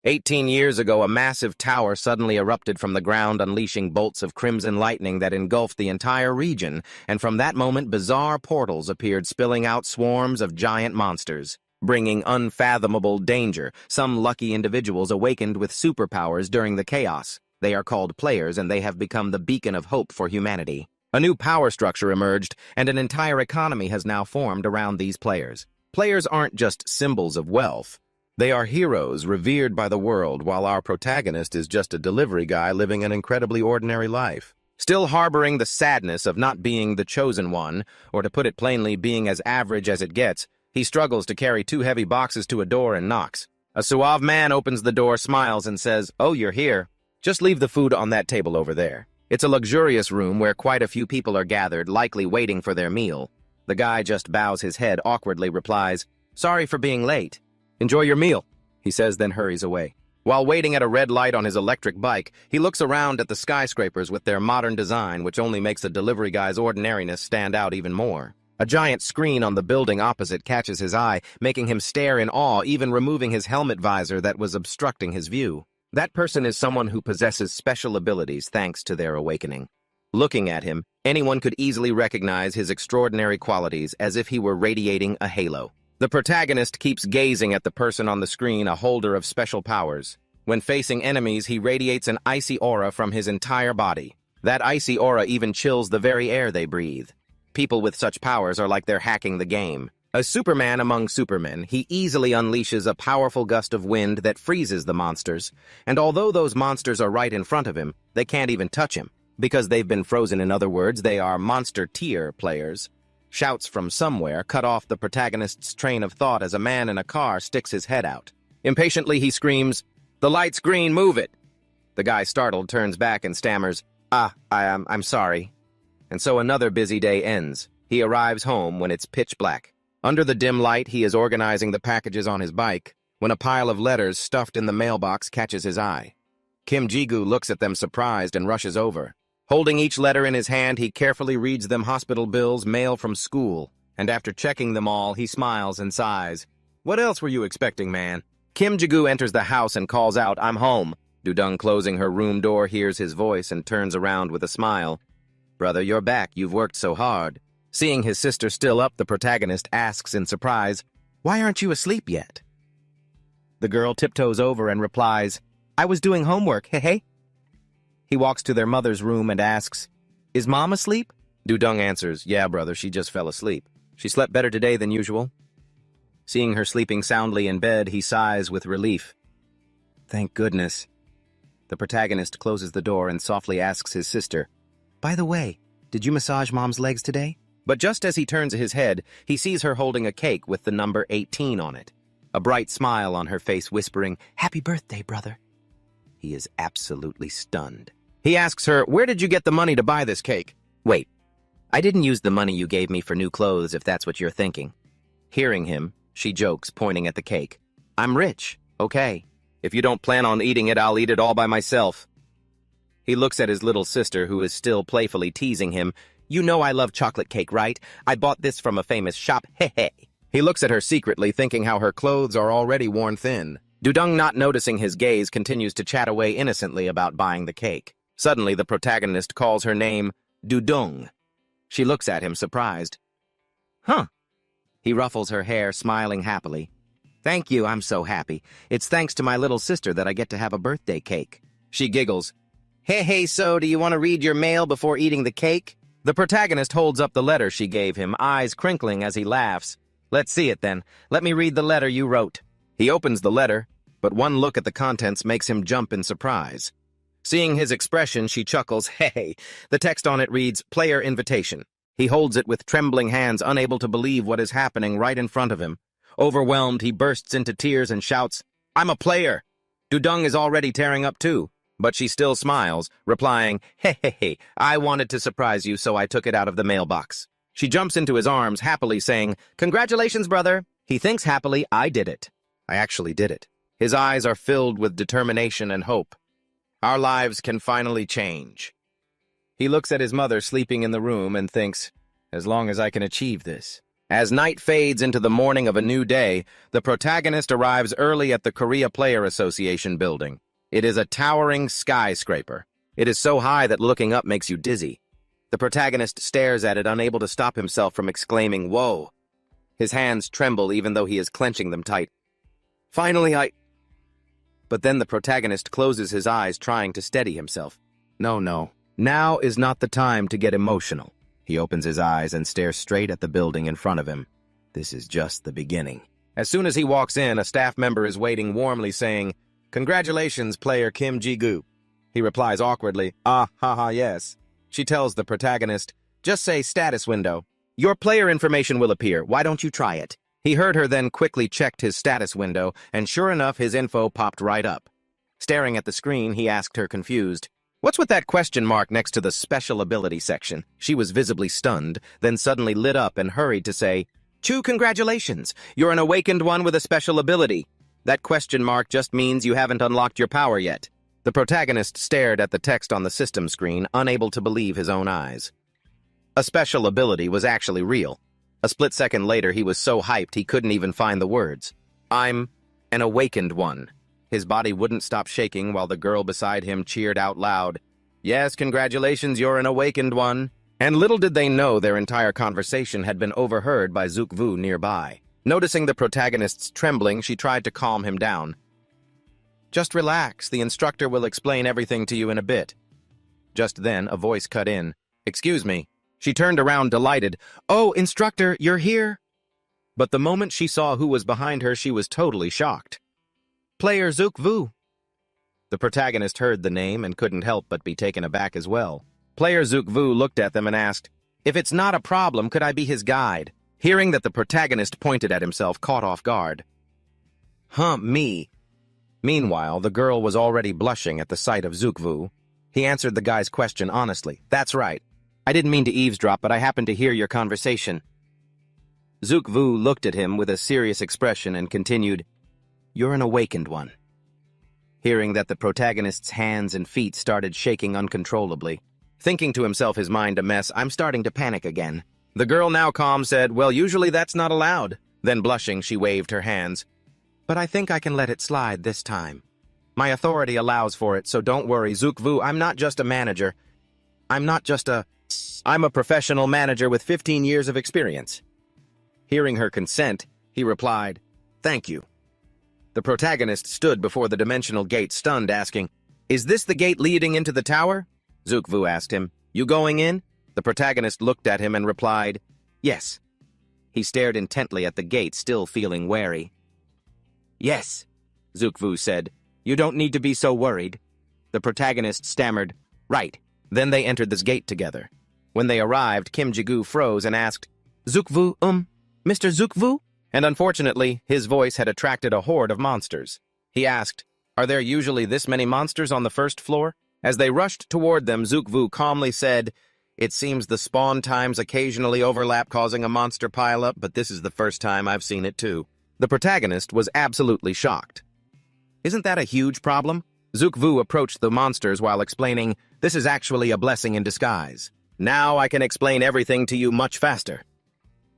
18 years ago, a massive tower suddenly erupted from the ground, unleashing bolts of crimson lightning that engulfed the entire region, and from that moment, bizarre portals appeared, spilling out swarms of giant monsters, bringing unfathomable danger. Some lucky individuals awakened with superpowers during the chaos. They are called players, and they have become the beacon of hope for humanity. A new power structure emerged, and an entire economy has now formed around these players. Players aren't just symbols of wealth. They are heroes revered by the world, while our protagonist is just a delivery guy living an incredibly ordinary life. Still harboring the sadness of not being the chosen one, or to put it plainly, being as average as it gets, he struggles to carry 2 heavy boxes to a door and knocks. A suave man opens the door, smiles, and says, "Oh, you're here. Just leave the food on that table over there." It's a luxurious room where quite a few people are gathered, likely waiting for their meal. The guy just bows his head, awkwardly replies, "Sorry for being late." "Enjoy your meal," he says, then hurries away. While waiting at a red light on his electric bike, he looks around at the skyscrapers with their modern design, which only makes the delivery guy's ordinariness stand out even more. A giant screen on the building opposite catches his eye, making him stare in awe, even removing his helmet visor that was obstructing his view. That person is someone who possesses special abilities thanks to their awakening. Looking at him, anyone could easily recognize his extraordinary qualities as if he were radiating a halo. The protagonist keeps gazing at the person on the screen, a holder of special powers. When facing enemies, he radiates an icy aura from his entire body. That icy aura even chills the very air they breathe. People with such powers are like they're hacking the game. A Superman among supermen, he easily unleashes a powerful gust of wind that freezes the monsters. And although those monsters are right in front of him, they can't even touch him, because they've been frozen. In other words, they are monster-tier players. Shouts from somewhere cut off the protagonist's train of thought as a man in a car sticks his head out. Impatiently, he screams, "The light's green, move it!" The guy, startled, turns back and stammers, I'm sorry." And so another busy day ends. He arrives home when it's pitch black. Under the dim light, he is organizing the packages on his bike when a pile of letters stuffed in the mailbox catches his eye. Kim Ji-gu looks at them surprised and rushes over. Holding each letter in his hand, he carefully reads them: hospital bills, mail from school, and after checking them all, he smiles and sighs. "What else were you expecting, man?" Kim Ji-gu enters the house and calls out, "I'm home." Dudung, closing her room door, hears his voice and turns around with a smile. "Brother, you're back. You've worked so hard." Seeing his sister still up, the protagonist asks in surprise, "Why aren't you asleep yet?" The girl tiptoes over and replies, "I was doing homework, hey." He walks to their mother's room and asks, "Is Mom asleep?" Dudung answers, "Yeah, brother, she just fell asleep. She slept better today than usual." Seeing her sleeping soundly in bed, he sighs with relief. "Thank goodness." The protagonist closes the door and softly asks his sister, "By the way, did you massage Mom's legs today?" But just as he turns his head, he sees her holding a cake with the number 18 on it. A bright smile on her face, whispering, "Happy birthday, brother." He is absolutely stunned. He asks her, "Where did you get the money to buy this cake?" "Wait, I didn't use the money you gave me for new clothes, if that's what you're thinking." Hearing him, she jokes, pointing at the cake. "I'm rich, okay. If you don't plan on eating it, I'll eat it all by myself." He looks at his little sister, who is still playfully teasing him. "You know I love chocolate cake, right? I bought this from a famous shop, hey." He looks at her secretly, thinking how her clothes are already worn thin. Dudung, not noticing his gaze, continues to chat away innocently about buying the cake. Suddenly, the protagonist calls her name Dudung. She looks at him, surprised. "Huh." He ruffles her hair, smiling happily. "Thank you, I'm so happy. It's thanks to my little sister that I get to have a birthday cake." She giggles. Hey, so do you want to read your mail before eating the cake?" The protagonist holds up the letter she gave him, eyes crinkling as he laughs. "Let's see it then. Let me read the letter you wrote." He opens the letter, but one look at the contents makes him jump in surprise. Seeing his expression, she chuckles, "Hey." The text on it reads, "Player invitation." He holds it with trembling hands, unable to believe what is happening right in front of him. Overwhelmed, he bursts into tears and shouts, "I'm a player!" Dudung is already tearing up too, but she still smiles, replying, Hey, I wanted to surprise you, so I took it out of the mailbox." She jumps into his arms, happily saying, "Congratulations, brother." He thinks happily, "I did it. I actually did it." His eyes are filled with determination and hope. Our lives can finally change. He looks at his mother sleeping in the room and thinks, "As long as I can achieve this." As night fades into the morning of a new day, the protagonist arrives early at the Korea Player Association building. It is a towering skyscraper. It is so high that looking up makes you dizzy. The protagonist stares at it, unable to stop himself from exclaiming, "Whoa!" His hands tremble even though he is clenching them tight. Finally, But then the protagonist closes his eyes, trying to steady himself. No. Now is not the time to get emotional. He opens his eyes and stares straight at the building in front of him. This is just the beginning. As soon as he walks in, a staff member is waiting warmly, saying, "Congratulations, player Kim Ji-gu." He replies awkwardly, yes. She tells the protagonist, "Just say status window. Your player information will appear. Why don't you try it?" He heard her, then quickly checked his status window, and sure enough, his info popped right up. Staring at the screen, he asked her, confused, "What's with that question mark next to the special ability section?" She was visibly stunned, then suddenly lit up and hurried to say, Congratulations! You're an awakened one with a special ability. That question mark just means you haven't unlocked your power yet." The protagonist stared at the text on the system screen, unable to believe his own eyes. A special ability was actually real. A split second later, he was so hyped he couldn't even find the words. "I'm an awakened one." His body wouldn't stop shaking while the girl beside him cheered out loud, "Yes, congratulations, you're an awakened one." And little did they know their entire conversation had been overheard by Zuk-vu nearby. Noticing the protagonist's trembling, she tried to calm him down. "Just relax, the instructor will explain everything to you in a bit." Just then, a voice cut in. "Excuse me." She turned around delighted. "Oh, instructor, you're here?" But the moment she saw who was behind her, she was totally shocked. "Player Zuk-vu." The protagonist heard the name and couldn't help but be taken aback as well. Player Zuk-vu looked at them and asked, "If it's not a problem, could I be his guide?" Hearing that the protagonist pointed at himself, caught off guard. Me." Meanwhile, the girl was already blushing at the sight of Zuk-vu. He answered the guy's question honestly. "That's right. I didn't mean to eavesdrop, but I happened to hear your conversation." Zuk-vu looked at him with a serious expression and continued, "You're an awakened one." Hearing that the protagonist's hands and feet started shaking uncontrollably, thinking to himself, his mind a mess, "I'm starting to panic again." The girl, now calm, said, "Well, usually that's not allowed." Then blushing, she waved her hands. "But I think I can let it slide this time. My authority allows for it, so don't worry, Zuk-vu. I'm not just a manager. I'm a professional manager with 15 years of experience." Hearing her consent, he replied, "Thank you." The protagonist stood before the dimensional gate, stunned, asking, "Is this the gate leading into the tower?" Zuk-vu asked him, "You going in?" The protagonist looked at him and replied, "Yes." He stared intently at the gate, still feeling wary. "Yes," Zuk-vu said. "You don't need to be so worried." The protagonist stammered, "Right." Then they entered this gate together. When they arrived, Kim Ji-gu froze and asked, "Zuk-vu, Mr. Zuk-vu?" And unfortunately, his voice had attracted a horde of monsters. He asked, "Are there usually this many monsters on the first floor?" As they rushed toward them, Zuk-vu calmly said, "It seems the spawn times occasionally overlap, causing a monster pileup, but this is the first time I've seen it too." The protagonist was absolutely shocked. "Isn't that a huge problem?" Zuk-vu approached the monsters while explaining, "This is actually a blessing in disguise. Now I can explain everything to you much faster."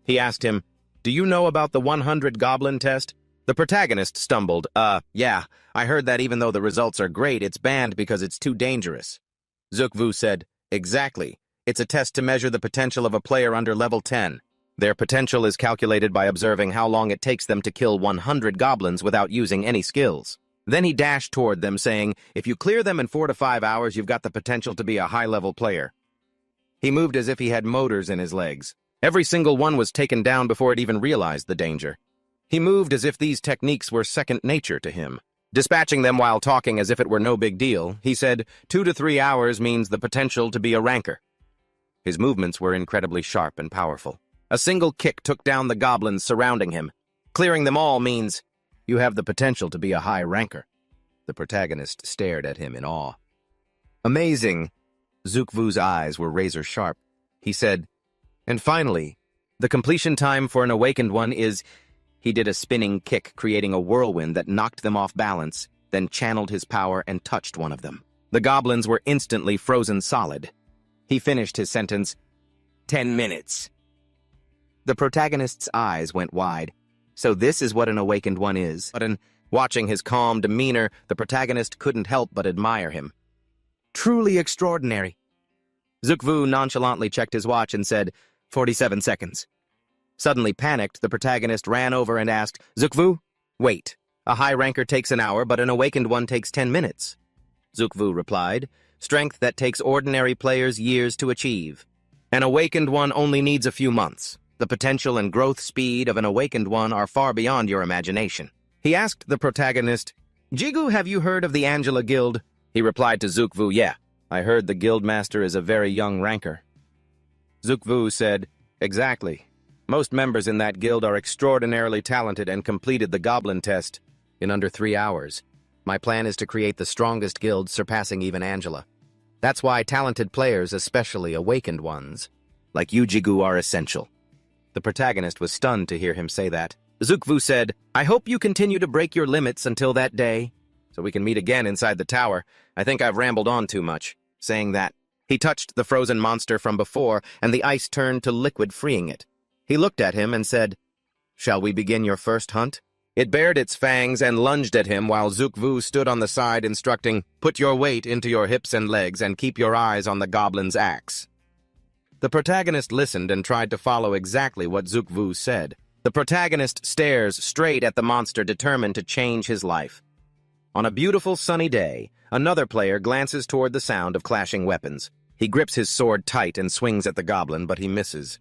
He asked him, "Do you know about the 100 goblin test?" The protagonist stumbled, Yeah, I heard that even though the results are great, it's banned because it's too dangerous." Zuk-vu said, "Exactly. It's a test to measure the potential of a player under level 10. Their potential is calculated by observing how long it takes them to kill 100 goblins without using any skills." Then he dashed toward them, saying, "If you clear them in 4 to 5 hours, you've got the potential to be a high-level player." He moved as if he had motors in his legs. Every single one was taken down before it even realized the danger. He moved as if these techniques were second nature to him. Dispatching them while talking as if it were no big deal, he said, 2 to 3 hours means the potential to be a ranker. His movements were incredibly sharp and powerful. A single kick took down the goblins surrounding him. Clearing them all means you have the potential to be a high ranker. The protagonist stared at him in awe. "Amazing." Zuk-vu's eyes were razor sharp. He said, "And finally, the completion time for an awakened one is..." He did a spinning kick, creating a whirlwind that knocked them off balance, then channeled his power and touched one of them. The goblins were instantly frozen solid. He finished his sentence, 10 minutes. The protagonist's eyes went wide. So this is what an awakened one is. But watching his calm demeanor, the protagonist couldn't help but admire him. Truly extraordinary. Zukvu nonchalantly checked his watch and said, 47 seconds. Suddenly panicked, the protagonist ran over and asked, Zukvu, wait. A high ranker takes an hour, but an awakened one takes 10 minutes. Zukvu replied, strength that takes ordinary players years to achieve. An awakened one only needs a few months. The potential and growth speed of an awakened one are far beyond your imagination. He asked the protagonist, Jigu, have you heard of the Angela Guild? He replied to Zukvu, yeah, I heard the guildmaster is a very young ranker. Zukvu said, exactly. Most members in that guild are extraordinarily talented and completed the goblin test in under 3 hours. My plan is to create the strongest guild, surpassing even Angela. That's why talented players, especially awakened ones, like you, Jigu, are essential. The protagonist was stunned to hear him say that. Zukvu said, I hope you continue to break your limits until that day, so we can meet again inside the tower. I think I've rambled on too much. Saying that, he touched the frozen monster from before, and the ice turned to liquid, freeing it. He looked at him and said, shall we begin your first hunt? It bared its fangs and lunged at him while Zukvu stood on the side instructing, put your weight into your hips and legs and keep your eyes on the goblin's axe. The protagonist listened and tried to follow exactly what Zukvu said. The protagonist stares straight at the monster, determined to change his life. On a beautiful sunny day, another player glances toward the sound of clashing weapons. He grips his sword tight and swings at the goblin, but he misses.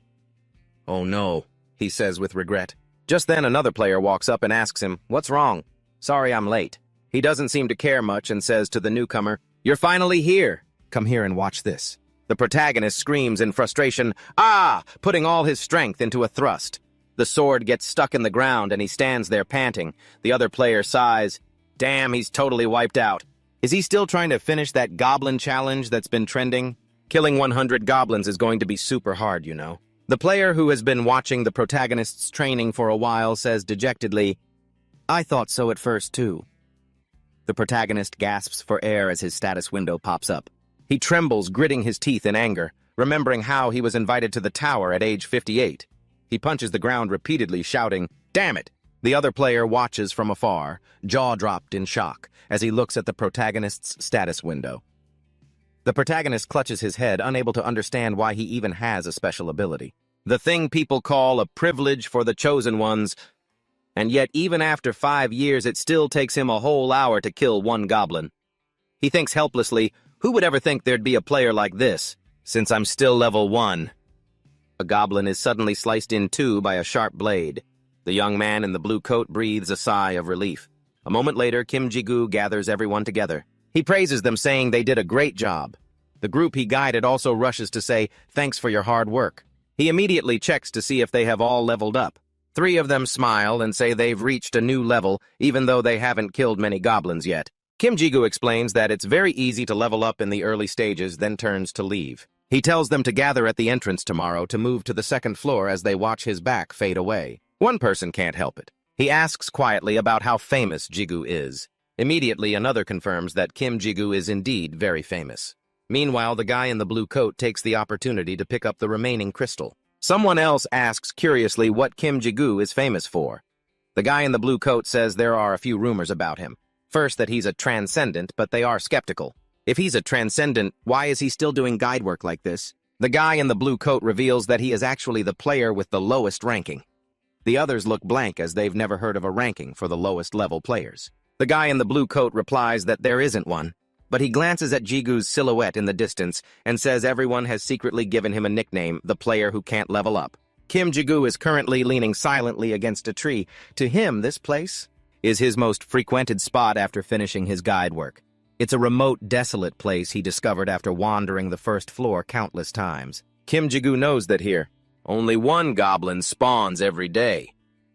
Oh no, he says with regret. Just then another player walks up and asks him, what's wrong? Sorry, I'm late. He doesn't seem to care much and says to the newcomer, you're finally here. Come here and watch this. The protagonist screams in frustration, ah, putting all his strength into a thrust. The sword gets stuck in the ground and he stands there panting. The other player sighs, damn, he's totally wiped out. Is he still trying to finish that goblin challenge that's been trending? Killing 100 goblins is going to be super hard, you know. The player who has been watching the protagonist's training for a while says dejectedly, I thought so at first too. The protagonist gasps for air as his status window pops up. He trembles, gritting his teeth in anger, remembering how he was invited to the tower at age 58. He punches the ground repeatedly, shouting, damn it! The other player watches from afar, jaw-dropped in shock, as he looks at the protagonist's status window. The protagonist clutches his head, unable to understand why he even has a special ability. The thing people call a privilege for the chosen ones, and yet even after 5 years it still takes him a whole hour to kill one goblin. He thinks helplessly, who would ever think there'd be a player like this, since I'm still level 1? A goblin is suddenly sliced in two by a sharp blade. The young man in the blue coat breathes a sigh of relief. A moment later, Kim Ji-gu gathers everyone together. He praises them, saying they did a great job. The group he guided also rushes to say, thanks for your hard work. He immediately checks to see if they have all leveled up. 3 of them smile and say they've reached a new level, even though they haven't killed many goblins yet. Kim Ji-gu explains that it's very easy to level up in the early stages, then turns to leave. He tells them to gather at the entrance tomorrow to move to the 2nd floor as they watch his back fade away. One person can't help it. He asks quietly about how famous Ji-gu is. Immediately, another confirms that Kim Ji-gu is indeed very famous. Meanwhile, the guy in the blue coat takes the opportunity to pick up the remaining crystal. Someone else asks curiously what Kim Ji-gu is famous for. The guy in the blue coat says there are a few rumors about him. First, that he's a transcendent, but they are skeptical. If he's a transcendent, why is he still doing guide work like this? The guy in the blue coat reveals that he is actually the player with the lowest ranking. The others look blank as they've never heard of a ranking for the lowest level players. The guy in the blue coat replies that there isn't one, but he glances at Ji-gu's silhouette in the distance and says everyone has secretly given him a nickname, the player who can't level up. Kim Ji-gu is currently leaning silently against a tree. To him, this place is his most frequented spot after finishing his guide work. It's a remote, desolate place he discovered after wandering the 1st floor countless times. Kim Ji-gu knows that here, only one goblin spawns every day.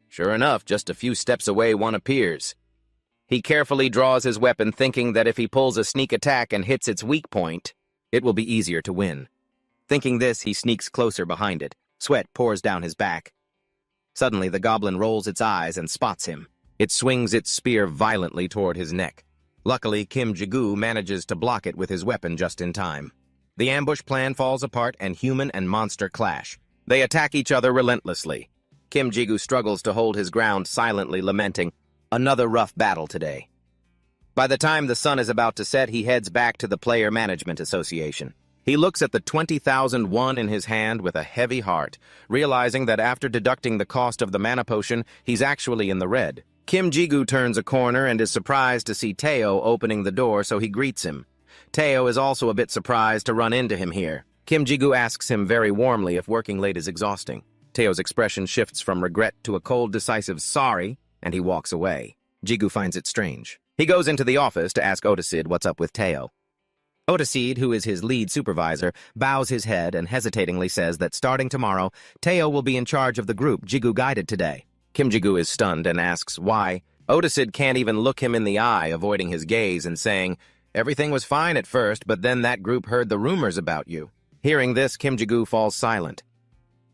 Sure enough, just a few steps away one appears. He carefully draws his weapon, thinking that if he pulls a sneak attack and hits its weak point, it will be easier to win. Thinking this, he sneaks closer behind it. Sweat pours down his back. Suddenly, the goblin rolls its eyes and spots him. It swings its spear violently toward his neck. Luckily, Kim Ji-gu manages to block it with his weapon just in time. The ambush plan falls apart and human and monster clash. They attack each other relentlessly. Kim Ji-gu struggles to hold his ground, silently lamenting, "Another rough battle today." By the time the sun is about to set, he heads back to the Player Management Association. He looks at the 20,000 won in his hand with a heavy heart, realizing that after deducting the cost of the mana potion, he's actually in the red. Kim Ji-gu turns a corner and is surprised to see Teo opening the door, so he greets him. Teo is also a bit surprised to run into him here. Kim Ji-gu asks him very warmly if working late is exhausting. Teo's expression shifts from regret to a cold, decisive sorry, and he walks away. Ji-gu finds it strange. He goes into the office to ask Otisid what's up with Teo. Otisid, who is his lead supervisor, bows his head and hesitatingly says that starting tomorrow, Teo will be in charge of the group Ji-gu guided today. Kim Ji-gu is stunned and asks why. Otisid can't even look him in the eye, avoiding his gaze and saying, "Everything was fine at first, but then that group heard the rumors about you." Hearing this, Kim Ji-gu falls silent.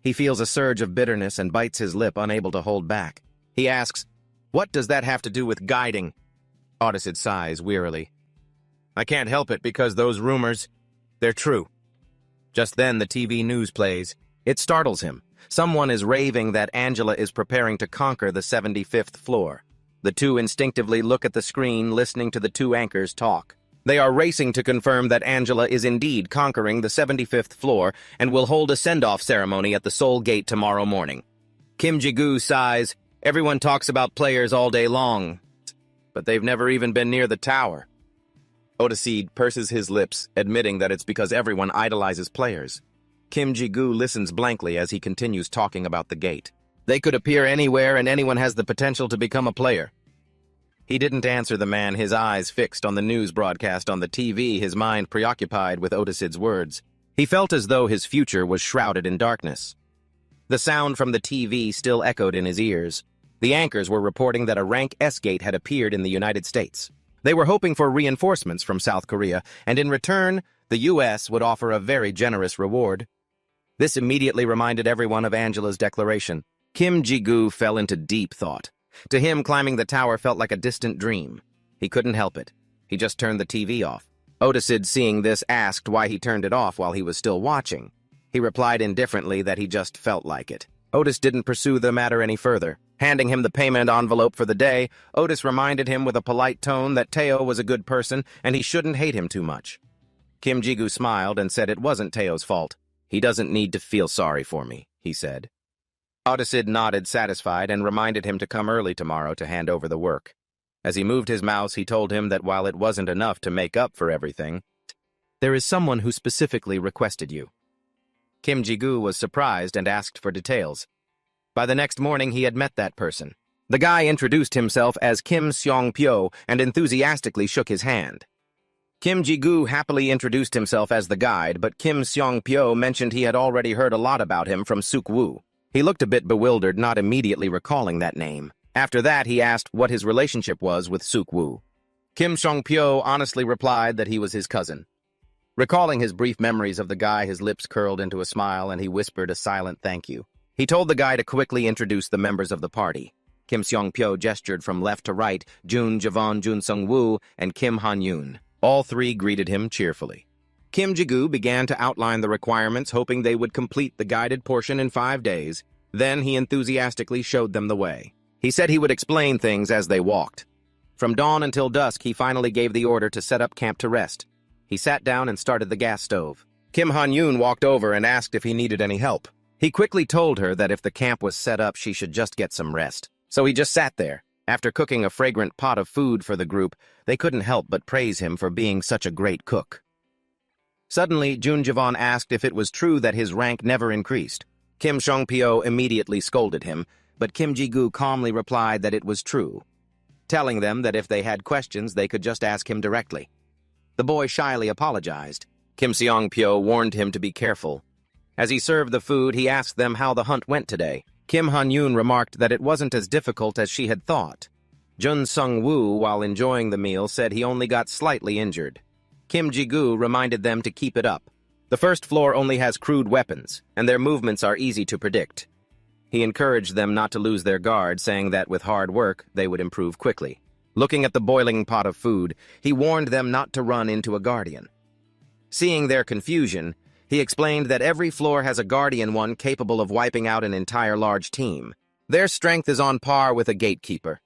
He feels a surge of bitterness and bites his lip, unable to hold back. He asks, "What does that have to do with guiding?" Otisid sighs wearily. "I can't help it because those rumors, they're true." Just then, the TV news plays. It startles him. Someone is raving that Angela is preparing to conquer the 75th floor. The two instinctively look at the screen, listening to the two anchors talk. They are racing to confirm that Angela is indeed conquering the 75th floor and will hold a send-off ceremony at the Soul Gate tomorrow morning. Kim Ji-gu sighs, "Everyone talks about players all day long, but they've never even been near the tower." Otisid purses his lips, admitting that it's because everyone idolizes players. Kim Ji-gu listens blankly as he continues talking about the gate. They could appear anywhere and anyone has the potential to become a player. He didn't answer the man, his eyes fixed on the news broadcast on the TV, his mind preoccupied with Otisid's words. He felt as though his future was shrouded in darkness. The sound from the TV still echoed in his ears. The anchors were reporting that a rank S gate had appeared in the United States. They were hoping for reinforcements from South Korea, and in return, the U.S. would offer a very generous reward. This immediately reminded everyone of Angela's declaration. Kim Ji-gu fell into deep thought. To him, climbing the tower felt like a distant dream. He couldn't help it. He just turned the TV off. Otisid, seeing this, asked why he turned it off while he was still watching. He replied indifferently that he just felt like it. Otis didn't pursue the matter any further. Handing him the payment envelope for the day, Otis reminded him with a polite tone that Teo was a good person and he shouldn't hate him too much. Kim Ji-gu smiled and said it wasn't Teo's fault. "He doesn't need to feel sorry for me," he said. Otisid nodded, satisfied, and reminded him to come early tomorrow to hand over the work. As he moved his mouse, he told him that while it wasn't enough to make up for everything, "There is someone who specifically requested you." Kim Ji-gu was surprised and asked for details. By the next morning, he had met that person. The guy introduced himself as Kim Seong-pyo and enthusiastically shook his hand. Kim Ji-gu happily introduced himself as the guide, but Kim Seong-pyo mentioned he had already heard a lot about him from Suk-woo. He looked a bit bewildered, not immediately recalling that name. After that, he asked what his relationship was with Suk-woo. Kim Seong-pyo honestly replied that he was his cousin. Recalling his brief memories of the guy, his lips curled into a smile and he whispered a silent thank you. He told the guy to quickly introduce the members of the party. Kim Seong-pyo gestured from left to right, Jun Javon, Jun Sung-woo, and Kim Han-yoon. All three greeted him cheerfully. Kim Ji-gu began to outline the requirements, hoping they would complete the guided portion in 5 days. Then he enthusiastically showed them the way. He said he would explain things as they walked. From dawn until dusk, he finally gave the order to set up camp to rest. He sat down and started the gas stove. Kim Han-yoon walked over and asked if he needed any help. He quickly told her that if the camp was set up, she should just get some rest. So he just sat there. After cooking a fragrant pot of food for the group, they couldn't help but praise him for being such a great cook. Suddenly, Jun Javon asked if it was true that his rank never increased. Kim Seong-pyo immediately scolded him, but Kim Ji-gu calmly replied that it was true, telling them that if they had questions, they could just ask him directly. The boy shyly apologized. Kim Seong-pyo warned him to be careful. As he served the food, he asked them how the hunt went today. Kim Han-yoon remarked that it wasn't as difficult as she had thought. Jun Sung-woo, while enjoying the meal, said he only got slightly injured. Kim Ji-gu reminded them to keep it up. The first floor only has crude weapons, and their movements are easy to predict. He encouraged them not to lose their guard, saying that with hard work, they would improve quickly. Looking at the boiling pot of food, he warned them not to run into a guardian. Seeing their confusion, He explained that every floor has a guardian one capable of wiping out an entire large team. Their strength is on par with a gatekeeper.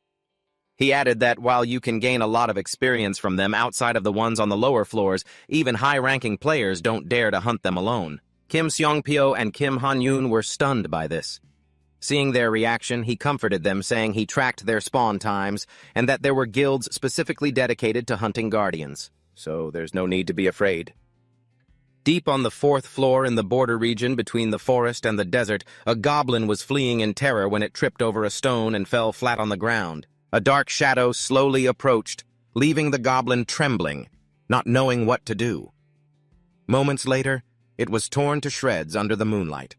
He added that while you can gain a lot of experience from them outside of the ones on the lower floors, even high-ranking players don't dare to hunt them alone. Kim Seong-pyo and Kim Han-yoon were stunned by this. Seeing their reaction, he comforted them, saying he tracked their spawn times and that there were guilds specifically dedicated to hunting guardians, so there's no need to be afraid. Deep on the 4th floor in the border region between the forest and the desert, a goblin was fleeing in terror when it tripped over a stone and fell flat on the ground. A dark shadow slowly approached, leaving the goblin trembling, not knowing what to do. Moments later, it was torn to shreds under the moonlight.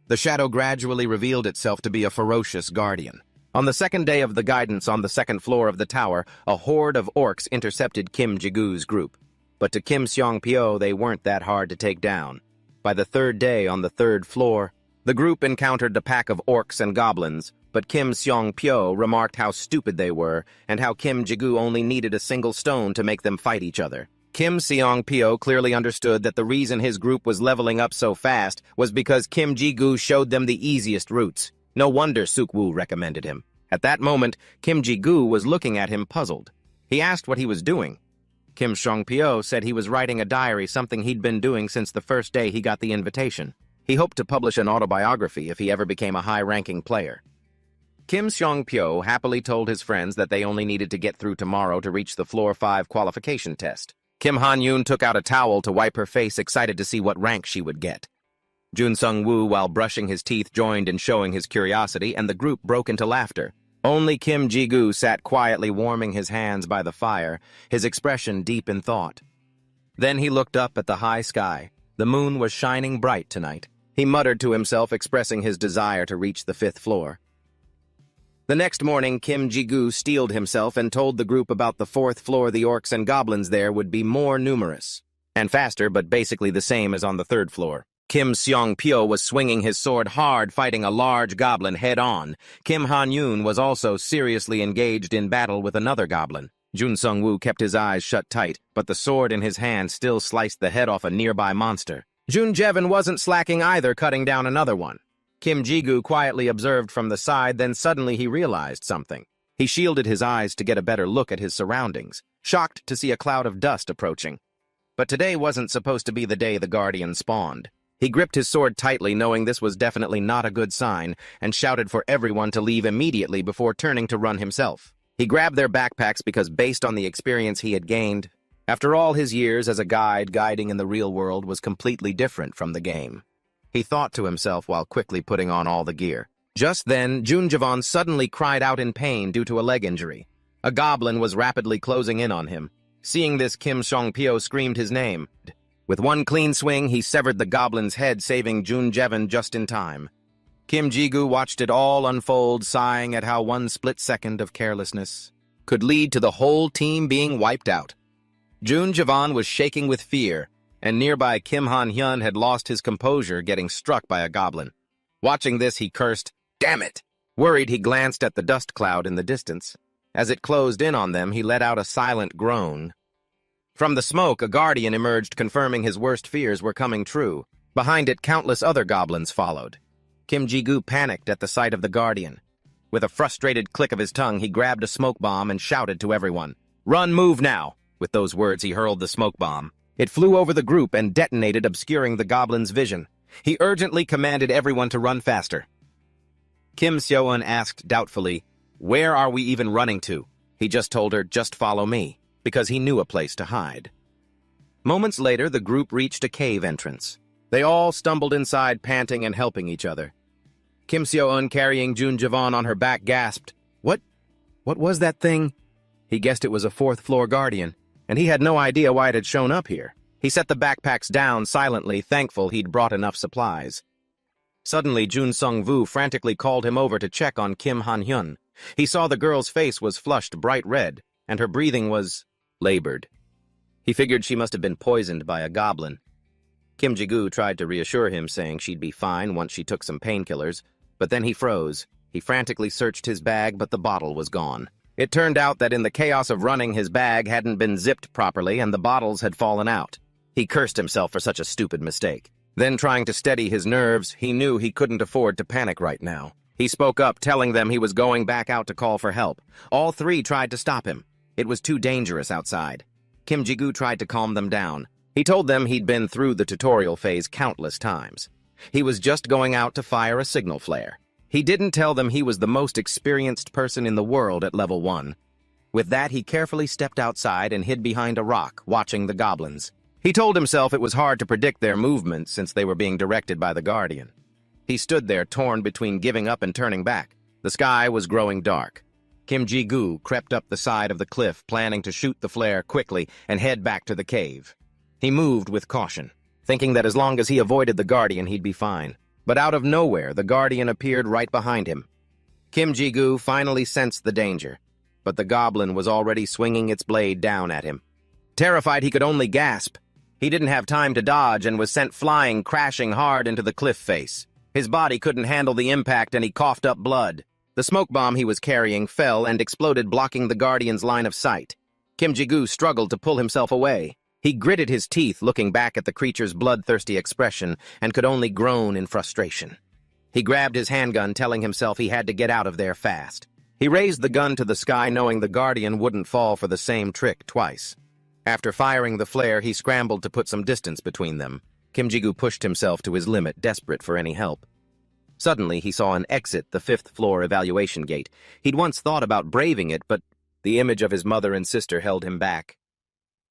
The shadow gradually revealed itself to be a ferocious guardian. On the second day of the guidance on the 2nd floor of the tower, a horde of orcs intercepted Kim Ji-goo's group. But to Kim Seong-pyo, they weren't that hard to take down. By the 3rd day on the 3rd floor, the group encountered a pack of orcs and goblins, but Kim Seong-pyo remarked how stupid they were and how Kim Ji-goo only needed a single stone to make them fight each other. Kim Seong-pyo clearly understood that the reason his group was leveling up so fast was because Kim Ji-goo showed them the easiest routes. No wonder Suk-woo recommended him. At that moment, Kim Ji-goo was looking at him puzzled. He asked what he was doing. Kim Seong-pyo said he was writing a diary, something he'd been doing since the first day he got the invitation. He hoped to publish an autobiography if he ever became a high-ranking player. Kim Seong-pyo happily told his friends that they only needed to get through tomorrow to reach the Floor 5 qualification test. Kim Han-yoon took out a towel to wipe her face, excited to see what rank she would get. Jun Sung-woo, while brushing his teeth, joined in showing his curiosity, and the group broke into laughter. Only Kim Ji-goo sat quietly warming his hands by the fire, his expression deep in thought. Then he looked up at the high sky. The moon was shining bright tonight. He muttered to himself, expressing his desire to reach the 5th floor. The next morning, Kim Ji-goo steeled himself and told the group about the 4th floor. The orcs and goblins there would be more numerous and faster, but basically the same as on the 3rd floor. Kim Seong-pyo was swinging his sword hard, fighting a large goblin head-on. Kim Han-yoon was also seriously engaged in battle with another goblin. Jun Sung-woo kept his eyes shut tight, but the sword in his hand still sliced the head off a nearby monster. Jun Jevin wasn't slacking either, cutting down another one. Kim Ji-goo quietly observed from the side, then suddenly he realized something. He shielded his eyes to get a better look at his surroundings, shocked to see a cloud of dust approaching. But today wasn't supposed to be the day the Guardian spawned. He gripped his sword tightly, knowing this was definitely not a good sign, and shouted for everyone to leave immediately before turning to run himself. He grabbed their backpacks because, based on the experience he had gained, after all his years as a guide, guiding in the real world was completely different from the game. He thought to himself while quickly putting on all the gear. Just then, Jun Javan suddenly cried out in pain due to a leg injury. A goblin was rapidly closing in on him. Seeing this, Kim Seong-pyo screamed his name. With one clean swing, he severed the goblin's head, saving Jun Jevin just in time. Kim Ji-goo watched it all unfold, sighing at how one split second of carelessness could lead to the whole team being wiped out. Jun Javan was shaking with fear, and nearby Kim Han-hyun had lost his composure, getting struck by a goblin. Watching this, he cursed, "Damn it!" Worried, he glanced at the dust cloud in the distance. As it closed in on them, he let out a silent groan. From the smoke, a guardian emerged, confirming his worst fears were coming true. Behind it, countless other goblins followed. Kim Ji-goo panicked at the sight of the guardian. With a frustrated click of his tongue, he grabbed a smoke bomb and shouted to everyone, "Run, move now!" With those words, he hurled the smoke bomb. It flew over the group and detonated, obscuring the goblin's vision. He urgently commanded everyone to run faster. Kim Seo-eun asked doubtfully, "Where are we even running to?" He just told her, "Just follow me," because he knew a place to hide. Moments later, the group reached a cave entrance. They all stumbled inside, panting and helping each other. Kim Seo-eun, carrying Jun Javan on her back, gasped, What was that thing?" He guessed it was a 4th floor guardian, and he had no idea why it had shown up here. He set the backpacks down silently, thankful he'd brought enough supplies. Suddenly, Jun Sung-woo frantically called him over to check on Kim Han-hyun. He saw the girl's face was flushed bright red, and her breathing was labored. He figured she must have been poisoned by a goblin. Kim Ji-goo tried to reassure him, saying she'd be fine once she took some painkillers, but then he froze. He frantically searched his bag, but the bottle was gone. It turned out that in the chaos of running, his bag hadn't been zipped properly and the bottles had fallen out. He cursed himself for such a stupid mistake. Then, trying to steady his nerves, he knew he couldn't afford to panic right now. He spoke up, telling them he was going back out to call for help. All three tried to stop him. It was too dangerous outside. Kim Ji-gu tried to calm them down. He told them he'd been through the tutorial phase countless times. He was just going out to fire a signal flare. He didn't tell them he was the most experienced person in the world at level 1. With that, he carefully stepped outside and hid behind a rock, watching the goblins. He told himself it was hard to predict their movements since they were being directed by the Guardian. He stood there, torn between giving up and turning back. The sky was growing dark. Kim Ji-gu crept up the side of the cliff, planning to shoot the flare quickly and head back to the cave. He moved with caution, thinking that as long as he avoided the Guardian, he'd be fine. But out of nowhere, the Guardian appeared right behind him. Kim Ji-gu finally sensed the danger, but the goblin was already swinging its blade down at him. Terrified, he could only gasp. He didn't have time to dodge and was sent flying, crashing hard into the cliff face. His body couldn't handle the impact and he coughed up blood. The smoke bomb he was carrying fell and exploded, blocking the Guardian's line of sight. Kim Ji-gu struggled to pull himself away. He gritted his teeth, looking back at the creature's bloodthirsty expression, and could only groan in frustration. He grabbed his handgun, telling himself he had to get out of there fast. He raised the gun to the sky, knowing the Guardian wouldn't fall for the same trick twice. After firing the flare, he scrambled to put some distance between them. Kim Ji-gu pushed himself to his limit, desperate for any help. Suddenly, he saw an exit, the 5th floor evaluation gate. He'd once thought about braving it, but the image of his mother and sister held him back.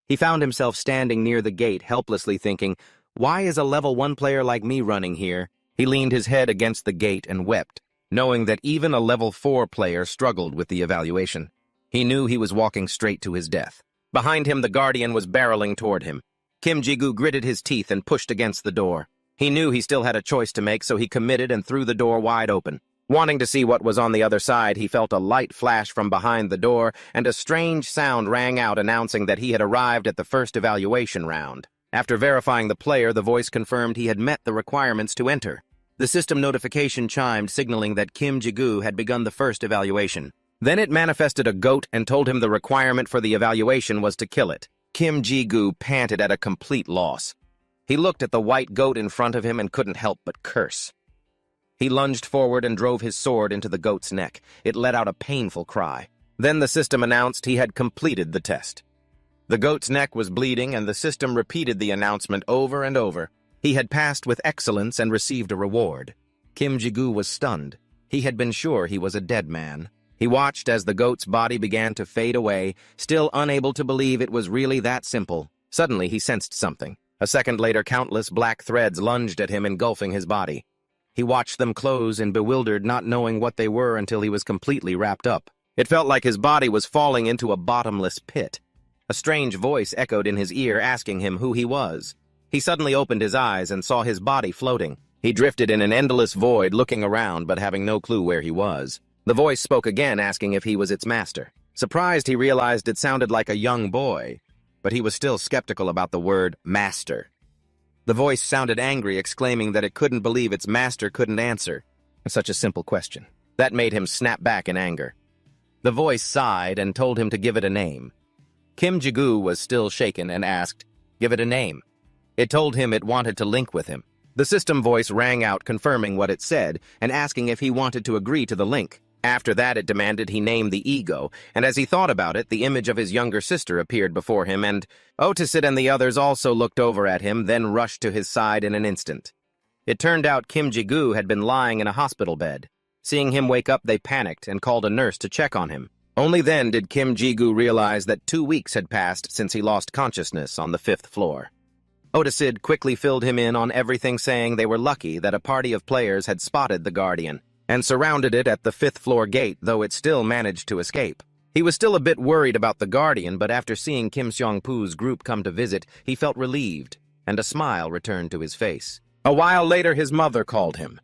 He found himself standing near the gate, helplessly thinking, "Why is a level 1 player like me running here?" He leaned his head against the gate and wept, knowing that even a level 4 player struggled with the evaluation. He knew he was walking straight to his death. Behind him, the Guardian was barreling toward him. Kim Ji-gu gritted his teeth and pushed against the door. He knew he still had a choice to make, so he committed and threw the door wide open. Wanting to see what was on the other side, he felt a light flash from behind the door, and a strange sound rang out announcing that he had arrived at the first evaluation round. After verifying the player, the voice confirmed he had met the requirements to enter. The system notification chimed, signaling that Kim Ji-gu had begun the first evaluation. Then it manifested a goat and told him the requirement for the evaluation was to kill it. Kim Ji-gu panted at a complete loss. He looked at the white goat in front of him and couldn't help but curse. He lunged forward and drove his sword into the goat's neck. It let out a painful cry. Then the system announced he had completed the test. The goat's neck was bleeding, and the system repeated the announcement over and over. He had passed with excellence and received a reward. Kim Ji-gu was stunned. He had been sure he was a dead man. He watched as the goat's body began to fade away, still unable to believe it was really that simple. Suddenly, he sensed something. A second later, countless black threads lunged at him, engulfing his body. He watched them close in bewildered, not knowing what they were until he was completely wrapped up. It felt like his body was falling into a bottomless pit. A strange voice echoed in his ear, asking him who he was. He suddenly opened his eyes and saw his body floating. He drifted in an endless void, looking around but having no clue where he was. The voice spoke again, asking if he was its master. Surprised, he realized it sounded like a young boy, but he was still skeptical about the word master. The voice sounded angry, exclaiming that it couldn't believe its master couldn't answer such a simple question. That made him snap back in anger. The voice sighed and told him to give it a name. Kim Ji-gu was still shaken and asked, "Give it a name." It told him it wanted to link with him. The system voice rang out, confirming what it said and asking if he wanted to agree to the link. After that, it demanded he name the ego, and as he thought about it, the image of his younger sister appeared before him, and Otisid and the others also looked over at him, then rushed to his side in an instant. It turned out Kim Ji-gu had been lying in a hospital bed. Seeing him wake up, they panicked and called a nurse to check on him. Only then did Kim Ji-gu realize that 2 weeks had passed since he lost consciousness on the 5th floor. Otisid quickly filled him in on everything, saying they were lucky that a party of players had spotted the Guardian and surrounded it at the 5th floor gate, though it still managed to escape. He was still a bit worried about the Guardian, but after seeing Kim Seong-poo's group come to visit, he felt relieved, and a smile returned to his face. A while later, his mother called him.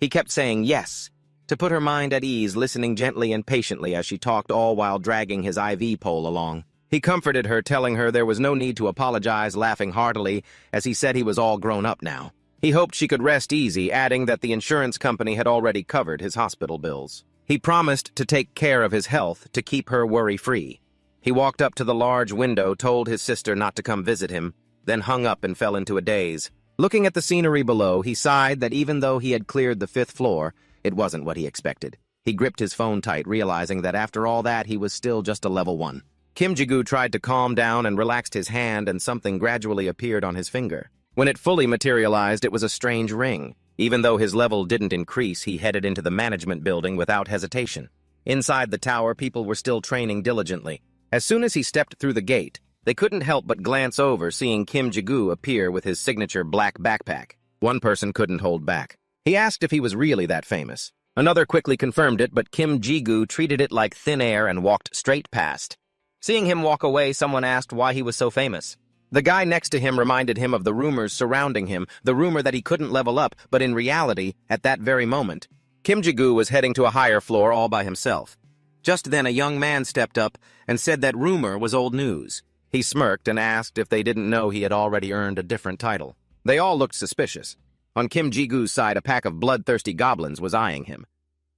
He kept saying yes, to put her mind at ease, listening gently and patiently as she talked, all while dragging his IV pole along. He comforted her, telling her there was no need to apologize, laughing heartily, as he said he was all grown up now. He hoped she could rest easy, adding that the insurance company had already covered his hospital bills. He promised to take care of his health to keep her worry-free. He walked up to the large window, told his sister not to come visit him, then hung up and fell into a daze. Looking at the scenery below, he sighed that even though he had cleared the 5th floor, it wasn't what he expected. He gripped his phone tight, realizing that after all that, he was still just a level 1. Kim Ji-gu tried to calm down and relaxed his hand, and something gradually appeared on his finger. When it fully materialized, it was a strange ring. Even though his level didn't increase, he headed into the management building without hesitation. Inside the tower, people were still training diligently. As soon as he stepped through the gate, they couldn't help but glance over, seeing Kim Ji-gu appear with his signature black backpack. One person couldn't hold back. He asked if he was really that famous. Another quickly confirmed it, but Kim Ji-gu treated it like thin air and walked straight past. Seeing him walk away, someone asked why he was so famous. The guy next to him reminded him of the rumors surrounding him, the rumor that he couldn't level up, but in reality, at that very moment, Kim Ji-gu was heading to a higher floor all by himself. Just then, a young man stepped up and said that rumor was old news. He smirked and asked if they didn't know he had already earned a different title. They all looked suspicious. On Kim Ji-gu's side, a pack of bloodthirsty goblins was eyeing him.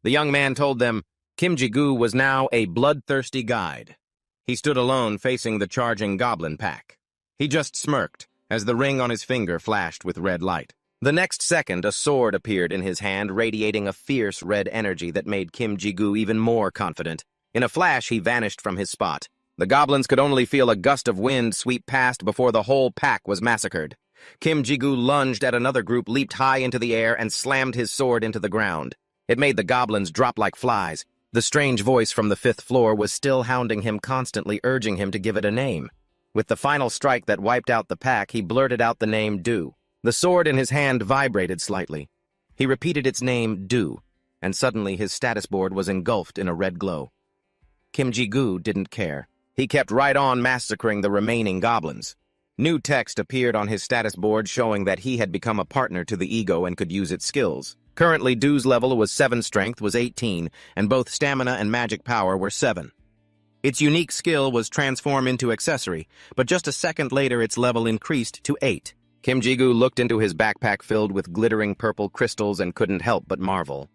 The young man told them Kim Ji-gu was now a bloodthirsty guide. He stood alone facing the charging goblin pack. He just smirked as the ring on his finger flashed with red light. The next second, a sword appeared in his hand, radiating a fierce red energy that made Kim Ji-gu even more confident. In a flash, he vanished from his spot. The goblins could only feel a gust of wind sweep past before the whole pack was massacred. Kim Ji-gu lunged at another group, leaped high into the air, and slammed his sword into the ground. It made the goblins drop like flies. The strange voice from the 5th floor was still hounding him, constantly urging him to give it a name. With the final strike that wiped out the pack, he blurted out the name Du. The sword in his hand vibrated slightly. He repeated its name, Du, and suddenly his status board was engulfed in a red glow. Kim Ji-gu didn't care. He kept right on massacring the remaining goblins. New text appeared on his status board showing that he had become a partner to the ego and could use its skills. Currently, Du's level was 7, strength was 18, and both stamina and magic power were 7. Its unique skill was transform into accessory, but just a second later its level increased to 8. Kim Ji-gu looked into his backpack filled with glittering purple crystals and couldn't help but marvel.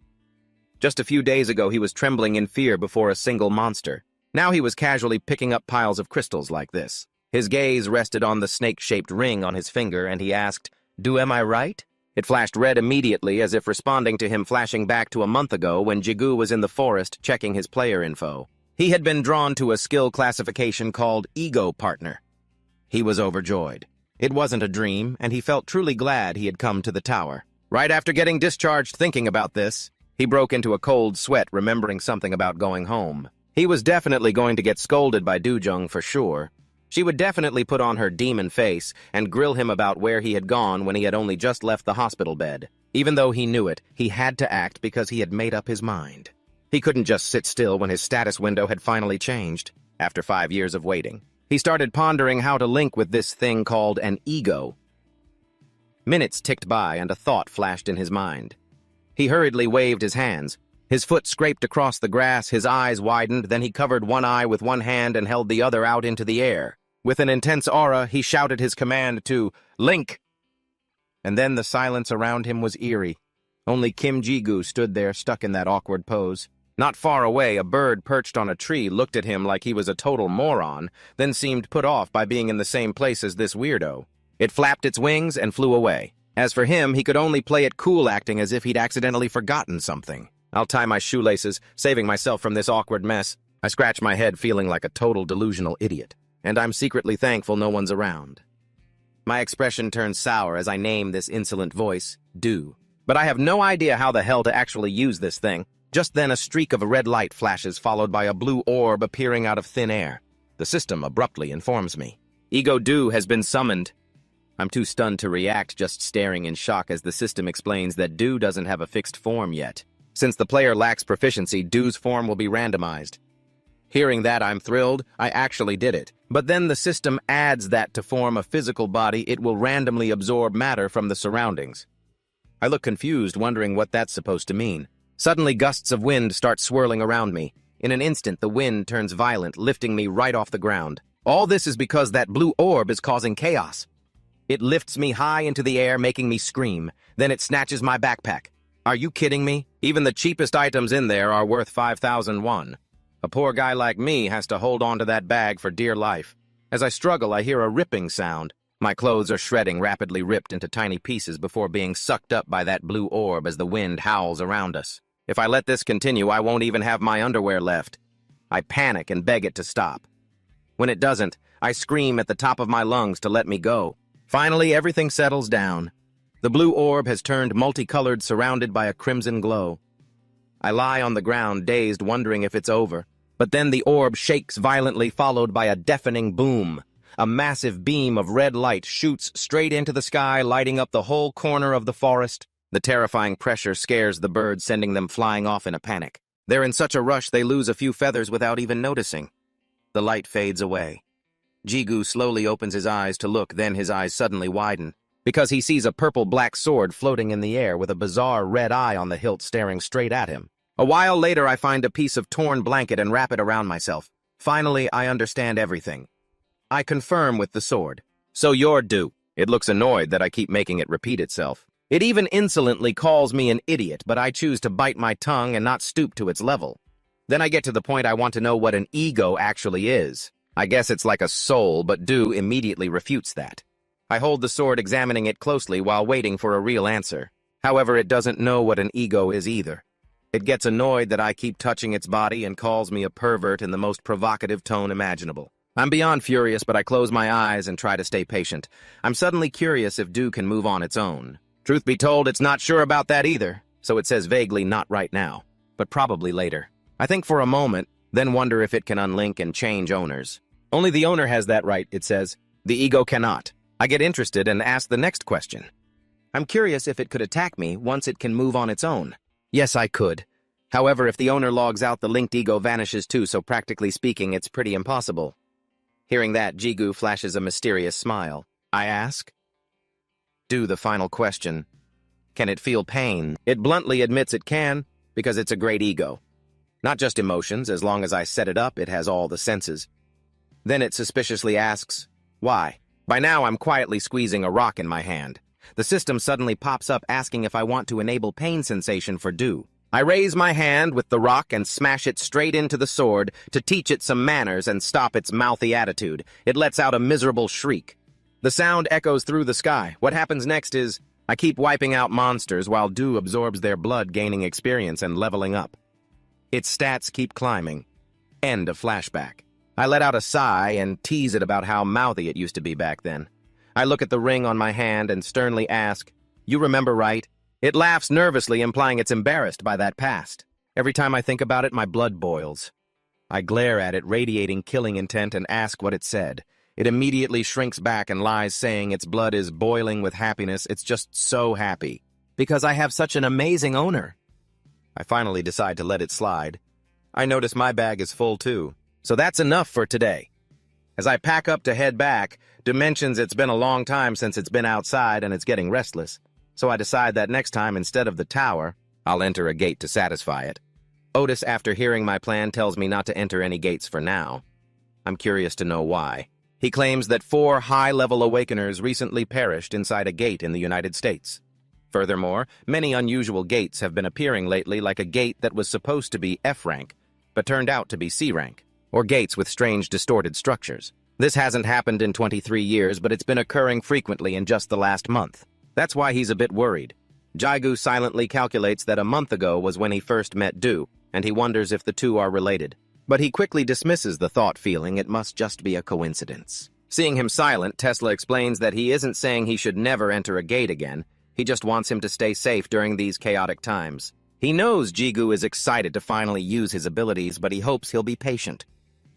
Just a few days ago he was trembling in fear before a single monster. Now he was casually picking up piles of crystals like this. His gaze rested on the snake-shaped ring on his finger, and he asked, "Do am I right?" It flashed red immediately, as if responding to him flashing back to a month ago when Ji-gu was in the forest checking his player info. He had been drawn to a skill classification called Ego Partner. He was overjoyed. It wasn't a dream, and he felt truly glad he had come to the tower. Right after getting discharged thinking about this, he broke into a cold sweat remembering something about going home. He was definitely going to get scolded by Dujung for sure. She would definitely put on her demon face and grill him about where he had gone when he had only just left the hospital bed. Even though he knew it, he had to act because he had made up his mind. He couldn't just sit still when his status window had finally changed. After 5 years of waiting, he started pondering how to link with this thing called an ego. Minutes ticked by and a thought flashed in his mind. He hurriedly waved his hands. His foot scraped across the grass, his eyes widened, then he covered one eye with one hand and held the other out into the air. With an intense aura, he shouted his command to Link. And then the silence around him was eerie. Only Kim Ji-gu stood there, stuck in that awkward pose. Not far away, a bird perched on a tree looked at him like he was a total moron, then seemed put off by being in the same place as this weirdo. It flapped its wings and flew away. As for him, he could only play it cool, acting as if he'd accidentally forgotten something. I'll tie my shoelaces, saving myself from this awkward mess. I scratch my head, feeling like a total delusional idiot. And I'm secretly thankful no one's around. My expression turns sour as I name this insolent voice, Du. But I have no idea how the hell to actually use this thing. Just then a streak of red light flashes, followed by a blue orb appearing out of thin air. The system abruptly informs me. Ego Du has been summoned. I'm too stunned to react, just staring in shock as the system explains that Du doesn't have a fixed form yet. Since the player lacks proficiency, Du's form will be randomized. Hearing that, I'm thrilled. I actually did it. But then the system adds that to form a physical body, it will randomly absorb matter from the surroundings. I look confused, wondering what that's supposed to mean. Suddenly, gusts of wind start swirling around me. In an instant, the wind turns violent, lifting me right off the ground. All this is because that blue orb is causing chaos. It lifts me high into the air, making me scream. Then it snatches my backpack. Are you kidding me? Even the cheapest items in there are worth 5,000 won. A poor guy like me has to hold on to that bag for dear life. As I struggle, I hear a ripping sound. My clothes are shredding, rapidly ripped into tiny pieces before being sucked up by that blue orb as the wind howls around us. If I let this continue, I won't even have my underwear left. I panic and beg it to stop. When it doesn't, I scream at the top of my lungs to let me go. Finally, everything settles down. The blue orb has turned multicolored, surrounded by a crimson glow. I lie on the ground, dazed, wondering if it's over. But then the orb shakes violently, followed by a deafening boom. A massive beam of red light shoots straight into the sky, lighting up the whole corner of the forest. The terrifying pressure scares the birds, sending them flying off in a panic. They're in such a rush they lose a few feathers without even noticing. The light fades away. Jigu slowly opens his eyes to look, then his eyes suddenly widen, because he sees a purple-black sword floating in the air with a bizarre red eye on the hilt staring straight at him. A while later, I find a piece of torn blanket and wrap it around myself. Finally, I understand everything. I confirm with the sword. So you're due. It looks annoyed that I keep making it repeat itself. It even insolently calls me an idiot, but I choose to bite my tongue and not stoop to its level. Then I get to the point I want to know what an ego actually is. I guess it's like a soul, but Du immediately refutes that. I hold the sword, examining it closely while waiting for a real answer. However, it doesn't know what an ego is either. It gets annoyed that I keep touching its body and calls me a pervert in the most provocative tone imaginable. I'm beyond furious, but I close my eyes and try to stay patient. I'm suddenly curious if Du can move on its own. Truth be told, it's not sure about that either, so it says vaguely not right now, but probably later. I think for a moment, then wonder if it can unlink and change owners. Only the owner has that right, it says. The ego cannot. I get interested and ask the next question. I'm curious if it could attack me once it can move on its own. Yes, I could. However, if the owner logs out, the linked ego vanishes too, so practically speaking, it's pretty impossible. Hearing that, Jigu flashes a mysterious smile. I ask, Do the final question. Can it feel pain? It bluntly admits it can, because it's a great ego. Not just emotions, as long as I set it up, it has all the senses. Then it suspiciously asks, Why? By now, I'm quietly squeezing a rock in my hand. The system suddenly pops up asking if I want to enable pain sensation for Du. I raise my hand with the rock and smash it straight into the sword to teach it some manners and stop its mouthy attitude. It lets out a miserable shriek. The sound echoes through the sky. What happens next is, I keep wiping out monsters while Du absorbs their blood, gaining experience and leveling up. Its stats keep climbing. End of flashback. I let out a sigh and tease it about how mouthy it used to be back then. I look at the ring on my hand and sternly ask, You remember, right? It laughs nervously, implying it's embarrassed by that past. Every time I think about it, my blood boils. I glare at it, radiating killing intent, and ask what it said. It immediately shrinks back and lies, saying its blood is boiling with happiness. It's just so happy. Because I have such an amazing owner. I finally decide to let it slide. I notice my bag is full too. So that's enough for today. As I pack up to head back, Du mentions it's been a long time since it's been outside and it's getting restless. So I decide that next time, instead of the tower, I'll enter a gate to satisfy it. Otis, after hearing my plan, tells me not to enter any gates for now. I'm curious to know why. He claims that 4 high-level awakeners recently perished inside a gate in the United States. Furthermore, many unusual gates have been appearing lately, like a gate that was supposed to be F rank, but turned out to be C rank, or gates with strange distorted structures. This hasn't happened in 23 years, but it's been occurring frequently in just the last month. That's why he's a bit worried. Jigu silently calculates that a month ago was when he first met Du, and he wonders if the two are related. But he quickly dismisses the thought, feeling it must just be a coincidence. Seeing him silent, Tesla explains that he isn't saying he should never enter a gate again. He just wants him to stay safe during these chaotic times. He knows Jigu is excited to finally use his abilities, but he hopes he'll be patient.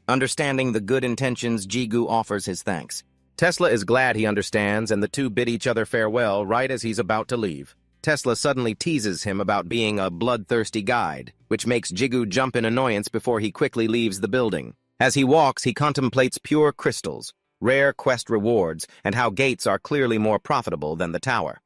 Understanding the good intentions, Jigu offers his thanks. Tesla is glad he understands, and the two bid each other farewell right as he's about to leave. Tesla suddenly teases him about being a bloodthirsty guide, which makes Jigu jump in annoyance before he quickly leaves the building. As he walks, he contemplates pure crystals, rare quest rewards, and how gates are clearly more profitable than the tower.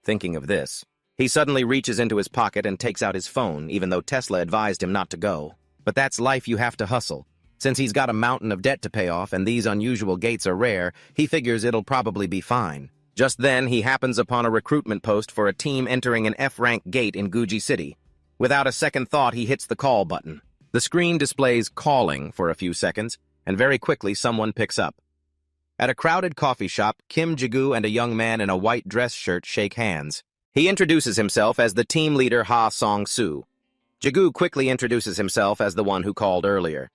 Thinking of this, he suddenly reaches into his pocket and takes out his phone, even though Tesla advised him not to go. But that's life, you have to hustle. Since he's got a mountain of debt to pay off and these unusual gates are rare, he figures it'll probably be fine. Just then, he happens upon a recruitment post for a team entering an F-rank gate in Guji City. Without a second thought, he hits the call button. The screen displays calling for a few seconds, and very quickly someone picks up. At a crowded coffee shop, Kim Jagu and a young man in a white dress shirt shake hands. He introduces himself as the team leader Ha Song-soo. Jagu quickly introduces himself as the one who called earlier.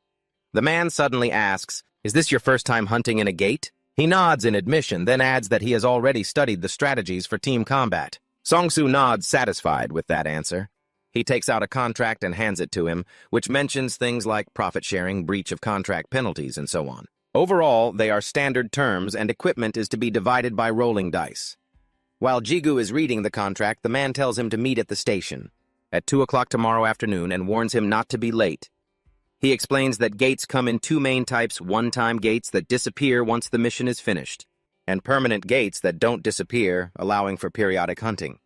The man suddenly asks, "Is this your first time hunting in a gate?" He nods in admission, then adds that he has already studied the strategies for team combat. Song-soo nods satisfied with that answer. He takes out a contract and hands it to him, which mentions things like profit sharing, breach of contract penalties, and so on. Overall, they are standard terms and equipment is to be divided by rolling dice. While Jigu is reading the contract, the man tells him to meet at the station at 2 o'clock tomorrow afternoon and warns him not to be late. He explains that gates come in two main types: one-time gates that disappear once the mission is finished, and permanent gates that don't disappear, allowing for periodic hunting.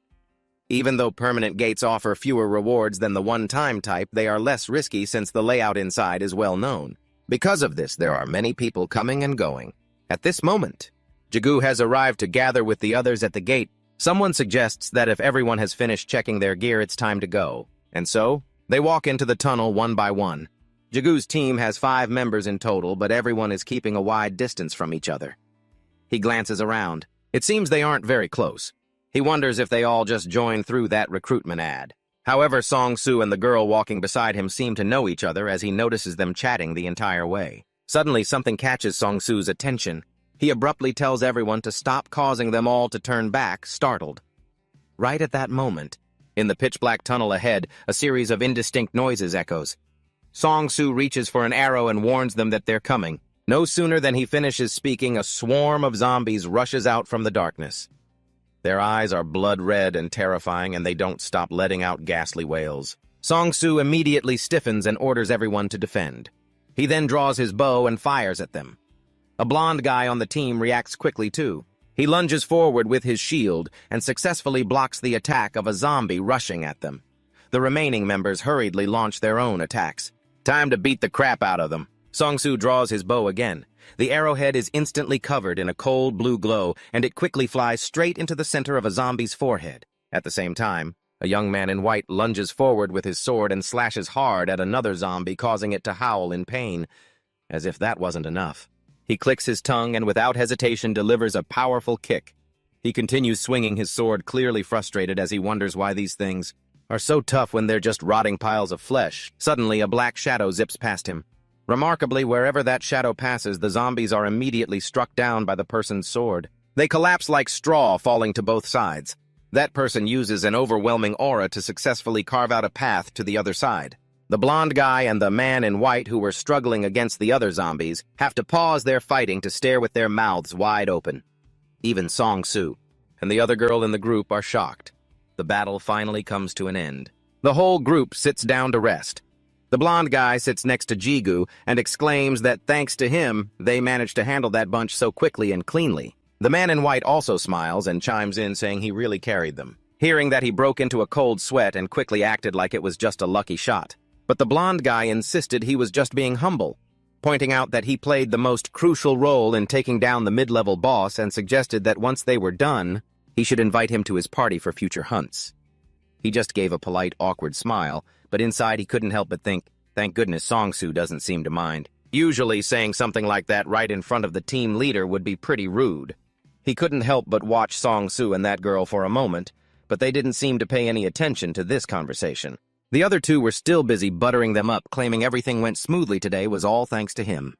Even though permanent gates offer fewer rewards than the one-time type, they are less risky since the layout inside is well known. Because of this, there are many people coming and going. At this moment, Jagu has arrived to gather with the others at the gate. Someone suggests that if everyone has finished checking their gear, it's time to go. And so, they walk into the tunnel one by one. Jagu's team has 5 members in total, but everyone is keeping a wide distance from each other. He glances around. It seems they aren't very close. He wonders if they all just joined through that recruitment ad. However, Song-soo and the girl walking beside him seem to know each other as he notices them chatting the entire way. Suddenly, something catches Song-soo's attention. He abruptly tells everyone to stop, causing them all to turn back, startled. Right at that moment, in the pitch-black tunnel ahead, a series of indistinct noises echoes. Song-soo reaches for an arrow and warns them that they're coming. No sooner than he finishes speaking, a swarm of zombies rushes out from the darkness. Their eyes are blood-red and terrifying, and they don't stop letting out ghastly wails. Song-soo immediately stiffens and orders everyone to defend. He then draws his bow and fires at them. A blonde guy on the team reacts quickly, too. He lunges forward with his shield and successfully blocks the attack of a zombie rushing at them. The remaining members hurriedly launch their own attacks. Time to beat the crap out of them. Song-soo draws his bow again. The arrowhead is instantly covered in a cold blue glow, and it quickly flies straight into the center of a zombie's forehead. At the same time, a young man in white lunges forward with his sword and slashes hard at another zombie, causing it to howl in pain. As if that wasn't enough. He clicks his tongue and without hesitation delivers a powerful kick. He continues swinging his sword, clearly frustrated as he wonders why these things are so tough when they're just rotting piles of flesh. Suddenly, a black shadow zips past him. Remarkably, wherever that shadow passes, the zombies are immediately struck down by the person's sword. They collapse like straw, falling to both sides. That person uses an overwhelming aura to successfully carve out a path to the other side. The blonde guy and the man in white who were struggling against the other zombies have to pause their fighting to stare with their mouths wide open. Even Song-soo and the other girl in the group are shocked. The battle finally comes to an end. The whole group sits down to rest. The blonde guy sits next to Jigu and exclaims that thanks to him, they managed to handle that bunch so quickly and cleanly. The man in white also smiles and chimes in saying he really carried them. Hearing that, he broke into a cold sweat and quickly acted like it was just a lucky shot. But the blonde guy insisted he was just being humble, pointing out that he played the most crucial role in taking down the mid-level boss and suggested that once they were done, he should invite him to his party for future hunts. He just gave a polite, awkward smile, but inside he couldn't help but think, thank goodness Song-soo doesn't seem to mind. Usually saying something like that right in front of the team leader would be pretty rude. He couldn't help but watch Song-soo and that girl for a moment, but they didn't seem to pay any attention to this conversation. The other two were still busy buttering them up, claiming everything went smoothly today was all thanks to him.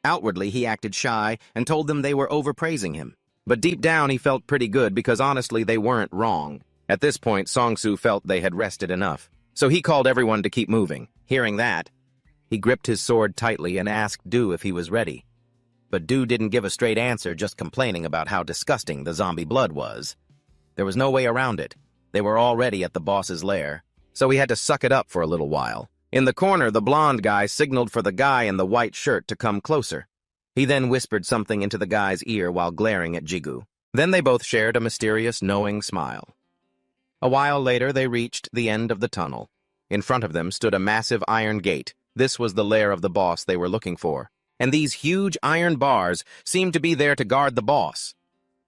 Outwardly, he acted shy and told them they were overpraising him. But deep down, he felt pretty good because honestly, they weren't wrong. At this point, Song-soo felt they had rested enough. So he called everyone to keep moving. Hearing that, he gripped his sword tightly and asked Do if he was ready. But Do didn't give a straight answer, just complaining about how disgusting the zombie blood was. There was no way around it. They were already at the boss's lair, so he had to suck it up for a little while. In the corner, the blonde guy signaled for the guy in the white shirt to come closer. He then whispered something into the guy's ear while glaring at Jigu. Then they both shared a mysterious, knowing smile. A while later, they reached the end of the tunnel. In front of them stood a massive iron gate. This was the lair of the boss they were looking for. And these huge iron bars seemed to be there to guard the boss.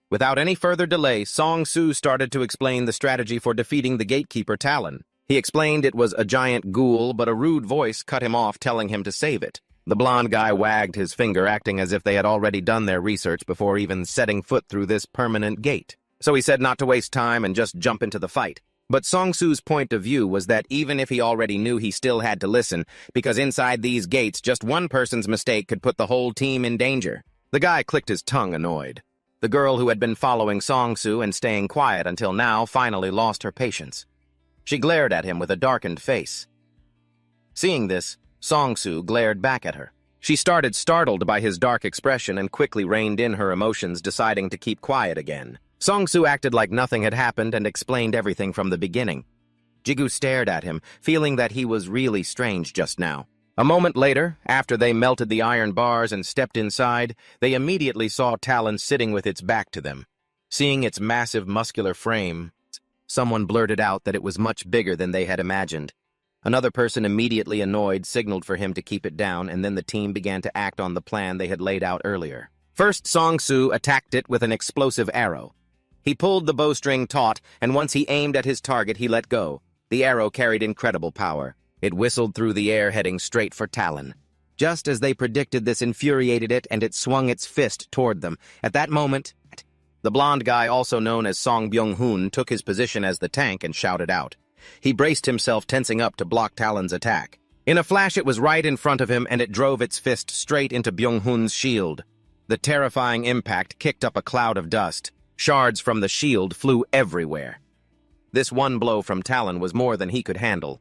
Without any further delay, Song-soo started to explain the strategy for defeating the gatekeeper Talon. He explained it was a giant ghoul, but a rude voice cut him off, telling him to save it. The blonde guy wagged his finger, acting as if they had already done their research before even setting foot through this permanent gate. So he said not to waste time and just jump into the fight. But Song-Soo's point of view was that even if he already knew, he still had to listen, because inside these gates, just one person's mistake could put the whole team in danger. The guy clicked his tongue, annoyed. The girl who had been following Song-Soo and staying quiet until now finally lost her patience. She glared at him with a darkened face. Seeing this, Song-Soo glared back at her. She started startled by his dark expression and quickly reined in her emotions, deciding to keep quiet again. Song-Soo acted like nothing had happened and explained everything from the beginning. Jigu stared at him, feeling that he was really strange just now. A moment later, after they melted the iron bars and stepped inside, they immediately saw Talon sitting with its back to them. Seeing its massive muscular frame, someone blurted out that it was much bigger than they had imagined. Another person, immediately annoyed, signaled for him to keep it down, and then the team began to act on the plan they had laid out earlier. First, Song-Soo attacked it with an explosive arrow. He pulled the bowstring taut, and once he aimed at his target, he let go. The arrow carried incredible power. It whistled through the air, heading straight for Talon. Just as they predicted, this infuriated it, and it swung its fist toward them. At that moment, the blonde guy, also known as Song Byung-hoon, took his position as the tank and shouted out. He braced himself, tensing up to block Talon's attack. In a flash, it was right in front of him, and it drove its fist straight into Byung-hoon's shield. The terrifying impact kicked up a cloud of dust. Shards from the shield flew everywhere. This one blow from Talon was more than he could handle.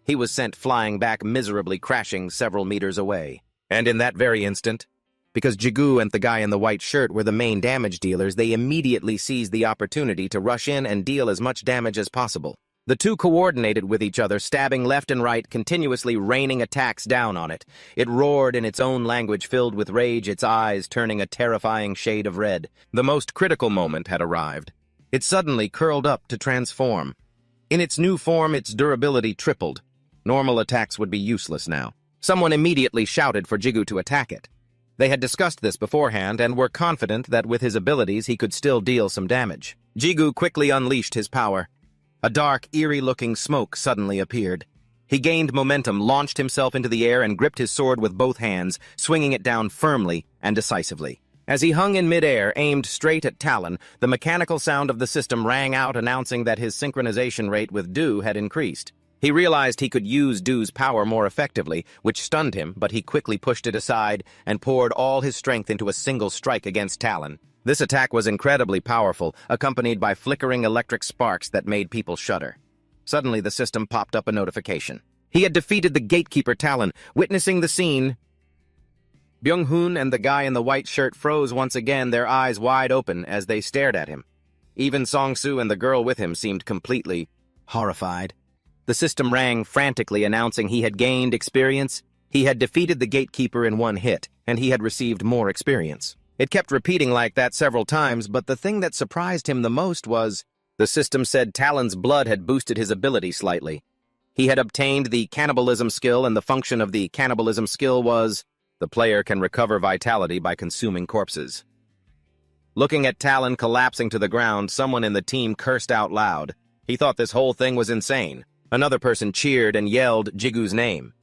He was sent flying back, miserably crashing several meters away. And in that very instant, because Jigu and the guy in the white shirt were the main damage dealers, they immediately seized the opportunity to rush in and deal as much damage as possible. The two coordinated with each other, stabbing left and right, continuously raining attacks down on it. It roared in its own language, filled with rage, its eyes turning a terrifying shade of red. The most critical moment had arrived. It suddenly curled up to transform. In its new form, its durability tripled. Normal attacks would be useless now. Someone immediately shouted for Jigu to attack it. They had discussed this beforehand and were confident that with his abilities he could still deal some damage. Jigu quickly unleashed his power. A dark, eerie-looking smoke suddenly appeared. He gained momentum, launched himself into the air, and gripped his sword with both hands, swinging it down firmly and decisively. As he hung in midair, aimed straight at Talon, the mechanical sound of the system rang out, announcing that his synchronization rate with Du had increased. He realized he could use Du's power more effectively, which stunned him, but he quickly pushed it aside and poured all his strength into a single strike against Talon. This attack was incredibly powerful, accompanied by flickering electric sparks that made people shudder. Suddenly, the system popped up a notification. He had defeated the gatekeeper Talon. Witnessing the scene, Byung-hoon and the guy in the white shirt froze once again, their eyes wide open as they stared at him. Even Song-Soo and the girl with him seemed completely horrified. The system rang frantically, announcing he had gained experience. He had defeated the gatekeeper in one hit, and he had received more experience. It kept repeating like that several times, but the thing that surprised him the most was, the system said Talon's blood had boosted his ability slightly. He had obtained the cannibalism skill, and the function of the cannibalism skill was, the player can recover vitality by consuming corpses. Looking at Talon collapsing to the ground, someone in the team cursed out loud. He thought this whole thing was insane. Another person cheered and yelled Jigu's name.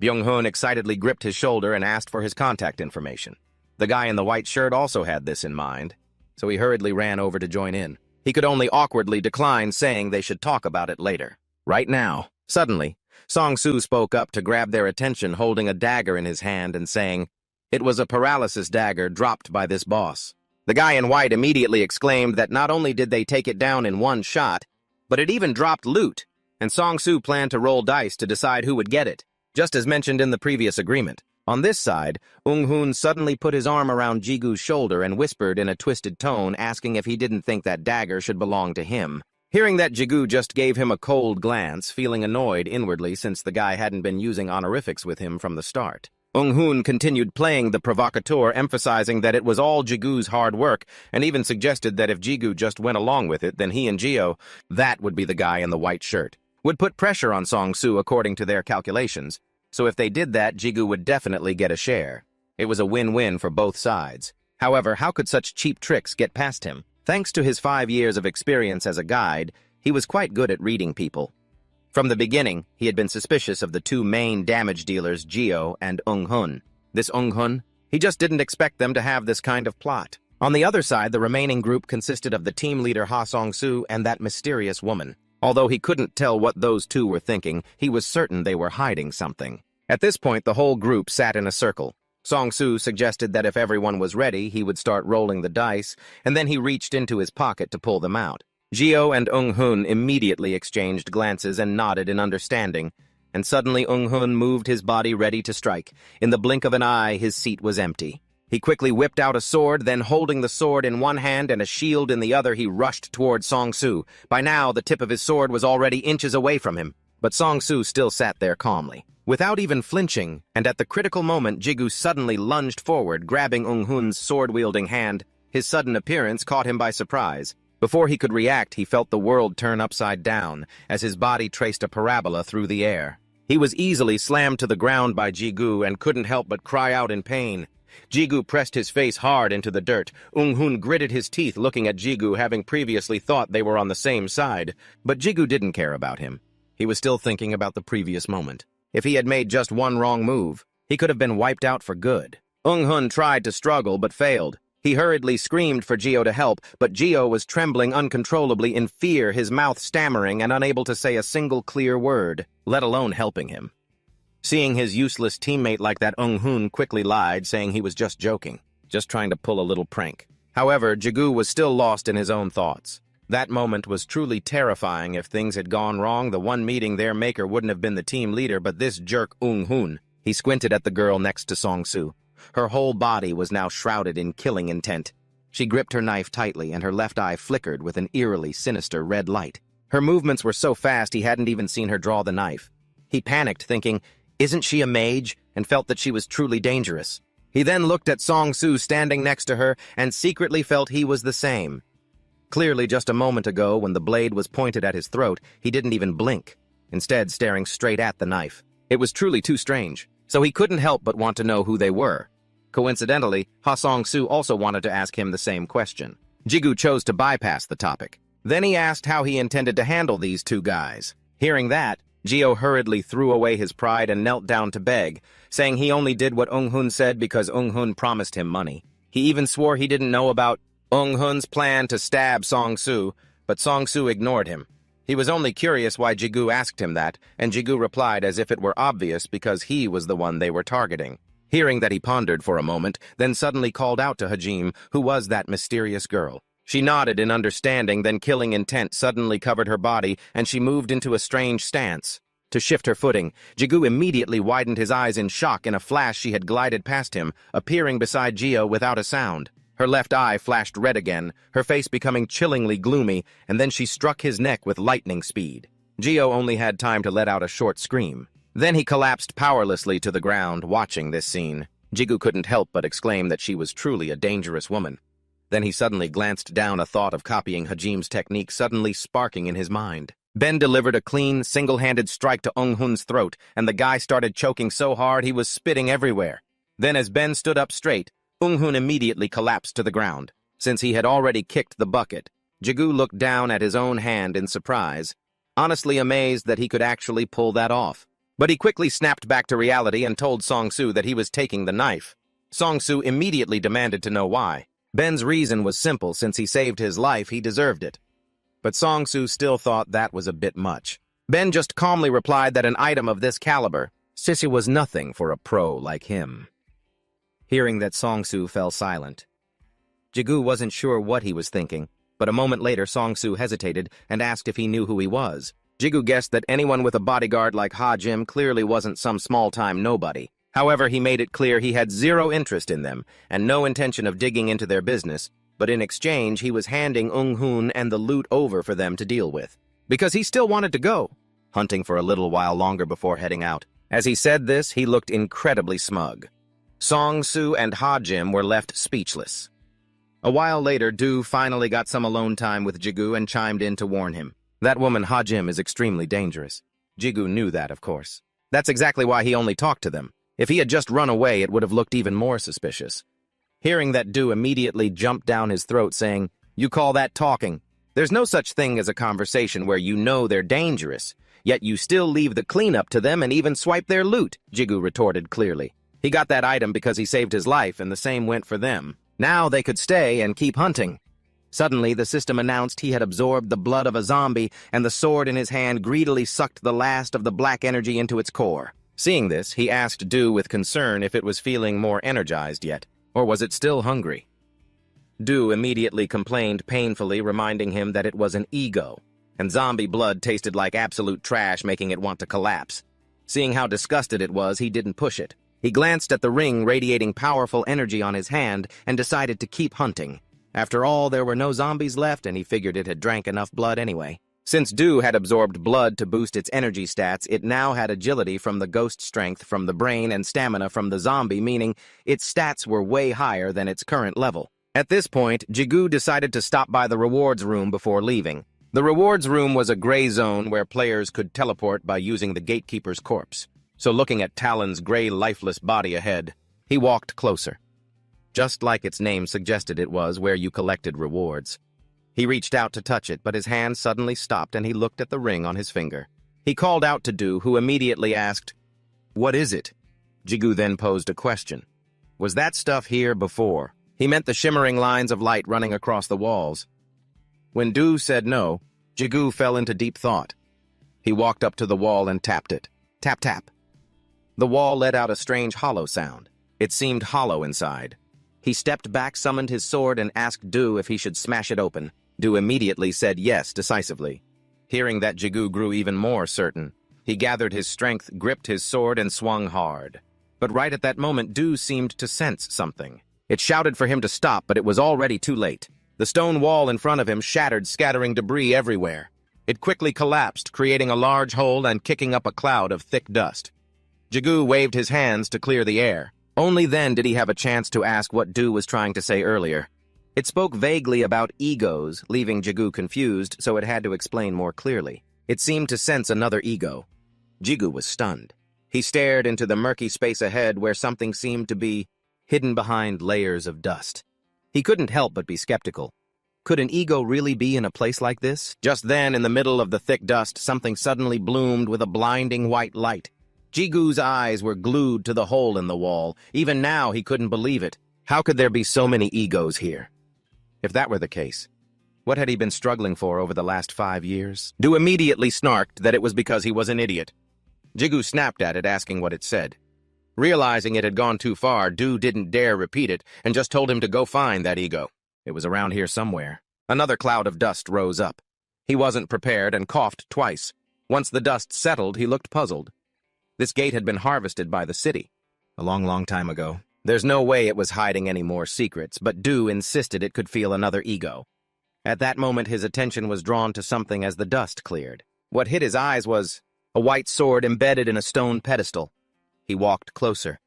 Byung-hoon excitedly gripped his shoulder and asked for his contact information. The guy in the white shirt also had this in mind, so he hurriedly ran over to join in. He could only awkwardly decline, saying they should talk about it later. Right now. Suddenly, Song-Soo spoke up to grab their attention, holding a dagger in his hand and saying, it was a paralysis dagger dropped by this boss. The guy in white immediately exclaimed that not only did they take it down in one shot, but it even dropped loot, and Song-Soo planned to roll dice to decide who would get it, just as mentioned in the previous agreement. On this side, Ung-hoon suddenly put his arm around Jigu's shoulder and whispered in a twisted tone, asking if he didn't think that dagger should belong to him. Hearing that, Jigu just gave him a cold glance, feeling annoyed inwardly since the guy hadn't been using honorifics with him from the start. Ung-hoon continued playing the provocateur, emphasizing that it was all Jigu's hard work, and even suggested that if Jigu just went along with it, then he and Gio, that would be the guy in the white shirt, would put pressure on Song-Soo according to their calculations. So if they did that, Jigu would definitely get a share. It was a win-win for both sides. However, how could such cheap tricks get past him? Thanks to his 5 years of experience as a guide, he was quite good at reading people. From the beginning, he had been suspicious of the two main damage dealers, Gio and Ung-hoon. this Unghun. He just didn't expect them to have this kind of plot. On the other side, the remaining group consisted of the team leader Ha Song-soo and that mysterious woman. Although he couldn't tell what those two were thinking, he was certain they were hiding something. At this point, the whole group sat in a circle. Song-soo suggested that if everyone was ready, he would start rolling the dice, and then he reached into his pocket to pull them out. Jio and Unghun immediately exchanged glances and nodded in understanding, and suddenly Unghun moved his body ready to strike. In the blink of an eye, his seat was empty. He quickly whipped out a sword, then holding the sword in one hand and a shield in the other, he rushed toward Song-soo. By now, the tip of his sword was already inches away from him, but Song-soo still sat there calmly. Without even flinching, and at the critical moment, Jigu suddenly lunged forward, grabbing Unghun's sword-wielding hand. His sudden appearance caught him by surprise. Before he could react, he felt the world turn upside down as his body traced a parabola through the air. He was easily slammed to the ground by Jigu and couldn't help but cry out in pain. Jigu pressed his face hard into the dirt. Unghun gritted his teeth looking at Jigu, having previously thought they were on the same side. But Jigu didn't care about him. He was still thinking about the previous moment. If he had made just one wrong move, he could have been wiped out for good. Unghun tried to struggle but failed. He hurriedly screamed for Jio to help, but Jio was trembling uncontrollably in fear, his mouth stammering and unable to say a single clear word, let alone helping him. Seeing his useless teammate like that, Unghun quickly lied, saying he was just joking, just trying to pull a little prank. However, Jigu was still lost in his own thoughts. That moment was truly terrifying. If things had gone wrong, the one meeting their maker wouldn't have been the team leader, but this jerk Unghun. He squinted at the girl next to Song-soo. Her whole body was now shrouded in killing intent. She gripped her knife tightly, and her left eye flickered with an eerily sinister red light. Her movements were so fast he hadn't even seen her draw the knife. He panicked, thinking, "Isn't she a mage?" and felt that she was truly dangerous. He then looked at Song-soo standing next to her and secretly felt he was the same. Clearly, just a moment ago, when the blade was pointed at his throat, he didn't even blink, instead staring straight at the knife. It was truly too strange, so he couldn't help but want to know who they were. Coincidentally, Ha Song-soo also wanted to ask him the same question. Jigu chose to bypass the topic. Then he asked how he intended to handle these two guys. Hearing that, Jio hurriedly threw away his pride and knelt down to beg, saying he only did what Unghun said because Unghun promised him money. He even swore he didn't know about Unghun's plan to stab Song-soo, but Song-soo ignored him. He was only curious why Jigu asked him that, and Jigu replied as if it were obvious because he was the one they were targeting. Hearing that, he pondered for a moment, then suddenly called out to Hajime, who was that mysterious girl. She nodded in understanding, then killing intent suddenly covered her body, and she moved into a strange stance. To shift her footing, Jigu immediately widened his eyes in shock. In a flash, she had glided past him, appearing beside Jio without a sound. Her left eye flashed red again, her face becoming chillingly gloomy, and then she struck his neck with lightning speed. Jio only had time to let out a short scream. Then he collapsed powerlessly to the ground, watching this scene. Jigu couldn't help but exclaim that she was truly a dangerous woman. Then he suddenly glanced down, a thought of copying Hajime's technique suddenly sparking in his mind. Ben delivered a clean, single-handed strike to Unghun's throat, and the guy started choking so hard he was spitting everywhere. Then as Ben stood up straight, Unghun immediately collapsed to the ground. Since he had already kicked the bucket, Jigu looked down at his own hand in surprise, honestly amazed that he could actually pull that off. But he quickly snapped back to reality and told Song-soo that he was taking the knife. Song-soo immediately demanded to know why. Ben's reason was simple: since he saved his life, he deserved it. But Song-soo still thought that was a bit much. Ben just calmly replied that an item of this caliber, Sissy, was nothing for a pro like him. Hearing that, Song-soo fell silent. Jigu wasn't sure what he was thinking, but a moment later Song-soo hesitated and asked if he knew who he was. Jigu guessed that anyone with a bodyguard like Ha-jim clearly wasn't some small-time nobody. However, he made it clear he had zero interest in them and no intention of digging into their business, but in exchange he was handing Unghun and the loot over for them to deal with, because he still wanted to go hunting for a little while longer before heading out. As he said this, he looked incredibly smug. Song-soo and Ha-jim were left speechless. A while later, Do finally got some alone time with Jigu and chimed in to warn him. That woman Ha-jim is extremely dangerous. Jigu knew that, of course. That's exactly why he only talked to them. If he had just run away, it would have looked even more suspicious. Hearing that, Do immediately jumped down his throat, saying, "You call that talking? There's no such thing as a conversation where you know they're dangerous, yet you still leave the cleanup to them and even swipe their loot," Jigu retorted clearly. He got that item because he saved his life, and the same went for them. Now they could stay and keep hunting. Suddenly, the system announced he had absorbed the blood of a zombie, and the sword in his hand greedily sucked the last of the black energy into its core. Seeing this, he asked Do with concern if it was feeling more energized yet, or was it still hungry? Do immediately complained painfully, reminding him that it was an ego, and zombie blood tasted like absolute trash, making it want to collapse. Seeing how disgusted it was, he didn't push it. He glanced at the ring radiating powerful energy on his hand and decided to keep hunting. After all, there were no zombies left, and he figured it had drank enough blood anyway. Since Do had absorbed blood to boost its energy stats, it now had agility from the ghost strength from the brain and stamina from the zombie, meaning its stats were way higher than its current level. At this point, Jigu decided to stop by the rewards room before leaving. The rewards room was a gray zone where players could teleport by using the gatekeeper's corpse. So looking at Talon's gray, lifeless body ahead, he walked closer. Just like its name suggested, it was where you collected rewards. He reached out to touch it, but his hand suddenly stopped and he looked at the ring on his finger. He called out to Do, who immediately asked, "What is it?" Jigu then posed a question. Was that stuff here before? He meant the shimmering lines of light running across the walls. When Do said no, Jigu fell into deep thought. He walked up to the wall and tapped it. Tap, tap. The wall let out a strange hollow sound. It seemed hollow inside. He stepped back, summoned his sword, and asked Do if he should smash it open. Do immediately said yes decisively. Hearing that, Jigu grew even more certain. He gathered his strength, gripped his sword, and swung hard. But right at that moment, Do seemed to sense something. It shouted for him to stop, but it was already too late. The stone wall in front of him shattered, scattering debris everywhere. It quickly collapsed, creating a large hole and kicking up a cloud of thick dust. Jigu waved his hands to clear the air. Only then did he have a chance to ask what Do was trying to say earlier. It spoke vaguely about egos, leaving Jigu confused, so it had to explain more clearly. It seemed to sense another ego. Jigu was stunned. He stared into the murky space ahead where something seemed to be hidden behind layers of dust. He couldn't help but be skeptical. Could an ego really be in a place like this? Just then, in the middle of the thick dust, something suddenly bloomed with a blinding white light. Jigu's eyes were glued to the hole in the wall. Even now, he couldn't believe it. How could there be so many egos here? If that were the case, what had he been struggling for over the last 5 years? Do immediately snarked that it was because he was an idiot. Jigu snapped at it, asking what it said. Realizing it had gone too far, Do didn't dare repeat it and just told him to go find that ego. It was around here somewhere. Another cloud of dust rose up. He wasn't prepared and coughed twice. Once the dust settled, he looked puzzled. This gate had been harvested by the city a long time ago. There's no way it was hiding any more secrets, but Do insisted it could feel another ego. At that moment, his attention was drawn to something as the dust cleared. What hit his eyes was a white sword embedded in a stone pedestal. He walked closer.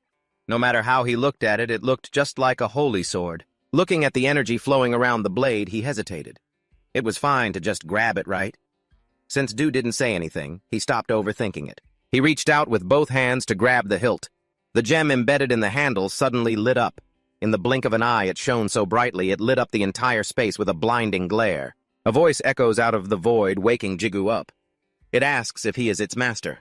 No matter how he looked at it, it looked just like a holy sword. Looking at the energy flowing around the blade, he hesitated. It was fine to just grab it, right? Since Do didn't say anything, he stopped overthinking it. He reached out with both hands to grab the hilt. The gem embedded in the handle suddenly lit up. In the blink of an eye, it shone so brightly it lit up the entire space with a blinding glare. A voice echoes out of the void, waking Jigu up. It asks if he is its master.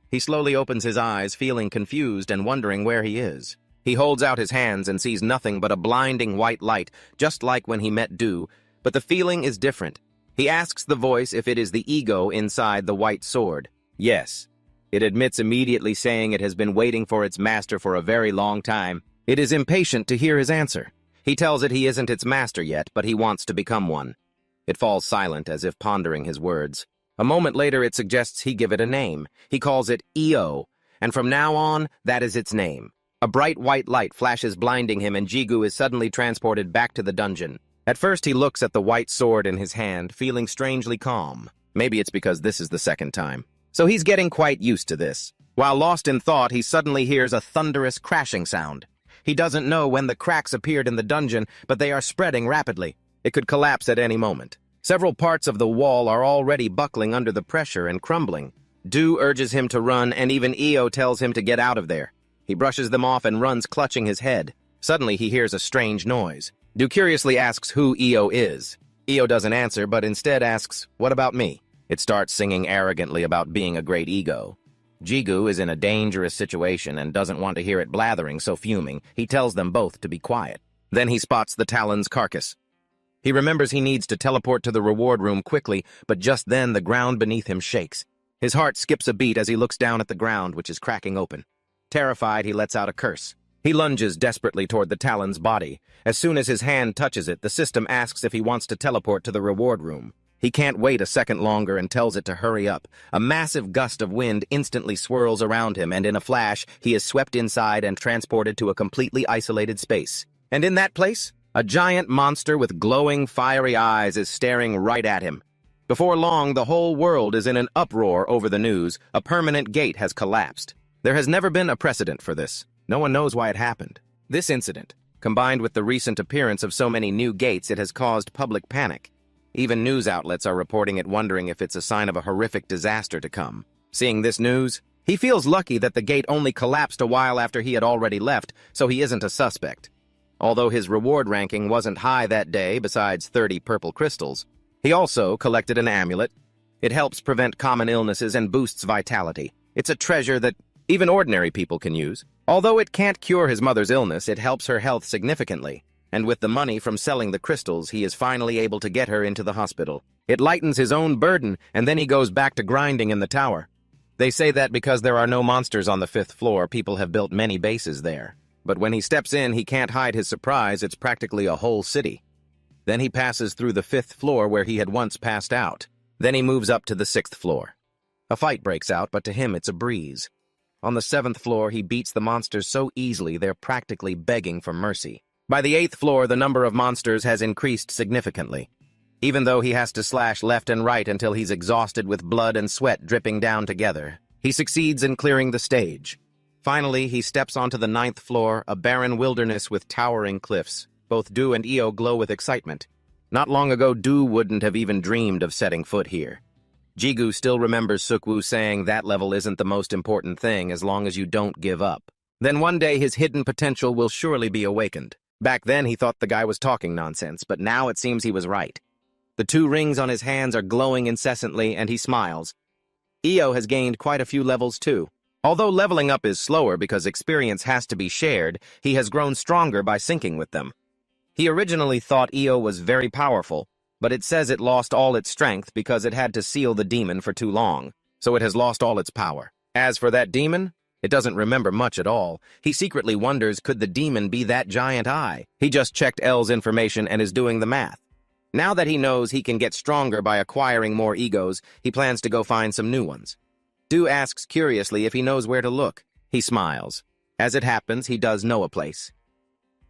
He slowly opens his eyes, feeling confused and wondering where he is. He holds out his hands and sees nothing but a blinding white light, just like when he met Do, but the feeling is different. He asks the voice if it is the ego inside the white sword. Yes. It admits immediately, saying it has been waiting for its master for a very long time. It is impatient to hear his answer. He tells it he isn't its master yet, but he wants to become one. It falls silent, as if pondering his words. A moment later, it suggests he give it a name. He calls it EO, and from now on, that is its name. A bright white light flashes, blinding him, and Jigu is suddenly transported back to the dungeon. At first, he looks at the white sword in his hand, feeling strangely calm. Maybe it's because this is the second time. So he's getting quite used to this. While lost in thought, he suddenly hears a thunderous crashing sound. He doesn't know when the cracks appeared in the dungeon, but they are spreading rapidly. It could collapse at any moment. Several parts of the wall are already buckling under the pressure and crumbling. Do urges him to run, and even EO tells him to get out of there. He brushes them off and runs, clutching his head. Suddenly, he hears a strange noise. Do curiously asks who EO is. EO doesn't answer, but instead asks, "What about me?" It starts singing arrogantly about being a great ego. Jigu is in a dangerous situation and doesn't want to hear it blathering, so fuming, he tells them both to be quiet. Then he spots the Talon's carcass. He remembers he needs to teleport to the reward room quickly, but just then the ground beneath him shakes. His heart skips a beat as he looks down at the ground, which is cracking open. Terrified, he lets out a curse. He lunges desperately toward the Talon's body. As soon as his hand touches it, the system asks if he wants to teleport to the reward room. He can't wait a second longer and tells it to hurry up. A massive gust of wind instantly swirls around him, and in a flash, he is swept inside and transported to a completely isolated space. And in that place, a giant monster with glowing, fiery eyes is staring right at him. Before long, the whole world is in an uproar over the news. A permanent gate has collapsed. There has never been a precedent for this. No one knows why it happened. This incident, combined with the recent appearance of so many new gates, it has caused public panic. Even news outlets are reporting it, wondering if it's a sign of a horrific disaster to come. Seeing this news, he feels lucky that the gate only collapsed a while after he had already left, so he isn't a suspect. Although his reward ranking wasn't high that day, besides 30 purple crystals, he also collected an amulet. It helps prevent common illnesses and boosts vitality. It's a treasure that even ordinary people can use. Although it can't cure his mother's illness, it helps her health significantly. And with the money from selling the crystals, he is finally able to get her into the hospital. It lightens his own burden, and then he goes back to grinding in the tower. They say that because there are no monsters on the 5th floor, people have built many bases there. But when he steps in, he can't hide his surprise. It's practically a whole city. Then he passes through the 5th floor where he had once passed out. Then he moves up to the 6th floor. A fight breaks out, but to him it's a breeze. On the 7th floor, he beats the monsters so easily they're practically begging for mercy. By the 8th floor, the number of monsters has increased significantly. Even though he has to slash left and right until he's exhausted with blood and sweat dripping down together, he succeeds in clearing the stage. Finally, he steps onto the 9th floor, a barren wilderness with towering cliffs. Both Du and Io glow with excitement. Not long ago, Du wouldn't have even dreamed of setting foot here. Jigu still remembers Sukwu saying that level isn't the most important thing as long as you don't give up. Then one day his hidden potential will surely be awakened. Back then he thought the guy was talking nonsense, but now it seems he was right. The 2 rings on his hands are glowing incessantly, and he smiles. Io has gained quite a few levels too. Although leveling up is slower because experience has to be shared, he has grown stronger by syncing with them. He originally thought Io was very powerful, but it says it lost all its strength because it had to seal the demon for too long, so it has lost all its power. As for that demon, it doesn't remember much at all. He secretly wonders, could the demon be that giant eye? He just checked L's information and is doing the math. Now that he knows he can get stronger by acquiring more egos, he plans to go find some new ones. Du asks curiously if he knows where to look. He smiles. As it happens, he does know a place.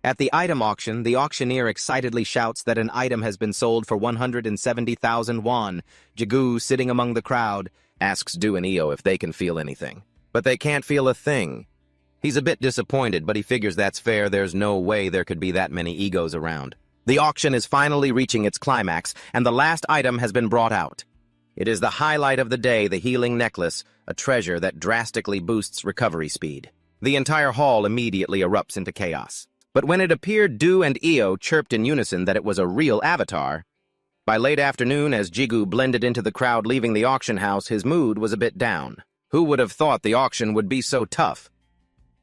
At the item auction, the auctioneer excitedly shouts that an item has been sold for 170,000 won. Jigu, sitting among the crowd, asks Du and Io if they can feel anything. But they can't feel a thing. He's a bit disappointed, but he figures that's fair. There's no way there could be that many egos around. The auction is finally reaching its climax, and the last item has been brought out. It is the highlight of the day, the healing necklace, a treasure that drastically boosts recovery speed. The entire hall immediately erupts into chaos. But when it appeared, Du and Io chirped in unison that it was a real avatar. By late afternoon, as Jigu blended into the crowd leaving the auction house, his mood was a bit down. Who would have thought the auction would be so tough?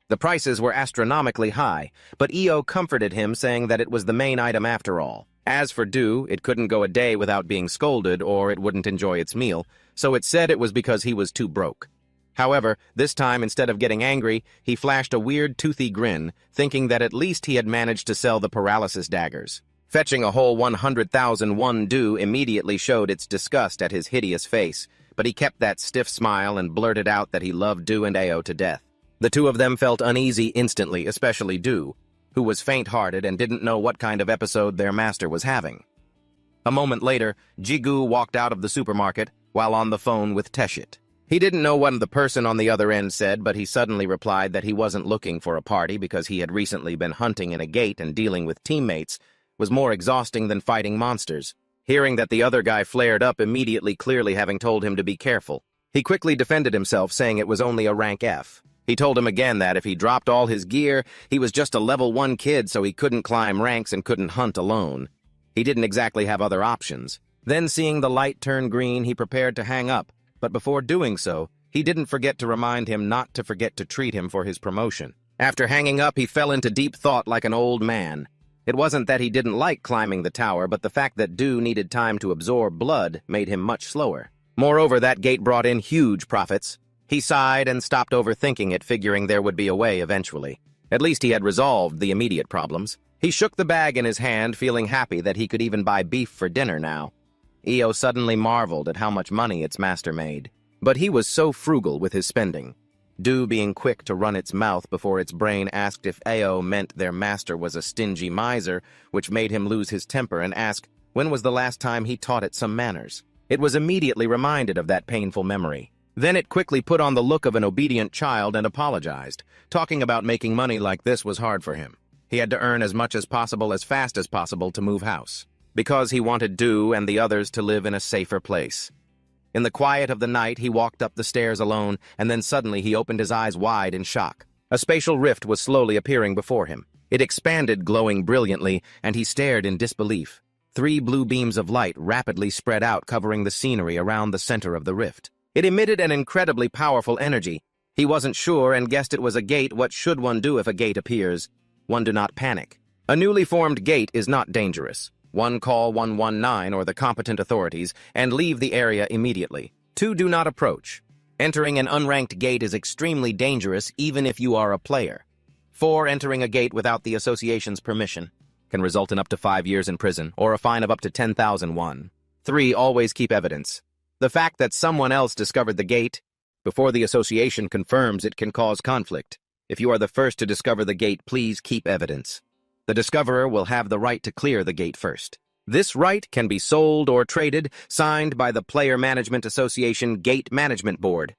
The prices were astronomically high, but Io comforted him, saying that it was the main item after all. As for Du, it couldn't go a day without being scolded, or it wouldn't enjoy its meal, so it said it was because he was too broke. However, this time, instead of getting angry, he flashed a weird, toothy grin, thinking that at least he had managed to sell the paralysis daggers. Fetching a whole 100,000 won, Du immediately showed its disgust at his hideous face, but he kept that stiff smile and blurted out that he loved Du and Ao to death. The two of them felt uneasy instantly, especially Du, who was faint-hearted and didn't know what kind of episode their master was having. A moment later, Jigu walked out of the supermarket while on the phone with Teshit. He didn't know what the person on the other end said, but he suddenly replied that he wasn't looking for a party because he had recently been hunting in a gate, and dealing with teammates was more exhausting than fighting monsters. Hearing that the other guy flared up immediately, clearly having told him to be careful. He quickly defended himself, saying it was only a rank F. He told him again that if he dropped all his gear, he was just a level 1 kid, so he couldn't climb ranks and couldn't hunt alone. He didn't exactly have other options. Then, seeing the light turn green, he prepared to hang up. But before doing so, he didn't forget to remind him not to forget to treat him for his promotion. After hanging up, he fell into deep thought like an old man. It wasn't that he didn't like climbing the tower, but the fact that Do needed time to absorb blood made him much slower. Moreover, that gate brought in huge profits. He sighed and stopped overthinking it, figuring there would be a way eventually. At least he had resolved the immediate problems. He shook the bag in his hand, feeling happy that he could even buy beef for dinner now. Io suddenly marveled at how much money its master made. But he was so frugal with his spending. Do being quick to run its mouth before its brain asked if Ao meant their master was a stingy miser, which made him lose his temper and ask when was the last time he taught it some manners. It was immediately reminded of that painful memory. Then it quickly put on the look of an obedient child and apologized. Talking about making money like this was hard for him. He had to earn as much as possible as fast as possible to move house, because he wanted Do and the others to live in a safer place. In the quiet of the night, he walked up the stairs alone, and then suddenly he opened his eyes wide in shock. A spatial rift was slowly appearing before him. It expanded, glowing brilliantly, and he stared in disbelief. 3 blue beams of light rapidly spread out, covering the scenery around the center of the rift. It emitted an incredibly powerful energy. He wasn't sure and guessed it was a gate. What should one do if a gate appears? One, do not panic. A newly formed gate is not dangerous. 1, call 119 or the competent authorities and leave the area immediately. 2, do not approach. Entering an unranked gate is extremely dangerous even if you are a player. 4, entering a gate without the association's permission can result in up to 5 years in prison or a fine of up to 10,000 won. 3, always keep evidence. The fact that someone else discovered the gate before the association confirms it can cause conflict. If you are the first to discover the gate, please keep evidence. The discoverer will have the right to clear the gate first. This right can be sold or traded, signed by the Player Management Association Gate Management Board.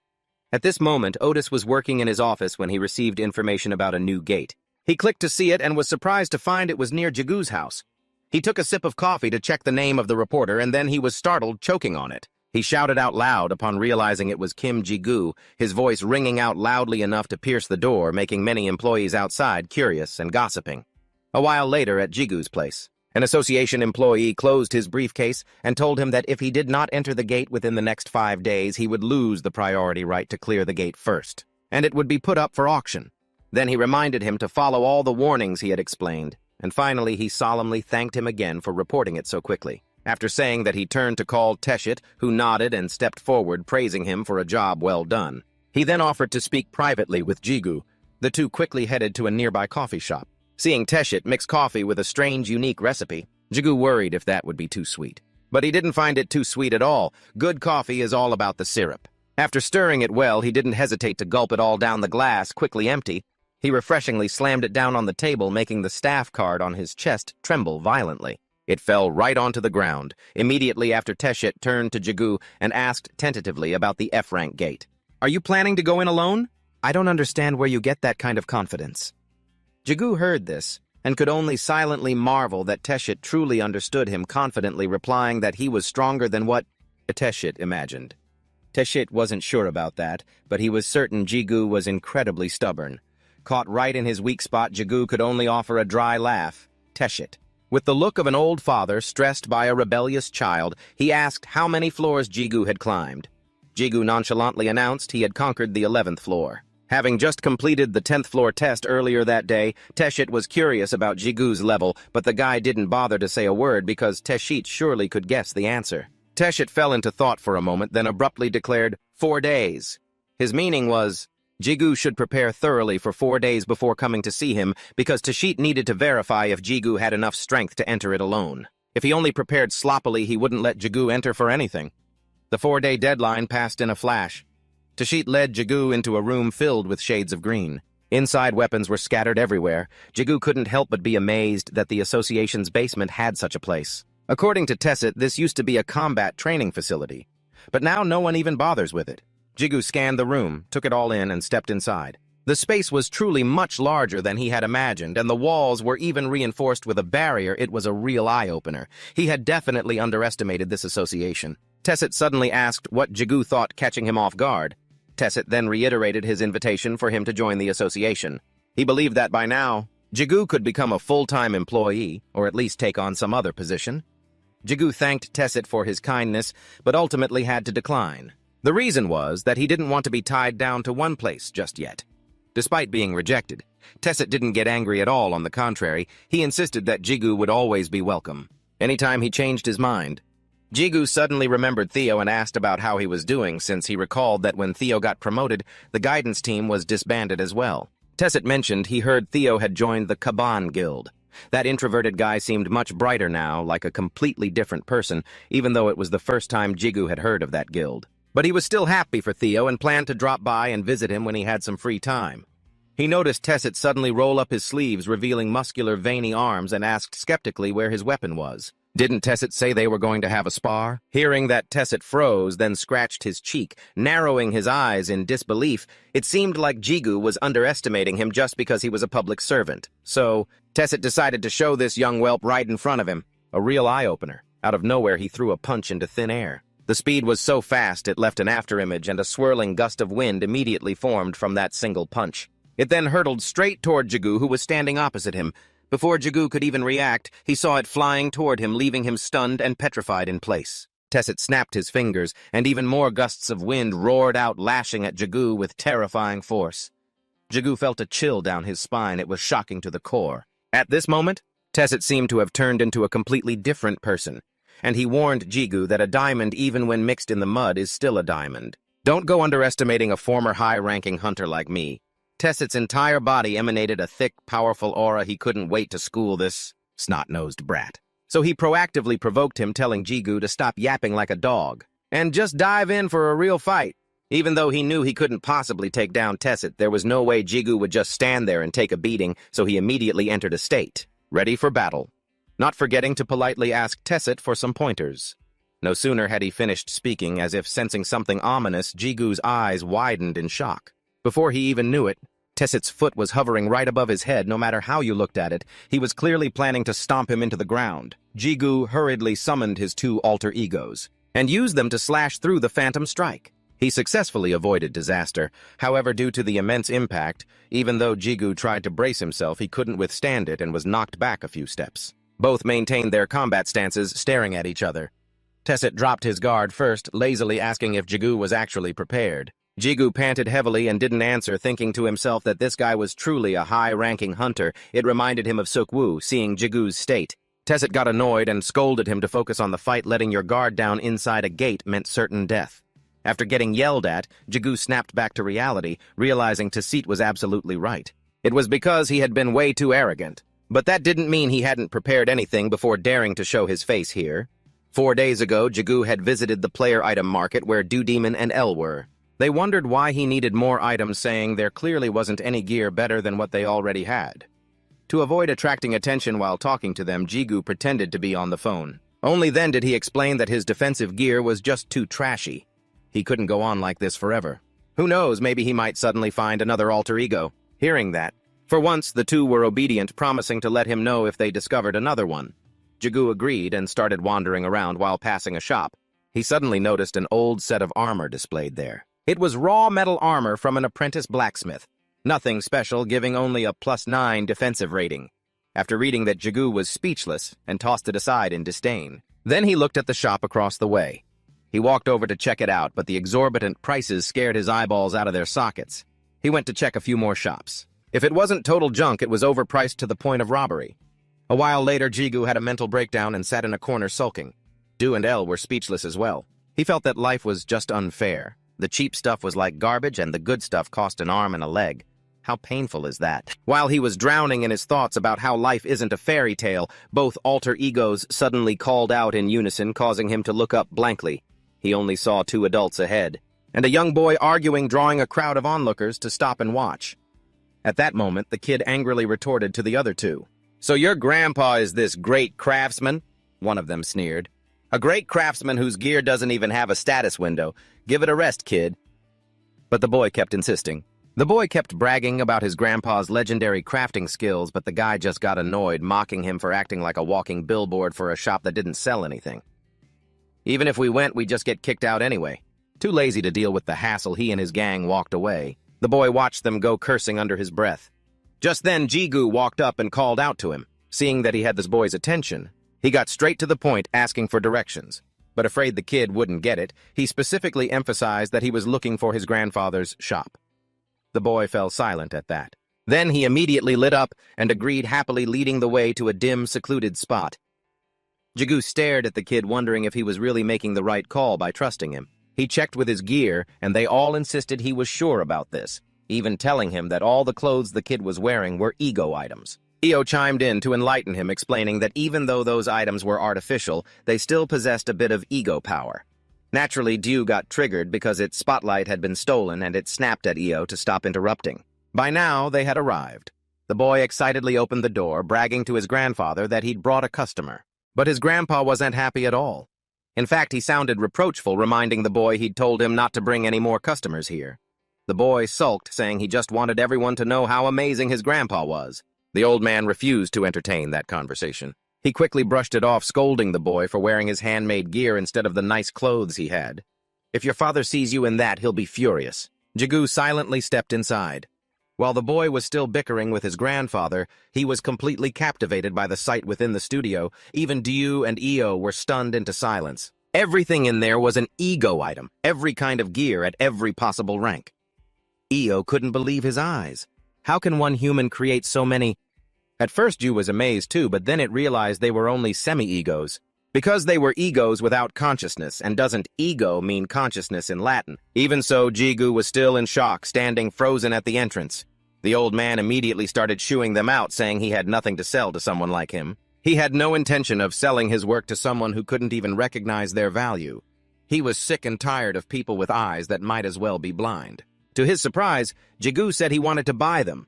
At this moment, Otis was working in his office when he received information about a new gate. He clicked to see it and was surprised to find it was near Jigu's house. He took a sip of coffee to check the name of the reporter, and then he was startled, choking on it. He shouted out loud upon realizing it was Kim Jigu, his voice ringing out loudly enough to pierce the door, making many employees outside curious and gossiping. A while later, at Jigu's place, an association employee closed his briefcase and told him that if he did not enter the gate within the next 5 days, he would lose the priority right to clear the gate first, and it would be put up for auction. Then he reminded him to follow all the warnings he had explained, and finally he solemnly thanked him again for reporting it so quickly. After saying that, he turned to call Teshit, who nodded and stepped forward, praising him for a job well done. He then offered to speak privately with Jigu. The two quickly headed to a nearby coffee shop. Seeing Teshit mix coffee with a strange, unique recipe, Jigu worried if that would be too sweet. But he didn't find it too sweet at all. Good coffee is all about the syrup. After stirring it well, he didn't hesitate to gulp it all down the glass, quickly empty. He refreshingly slammed it down on the table, making the staff card on his chest tremble violently. It fell right onto the ground, immediately after Teshit turned to Jigu and asked tentatively about the F-rank gate. "Are you planning to go in alone? I don't understand where you get that kind of confidence." Jigu heard this, and could only silently marvel that Teshit truly understood him, confidently replying that he was stronger than what Teshit imagined. Teshit wasn't sure about that, but he was certain Jigu was incredibly stubborn. Caught right in his weak spot, Jigu could only offer a dry laugh. Teshit, with the look of an old father stressed by a rebellious child, he asked how many floors Jigu had climbed. Jigu nonchalantly announced he had conquered the 11th floor. Having just completed the 10th floor test earlier that day, Teshit was curious about Jigu's level, but the guy didn't bother to say a word because Teshit surely could guess the answer. Teshit fell into thought for a moment, then abruptly declared, 4 days. His meaning was, Jigu should prepare thoroughly for 4 days before coming to see him, because Teshit needed to verify if Jigu had enough strength to enter it alone. If he only prepared sloppily, he wouldn't let Jigu enter for anything. The 4-day deadline passed in a flash. Teshit led Jigu into a room filled with shades of green. Inside, weapons were scattered everywhere. Jigu couldn't help but be amazed that the association's basement had such a place. According to Teshit, this used to be a combat training facility. But now no one even bothers with it. Jigu scanned the room, took it all in, and stepped inside. The space was truly much larger than he had imagined, and the walls were even reinforced with a barrier. It was a real eye-opener. He had definitely underestimated this association. Teshit suddenly asked what Jigu thought, catching him off guard. Teshit then reiterated his invitation for him to join the association. He believed that by now, Jigu could become a full-time employee, or at least take on some other position. Jigu thanked Teshit for his kindness, but ultimately had to decline. The reason was that he didn't want to be tied down to one place just yet. Despite being rejected, Tesset didn't get angry at all. On the contrary, he insisted that Jigu would always be welcome, anytime he changed his mind. Jigu suddenly remembered Theo and asked about how he was doing, since he recalled that when Theo got promoted, the guidance team was disbanded as well. Tesset mentioned he heard Theo had joined the Kaban Guild. That introverted guy seemed much brighter now, like a completely different person, even though it was the first time Jigu had heard of that guild. But he was still happy for Theo and planned to drop by and visit him when he had some free time. He noticed Tesset suddenly roll up his sleeves, revealing muscular, veiny arms, and asked skeptically where his weapon was. Didn't Tesset say they were going to have a spar? Hearing that, Tesset froze, then scratched his cheek, narrowing his eyes in disbelief. It seemed like Jigu was underestimating him just because he was a public servant. So, Tesset decided to show this young whelp right in front of him. A real eye-opener. Out of nowhere, he threw a punch into thin air. The speed was so fast it left an afterimage, and a swirling gust of wind immediately formed from that single punch. It then hurtled straight toward Jigu, who was standing opposite him. Before Jigu could even react, he saw it flying toward him, leaving him stunned and petrified in place. Tesset snapped his fingers, and even more gusts of wind roared out, lashing at Jigu with terrifying force. Jigu felt a chill down his spine. It was shocking to the core. At this moment, Tesset seemed to have turned into a completely different person, and he warned Jigu that a diamond, even when mixed in the mud, is still a diamond. Don't go underestimating a former high-ranking hunter like me. Tesset's entire body emanated a thick, powerful aura. He couldn't wait to school this snot-nosed brat. So he proactively provoked him, telling Jigu to stop yapping like a dog and just dive in for a real fight. Even though he knew he couldn't possibly take down Tesset, there was no way Jigu would just stand there and take a beating, so he immediately entered a state, ready for battle, not forgetting to politely ask Tesset for some pointers. No sooner had he finished speaking, as if sensing something ominous, Jigu's eyes widened in shock. Before he even knew it, Tesset's foot was hovering right above his head. No matter how you looked at it, he was clearly planning to stomp him into the ground. Jigu hurriedly summoned his two alter egos and used them to slash through the phantom strike. He successfully avoided disaster. However, due to the immense impact, even though Jigu tried to brace himself, he couldn't withstand it and was knocked back a few steps. Both maintained their combat stances, staring at each other. Tesset dropped his guard first, lazily asking if Jigu was actually prepared. Jigu panted heavily and didn't answer, thinking to himself that this guy was truly a high-ranking hunter. It reminded him of Sukwu, seeing Jigu's state. Tesset got annoyed and scolded him to focus on the fight. Letting your guard down inside a gate meant certain death. After getting yelled at, Jigu snapped back to reality, realizing Tesset was absolutely right. It was because he had been way too arrogant. But that didn't mean he hadn't prepared anything before daring to show his face here. 4 days ago, Jigu had visited the player item market where Demon and L were. They wondered why he needed more items, saying there clearly wasn't any gear better than what they already had. To avoid attracting attention while talking to them, Jigu pretended to be on the phone. Only then did he explain that his defensive gear was just too trashy. He couldn't go on like this forever. Who knows, maybe he might suddenly find another alter ego. Hearing that, for once the two were obedient, promising to let him know if they discovered another one. Jigu agreed and started wandering around while passing a shop. He suddenly noticed an old set of armor displayed there. It was raw metal armor from an apprentice blacksmith. Nothing special, giving only a +9 defensive rating. After reading that, Jigu was speechless and tossed it aside in disdain. Then he looked at the shop across the way. He walked over to check it out, but the exorbitant prices scared his eyeballs out of their sockets. He went to check a few more shops. If it wasn't total junk, it was overpriced to the point of robbery. A while later, Jigu had a mental breakdown and sat in a corner sulking. Du and El were speechless as well. He felt that life was just unfair. The cheap stuff was like garbage, and the good stuff cost an arm and a leg. How painful is that? While he was drowning in his thoughts about how life isn't a fairy tale, both alter egos suddenly called out in unison, causing him to look up blankly. He only saw 2 adults ahead, and a young boy arguing, drawing a crowd of onlookers to stop and watch. At that moment, the kid angrily retorted to the other 2. "So your grandpa is this great craftsman?" One of them sneered. "A great craftsman whose gear doesn't even have a status window. Give it a rest, kid." But the boy kept insisting. The boy kept bragging about his grandpa's legendary crafting skills, but the guy just got annoyed, mocking him for acting like a walking billboard for a shop that didn't sell anything. "Even if we went, we'd just get kicked out anyway." Too lazy to deal with the hassle, he and his gang walked away. The boy watched them go, cursing under his breath. Just then, Jigu walked up and called out to him. Seeing that he had this boy's attention, he got straight to the point, asking for directions. But afraid the kid wouldn't get it, he specifically emphasized that he was looking for his grandfather's shop. The boy fell silent at that. Then he immediately lit up and agreed happily, leading the way to a dim, secluded spot. Jigu stared at the kid, wondering if he was really making the right call by trusting him. He checked with his gear, and they all insisted he was sure about this, even telling him that all the clothes the kid was wearing were ego items. Io chimed in to enlighten him, explaining that even though those items were artificial, they still possessed a bit of ego power. Naturally, Dew got triggered because its spotlight had been stolen, and it snapped at Io to stop interrupting. By now, they had arrived. The boy excitedly opened the door, bragging to his grandfather that he'd brought a customer. But his grandpa wasn't happy at all. In fact, he sounded reproachful, reminding the boy he'd told him not to bring any more customers here. The boy sulked, saying he just wanted everyone to know how amazing his grandpa was. The old man refused to entertain that conversation. He quickly brushed it off, scolding the boy for wearing his handmade gear instead of the nice clothes he had. "If your father sees you in that, he'll be furious." Jigu silently stepped inside. While the boy was still bickering with his grandfather, he was completely captivated by the sight within the studio. Even Diu and Io were stunned into silence. Everything in there was an ego item, every kind of gear at every possible rank. Io couldn't believe his eyes. How can one human create so many? At first, Ju was amazed too, but then it realized they were only semi-egos. Because they were egos without consciousness, and doesn't ego mean consciousness in Latin? Even so, Jigu was still in shock, standing frozen at the entrance. The old man immediately started shooing them out, saying he had nothing to sell to someone like him. He had no intention of selling his work to someone who couldn't even recognize their value. He was sick and tired of people with eyes that might as well be blind. To his surprise, Jigu said he wanted to buy them.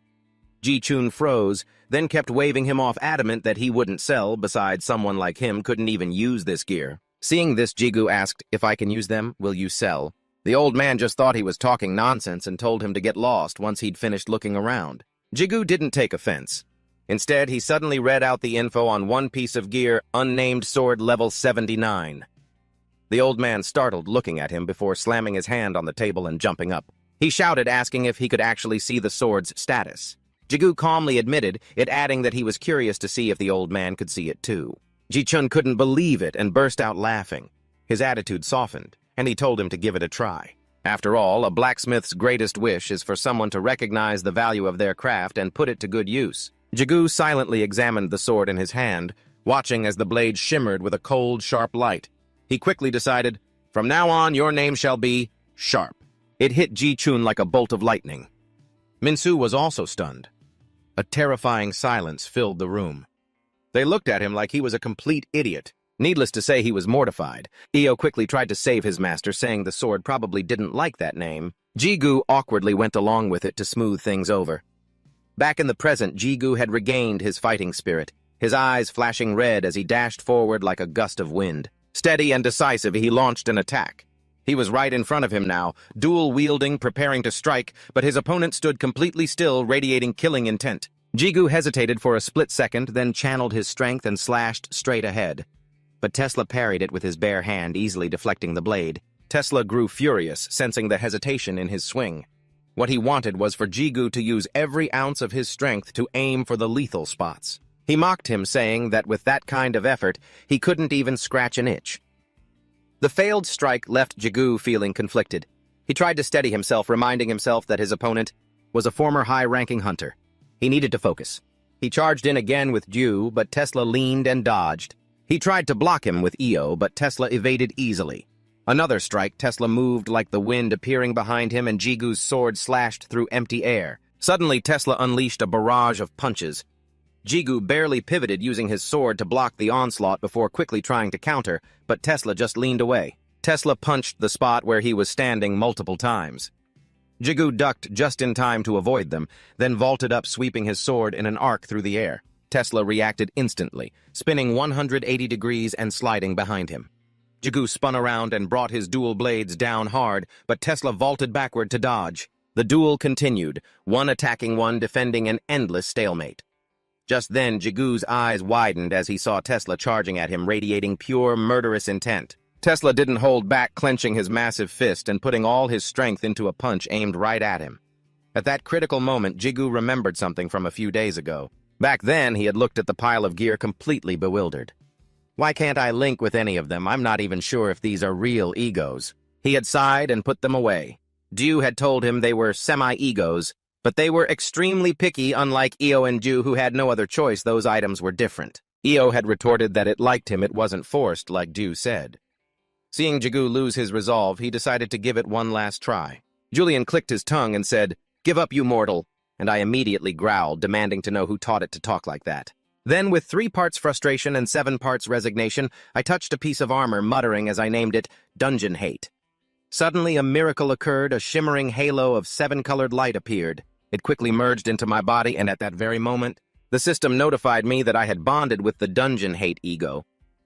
Ji-chun froze, then kept waving him off, adamant that he wouldn't sell. Besides, someone like him couldn't even use this gear. Seeing this, Jigu asked, "If I can use them, will you sell?" The old man just thought he was talking nonsense and told him to get lost once he'd finished looking around. Jigu didn't take offense. Instead, he suddenly read out the info on one piece of gear, unnamed sword level 79. The old man startled, looking at him before slamming his hand on the table and jumping up. He shouted, asking if he could actually see the sword's status. Jigu calmly admitted it, adding that he was curious to see if the old man could see it too. Ji-chun couldn't believe it and burst out laughing. His attitude softened, and he told him to give it a try. After all, a blacksmith's greatest wish is for someone to recognize the value of their craft and put it to good use. Jigu silently examined the sword in his hand, watching as the blade shimmered with a cold, sharp light. He quickly decided, "From now on, your name shall be Sharp." It hit Ji-chun like a bolt of lightning. Minsu was also stunned. A terrifying silence filled the room. They looked at him like he was a complete idiot. Needless to say, he was mortified. Io quickly tried to save his master, saying the sword probably didn't like that name. Jigu awkwardly went along with it to smooth things over. Back in the present, Jigu had regained his fighting spirit, his eyes flashing red as he dashed forward like a gust of wind. Steady and decisive, he launched an attack. He was right in front of him now, dual-wielding, preparing to strike, but his opponent stood completely still, radiating killing intent. Jigu hesitated for a split second, then channeled his strength and slashed straight ahead. But Tesla parried it with his bare hand, easily deflecting the blade. Tesla grew furious, sensing the hesitation in his swing. What he wanted was for Jigu to use every ounce of his strength to aim for the lethal spots. He mocked him, saying that with that kind of effort, he couldn't even scratch an itch. The failed strike left Jigu feeling conflicted. He tried to steady himself, reminding himself that his opponent was a former high-ranking hunter. He needed to focus. He charged in again with Ju, but Tesla leaned and dodged. He tried to block him with Io, but Tesla evaded easily. Another strike, Tesla moved like the wind, appearing behind him, and Jigu's sword slashed through empty air. Suddenly, Tesla unleashed a barrage of punches. Jigu barely pivoted, using his sword to block the onslaught before quickly trying to counter, but Tesla just leaned away. Tesla punched the spot where he was standing multiple times. Jigu ducked just in time to avoid them, then vaulted up, sweeping his sword in an arc through the air. Tesla reacted instantly, spinning 180 degrees and sliding behind him. Jigu spun around and brought his dual blades down hard, but Tesla vaulted backward to dodge. The duel continued, one attacking one, defending an endless stalemate. Just then, Jigu's eyes widened as he saw Tesla charging at him, radiating pure, murderous intent. Tesla didn't hold back, clenching his massive fist and putting all his strength into a punch aimed right at him. At that critical moment, Jigu remembered something from a few days ago. Back then, he had looked at the pile of gear completely bewildered. Why can't I link with any of them? I'm not even sure if these are real egos. He had sighed and put them away. Ju had told him they were semi-egos, but they were extremely picky, unlike Io and Ju, who had no other choice. Those items were different. Io had retorted that it liked him, it wasn't forced, like Ju said. Seeing Jagu lose his resolve, he decided to give it one last try. Julian clicked his tongue and said, "Give up, you mortal," and I immediately growled, demanding to know who taught it to talk like that. Then, with 3 parts frustration and 7 parts resignation, I touched a piece of armor, muttering as I named it, Dungeon Hate. Suddenly, a miracle occurred. A shimmering halo of 7-colored light appeared. It quickly merged into my body, and at that very moment, the system notified me that I had bonded with the Dungeon Hate ego.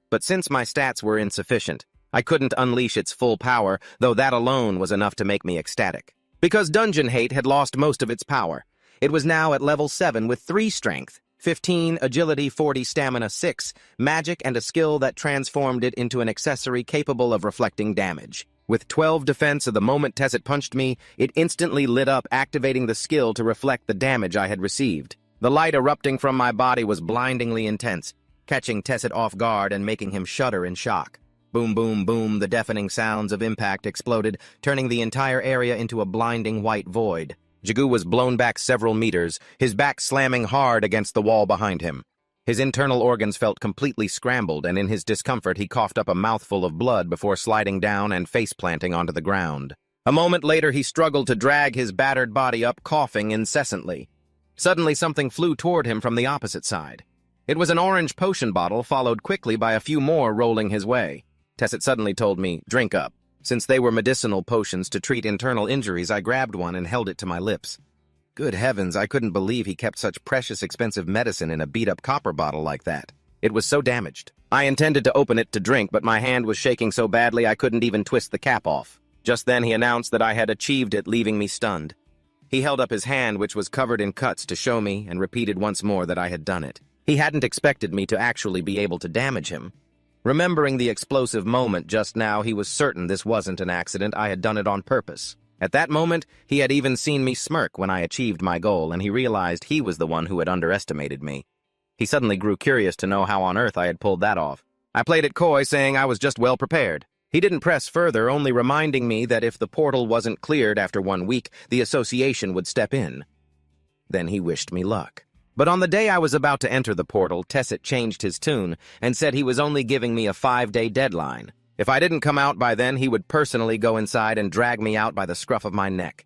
But since my stats were insufficient, I couldn't unleash its full power, though that alone was enough to make me ecstatic. Because Dungeon Hate had lost most of its power. It was now at level 7 with 3 strength, 15 agility, 40 stamina, 6 magic, and a skill that transformed it into an accessory capable of reflecting damage. With 12 defense, the moment Tessit punched me, it instantly lit up, activating the skill to reflect the damage I had received. The light erupting from my body was blindingly intense, catching Tessit off guard and making him shudder in shock. Boom, boom, boom, the deafening sounds of impact exploded, turning the entire area into a blinding white void. Jagu was blown back several meters, his back slamming hard against the wall behind him. His internal organs felt completely scrambled, and in his discomfort he coughed up a mouthful of blood before sliding down and face-planting onto the ground. A moment later he struggled to drag his battered body up, coughing incessantly. Suddenly something flew toward him from the opposite side. It was an orange potion bottle, followed quickly by a few more rolling his way. Tessit suddenly told me, "Drink up." Since they were medicinal potions to treat internal injuries, I grabbed one and held it to my lips. Good heavens, I couldn't believe he kept such precious expensive medicine in a beat-up copper bottle like that. It was so damaged. I intended to open it to drink, but my hand was shaking so badly I couldn't even twist the cap off. Just then he announced that I had achieved it, leaving me stunned. He held up his hand, which was covered in cuts, to show me, and repeated once more that I had done it. He hadn't expected me to actually be able to damage him. Remembering the explosive moment just now, he was certain this wasn't an accident. I had done it on purpose. At that moment, he had even seen me smirk when I achieved my goal, and he realized he was the one who had underestimated me. He suddenly grew curious to know how on earth I had pulled that off. I played it coy, saying I was just well prepared. He didn't press further, only reminding me that if the portal wasn't cleared after 1 week, the association would step in. Then he wished me luck. But on the day I was about to enter the portal, Tessit changed his tune and said he was only giving me a 5-day deadline. If I didn't come out by then, he would personally go inside and drag me out by the scruff of my neck.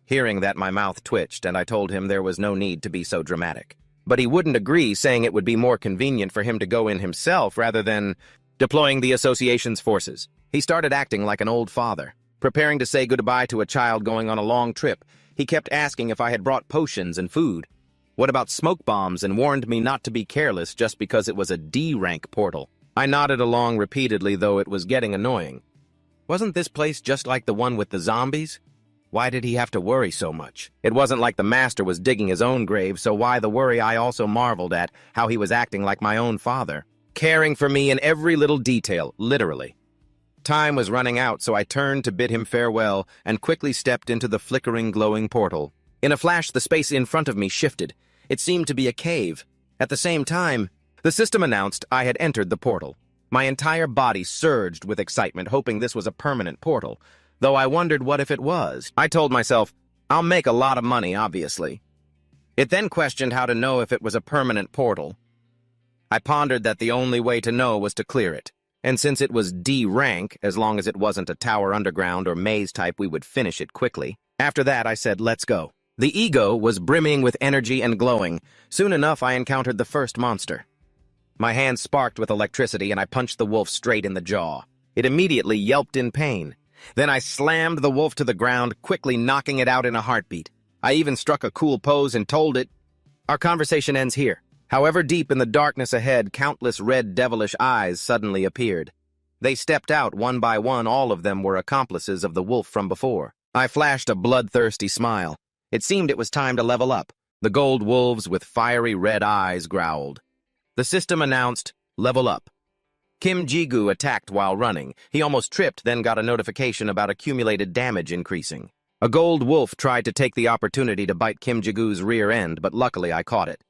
Hearing that, my mouth twitched, and I told him there was no need to be so dramatic. But he wouldn't agree, saying it would be more convenient for him to go in himself rather than deploying the association's forces. He started acting like an old father, preparing to say goodbye to a child going on a long trip. He kept asking if I had brought potions and food. What about smoke bombs, and warned me not to be careless just because it was a D-rank portal. I nodded along repeatedly, though it was getting annoying. Wasn't this place just like the one with the zombies? Why did he have to worry so much? It wasn't like the master was digging his own grave, so why the worry? I also marveled at how he was acting like my own father, caring for me in every little detail, literally. Time was running out, so I turned to bid him farewell and quickly stepped into the flickering, glowing portal. In a flash, the space in front of me shifted. It seemed to be a cave. At the same time, the system announced I had entered the portal. My entire body surged with excitement, hoping this was a permanent portal, though I wondered what if it was. I told myself, I'll make a lot of money, obviously. It then questioned how to know if it was a permanent portal. I pondered that the only way to know was to clear it, and since it was D rank, as long as it wasn't a tower underground or maze type, we would finish it quickly. After that, I said, let's go. The ego was brimming with energy and glowing. Soon enough, I encountered the first monster. My hand sparked with electricity, and I punched the wolf straight in the jaw. It immediately yelped in pain. Then I slammed the wolf to the ground, quickly knocking it out in a heartbeat. I even struck a cool pose and told it, "Our conversation ends here." However, deep in the darkness ahead, countless red devilish eyes suddenly appeared. They stepped out one by one. All of them were accomplices of the wolf from before. I flashed a bloodthirsty smile. It seemed it was time to level up. The gold wolves with fiery red eyes growled. The system announced, level up. Kim Jigu attacked while running. He almost tripped, then got a notification about accumulated damage increasing. A gold wolf tried to take the opportunity to bite Kim Jigu's rear end, but luckily I caught it.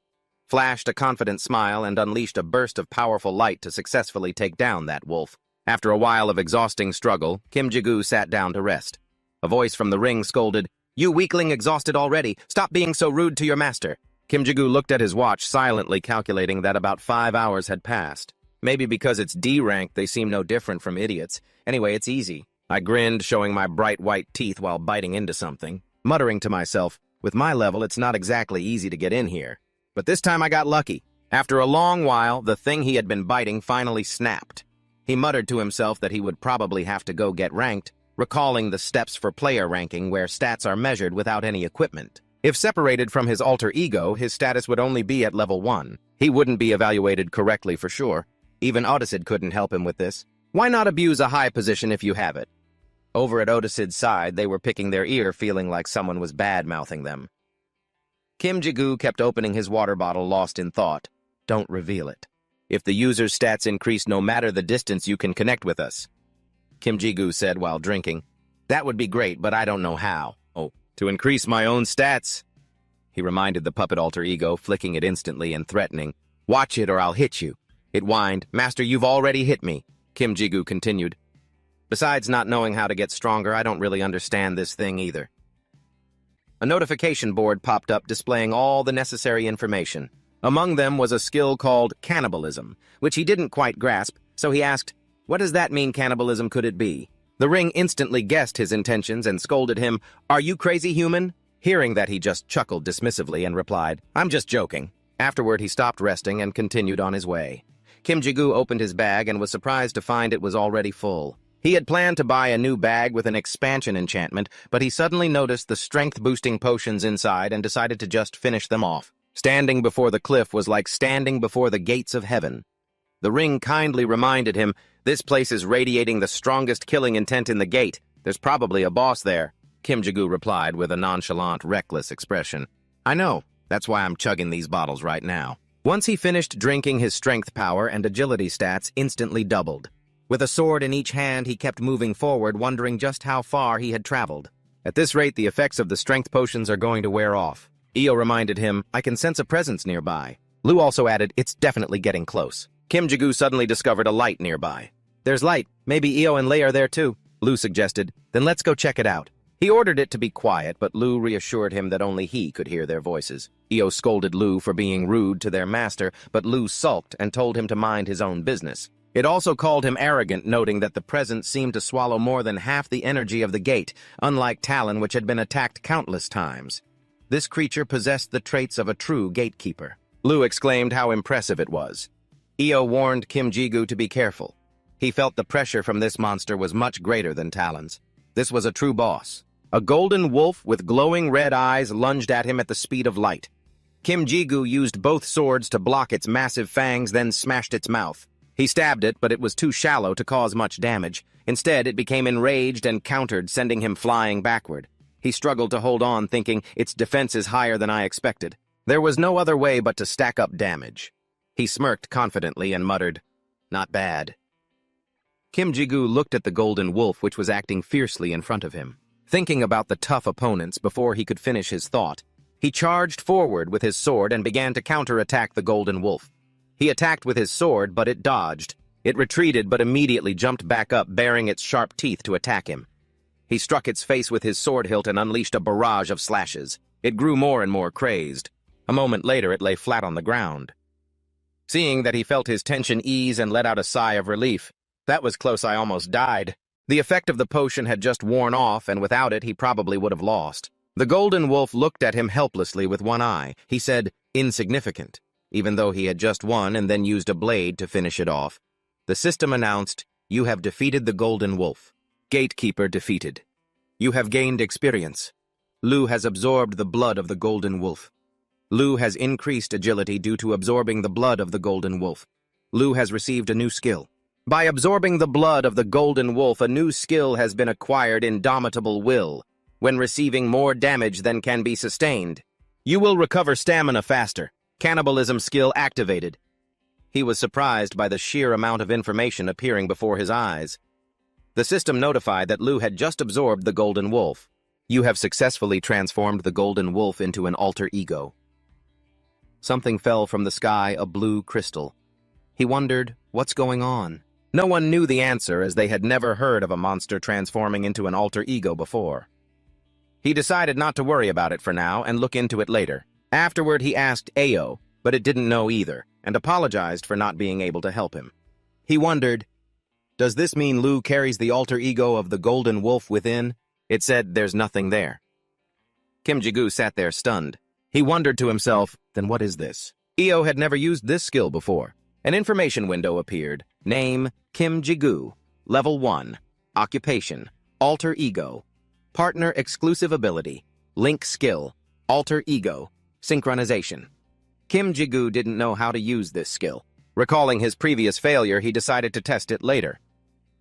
flashed a confident smile, and unleashed a burst of powerful light to successfully take down that wolf. After a while of exhausting struggle, Kim Ji-gu sat down to rest. A voice from the ring scolded, "You weakling, exhausted already. Stop being so rude to your master." Kim Ji-gu looked at his watch, silently calculating that about 5 hours had passed. Maybe because it's D rank, they seem no different from idiots. Anyway, it's easy. I grinned, showing my bright white teeth while biting into something, muttering to myself, with my level, it's not exactly easy to get in here. But this time I got lucky. After a long while, the thing he had been biting finally snapped. He muttered to himself that he would probably have to go get ranked, recalling the steps for player ranking where stats are measured without any equipment. If separated from his alter ego, his status would only be at level 1. He wouldn't be evaluated correctly for sure. Even Odyssey couldn't help him with this. Why not abuse a high position if you have it? Over at Odyssey's side, they were picking their ear, feeling like someone was bad-mouthing them. Kim Ji-gu kept opening his water bottle, lost in thought. Don't reveal it. If the user's stats increase no matter the distance, you can connect with us, Kim Ji-gu said while drinking. That would be great, but I don't know how. Oh, to increase my own stats, he reminded the puppet alter ego, flicking it instantly and threatening. Watch it or I'll hit you. It whined. Master, you've already hit me, Kim Ji-gu continued. Besides not knowing how to get stronger, I don't really understand this thing either. A notification board popped up displaying all the necessary information. Among them was a skill called cannibalism, which he didn't quite grasp, so he asked, what does that mean, cannibalism, could it be? The ring instantly guessed his intentions and scolded him, Are you crazy, human? Hearing that, he just chuckled dismissively and replied, I'm just joking. Afterward, he stopped resting and continued on his way. Kim Ji-gu opened his bag and was surprised to find it was already full. He had planned to buy a new bag with an expansion enchantment, but he suddenly noticed the strength-boosting potions inside and decided to just finish them off. Standing before the cliff was like standing before the gates of heaven. The ring kindly reminded him, this place is radiating the strongest killing intent in the gate. There's probably a boss there, Kim Ji-gu replied with a nonchalant, reckless expression. I know. That's why I'm chugging these bottles right now. Once he finished drinking, his strength power and agility stats instantly doubled. With a sword in each hand, he kept moving forward, wondering just how far he had traveled. At this rate, the effects of the strength potions are going to wear off. Io reminded him, I can sense a presence nearby. Lu also added, it's definitely getting close. Kim Ji-gu suddenly discovered a light nearby. There's light. Maybe Io and Lei are there too, Lu suggested. Then let's go check it out. He ordered it to be quiet, but Lu reassured him that only he could hear their voices. Io scolded Lu for being rude to their master, but Lu sulked and told him to mind his own business. It also called him arrogant, noting that the presence seemed to swallow more than half the energy of the gate, unlike Talon, which had been attacked countless times. This creature possessed the traits of a true gatekeeper. Lu exclaimed how impressive it was. Io warned Kim Ji-gu to be careful. He felt the pressure from this monster was much greater than Talon's. This was a true boss. A golden wolf with glowing red eyes lunged at him at the speed of light. Kim Ji-gu used both swords to block its massive fangs, then smashed its mouth. He stabbed it, but it was too shallow to cause much damage. Instead, it became enraged and countered, sending him flying backward. He struggled to hold on, thinking, its defense is higher than I expected. There was no other way but to stack up damage. He smirked confidently and muttered, Not bad. Kim Ji-gu looked at the golden wolf, which was acting fiercely in front of him. Thinking about the tough opponents before he could finish his thought, he charged forward with his sword and began to counterattack the golden wolf. He attacked with his sword, but it dodged. It retreated, but immediately jumped back up, baring its sharp teeth to attack him. He struck its face with his sword hilt and unleashed a barrage of slashes. It grew more and more crazed. A moment later, it lay flat on the ground. Seeing that he felt his tension ease and let out a sigh of relief. That was close, I almost died. The effect of the potion had just worn off, and without it, he probably would have lost. The golden wolf looked at him helplessly with one eye. He said, insignificant, even though he had just won and then used a blade to finish it off. The system announced, you have defeated the golden wolf. Gatekeeper defeated. You have gained experience. Lu has absorbed the blood of the golden wolf. Lu has increased agility due to absorbing the blood of the golden wolf. Lu has received a new skill. By absorbing the blood of the golden wolf, a new skill has been acquired, Indomitable Will. When receiving more damage than can be sustained, you will recover stamina faster. Cannibalism skill activated. He was surprised by the sheer amount of information appearing before his eyes. The system notified that Lu had just absorbed the golden wolf. You have successfully transformed the golden wolf into an alter ego. Something fell from the sky, a blue crystal. He wondered, what's going on? No one knew the answer, as they had never heard of a monster transforming into an alter ego before. He decided not to worry about it for now and look into it later. Afterward, he asked Ao, but it didn't know either, and apologized for not being able to help him. He wondered, does this mean Lu carries the alter ego of the golden wolf within? It said there's nothing there. Kim Ji-gu sat there stunned. He wondered to himself, then what is this? Ao had never used this skill before. An information window appeared. Name, Kim Ji-gu. Level 1. Occupation, alter ego. Partner exclusive ability. Link skill, alter ego. Synchronization. Kim Ji-gu didn't know how to use this skill. Recalling his previous failure, he decided to test it later.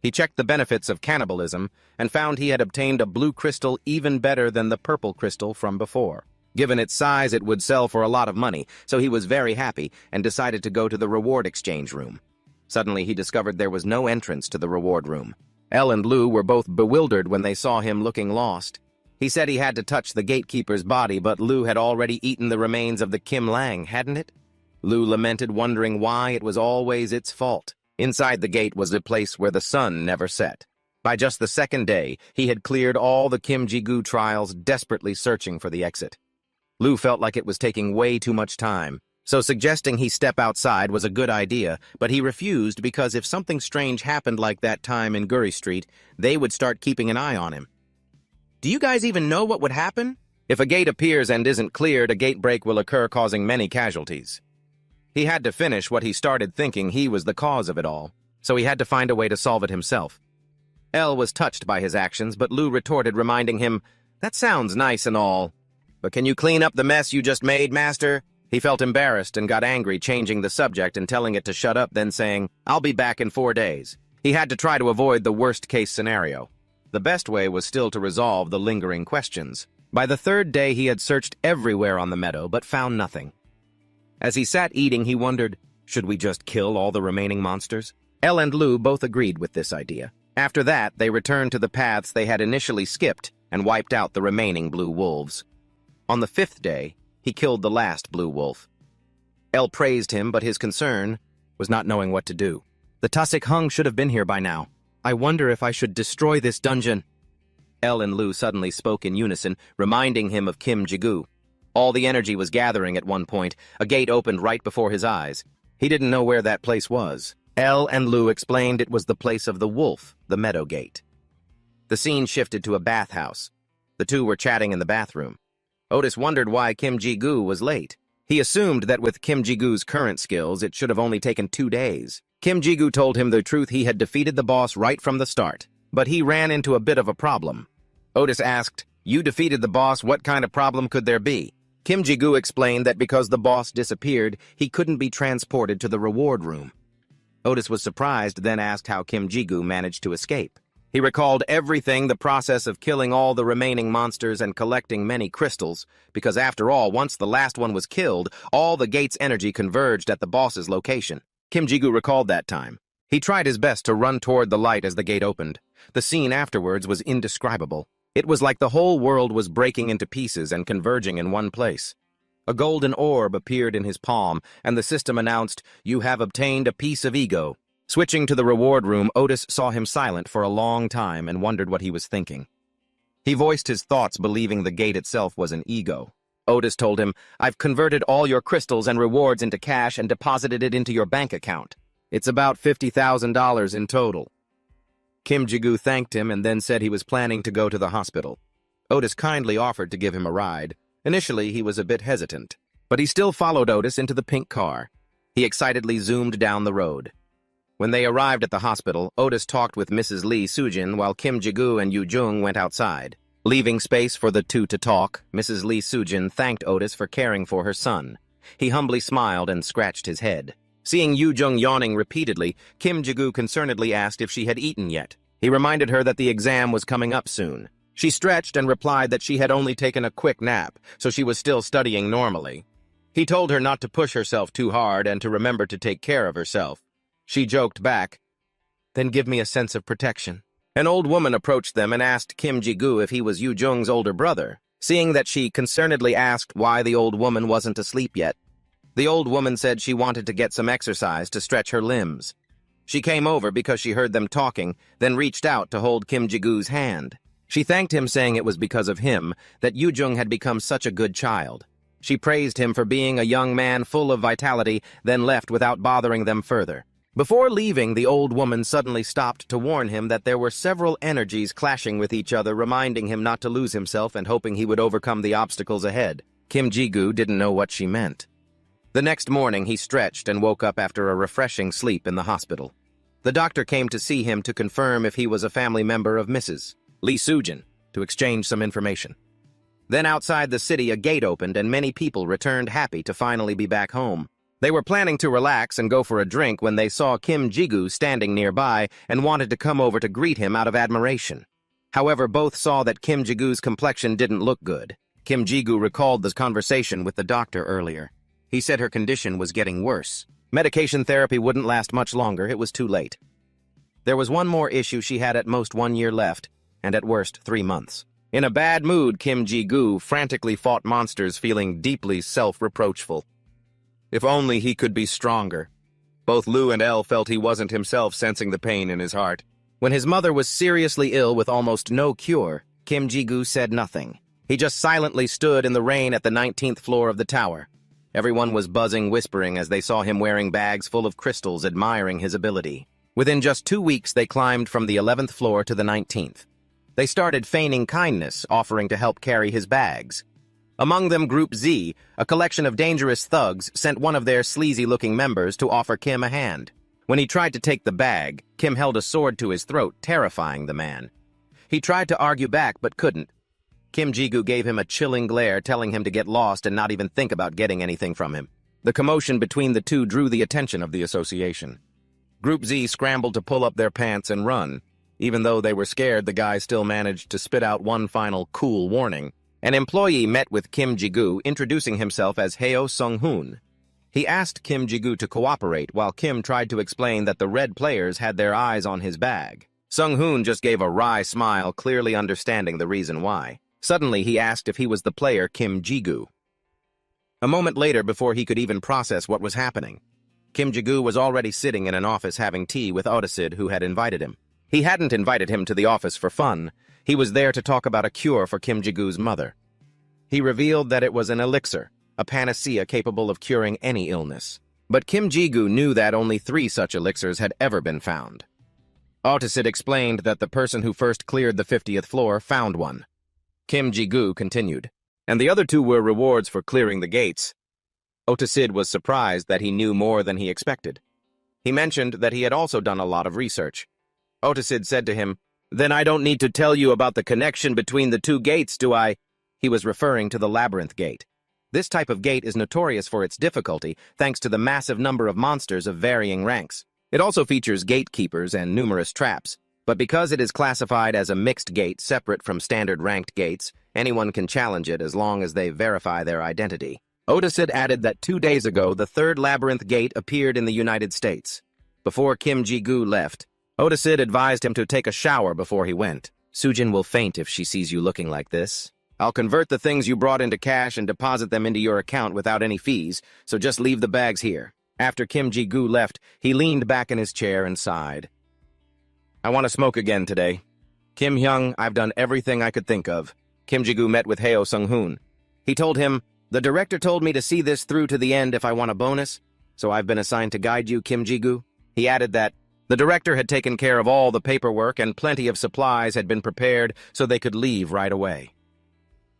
He checked the benefits of cannibalism and found he had obtained a blue crystal even better than the purple crystal from before. Given its size, it would sell for a lot of money, so he was very happy and decided to go to the reward exchange room. Suddenly, he discovered there was no entrance to the reward room. Elle and Lu were both bewildered when they saw him looking lost. He said he had to touch the gatekeeper's body, but Lu had already eaten the remains of the Kim Lang, hadn't it? Lu lamented, wondering why it was always its fault. Inside the gate was a place where the sun never set. By just the second day, he had cleared all the Kim Ji-gu trials, desperately searching for the exit. Lu felt like it was taking way too much time, so suggesting he step outside was a good idea, but he refused because if something strange happened like that time in Guri Street, they would start keeping an eye on him. Do you guys even know what would happen? If a gate appears and isn't cleared, a gate break will occur, causing many casualties. He had to finish what he started, thinking he was the cause of it all, so he had to find a way to solve it himself. Elle was touched by his actions, but Lu retorted, reminding him, "That sounds nice and all, but can you clean up the mess you just made, master?" He felt embarrassed and got angry, changing the subject and telling it to shut up, then saying, "I'll be back in 4 days." He had to try to avoid the worst-case scenario. The best way was still to resolve the lingering questions. By the 3rd day, he had searched everywhere on the meadow, but found nothing. As he sat eating, he wondered, should we just kill all the remaining monsters? Elle and Lu both agreed with this idea. After that, they returned to the paths they had initially skipped and wiped out the remaining blue wolves. On the 5th day, he killed the last blue wolf. Elle praised him, but his concern was not knowing what to do. The Tusik Hung should have been here by now. I wonder if I should destroy this dungeon. Elle and Lu suddenly spoke in unison, reminding him of Kim Ji-gu. All the energy was gathering at one point. A gate opened right before his eyes. He didn't know where that place was. Elle and Lu explained it was the place of the wolf, the meadow gate. The scene shifted to a bathhouse. The two were chatting in the bathroom. Otis wondered why Kim Ji-gu was late. He assumed that with Kim Ji-gu's current skills, it should have only taken 2 days. Kim Ji-gu told him the truth: he had defeated the boss right from the start. But he ran into a bit of a problem. Otis asked, "You defeated the boss, what kind of problem could there be?" Kim Ji-gu explained that because the boss disappeared, he couldn't be transported to the reward room. Otis was surprised, then asked how Kim Ji-gu managed to escape. He recalled everything, the process of killing all the remaining monsters and collecting many crystals, because after all, once the last one was killed, all the gate's energy converged at the boss's location. Kim Ji-gu recalled that time. He tried his best to run toward the light as the gate opened. The scene afterwards was indescribable. It was like the whole world was breaking into pieces and converging in one place. A golden orb appeared in his palm, and the system announced, "You have obtained a piece of ego." Switching to the reward room, Otis saw him silent for a long time and wondered what he was thinking. He voiced his thoughts, believing the gate itself was an ego. Otis told him, "I've converted all your crystals and rewards into cash and deposited it into your bank account. It's about $50,000 in total." Kim Ji-gu thanked him and then said he was planning to go to the hospital. Otis kindly offered to give him a ride. Initially, he was a bit hesitant, but he still followed Otis into the pink car. He excitedly zoomed down the road. When they arrived at the hospital, Otis talked with Mrs. Lee Sujin while Kim Ji-gu and Yu Jung went outside. Leaving space for the two to talk, Mrs. Lee Sujin thanked Otis for caring for her son. He humbly smiled and scratched his head. Seeing Yu Jung yawning repeatedly, Kim Ji-gu concernedly asked if she had eaten yet. He reminded her that the exam was coming up soon. She stretched and replied that she had only taken a quick nap, so she was still studying normally. He told her not to push herself too hard and to remember to take care of herself. She joked back, "Then give me a sense of protection." An old woman approached them and asked Kim Ji-gu if he was Yu Jung's older brother. Seeing that she concernedly asked why the old woman wasn't asleep yet, The old woman said she wanted to get some exercise to stretch her limbs. She came over because she heard them talking, then reached out to hold Kim Ji-goo's hand. She thanked him, saying it was because of him that Yoo-jung had become such a good child. She praised him for being a young man full of vitality, then left without bothering them further. Before leaving, the old woman suddenly stopped to warn him that there were several energies clashing with each other, reminding him not to lose himself and hoping he would overcome the obstacles ahead. Kim Ji-goo didn't know what she meant. The next morning, he stretched and woke up after a refreshing sleep in the hospital. The doctor came to see him to confirm if he was a family member of Mrs. Lee Soo-jin, to exchange some information. Then outside the city, a gate opened and many people returned happy to finally be back home. They were planning to relax and go for a drink when they saw Kim Ji-goo standing nearby and wanted to come over to greet him out of admiration. However, both saw that Kim Ji-goo's complexion didn't look good. Kim Ji-goo recalled the conversation with the doctor earlier. He said her condition was getting worse. Medication therapy wouldn't last much longer, it was too late. There was one more issue: she had at most 1 year left, and at worst 3 months. In a bad mood, Kim Ji-goo frantically fought monsters, feeling deeply self-reproachful. If only he could be stronger. Both Lou and Elle felt he wasn't himself, sensing the pain in his heart. When his mother was seriously ill with almost no cure, Kim Ji-goo said nothing. He just silently stood in the rain at the 19th floor of the tower. Everyone was buzzing, whispering as they saw him wearing bags full of crystals, admiring his ability. Within just 2 weeks, they climbed from the 11th floor to the 19th. They started feigning kindness, offering to help carry his bags. Among them, Group Z, a collection of dangerous thugs, sent one of their sleazy-looking members to offer Kim a hand. When he tried to take the bag, Kim held a sword to his throat, terrifying the man. He tried to argue back, but couldn't. Kim Ji-goo gave him a chilling glare, telling him to get lost and not even think about getting anything from him. The commotion between the two drew the attention of the association. Group Z scrambled to pull up their pants and run. Even though they were scared, the guy still managed to spit out one final cool warning. An employee met with Kim Ji-goo, introducing himself as Heo Sung-hoon. He asked Kim Ji-goo to cooperate, while Kim tried to explain that the red players had their eyes on his bag. Sung-hoon just gave a wry smile, clearly understanding the reason why. Suddenly, he asked if he was the player Kim Ji-goo. A moment later, before he could even process what was happening, Kim Ji-goo was already sitting in an office having tea with Otisid, who had invited him. He hadn't invited him to the office for fun. He was there to talk about a cure for Kim Ji-goo's mother. He revealed that it was an elixir, a panacea capable of curing any illness. But Kim Ji-goo knew that only 3 such elixirs had ever been found. Otisid explained that the person who first cleared the 50th floor found one. Kim Ji-goo continued, and the other 2 were rewards for clearing the gates. Otisid was surprised that he knew more than he expected. He mentioned that he had also done a lot of research. Otisid said to him, "Then I don't need to tell you about the connection between the 2 gates, do I?" He was referring to the labyrinth gate. This type of gate is notorious for its difficulty, thanks to the massive number of monsters of varying ranks. It also features gatekeepers and numerous traps. But because it is classified as a mixed gate separate from standard ranked gates, anyone can challenge it as long as they verify their identity. Otisid added that 2 days ago, the 3rd labyrinth gate appeared in the United States. Before Kim Ji-goo left, Otisid advised him to take a shower before he went. "Soo-jin will faint if she sees you looking like this. I'll convert the things you brought into cash and deposit them into your account without any fees, so just leave the bags here." After Kim Ji-goo left, he leaned back in his chair and sighed. "I want to smoke again today. Kim Hyung, I've done everything I could think of." Kim Ji-goo met with Heo Sung-hoon. He told him, "The director told me to see this through to the end if I want a bonus, so I've been assigned to guide you, Kim Ji-goo." He added that the director had taken care of all the paperwork and plenty of supplies had been prepared so they could leave right away.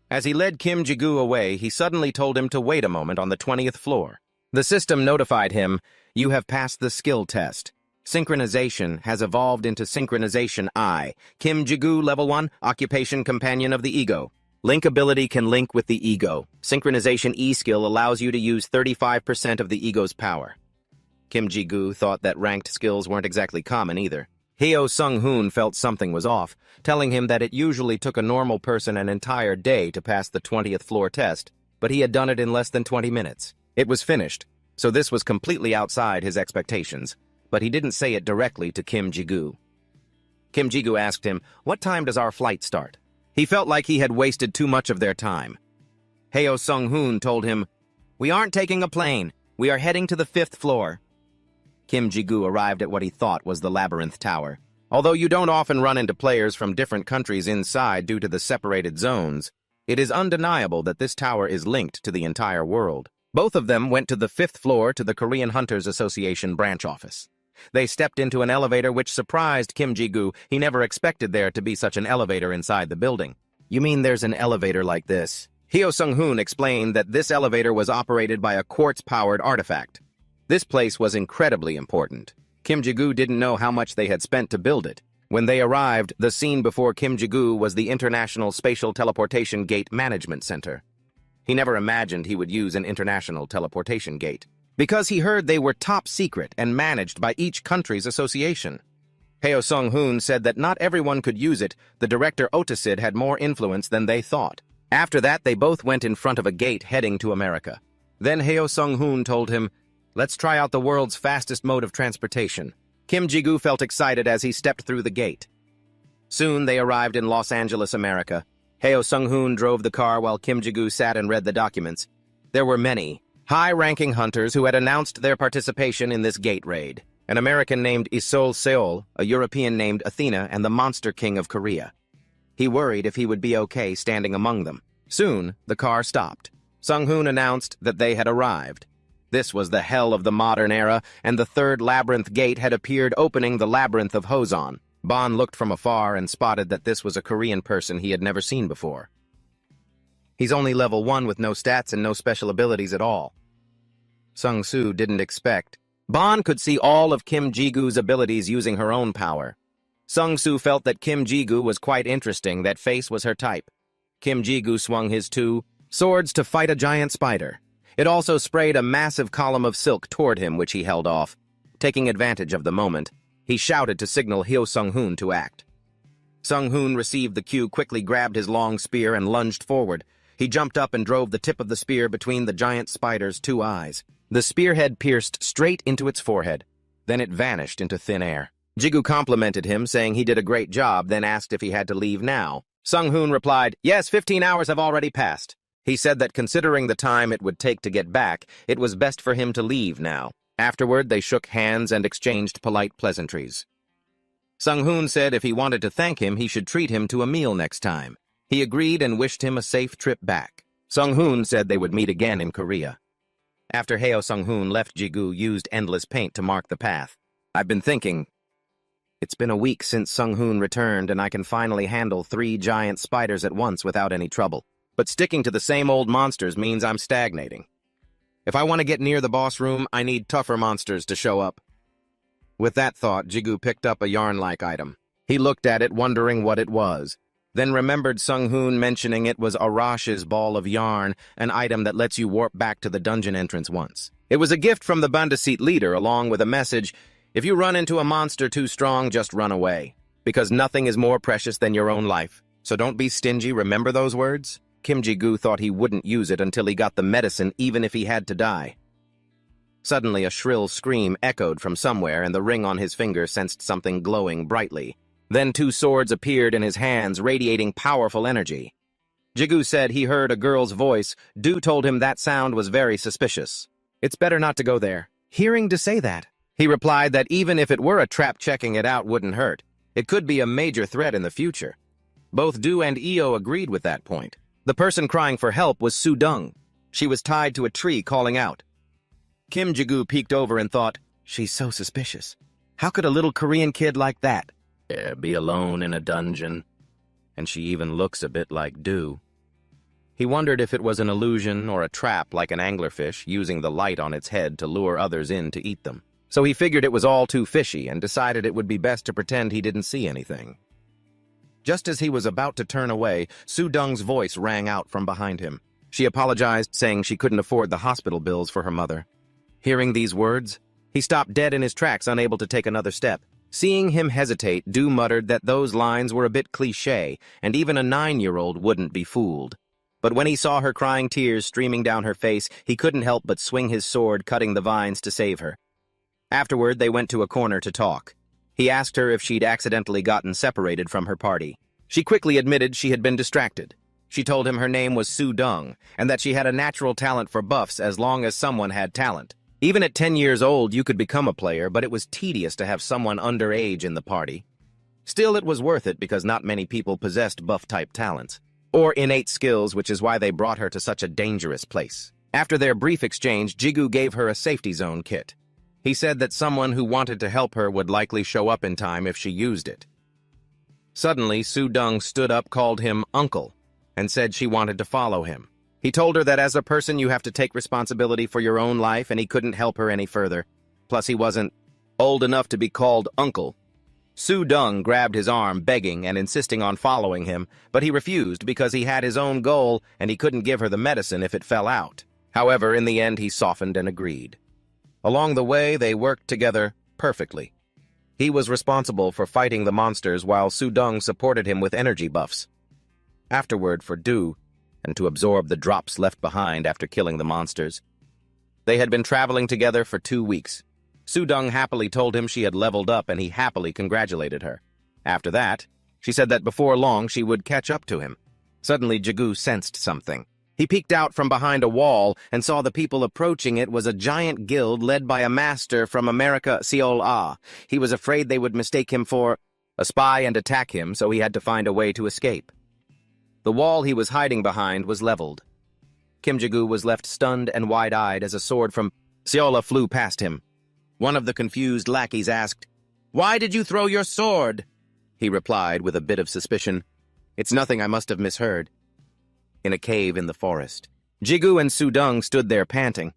As he led Kim Ji-goo away, he suddenly told him to wait a moment on the 20th floor. The system notified him, "You have passed the skill test. Synchronization has evolved into Synchronization I. Kim Ji-goo, Level 1, Occupation Companion of the Ego. Link ability can link with the ego. Synchronization E skill allows you to use 35% of the ego's power." Kim Ji-goo thought that ranked skills weren't exactly common either. Heo Sung-hoon felt something was off, telling him that it usually took a normal person an entire day to pass the 20th floor test, but he had done it in less than 20 minutes. It was finished, so this was completely outside his expectations. But he didn't say it directly to Kim Ji-goo. Kim Ji-goo asked him, "What time does our flight start?" He felt like he had wasted too much of their time. Heo Sung-hoon told him, "We aren't taking a plane. We are heading to the 5th floor. Kim Ji-gu arrived at what he thought was the Labyrinth Tower. Although you don't often run into players from different countries inside due to the separated zones, it is undeniable that this tower is linked to the entire world. Both of them went to the 5th floor to the Korean Hunters Association branch office. They stepped into an elevator which surprised Kim Ji-gu. He never expected there to be such an elevator inside the building. You mean there's an elevator like this? Hyo Sung-hoon explained that this elevator was operated by a quartz-powered artifact. This place was incredibly important. Kim Ji-gu didn't know how much they had spent to build it. When they arrived, the scene before Kim Ji-gu was the International Spatial Teleportation Gate Management Center. He never imagined he would use an international teleportation gate, because he heard they were top secret and managed by each country's association. Hyo Sung-hoon said that not everyone could use it. The director Otasid had more influence than they thought. After that, they both went in front of a gate heading to America. Then Hyo Sung-hoon told him, "Let's try out the world's fastest mode of transportation." Kim Ji-gu felt excited as he stepped through the gate. Soon they arrived in Los Angeles, America. Hyo Sung-hoon drove the car while Kim Ji-gu sat and read the documents. There were many high-ranking hunters who had announced their participation in this gate raid. An American named Isol Seol, a European named Athena, and the Monster King of Korea. He worried if he would be okay standing among them. Soon, the car stopped. Sung-hoon announced that they had arrived. This was the hell of the modern era, and the 3rd labyrinth gate had appeared, opening the labyrinth of Hozon. Bon looked from afar and spotted that this was a Korean person he had never seen before. He's only level 1 with no stats and no special abilities at all. Sung-soo didn't expect. Bon could see all of Kim Ji-gu's abilities using her own power. Sung-soo felt that Kim Ji-gu was quite interesting. That face was her type. Kim Ji-gu swung his 2 swords to fight a giant spider. It also sprayed a massive column of silk toward him, which he held off. Taking advantage of the moment, he shouted to signal Hyo Sung-hoon to act. Sung-hoon received the cue, quickly grabbed his long spear, and lunged forward. He jumped up and drove the tip of the spear between the giant spider's 2 eyes. The spearhead pierced straight into its forehead. Then it vanished into thin air. Ji-gu complimented him, saying he did a great job, then asked if he had to leave now. Sung-hoon replied, "Yes, 15 hours have already passed." He said that considering the time it would take to get back, it was best for him to leave now. Afterward, they shook hands and exchanged polite pleasantries. Sung-hoon said if he wanted to thank him, he should treat him to a meal next time. He agreed and wished him a safe trip back. Sung-hoon said they would meet again in Korea. After Hyo Sung-hoon left, Ji-gu used endless paint to mark the path. "I've been thinking. It's been a week since Sung-hoon returned, and I can finally handle 3 giant spiders at once without any trouble. But sticking to the same old monsters means I'm stagnating. If I want to get near the boss room, I need tougher monsters to show up." With that thought, Ji-gu picked up a yarn-like item. He looked at it, wondering what it was, then remembered Sung-hoon mentioning it was Arash's ball of yarn, an item that lets you warp back to the dungeon entrance once. It was a gift from the Bandaseat leader, along with a message: "If you run into a monster too strong, just run away, because nothing is more precious than your own life. So don't be stingy, remember those words?" Kim Ji-gu thought he wouldn't use it until he got the medicine, even if he had to die. Suddenly, a shrill scream echoed from somewhere, and the ring on his finger sensed something glowing brightly. Then 2 swords appeared in his hands, radiating powerful energy. Ji-gu said he heard a girl's voice. Du told him that sound was very suspicious. "It's better not to go there." Hearing to say that, he replied that even if it were a trap, checking it out wouldn't hurt. It could be a major threat in the future. Both Du and Eo agreed with that point. The person crying for help was Soo-dung. She was tied to a tree, calling out. Kim Ji-gu peeked over and thought, "She's so suspicious. How could a little Korean kid like that be alone in a dungeon? And she even looks a bit like Du." He wondered if it was an illusion or a trap like an anglerfish using the light on its head to lure others in to eat them. So he figured it was all too fishy and decided it would be best to pretend he didn't see anything. Just as he was about to turn away, Soo-dung's voice rang out from behind him. She apologized, saying she couldn't afford the hospital bills for her mother. Hearing these words, he stopped dead in his tracks, unable to take another step. Seeing him hesitate, Du muttered that those lines were a bit cliché, and even a 9-year-old wouldn't be fooled. But when he saw her crying, tears streaming down her face, he couldn't help but swing his sword, cutting the vines to save her. Afterward, they went to a corner to talk. He asked her if she'd accidentally gotten separated from her party. She quickly admitted she had been distracted. She told him her name was Soo-dung, and that she had a natural talent for buffs as long as someone had talent. Even at 10 years old, you could become a player, but it was tedious to have someone underage in the party. Still, it was worth it because not many people possessed buff-type talents, or innate skills, which is why they brought her to such a dangerous place. After their brief exchange, Jigu gave her a safety zone kit. He said that someone who wanted to help her would likely show up in time if she used it. Suddenly, Su-dong stood up, called him Uncle, and said she wanted to follow him. He told her that as a person you have to take responsibility for your own life, and he couldn't help her any further. Plus, he wasn't old enough to be called Uncle. Su-dong grabbed his arm, begging and insisting on following him, but he refused because he had his own goal and he couldn't give her the medicine if it fell out. However, in the end, he softened and agreed. Along the way, they worked together perfectly. He was responsible for fighting the monsters while Su-dong supported him with energy buffs. Afterward, for Du, and to absorb the drops left behind after killing the monsters. They had been traveling together for 2 weeks. Su-dong happily told him she had leveled up and he happily congratulated her. After that, she said that before long she would catch up to him. Suddenly, Jigu sensed something. He peeked out from behind a wall and saw the people approaching it was a giant guild led by a master from America, Seoul. He was afraid they would mistake him for a spy and attack him, so he had to find a way to escape. The wall he was hiding behind was leveled. Kim Jigu was left stunned and wide-eyed as a sword from Seoul flew past him. One of the confused lackeys asked, "Why did you throw your sword?" He replied with a bit of suspicion, "It's nothing, I must have misheard." In a cave in the forest, Jigu and Su-dong stood there panting.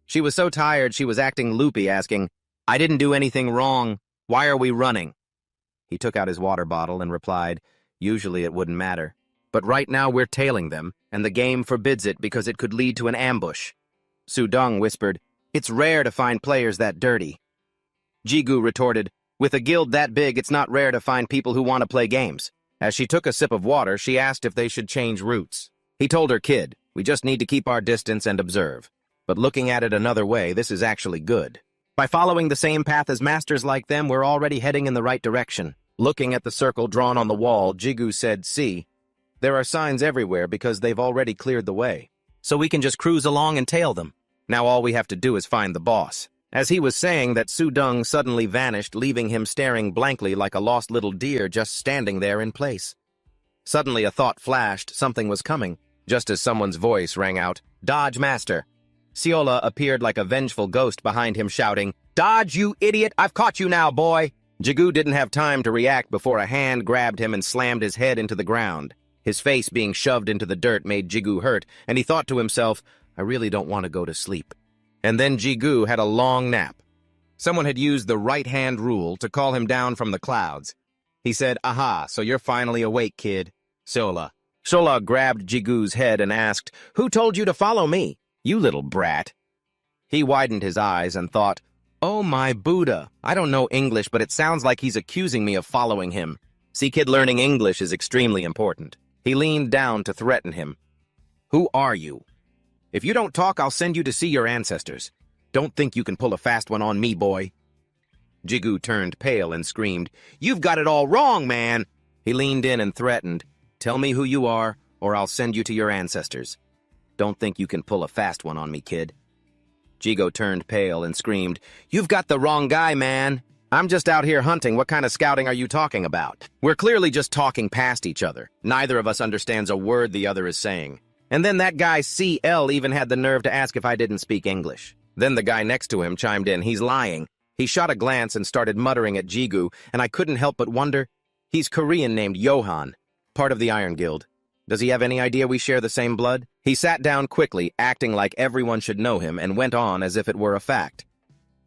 She was so tired she was acting loopy, asking, "I didn't do anything wrong. Why are we running?" He took out his water bottle and replied, "Usually it wouldn't matter. But right now we're tailing them, and the game forbids it because it could lead to an ambush." Su-dong whispered, "It's rare to find players that dirty." Jigu retorted, "With a guild that big, it's not rare to find people who want to play games." As she took a sip of water, she asked if they should change routes. He told her, "Kid, we just need to keep our distance and observe. But looking at it another way, this is actually good. By following the same path as masters like them, we're already heading in the right direction." Looking at the circle drawn on the wall, Jigu said, "See, there are signs everywhere because they've already cleared the way. So we can just cruise along and tail them. Now all we have to do is find the boss." As he was saying that, Su-dong suddenly vanished, leaving him staring blankly like a lost little deer just standing there in place. Suddenly a thought flashed, something was coming, just as someone's voice rang out, "Dodge, master." Seola appeared like a vengeful ghost behind him, shouting, "Dodge, you idiot! I've caught you now, boy!" Jigu didn't have time to react before a hand grabbed him and slammed his head into the ground. His face being shoved into the dirt made Jigu hurt, and he thought to himself, "I really don't want to go to sleep." And then Jigu had a long nap. Someone had used the right-hand rule to call him down from the clouds. He said, "Aha, so you're finally awake, kid." Sola grabbed Jigu's head and asked, "Who told you to follow me, you little brat?" He widened his eyes and thought, "Oh my Buddha, I don't know English, but it sounds like he's accusing me of following him." See, kid, learning English is extremely important. He leaned down to threaten him. "Who are you? If you don't talk, I'll send you to see your ancestors. Don't think you can pull a fast one on me, boy." Jigu turned pale and screamed, "You've got it all wrong, man!" He leaned in and threatened, "Tell me who you are, or I'll send you to your ancestors. Don't think you can pull a fast one on me, kid." Jigu turned pale and screamed, "You've got the wrong guy, man. I'm just out here hunting. What kind of scouting are you talking about? We're clearly just talking past each other. Neither of us understands a word the other is saying. And then that guy CL even had the nerve to ask if I didn't speak English." Then the guy next to him chimed in, "He's lying." He shot a glance and started muttering at Jigu, and I couldn't help but wonder, he's Korean named Johan, part of the Iron Guild. Does he have any idea we share the same blood? He sat down quickly, acting like everyone should know him, and went on as if it were a fact.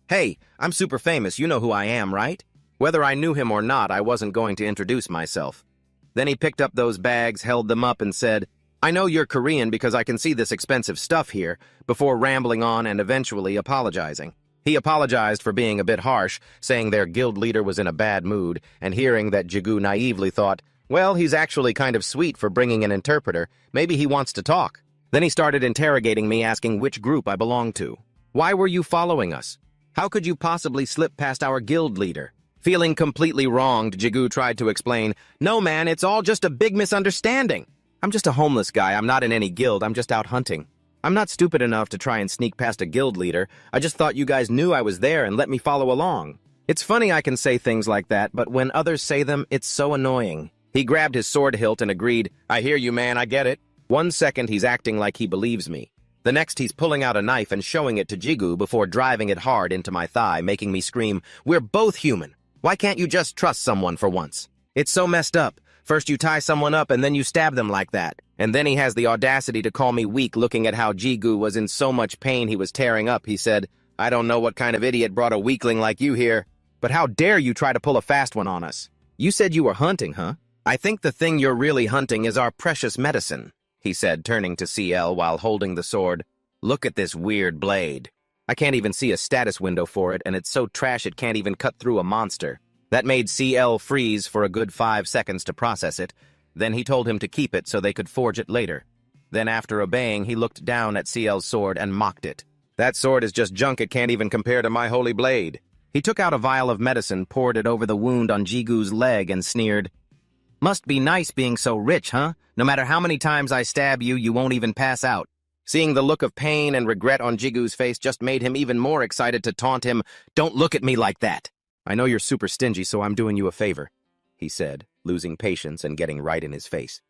"Hey, I'm super famous, you know who I am, right?" Whether I knew him or not, I wasn't going to introduce myself. Then he picked up those bags, held them up, and said, "I know you're Korean because I can see this expensive stuff here," before rambling on and eventually apologizing. He apologized for being a bit harsh, saying their guild leader was in a bad mood, and hearing that, Jigu naively thought, "Well, he's actually kind of sweet for bringing an interpreter. Maybe he wants to talk." Then he started interrogating me, asking which group I belonged to. "Why were you following us? How could you possibly slip past our guild leader?" Feeling completely wronged, Jigu tried to explain, "No, man, it's all just a big misunderstanding. I'm just a homeless guy. I'm not in any guild. I'm just out hunting." I'm not stupid enough to try and sneak past a guild leader. I just thought you guys knew I was there and let me follow along. It's funny I can say things like that, but when others say them, it's so annoying. He grabbed his sword hilt and agreed, I hear you, man, I get it. 1 second, he's acting like he believes me. The next, he's pulling out a knife and showing it to Jigu before driving it hard into my thigh, making me scream, we're both human. Why can't you just trust someone for once? It's so messed up. First you tie someone up and then you stab them like that. And then he has the audacity to call me weak looking at how Jigu was in so much pain he was tearing up. He said, I don't know what kind of idiot brought a weakling like you here, but how dare you try to pull a fast one on us? You said you were hunting, huh? I think the thing you're really hunting is our precious medicine, he said, turning to CL while holding the sword. Look at this weird blade. I can't even see a status window for it, and it's so trash it can't even cut through a monster. That made CL freeze for a good 5 seconds to process it. Then he told him to keep it so they could forge it later. Then after obeying, he looked down at CL's sword and mocked it. That sword is just junk, it can't even compare to my holy blade. He took out a vial of medicine, poured it over the wound on Jigu's leg, and sneered, Must be nice being so rich, huh? No matter how many times I stab you, you won't even pass out. Seeing the look of pain and regret on Jigu's face just made him even more excited to taunt him, Don't look at me like that. I know you're super stingy, so I'm doing you a favor, he said, losing patience and getting right in his face.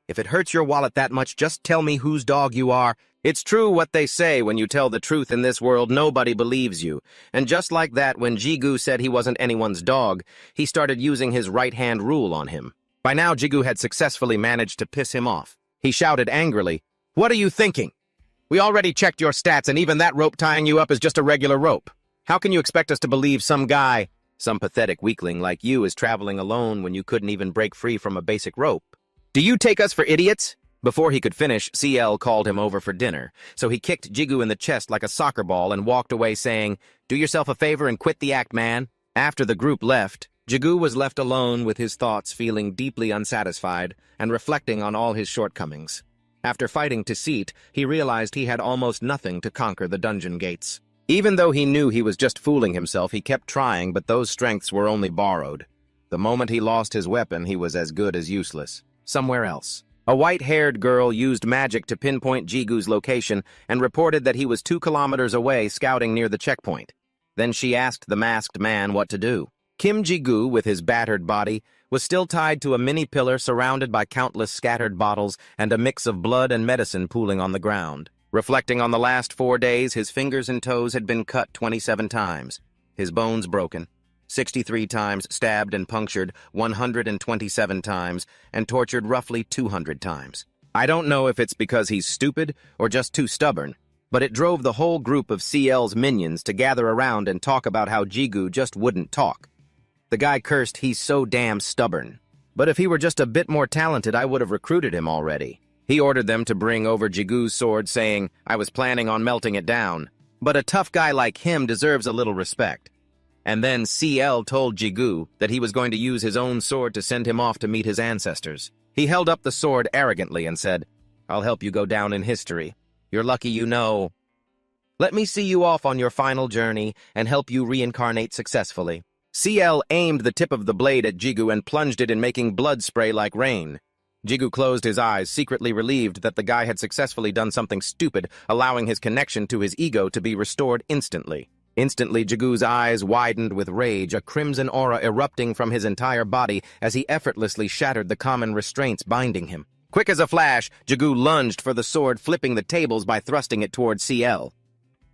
If it hurts your wallet that much, just tell me whose dog you are. It's true what they say, when you tell the truth in this world, nobody believes you. And just like that, when Jigu said he wasn't anyone's dog, he started using his right-hand rule on him. By now, Jigu had successfully managed to piss him off. He shouted angrily, What are you thinking? We already checked your stats, and even that rope tying you up is just a regular rope. How can you expect us to believe some pathetic weakling like you is traveling alone when you couldn't even break free from a basic rope? Do you take us for idiots? Before he could finish, CL called him over for dinner, so he kicked Jigu in the chest like a soccer ball and walked away saying, Do yourself a favor and quit the act, man. After the group left, Jigu was left alone with his thoughts, feeling deeply unsatisfied and reflecting on all his shortcomings. After fighting Deceit, he realized he had almost nothing to conquer the dungeon gates. Even though he knew he was just fooling himself, he kept trying, but those strengths were only borrowed. The moment he lost his weapon, he was as good as useless. Somewhere else. A white-haired girl used magic to pinpoint Jigu's location and reported that he was 2 kilometers away scouting near the checkpoint. Then she asked the masked man what to do. Kim Jigu, with his battered body, was still tied to a mini pillar surrounded by countless scattered bottles and a mix of blood and medicine pooling on the ground. Reflecting on the last 4 days, his fingers and toes had been cut 27 times, his bones broken, 63 times stabbed and punctured 127 times, and tortured roughly 200 times. I don't know if it's because he's stupid or just too stubborn, but it drove the whole group of CL's minions to gather around and talk about how Jigu just wouldn't talk. The guy cursed, he's so damn stubborn. But if he were just a bit more talented, I would have recruited him already. He ordered them to bring over Jigu's sword, saying, I was planning on melting it down. But a tough guy like him deserves a little respect. And then CL told Jigu that he was going to use his own sword to send him off to meet his ancestors. He held up the sword arrogantly and said, I'll help you go down in history. You're lucky you know. Let me see you off on your final journey and help you reincarnate successfully. CL aimed the tip of the blade at Jigu and plunged it in, making blood spray like rain. Jigu closed his eyes, secretly relieved that the guy had successfully done something stupid, allowing his connection to his ego to be restored instantly. Instantly, Jigu's eyes widened with rage, a crimson aura erupting from his entire body as he effortlessly shattered the common restraints binding him. Quick as a flash, Jigu lunged for the sword, flipping the tables by thrusting it toward CL.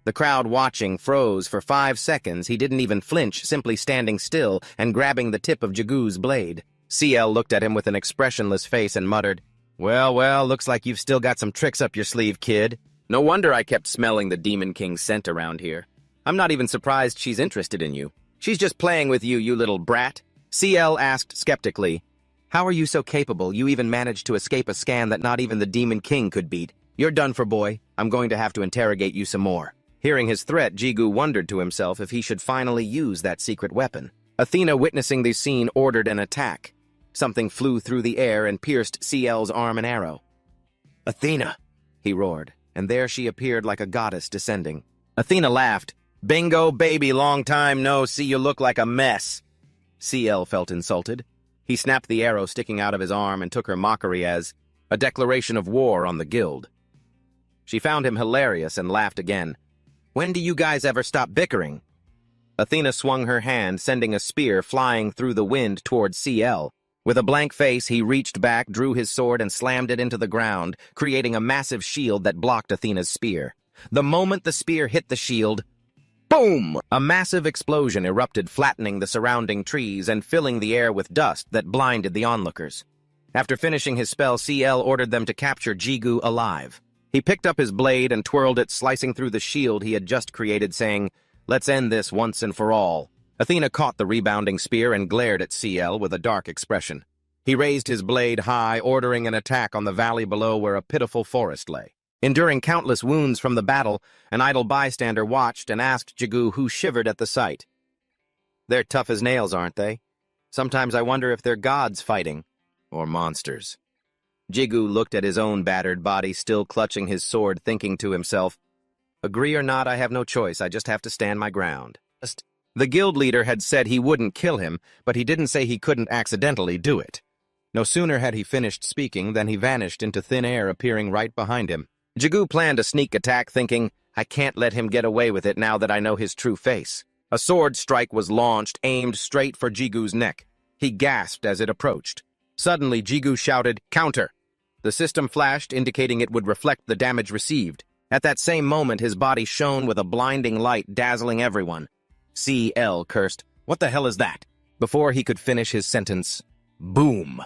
The crowd watching froze for 5 seconds. He didn't even flinch, simply standing still and grabbing the tip of Jigu's blade. CL looked at him with an expressionless face and muttered, Well, looks like you've still got some tricks up your sleeve, kid. No wonder I kept smelling the Demon King's scent around here. I'm not even surprised she's interested in you. She's just playing with you, you little brat. CL asked skeptically, How are you so capable you even managed to escape a scan that not even the Demon King could beat? You're done for, boy. I'm going to have to interrogate you some more. Hearing his threat, Jigu wondered to himself if he should finally use that secret weapon. Athena, witnessing the scene, ordered an attack. Something flew through the air and pierced CL's arm and arrow. Athena, he roared, and there she appeared like a goddess descending. Athena laughed. Bingo, baby, long time no see, you look like a mess. CL felt insulted. He snapped the arrow sticking out of his arm and took her mockery as a declaration of war on the guild. She found him hilarious and laughed again. "When do you guys ever stop bickering?" Athena swung her hand, sending a spear flying through the wind toward CL. With a blank face, he reached back, drew his sword, and slammed it into the ground, creating a massive shield that blocked Athena's spear. The moment the spear hit the shield, boom! A massive explosion erupted, flattening the surrounding trees and filling the air with dust that blinded the onlookers. After finishing his spell, CL ordered them to capture Jigu alive. He picked up his blade and twirled it, slicing through the shield he had just created, saying, "Let's end this once and for all." Athena caught the rebounding spear and glared at CL with a dark expression. He raised his blade high, ordering an attack on the valley below where a pitiful forest lay. Enduring countless wounds from the battle, an idle bystander watched and asked Jigu, who shivered at the sight. "They're tough as nails, aren't they? Sometimes I wonder if they're gods fighting, or monsters." Jigu looked at his own battered body, still clutching his sword, thinking to himself, "Agree or not, I have no choice. I just have to stand my ground." The guild leader had said he wouldn't kill him, but he didn't say he couldn't accidentally do it. No sooner had he finished speaking than he vanished into thin air, appearing right behind him. Jigu planned a sneak attack, thinking, "I can't let him get away with it now that I know his true face." A sword strike was launched, aimed straight for Jigu's neck. He gasped as it approached. Suddenly, Jigu shouted, "Counter!" The system flashed, indicating it would reflect the damage received. At that same moment, his body shone with a blinding light, dazzling everyone. CL cursed, "What the hell is that?" Before he could finish his sentence, boom!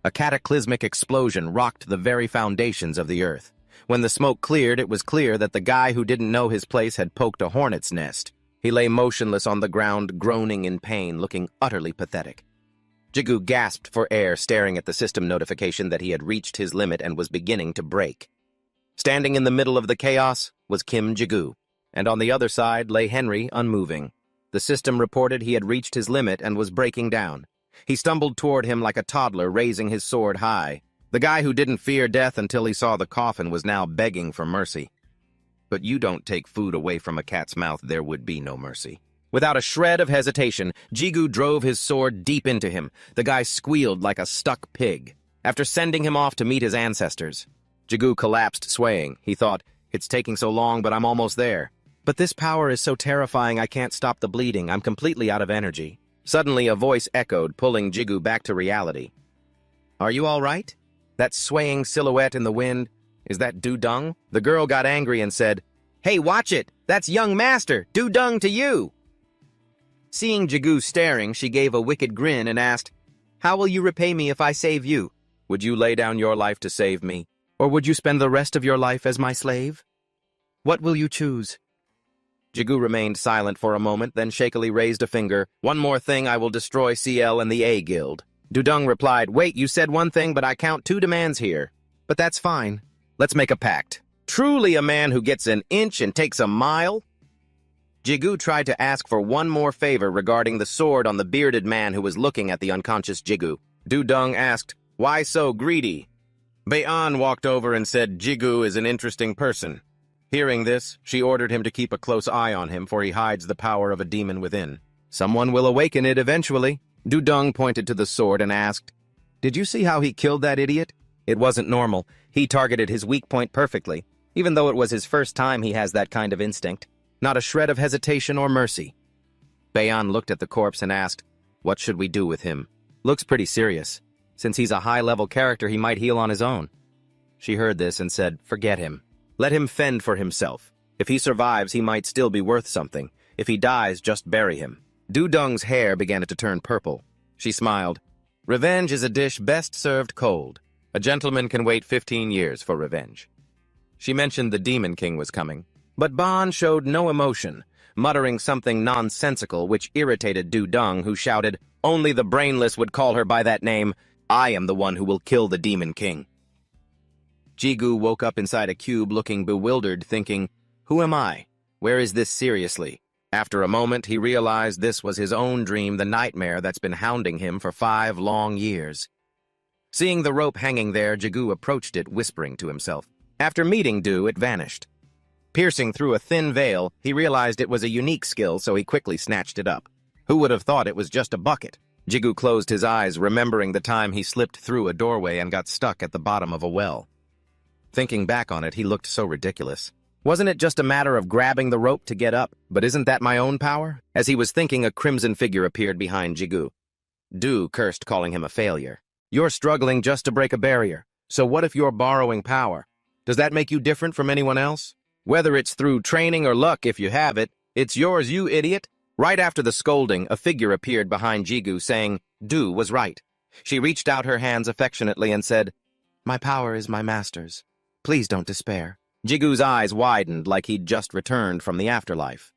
A cataclysmic explosion rocked the very foundations of the earth. When the smoke cleared, it was clear that the guy who didn't know his place had poked a hornet's nest. He lay motionless on the ground, groaning in pain, looking utterly pathetic. Jigu gasped for air, staring at the system notification that he had reached his limit and was beginning to break. Standing in the middle of the chaos was Kim Jigu, and on the other side lay Henry, unmoving. The system reported he had reached his limit and was breaking down. He stumbled toward him like a toddler, raising his sword high. The guy who didn't fear death until he saw the coffin was now begging for mercy. But you don't take food away from a cat's mouth, there would be no mercy. Without a shred of hesitation, Jigu drove his sword deep into him. The guy squealed like a stuck pig. After sending him off to meet his ancestors, Jigu collapsed, swaying. He thought, "It's taking so long, but I'm almost there. But this power is so terrifying I can't stop the bleeding. I'm completely out of energy." Suddenly, a voice echoed, pulling Jigu back to reality. "Are you all right? That swaying silhouette in the wind, is that Dudung?" The girl got angry and said, "Hey, watch it! That's young master! Dudung to you!" Seeing Jigu staring, she gave a wicked grin and asked, "How will you repay me if I save you? Would you lay down your life to save me? Or would you spend the rest of your life as my slave? What will you choose?" Jigu remained silent for a moment, then shakily raised a finger. "One more thing, I will destroy CL and the A Guild." Dudung replied, "Wait, you said one thing, but I count 2 demands here. But that's fine. Let's make a pact. Truly a man who gets an inch and takes a mile?" Jigu tried to ask for one more favor regarding the sword on the bearded man who was looking at the unconscious Jigu. Dudung asked, "Why so greedy?" Bayan walked over and said, "Jigu is an interesting person." Hearing this, she ordered him to keep a close eye on him, for he hides the power of a demon within. "Someone will awaken it eventually." Dudung pointed to the sword and asked, "Did you see how he killed that idiot? It wasn't normal. He targeted his weak point perfectly, even though it was his first time he has that kind of instinct. Not a shred of hesitation or mercy." Bayan looked at the corpse and asked, "What should we do with him? Looks pretty serious. Since he's a high-level character, he might heal on his own." She heard this and said, "Forget him. Let him fend for himself. If he survives, he might still be worth something. If he dies, just bury him." Dudung's hair began to turn purple. She smiled. "Revenge is a dish best served cold. A gentleman can wait 15 years for revenge." She mentioned the Demon King was coming, but Ban showed no emotion, muttering something nonsensical which irritated Dudung, who shouted, "Only the brainless would call her by that name. I am the one who will kill the Demon King." Jigu woke up inside a cube looking bewildered, thinking, "Who am I? Where is this seriously?" After a moment, he realized this was his own dream, the nightmare that's been hounding him for 5 long years. Seeing the rope hanging there, Jigu approached it, whispering to himself. After meeting Du, it vanished. Piercing through a thin veil, he realized it was a unique skill, so he quickly snatched it up. Who would have thought it was just a bucket? Jigu closed his eyes, remembering the time he slipped through a doorway and got stuck at the bottom of a well. Thinking back on it, he looked so ridiculous. Wasn't it just a matter of grabbing the rope to get up? But isn't that my own power? As he was thinking, a crimson figure appeared behind Jigu. Du cursed, calling him a failure. You're struggling just to break a barrier. So what if you're borrowing power? Does that make you different from anyone else? Whether it's through training or luck, if you have it, it's yours, you idiot. Right after the scolding, a figure appeared behind Jigu, saying, Du was right. She reached out her hands affectionately and said, My power is my master's. Please don't despair. Jigu's eyes widened like he'd just returned from the afterlife.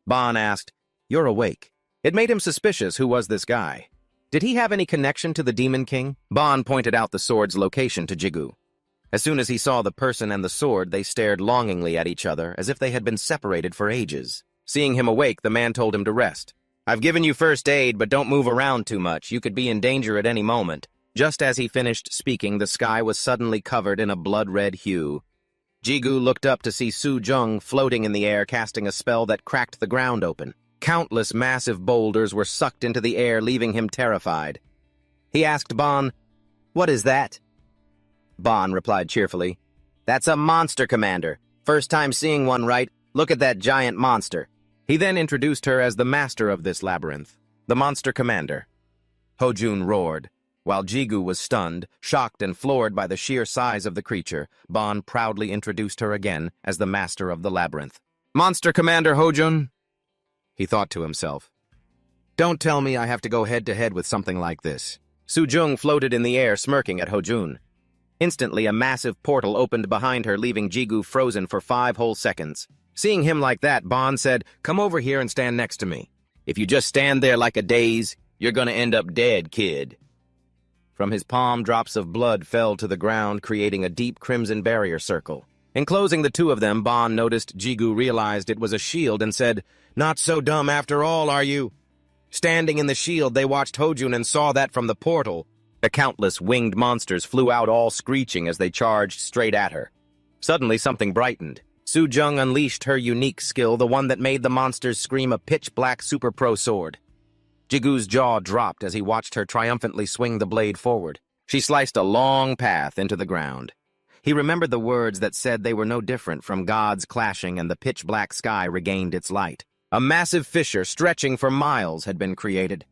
Bon asked, You're awake. It made him suspicious. Who was this guy? Did he have any connection to the Demon King? Bon pointed out the sword's location to Jigu. As soon as he saw the person and the sword, they stared longingly at each other, as if they had been separated for ages. Seeing him awake, the man told him to rest. I've given you first aid, but don't move around too much. You could be in danger at any moment. Just as he finished speaking, the sky was suddenly covered in a blood-red hue. Jigu looked up to see Su Jung floating in the air, casting a spell that cracked the ground open. Countless massive boulders were sucked into the air, leaving him terrified. He asked Bon, What is that? Bon replied cheerfully, That's a monster commander. First time seeing one, right? Look at that giant monster. He then introduced her as the master of this labyrinth, the monster commander. Hojun roared. While Jigu was stunned, shocked, and floored by the sheer size of the creature, Bon proudly introduced her again as the master of the labyrinth. Monster Commander Hojun, he thought to himself. Don't tell me I have to go head-to-head with something like this. Su Jung floated in the air, smirking at Hojun. Instantly, a massive portal opened behind her, leaving Jigu frozen for 5 whole seconds. Seeing him like that, Bon said, Come over here and stand next to me. If you just stand there like a daze, you're gonna end up dead, kid. From his palm, drops of blood fell to the ground, creating a deep crimson barrier circle. Enclosing the two of them, Bon noticed Jigu realized it was a shield and said, Not so dumb after all, are you? Standing in the shield, they watched Hojun and saw that from the portal. The countless winged monsters flew out, all screeching as they charged straight at her. Suddenly, something brightened. Su Jung unleashed her unique skill, the one that made the monsters scream, a pitch-black Super Pro sword. Jigu's jaw dropped as he watched her triumphantly swing the blade forward. She sliced a long path into the ground. He remembered the words that said they were no different from gods clashing, and the pitch-black sky regained its light. A massive fissure stretching for miles had been created.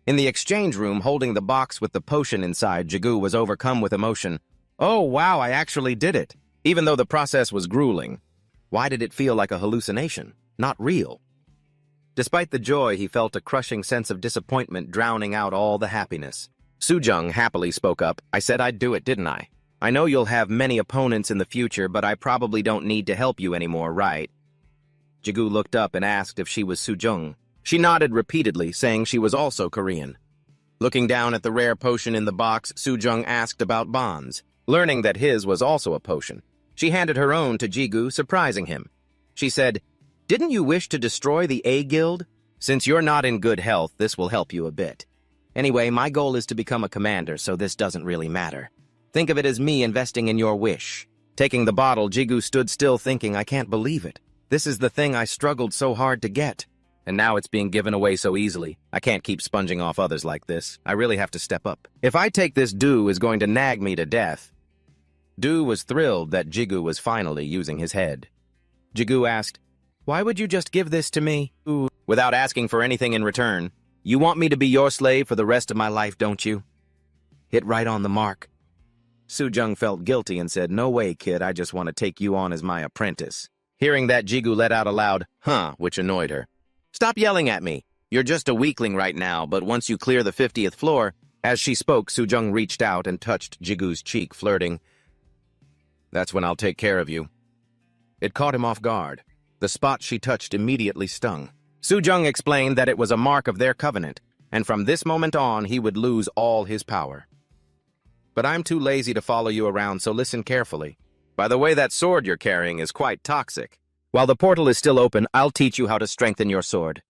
In the exchange room, holding the box with the potion inside, Jigu was overcome with emotion. Oh, wow, I actually did it. Even though the process was grueling. Why did it feel like a hallucination, not real? Despite the joy, he felt a crushing sense of disappointment drowning out all the happiness. Su Jung happily spoke up. I said I'd do it, didn't I? I know you'll have many opponents in the future, but I probably don't need to help you anymore, right? Jigu looked up and asked if she was Su Jung. She nodded repeatedly, saying she was also Korean. Looking down at the rare potion in the box, Su Jung asked about Bon's, learning that his was also a potion. She handed her own to Jigu, surprising him. She said, Didn't you wish to destroy the A Guild? Since you're not in good health, this will help you a bit. Anyway, my goal is to become a commander, so this doesn't really matter. Think of it as me investing in your wish. Taking the bottle, Jigu stood still thinking, I can't believe it. This is the thing I struggled so hard to get. And now it's being given away so easily. I can't keep sponging off others like this. I really have to step up. If I take this, Du is going to nag me to death. Du was thrilled that Jigu was finally using his head. Jigu asked, Why would you just give this to me? Without asking for anything in return. You want me to be your slave for the rest of my life, don't you? Hit right on the mark. Su Jung felt guilty and said, No way, kid, I just want to take you on as my apprentice. Hearing that, Jigu let out a loud, huh, which annoyed her. Stop yelling at me. You're just a weakling right now, but once you clear the 50th floor... As she spoke, Su Jung reached out and touched Jigu's cheek, flirting. That's when I'll take care of you. It caught him off guard. The spot she touched immediately stung. Su Jung explained that it was a mark of their covenant, and from this moment on, he would lose all his power. But I'm too lazy to follow you around, so listen carefully. By the way, that sword you're carrying is quite toxic. While the portal is still open, I'll teach you how to strengthen your sword.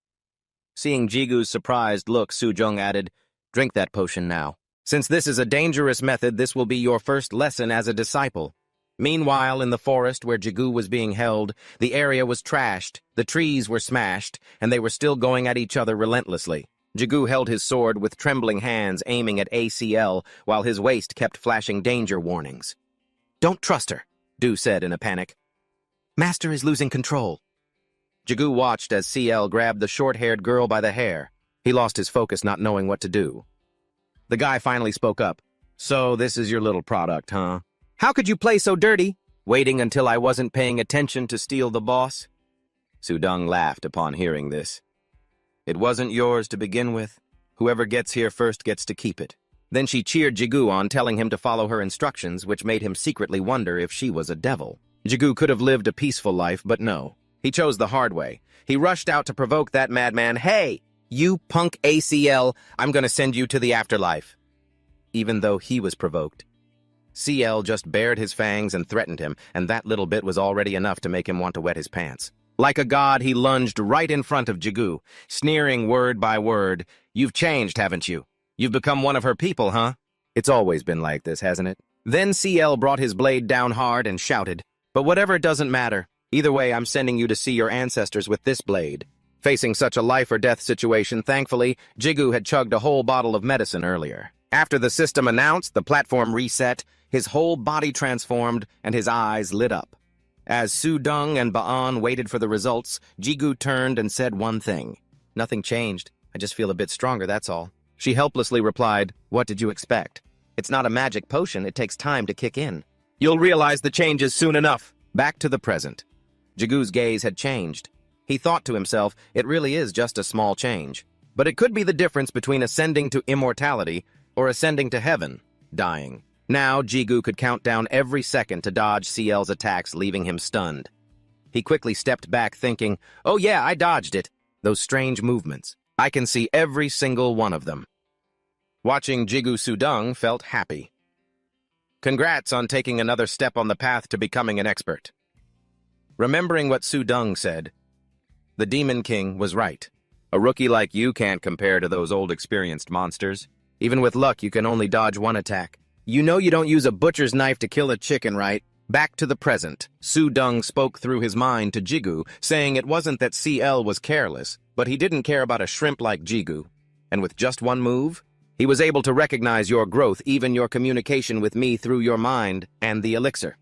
Seeing Jigu's surprised look, Su Jung added, Drink that potion now. Since this is a dangerous method, this will be your first lesson as a disciple. Meanwhile, in the forest where Jigu was being held, the area was trashed, the trees were smashed, and they were still going at each other relentlessly. Jigu held his sword with trembling hands, aiming at ACL, while his waist kept flashing danger warnings. Don't trust her. Du said in a panic. Master is losing control. Jigu watched as CL grabbed the short-haired girl by the hair. He lost his focus, not knowing what to do. The guy finally spoke up. So this is your little product, huh? How could you play so dirty? Waiting until I wasn't paying attention to steal the boss? Sudong laughed upon hearing this. It wasn't yours to begin with. Whoever gets here first gets to keep it. Then she cheered Jigu on, telling him to follow her instructions, which made him secretly wonder if she was a devil. Jigu could have lived a peaceful life, but no. He chose the hard way. He rushed out to provoke that madman. Hey, you punk ACL, I'm gonna send you to the afterlife. Even though he was provoked. CL just bared his fangs and threatened him, and that little bit was already enough to make him want to wet his pants. Like a god, he lunged right in front of Jigu, sneering word by word. You've changed, haven't you? You've become one of her people, huh? It's always been like this, hasn't it? Then CL brought his blade down hard and shouted, but whatever, it doesn't matter. Either way, I'm sending you to see your ancestors with this blade. Facing such a life-or-death situation, thankfully, Jigu had chugged a whole bottle of medicine earlier. After the system announced, the platform reset, his whole body transformed, and his eyes lit up. As Sudong and Ba'an waited for the results, Jigu turned and said one thing. Nothing changed. I just feel a bit stronger, that's all. She helplessly replied, what did you expect? It's not a magic potion, it takes time to kick in. You'll realize the changes soon enough. Back to the present. Jigu's gaze had changed. He thought to himself, it really is just a small change. But it could be the difference between ascending to immortality or ascending to heaven, dying. Now, Jigu could count down every second to dodge CL's attacks, leaving him stunned. He quickly stepped back, thinking, oh yeah, I dodged it. Those strange movements. I can see every single one of them. Watching Jigu, Sudong felt happy. Congrats on taking another step on the path to becoming an expert. Remembering what Sudong said, the Demon King was right. A rookie like you can't compare to those old experienced monsters. Even with luck, you can only dodge one attack. You know you don't use a butcher's knife to kill a chicken, right? Back to the present. Sudong spoke through his mind to Jigu, saying it wasn't that CL was careless, but he didn't care about a shrimp like Jigu. And with just one move, he was able to recognize your growth, even your communication with me through your mind and the elixir.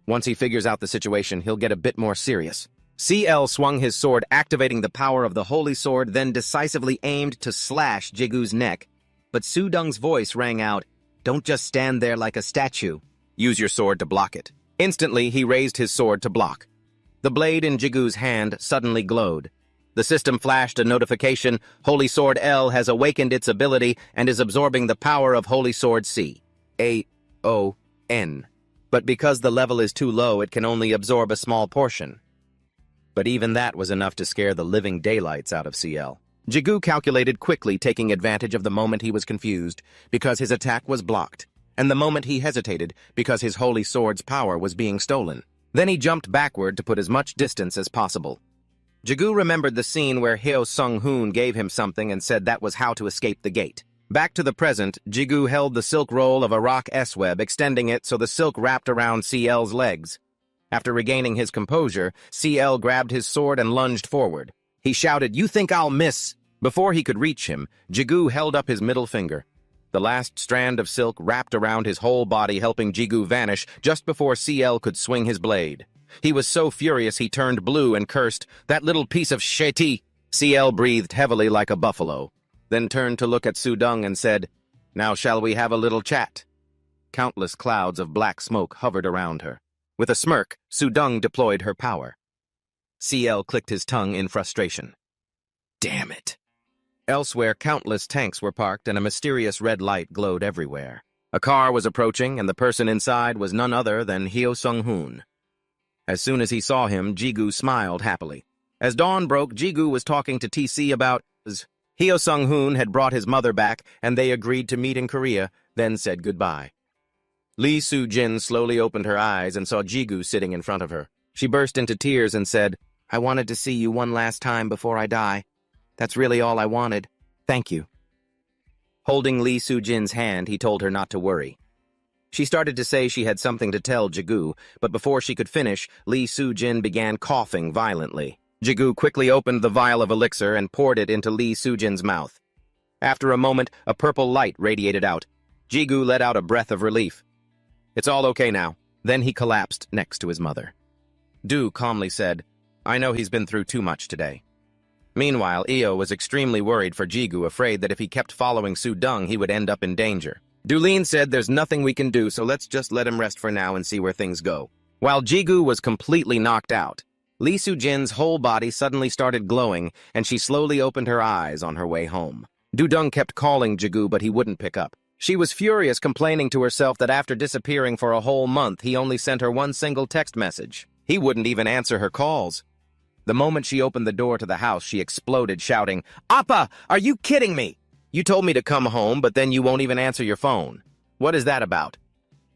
Once he figures out the situation, he'll get a bit more serious. CL swung his sword, activating the power of the holy sword, then decisively aimed to slash Jigu's neck. But Sudong's voice rang out, don't just stand there like a statue. Use your sword to block it. Instantly, he raised his sword to block. The blade in Jigu's hand suddenly glowed. The system flashed a notification, Holy Sword L has awakened its ability and is absorbing the power of Holy Sword C. A-O-N. But because the level is too low, it can only absorb a small portion. But even that was enough to scare the living daylights out of CL. Jigu calculated quickly, taking advantage of the moment he was confused, because his attack was blocked, and the moment he hesitated, because his Holy Sword's power was being stolen. Then he jumped backward to put as much distance as possible. Jigu remembered the scene where Hyo Sung-hoon gave him something and said that was how to escape the gate. Back to the present, Jigu held the silk roll of a rock S-web, extending it so the silk wrapped around CL's legs. After regaining his composure, CL grabbed his sword and lunged forward. He shouted, you think I'll miss? Before he could reach him, Jigu held up his middle finger. The last strand of silk wrapped around his whole body, helping Jigu vanish just before CL could swing his blade. He was so furious he turned blue and cursed, that little piece of shit. CL breathed heavily like a buffalo, then turned to look at Sudong and said, now shall we have a little chat? Countless clouds of black smoke hovered around her. With a smirk, Sudong deployed her power. CL clicked his tongue in frustration. Damn it. Elsewhere, countless tanks were parked and a mysterious red light glowed everywhere. A car was approaching and the person inside was none other than Hyo Sung-hoon. As soon as he saw him, Jigu smiled happily. As dawn broke, Jigu was talking to TC about Hyo Sung-hoon had brought his mother back and they agreed to meet in Korea, then said goodbye. Lee Soo-jin slowly opened her eyes and saw Jigu sitting in front of her. She burst into tears and said, I wanted to see you one last time before I die. That's really all I wanted. Thank you. Holding Lee Soo-jin's hand, he told her not to worry. She started to say she had something to tell Jigu, but before she could finish, Lee Soo-jin began coughing violently. Jigu quickly opened the vial of elixir and poured it into Lee Soo-jin's mouth. After a moment, a purple light radiated out. Jigu let out a breath of relief. It's all okay now. Then he collapsed next to his mother. Du calmly said, "I know he's been through too much today." Meanwhile, Io was extremely worried for Jigu, afraid that if he kept following Su-dung, he would end up in danger. Dulin said, "There's nothing we can do, so let's just let him rest for now and see where things go." While Jigu was completely knocked out, Lee Soo-jin's whole body suddenly started glowing, and she slowly opened her eyes on her way home. Du-dung kept calling Jigu, but he wouldn't pick up. She was furious, complaining to herself that after disappearing for a whole month, he only sent her one single text message. He wouldn't even answer her calls. The moment she opened the door to the house, she exploded, shouting, "Appa, are you kidding me? You told me to come home, but then you won't even answer your phone. What is that about?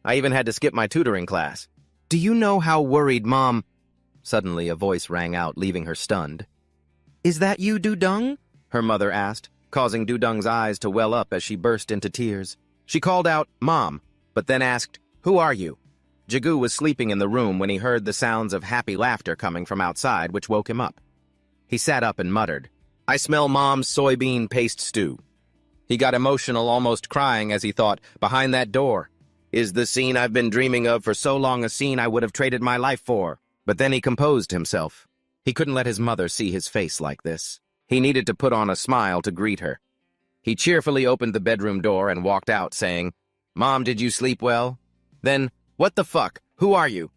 I even had to skip my tutoring class. Do you know how worried Mom—" Suddenly, a voice rang out, leaving her stunned. "Is that you, Du-dung?" her mother asked, causing Du-dung's eyes to well up as she burst into tears. She called out, "Mom," but then asked, "Who are you?" Jigu was sleeping in the room when he heard the sounds of happy laughter coming from outside, which woke him up. He sat up and muttered, "I smell Mom's soybean paste stew." He got emotional, almost crying, as he thought, behind that door is the scene I've been dreaming of for so long, a scene I would have traded my life for. But then he composed himself. He couldn't let his mother see his face like this. He needed to put on a smile to greet her. He cheerfully opened the bedroom door and walked out, saying, "Mom, did you sleep well?" Then, "What the fuck? Who are you?"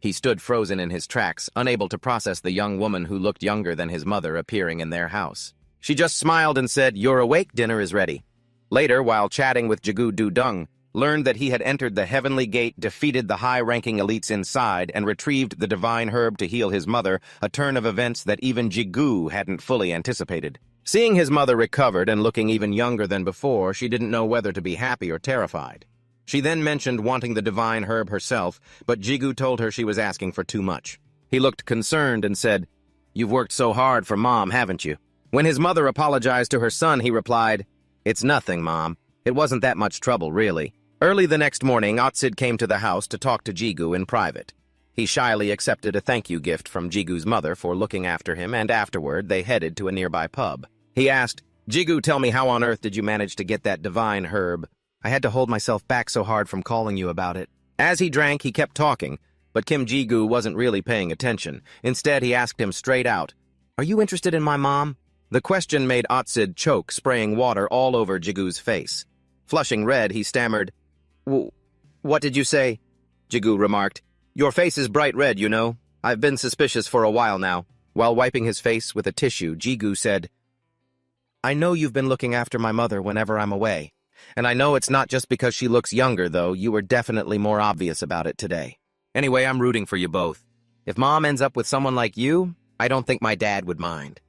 He stood frozen in his tracks, unable to process the young woman who looked younger than his mother appearing in their house. She just smiled and said, "You're awake, dinner is ready." Later, while chatting with Jigu, Du-dung learned that he had entered the Heavenly Gate, defeated the high-ranking elites inside, and retrieved the divine herb to heal his mother, a turn of events that even Jigu hadn't fully anticipated. Seeing his mother recovered and looking even younger than before, she didn't know whether to be happy or terrified. She then mentioned wanting the divine herb herself, but Jigu told her she was asking for too much. He looked concerned and said, "You've worked so hard for Mom, haven't you?" When his mother apologized to her son, he replied, "It's nothing, Mom. It wasn't that much trouble, really." Early the next morning, Otsid came to the house to talk to Jigu in private. He shyly accepted a thank-you gift from Jigu's mother for looking after him, and afterward they headed to a nearby pub. He asked, "Jigu, tell me, how on earth did you manage to get that divine herb? I had to hold myself back so hard from calling you about it." As he drank, he kept talking, but Kim Jigu wasn't really paying attention. Instead, he asked him straight out, "Are you interested in my mom?" The question made Otsid choke, spraying water all over Jigu's face. Flushing red, he stammered, "What did you say?" Jigu remarked, "Your face is bright red, you know. I've been suspicious for a while now." While wiping his face with a tissue, Jigu said, "I know you've been looking after my mother whenever I'm away. And I know it's not just because she looks younger, though. You were definitely more obvious about it today. Anyway, I'm rooting for you both. If Mom ends up with someone like you, I don't think my dad would mind."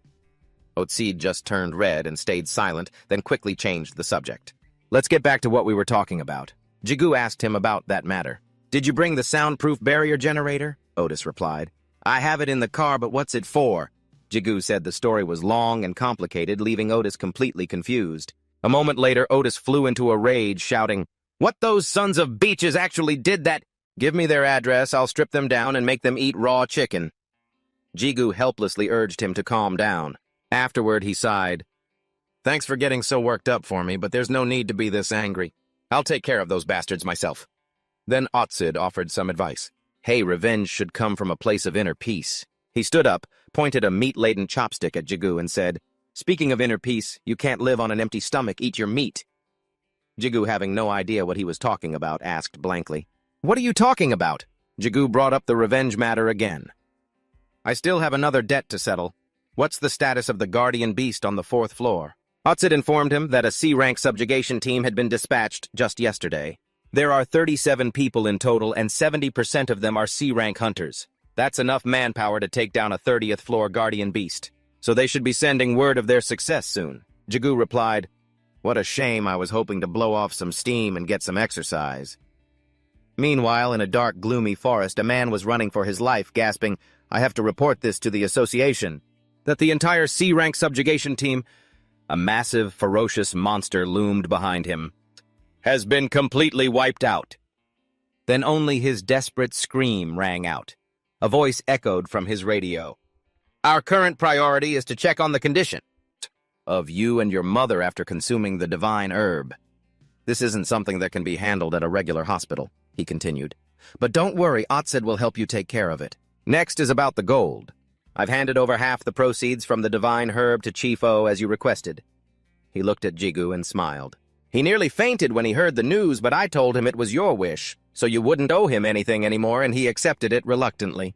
Otsid just turned red and stayed silent, then quickly changed the subject. "Let's get back to what we were talking about." Jigu asked him about that matter. "Did you bring the soundproof barrier generator?" Otis replied. "I have it in the car, but what's it for?" Jigu said the story was long and complicated, leaving Otis completely confused. A moment later, Otis flew into a rage, shouting, "What those sons of beaches actually did that? Give me their address, I'll strip them down and make them eat raw chicken." Jigu helplessly urged him to calm down. Afterward, he sighed, "Thanks for getting so worked up for me, but there's no need to be this angry. I'll take care of those bastards myself." Then Otsid offered some advice. "Hey, revenge should come from a place of inner peace." He stood up, pointed a meat-laden chopstick at Jigu, and said, "Speaking of inner peace, you can't live on an empty stomach, eat your meat." Jigu, having no idea what he was talking about, asked blankly, "What are you talking about?" Jigu brought up the revenge matter again. "I still have another debt to settle. What's the status of the guardian beast on the 4th floor?" Otsid informed him that a C-rank subjugation team had been dispatched just yesterday. There are 37 people in total, and 70% of them are C-rank hunters. That's enough manpower to take down a 30th floor guardian beast. So they should be sending word of their success soon. Jigu replied, "What a shame, I was hoping to blow off some steam and get some exercise." Meanwhile, in a dark, gloomy forest, a man was running for his life, gasping, "I have to report this to the association." That the entire C-rank subjugation team, a massive, ferocious monster loomed behind him, has been completely wiped out. Then only his desperate scream rang out. A voice echoed from his radio. "Our current priority is to check on the condition of you and your mother after consuming the divine herb. This isn't something that can be handled at a regular hospital," he continued. But don't worry, Otsid will help you take care of it. Next is about the gold. I've handed over half the proceeds from the divine herb to Chief O as you requested. He looked at Jigu and smiled. He nearly fainted when he heard the news, but I told him it was your wish, so you wouldn't owe him anything anymore, and he accepted it reluctantly.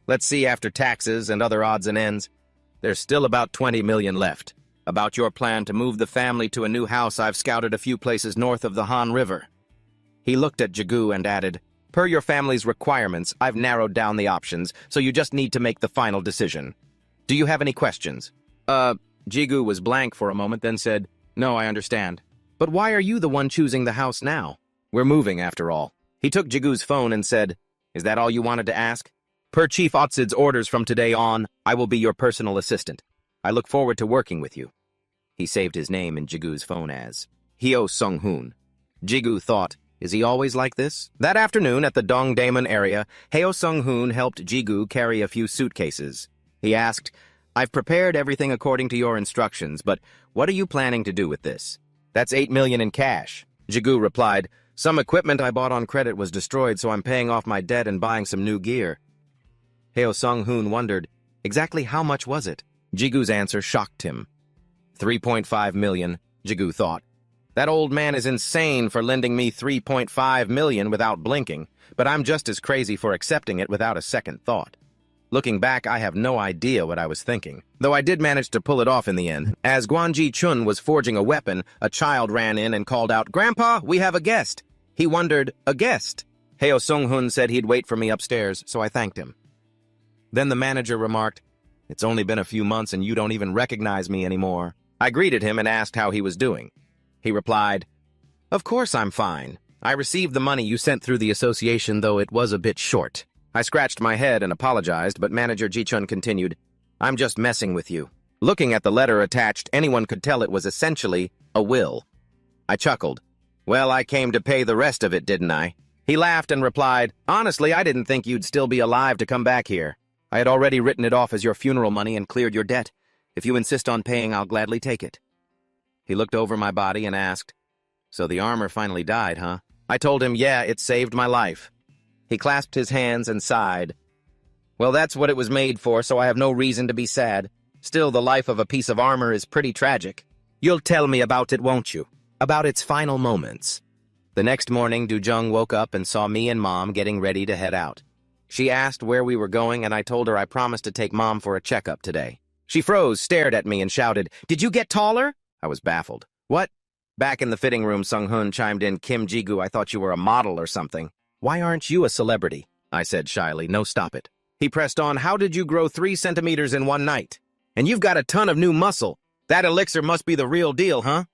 Let's see after taxes and other odds and ends. There's still about 20 million left. About your plan to move the family to a new house, I've scouted a few places north of the Han River. He looked at Jigu and added, per your family's requirements, I've narrowed down the options, so you just need to make the final decision. Do you have any questions? Jigu was blank for a moment, then said, no, I understand. But why are you the one choosing the house now? We're moving, after all. He took Jigu's phone and said, is that all you wanted to ask? Per Chief Otsid's orders from today on, I will be your personal assistant. I look forward to working with you. He saved his name in Jigu's phone as Hyo Sung-hoon. Jigu thought, is he always like this? That afternoon at the Dongdaemun area, Hyo Sung-hoon helped Jigu carry a few suitcases. He asked, I've prepared everything according to your instructions, but what are you planning to do with this? That's 8 million in cash. Jigu replied, some equipment I bought on credit was destroyed, so I'm paying off my debt and buying some new gear. Hyo Sung-hoon wondered, exactly how much was it? Jigu's answer shocked him. 3.5 million, Jigu thought. That old man is insane for lending me 3.5 million without blinking, but I'm just as crazy for accepting it without a second thought. Looking back, I have no idea what I was thinking, though I did manage to pull it off in the end. As Gwanji Chun was forging a weapon, a child ran in and called out, Grandpa, we have a guest. He wondered, a guest? Hyo Sung-hoon said he'd wait for me upstairs, so I thanked him. Then the manager remarked, it's only been a few months and you don't even recognize me anymore. I greeted him and asked how he was doing. He replied, of course I'm fine. I received the money you sent through the association, though it was a bit short. I scratched my head and apologized, but manager Ji-chun continued, I'm just messing with you. Looking at the letter attached, anyone could tell it was essentially a will. I chuckled. Well, I came to pay the rest of it, didn't I? He laughed and replied, honestly, I didn't think you'd still be alive to come back here. I had already written it off as your funeral money and cleared your debt. If you insist on paying, I'll gladly take it. He looked over my body and asked, so the armor finally died, huh? I told him, yeah, it saved my life. He clasped his hands and sighed. Well, that's what it was made for, so I have no reason to be sad. Still, the life of a piece of armor is pretty tragic. You'll tell me about it, won't you? About its final moments. The next morning, Dujung woke up and saw me and Mom getting ready to head out. She asked where we were going, and I told her I promised to take Mom for a checkup today. She froze, stared at me, and shouted, did you get taller? I was baffled. What? Back in the fitting room, Sung-hoon chimed in, Kim Jigu, I thought you were a model or something. Why aren't you a celebrity? I said shyly, no, stop it. He pressed on, how did you grow 3 centimeters in one night? And you've got a ton of new muscle. That elixir must be the real deal, huh?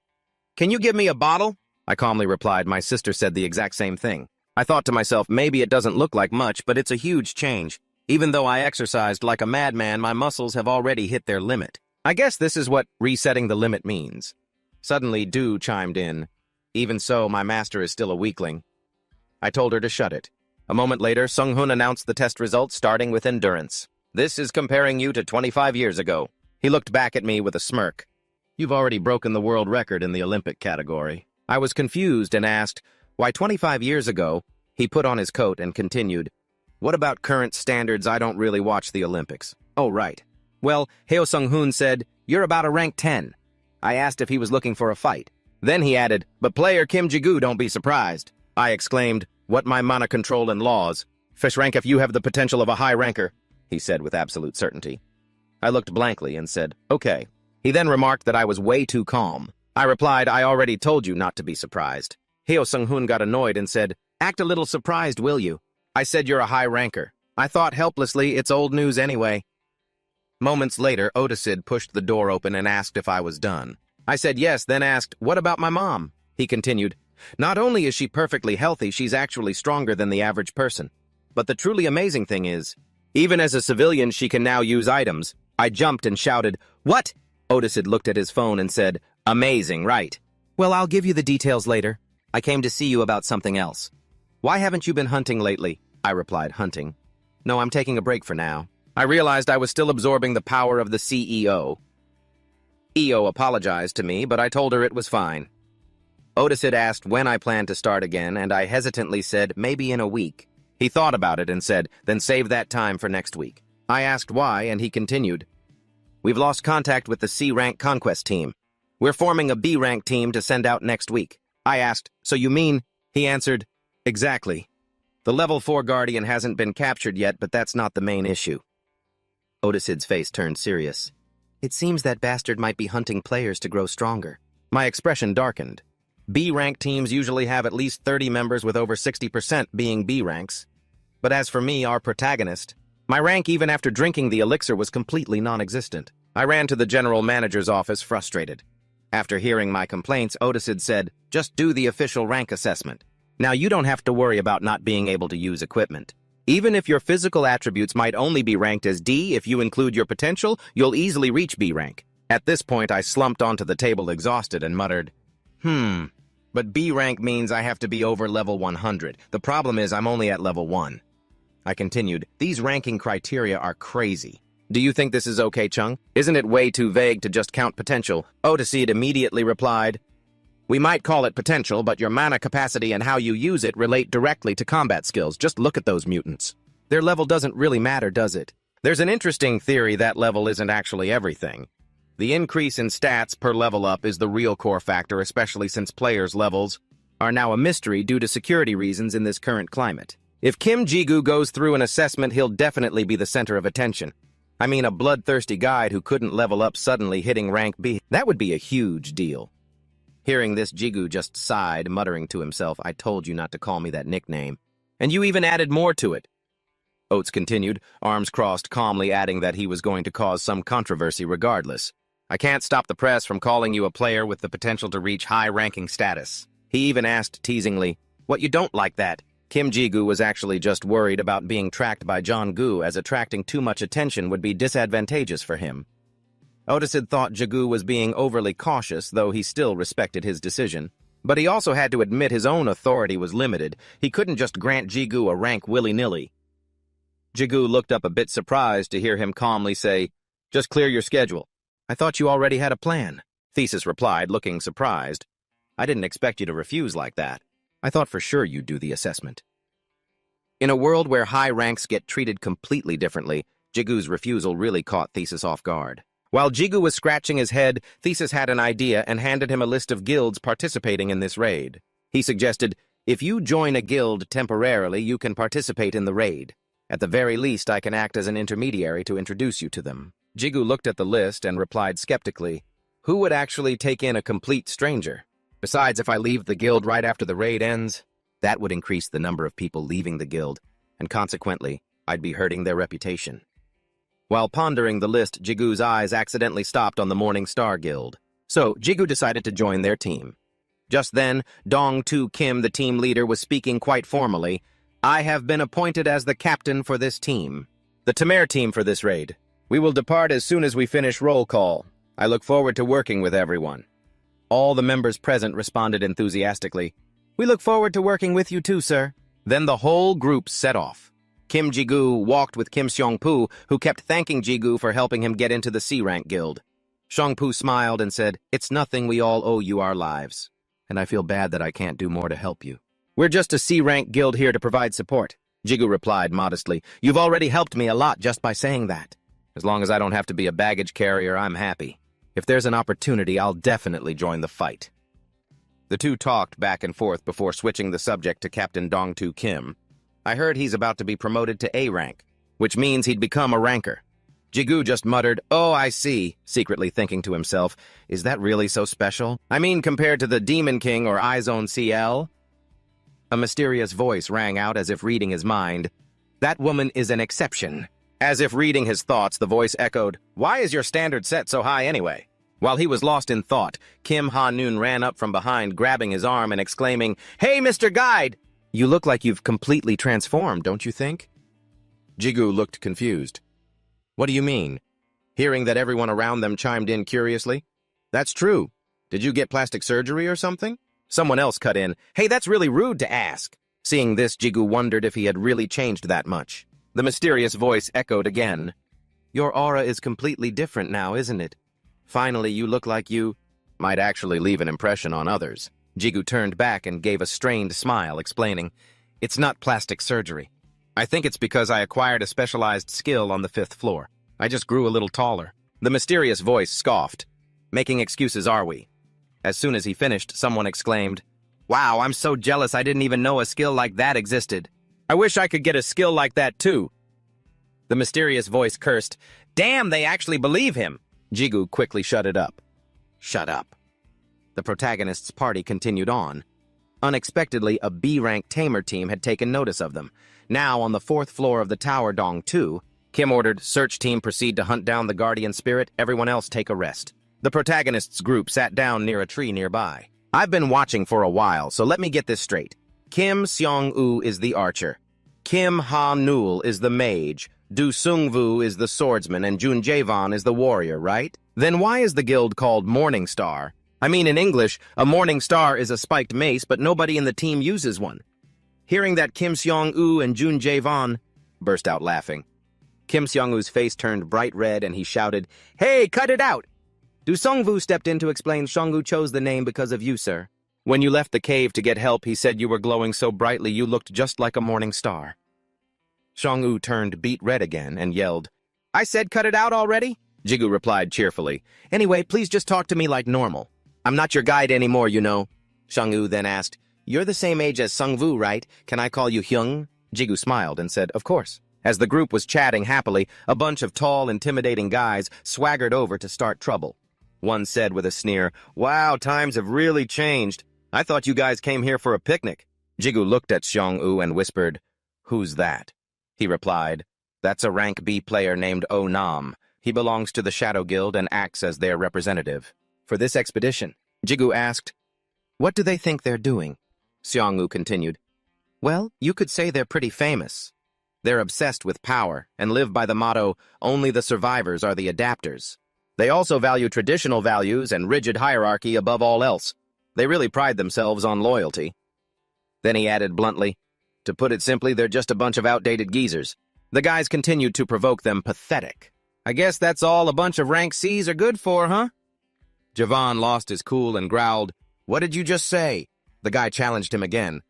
Can you give me a bottle? I calmly replied, my sister said the exact same thing. I thought to myself, maybe it doesn't look like much, but it's a huge change. Even though I exercised like a madman, my muscles have already hit their limit. I guess this is what resetting the limit means. Suddenly, Du chimed in. Even so, my master is still a weakling. I told her to shut it. A moment later, Sung-hoon announced the test results, starting with endurance. This is comparing you to 25 years ago. He looked back at me with a smirk. You've already broken the world record in the Olympic category. I was confused and asked, why 25 years ago? He put on his coat and continued, what about current standards? I don't really watch the Olympics. Oh, right. Well, Hyo Sung-hoon said, you're about a rank 10. I asked if he was looking for a fight. Then he added, but player Kim Jigu, don't be surprised. I exclaimed, what my mana control and laws? Fish rank if you have the potential of a high ranker, he said with absolute certainty. I looked blankly and said, okay. He then remarked that I was way too calm. I replied, I already told you not to be surprised. Hyo Sung-hoon got annoyed and said, act a little surprised, will you? I said you're a high ranker. I thought helplessly, it's old news anyway. Moments later, Otisid pushed the door open and asked if I was done. I said yes, then asked, what about my mom? He continued, not only is she perfectly healthy, she's actually stronger than the average person. But the truly amazing thing is, even as a civilian, she can now use items. I jumped and shouted, what? Otisid looked at his phone and said, amazing, right? Well, I'll give you the details later. I came to see you about something else. Why haven't you been hunting lately? I replied, hunting. No, I'm taking a break for now. I realized I was still absorbing the power of the CEO. EO apologized to me, but I told her it was fine. Otisid asked when I planned to start again, and I hesitantly said, maybe in a week. He thought about it and said, then save that time for next week. I asked why, and he continued, we've lost contact with the C-rank conquest team. We're forming a B-rank team to send out next week. I asked, so you mean? He answered, exactly. The level 4 Guardian hasn't been captured yet, but that's not the main issue. Otisid's face turned serious. It seems that bastard might be hunting players to grow stronger. My expression darkened. B-rank teams usually have at least 30 members with over 60% being B-ranks. But as for me, our protagonist, my rank even after drinking the elixir was completely non-existent. I ran to the general manager's office frustrated. After hearing my complaints, Otisid said, just do the official rank assessment. Now you don't have to worry about not being able to use equipment. Even if your physical attributes might only be ranked as D, if you include your potential, you'll easily reach B rank. At this point, I slumped onto the table exhausted and muttered, but B rank means I have to be over level 100. The problem is I'm only at level 1. I continued, these ranking criteria are crazy. Do you think this is okay, Chung? Isn't it way too vague to just count potential? Otisid immediately replied, we might call it potential, but your mana capacity and how you use it relate directly to combat skills. Just look at those mutants. Their level doesn't really matter, does it? There's an interesting theory that level isn't actually everything. The increase in stats per level up is the real core factor, especially since players' levels are now a mystery due to security reasons in this current climate. If Kim Ji-gu goes through an assessment, he'll definitely be the center of attention. I mean, a bloodthirsty guide who couldn't level up suddenly hitting rank B. That would be a huge deal. Hearing this, Ji-gu just sighed, muttering to himself, I told you not to call me that nickname. And you even added more to it. Oates continued, arms crossed, calmly adding that he was going to cause some controversy regardless. I can't stop the press from calling you a player with the potential to reach high-ranking status. He even asked teasingly, what, you don't like that? Kim Ji-gu was actually just worried about being tracked by John Gu, as attracting too much attention would be disadvantageous for him. Otisid thought Ji-gu was being overly cautious, though he still respected his decision. But he also had to admit his own authority was limited. He couldn't just grant Ji-gu a rank willy-nilly. Ji-gu looked up a bit surprised to hear him calmly say, just clear your schedule. I thought you already had a plan. Thesis replied, looking surprised. I didn't expect you to refuse like that. I thought for sure you'd do the assessment. In a world where high ranks get treated completely differently, Ji-gu's refusal really caught Thesis off guard. While Ji-gu was scratching his head, Thesis had an idea and handed him a list of guilds participating in this raid. He suggested, if you join a guild temporarily, you can participate in the raid. At the very least, I can act as an intermediary to introduce you to them. Ji-gu looked at the list and replied skeptically, who would actually take in a complete stranger? Besides, if I leave the guild right after the raid ends, that would increase the number of people leaving the guild, and consequently, I'd be hurting their reputation. While pondering the list, Ji-gu's eyes accidentally stopped on the Morning Star Guild. So, Ji-gu decided to join their team. Just then, Dong-tu Kim, the team leader, was speaking quite formally. I have been appointed as the captain for this team. The Tamer team for this raid. We will depart as soon as we finish roll call. I look forward to working with everyone. All the members present responded enthusiastically. We look forward to working with you too, sir. Then the whole group set off. Kim Ji-gu walked with Kim Seong-pu, who kept thanking Ji-gu for helping him get into the C-rank guild. Seong-pu smiled and said, it's nothing, we all owe you our lives. And I feel bad that I can't do more to help you. We're just a C-rank guild here to provide support. Ji-gu replied modestly, you've already helped me a lot just by saying that. As long as I don't have to be a baggage carrier, I'm happy. If there's an opportunity, I'll definitely join the fight. The two talked back and forth before switching the subject to Captain Dong-tu Kim. I heard he's about to be promoted to A rank, which means he'd become a ranker. Ji-gu just muttered, oh, I see, secretly thinking to himself, is that really so special? I mean, compared to the Demon King or iZone CL? A mysterious voice rang out as if reading his mind. That woman is an exception. As if reading his thoughts, the voice echoed, why is your standard set so high anyway? While he was lost in thought, Kim Ha-noon ran up from behind, grabbing his arm and exclaiming, hey, Mr. Guide! You look like you've completely transformed, don't you think? Ji-gu looked confused. What do you mean? Hearing that everyone around them chimed in curiously. That's true. Did you get plastic surgery or something? Someone else cut in. Hey, that's really rude to ask. Seeing this, Ji-gu wondered if he had really changed that much. The mysterious voice echoed again. Your aura is completely different now, isn't it? Finally, you look like you might actually leave an impression on others. Ji-gu turned back and gave a strained smile, explaining, it's not plastic surgery. I think it's because I acquired a specialized skill on the 5th floor. I just grew a little taller. The mysterious voice scoffed. Making excuses, are we? As soon as he finished, someone exclaimed, "Wow, I'm so jealous I didn't even know a skill like that existed. I wish I could get a skill like that too." The mysterious voice cursed, "Damn, they actually believe him." Jigu quickly shut it up. Shut up. The protagonist's party continued on. Unexpectedly, a B-rank tamer team had taken notice of them. Now, on the 4th floor of the tower Dong 2, Kim ordered, "Search team proceed to hunt down the guardian spirit, everyone else take a rest." The protagonist's group sat down near a tree nearby. "I've been watching for a while, so let me get this straight. Kim Seong-woo is the archer. Kim Ha-nul is the mage. Du Sung-woo is the swordsman, and Jun Jae-won is the warrior, right? Then why is the guild called Morning Star? I mean, in English, a morning star is a spiked mace, but nobody in the team uses one." Hearing that, Kim Seong-woo and Jun Jae-won burst out laughing. Kim Seong-woo's face turned bright red, and he shouted, "Hey, cut it out!" Du Sung-woo stepped in to explain, "Seong-woo chose the name because of you, sir. When you left the cave to get help, he said you were glowing so brightly you looked just like a morning star." Seong-woo turned beet red again and yelled, "I said cut it out already?" Jigu replied cheerfully, "Anyway, please just talk to me like normal. I'm not your guide anymore, you know." Seong-woo then asked, "You're the same age as Sung-woo, right? Can I call you Hyung?" Jigu smiled and said, "Of course." As the group was chatting happily, a bunch of tall, intimidating guys swaggered over to start trouble. One said with a sneer, "Wow, times have really changed. I thought you guys came here for a picnic." Jigu looked at Seong-woo and whispered, "Who's that?" He replied, "That's a rank B player named Oh Nam. He belongs to the Shadow Guild and acts as their representative. For this expedition." Jigu asked, "What do they think they're doing?" Seong-woo continued, "Well, you could say they're pretty famous. They're obsessed with power and live by the motto, 'Only the survivors are the adapters.' They also value traditional values and rigid hierarchy above all else. They really pride themselves on loyalty." Then he added bluntly, "To put it simply, they're just a bunch of outdated geezers." The guys continued to provoke them. "Pathetic. I guess that's all a bunch of rank Cs are good for, huh?" Javon lost his cool and growled, "What did you just say?" The guy challenged him again.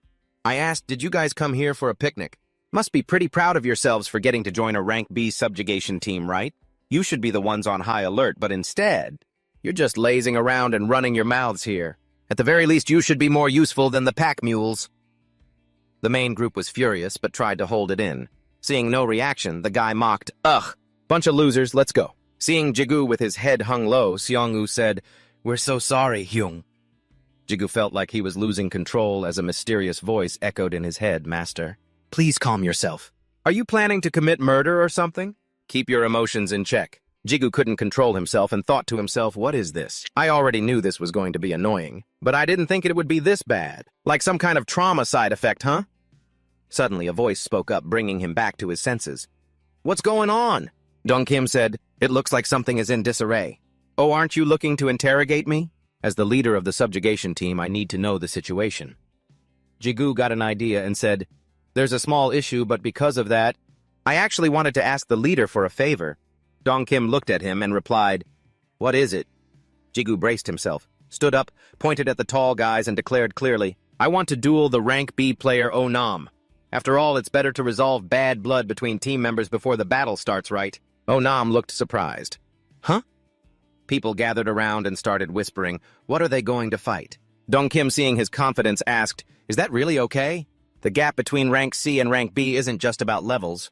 "I asked, did you guys come here for a picnic? Must be pretty proud of yourselves for getting to join a rank B subjugation team, right? You should be the ones on high alert, but instead, you're just lazing around and running your mouths here. At the very least, you should be more useful than the pack mules." The main group was furious, but tried to hold it in. Seeing no reaction, the guy mocked, "Ugh, bunch of losers, let's go." Seeing Jigu with his head hung low, Seong-woo said, "We're so sorry, Hyung." Jigu felt like he was losing control as a mysterious voice echoed in his head, "Master, please calm yourself. Are you planning to commit murder or something? Keep your emotions in check." Jigu couldn't control himself and thought to himself, "What is this? I already knew this was going to be annoying, but I didn't think it would be this bad. Like some kind of trauma side effect, huh?" Suddenly, a voice spoke up, bringing him back to his senses. "What's going on?" Dong Kim said, "It looks like something is in disarray." "Oh, aren't you looking to interrogate me? As the leader of the subjugation team, I need to know the situation." Jigu got an idea and said, "There's a small issue, but because of that, I actually wanted to ask the leader for a favor." Dong Kim looked at him and replied, "What is it?" Jigu braced himself, stood up, pointed at the tall guys, and declared clearly, "I want to duel the rank B player Oh Nam. After all, it's better to resolve bad blood between team members before the battle starts, right?" Oh Nam looked surprised. "Huh?" People gathered around and started whispering, "What are they going to fight?" Dong Kim, seeing his confidence, asked, "Is that really okay? The gap between rank C and rank B isn't just about levels."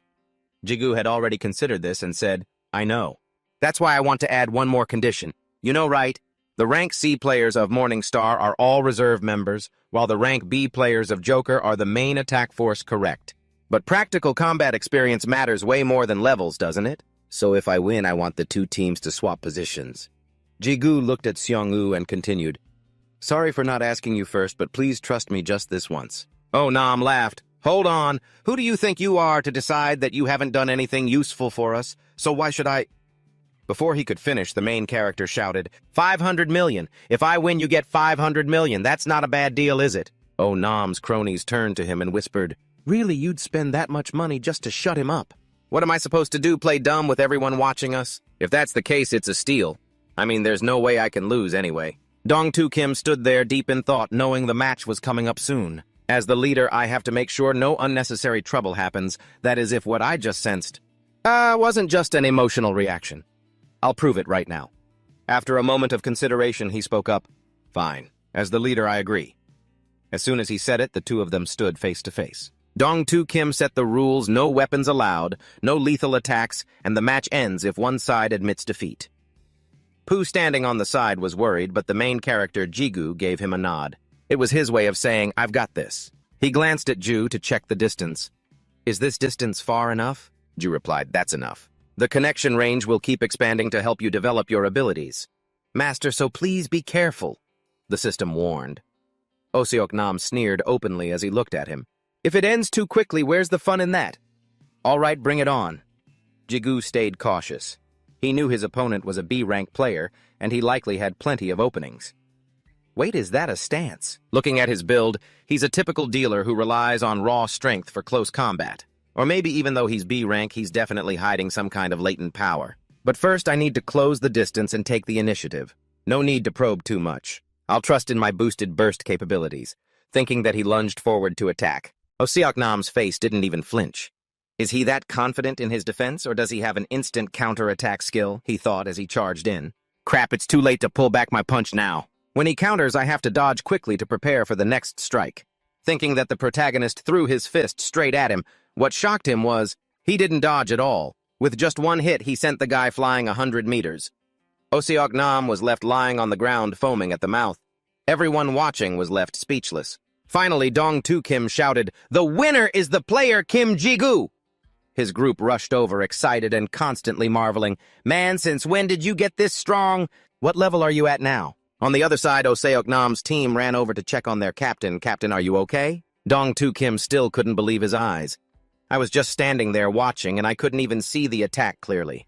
Jigu had already considered this and said, "I know. That's why I want to add one more condition. You know, right? The rank C players of Morning Star are all reserve members, while the rank B players of Joker are the main attack force, correct? But practical combat experience matters way more than levels, doesn't it? So if I win, I want the two teams to swap positions." Jigu looked at Seong-woo and continued, "Sorry for not asking you first, but please trust me just this once." Oh Nam laughed. "Hold on. Who do you think you are to decide that you haven't done anything useful for us? So why should I—" Before he could finish, the main character shouted, 500 million. If I win, you get 500 million. That's not a bad deal, is it?" Oh Nam's cronies turned to him and whispered, "Really, you'd spend that much money just to shut him up? What am I supposed to do, play dumb with everyone watching us? If that's the case, it's a steal. I mean, there's no way I can lose anyway." Dong Tu Kim stood there deep in thought, knowing the match was coming up soon. As the leader, I have to make sure no unnecessary trouble happens. That is, if what I just sensed wasn't just an emotional reaction. I'll prove it right now. After a moment of consideration, he spoke up. Fine. As the leader, I agree. As soon as he said it, the two of them stood face to face. Dong-Tu Kim set the rules: no weapons allowed, no lethal attacks, and the match ends if one side admits defeat. Pooh, standing on the side, was worried, but the main character, Jigu, gave him a nod. It was his way of saying, I've got this. He glanced at Ju to check the distance. Is this distance far enough? Ju replied, that's enough. The connection range will keep expanding to help you develop your abilities. Master, so please be careful, the system warned. Oseok-nam sneered openly as he looked at him. If it ends too quickly, where's the fun in that? All right, bring it on. Jigu stayed cautious. He knew his opponent was a B-rank player, and he likely had plenty of openings. Wait, is that a stance? Looking at his build, he's a typical dealer who relies on raw strength for close combat. Or maybe even though he's B-rank, he's definitely hiding some kind of latent power. But first, I need to close the distance and take the initiative. No need to probe too much. I'll trust in my boosted burst capabilities. Thinking that he lunged forward to attack. Oseok-nam's face didn't even flinch. Is he that confident in his defense, or does he have an instant counter-attack skill, he thought as he charged in. Crap, it's too late to pull back my punch now. When he counters, I have to dodge quickly to prepare for the next strike. Thinking that the protagonist threw his fist straight at him, what shocked him was, he didn't dodge at all. With just one hit, he sent the guy flying 100 meters. Oseok-nam was left lying on the ground, foaming at the mouth. Everyone watching was left speechless. Finally, Dong-Tu Kim shouted, "The winner is the player Kim Jigu!" His group rushed over, excited and constantly marveling. Man, since when did you get this strong? What level are you at now? On the other side, Oseok-nam's team ran over to check on their captain. Captain, are you okay? Dong-Tu Kim still couldn't believe his eyes. I was just standing there watching, and I couldn't even see the attack clearly.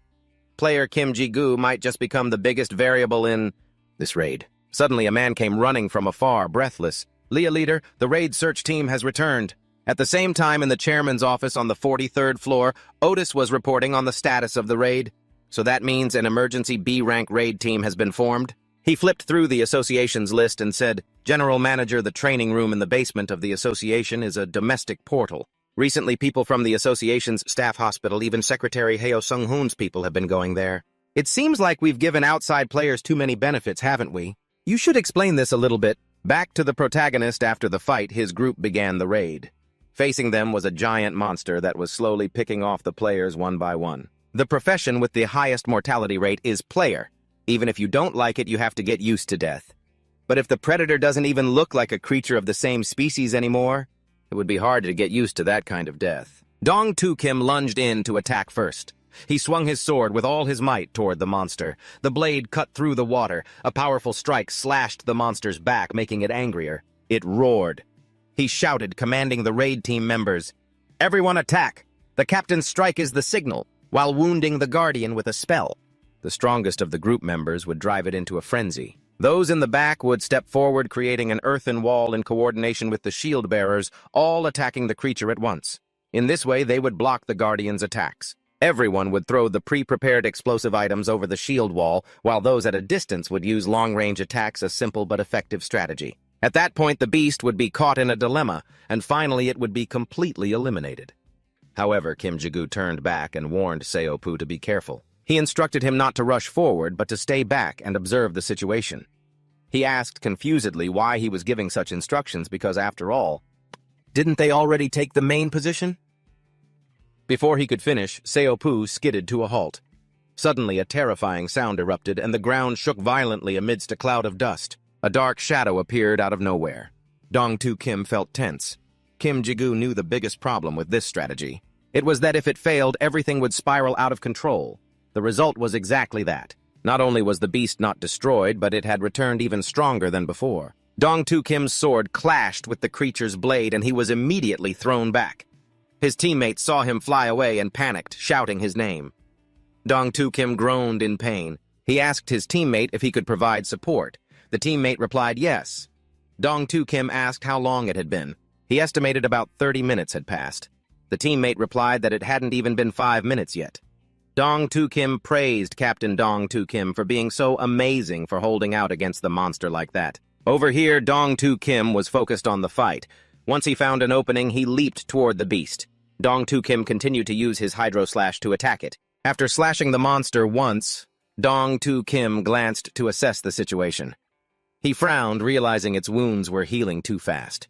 Player Kim Jigu might just become the biggest variable in this raid. Suddenly, a man came running from afar, breathless. Leader, the raid search team has returned. At the same time, in the chairman's office on the 43rd floor, Otis was reporting on the status of the raid. So that means an emergency B-rank raid team has been formed? He flipped through the association's list and said, General Manager, the training room in the basement of the association is a domestic portal. Recently, people from the association's staff hospital, even Secretary Heo Sung-hoon's people have been going there. It seems like we've given outside players too many benefits, haven't we? You should explain this a little bit. Back to the protagonist after the fight, his group began the raid. Facing them was a giant monster that was slowly picking off the players one by one. The profession with the highest mortality rate is player. Even if you don't like it, you have to get used to death. But if the predator doesn't even look like a creature of the same species anymore, it would be hard to get used to that kind of death. Dong-Tu Kim lunged in to attack first. He swung his sword with all his might toward the monster. The blade cut through the water. A powerful strike slashed the monster's back, making it angrier. It roared. He shouted, commanding the raid team members, "Everyone attack! The captain's strike is the signal," while wounding the guardian with a spell. The strongest of the group members would drive it into a frenzy. Those in the back would step forward, creating an earthen wall in coordination with the shield bearers, all attacking the creature at once. In this way, they would block the guardian's attacks. Everyone would throw the pre-prepared explosive items over the shield wall, while those at a distance would use long-range attacks, a simple but effective strategy. At that point, the beast would be caught in a dilemma, and finally it would be completely eliminated. However, Kim Jigu turned back and warned Seo-Poo to be careful. He instructed him not to rush forward, but to stay back and observe the situation. He asked confusedly why he was giving such instructions because, after all, didn't they already take the main position? Before he could finish, Seo-Poo skidded to a halt. Suddenly, a terrifying sound erupted, and the ground shook violently amidst a cloud of dust. A dark shadow appeared out of nowhere. Dong-Tu Kim felt tense. Kim Jigu knew the biggest problem with this strategy. It was that if it failed, everything would spiral out of control. The result was exactly that. Not only was the beast not destroyed, but it had returned even stronger than before. Dong-Tu Kim's sword clashed with the creature's blade, and he was immediately thrown back. His teammates saw him fly away and panicked, shouting his name. Dong-Tu Kim groaned in pain. He asked his teammate if he could provide support. The teammate replied yes. Dong-Tu Kim asked how long it had been. He estimated about 30 minutes had passed. The teammate replied that it hadn't even been 5 minutes yet. Dong-Tu Kim praised Captain Dong-Tu Kim for being so amazing for holding out against the monster like that. Over here, Dong-Tu Kim was focused on the fight. Once he found an opening, he leaped toward the beast. Dong-tu Kim continued to use his Hydro Slash to attack it. After slashing the monster once, Dong-tu Kim glanced to assess the situation. He frowned, realizing its wounds were healing too fast.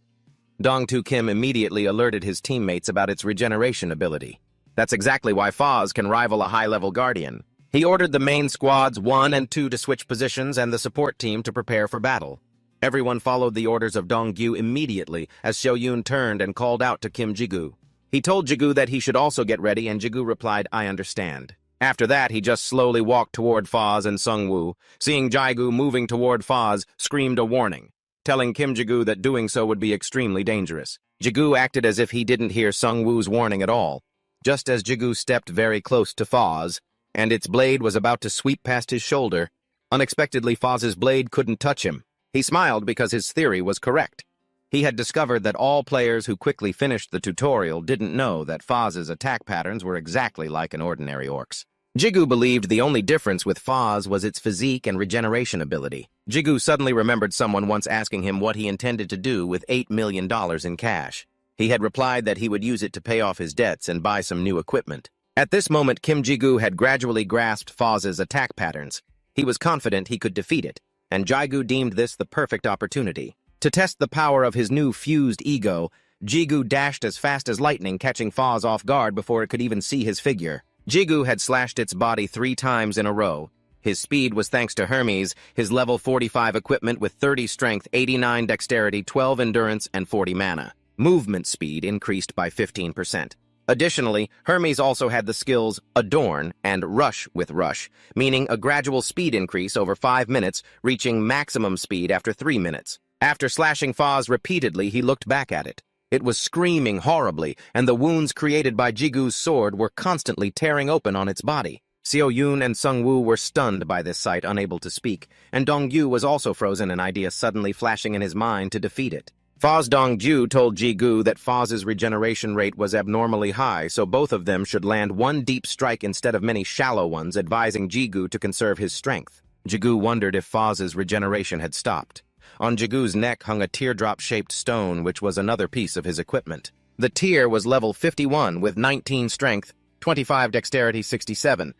Dong-tu Kim immediately alerted his teammates about its regeneration ability. That's exactly why Foz can rival a high-level guardian. He ordered the main squads 1 and 2 to switch positions and the support team to prepare for battle. Everyone followed the orders of Dong-gyu immediately as Xiaoyun turned and called out to Kim Ji-gu. He told Ji-gu that he should also get ready, and Ji-gu replied, "I understand." After that, he just slowly walked toward Foz and Sung-woo. Seeing Ji-gu moving toward Foz, screamed a warning, telling Kim Ji-gu that doing so would be extremely dangerous. Ji-gu acted as if he didn't hear Sung-woo's warning at all. Just as Ji-gu stepped very close to Foz, and its blade was about to sweep past his shoulder, unexpectedly Foz's blade couldn't touch him. He smiled because his theory was correct. He had discovered that all players who quickly finished the tutorial didn't know that Foz's attack patterns were exactly like an ordinary orc's. Ji-gu believed the only difference with Foz was its physique and regeneration ability. Ji-gu suddenly remembered someone once asking him what he intended to do with $8 million in cash. He had replied that he would use it to pay off his debts and buy some new equipment. At this moment, Kim Ji-gu had gradually grasped Foz's attack patterns. He was confident he could defeat it, and Ji-gu deemed this the perfect opportunity. To test the power of his new fused ego, Ji-gu dashed as fast as lightning, catching Foz off guard before it could even see his figure. Ji-gu had slashed its body 3 times in a row. His speed was thanks to Hermes, his level 45 equipment with 30 strength, 89 dexterity, 12 endurance, and 40 mana. Movement speed increased by 15%. Additionally, Hermes also had the skills Adorn and Rush with Rush, meaning a gradual speed increase over 5 minutes, reaching maximum speed after 3 minutes. After slashing Foz repeatedly, he looked back at it. It was screaming horribly, and the wounds created by Ji-gu's sword were constantly tearing open on its body. Xiaoyun and Sung-woo were stunned by this sight, unable to speak, and Dong-gyu was also frozen, an idea suddenly flashing in his mind to defeat it. Foz Dong-gyu told Ji-gu that Foz's regeneration rate was abnormally high, so both of them should land one deep strike instead of many shallow ones, advising Ji-gu to conserve his strength. Ji-gu wondered if Foz's regeneration had stopped. On Ji-gu's neck hung a teardrop-shaped stone, which was another piece of his equipment. The tear was level 51 with 19 strength, 25 dexterity, 67,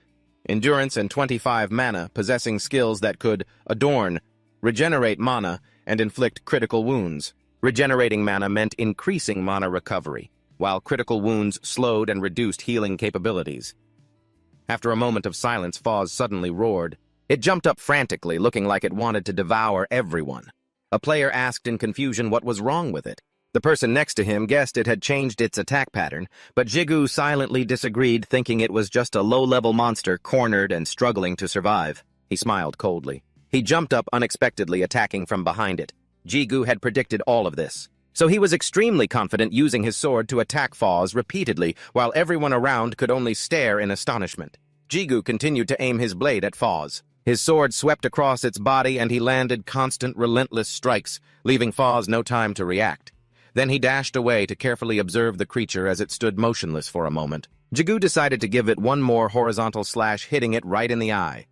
endurance, and 25 mana, possessing skills that could adorn, regenerate mana, and inflict critical wounds. Regenerating mana meant increasing mana recovery, while critical wounds slowed and reduced healing capabilities. After a moment of silence, Foz suddenly roared. It jumped up frantically, looking like it wanted to devour everyone. A player asked in confusion what was wrong with it. The person next to him guessed it had changed its attack pattern, but Ji-gu silently disagreed, thinking it was just a low-level monster cornered and struggling to survive. He smiled coldly. He jumped up unexpectedly, attacking from behind it. Ji-gu had predicted all of this, so he was extremely confident using his sword to attack Foz repeatedly, while everyone around could only stare in astonishment. Ji-gu continued to aim his blade at Foz. His sword swept across its body, and he landed constant, relentless strikes, leaving Foz no time to react. Then he dashed away to carefully observe the creature as it stood motionless for a moment. Ji-gu decided to give it one more horizontal slash, hitting it right in the eye.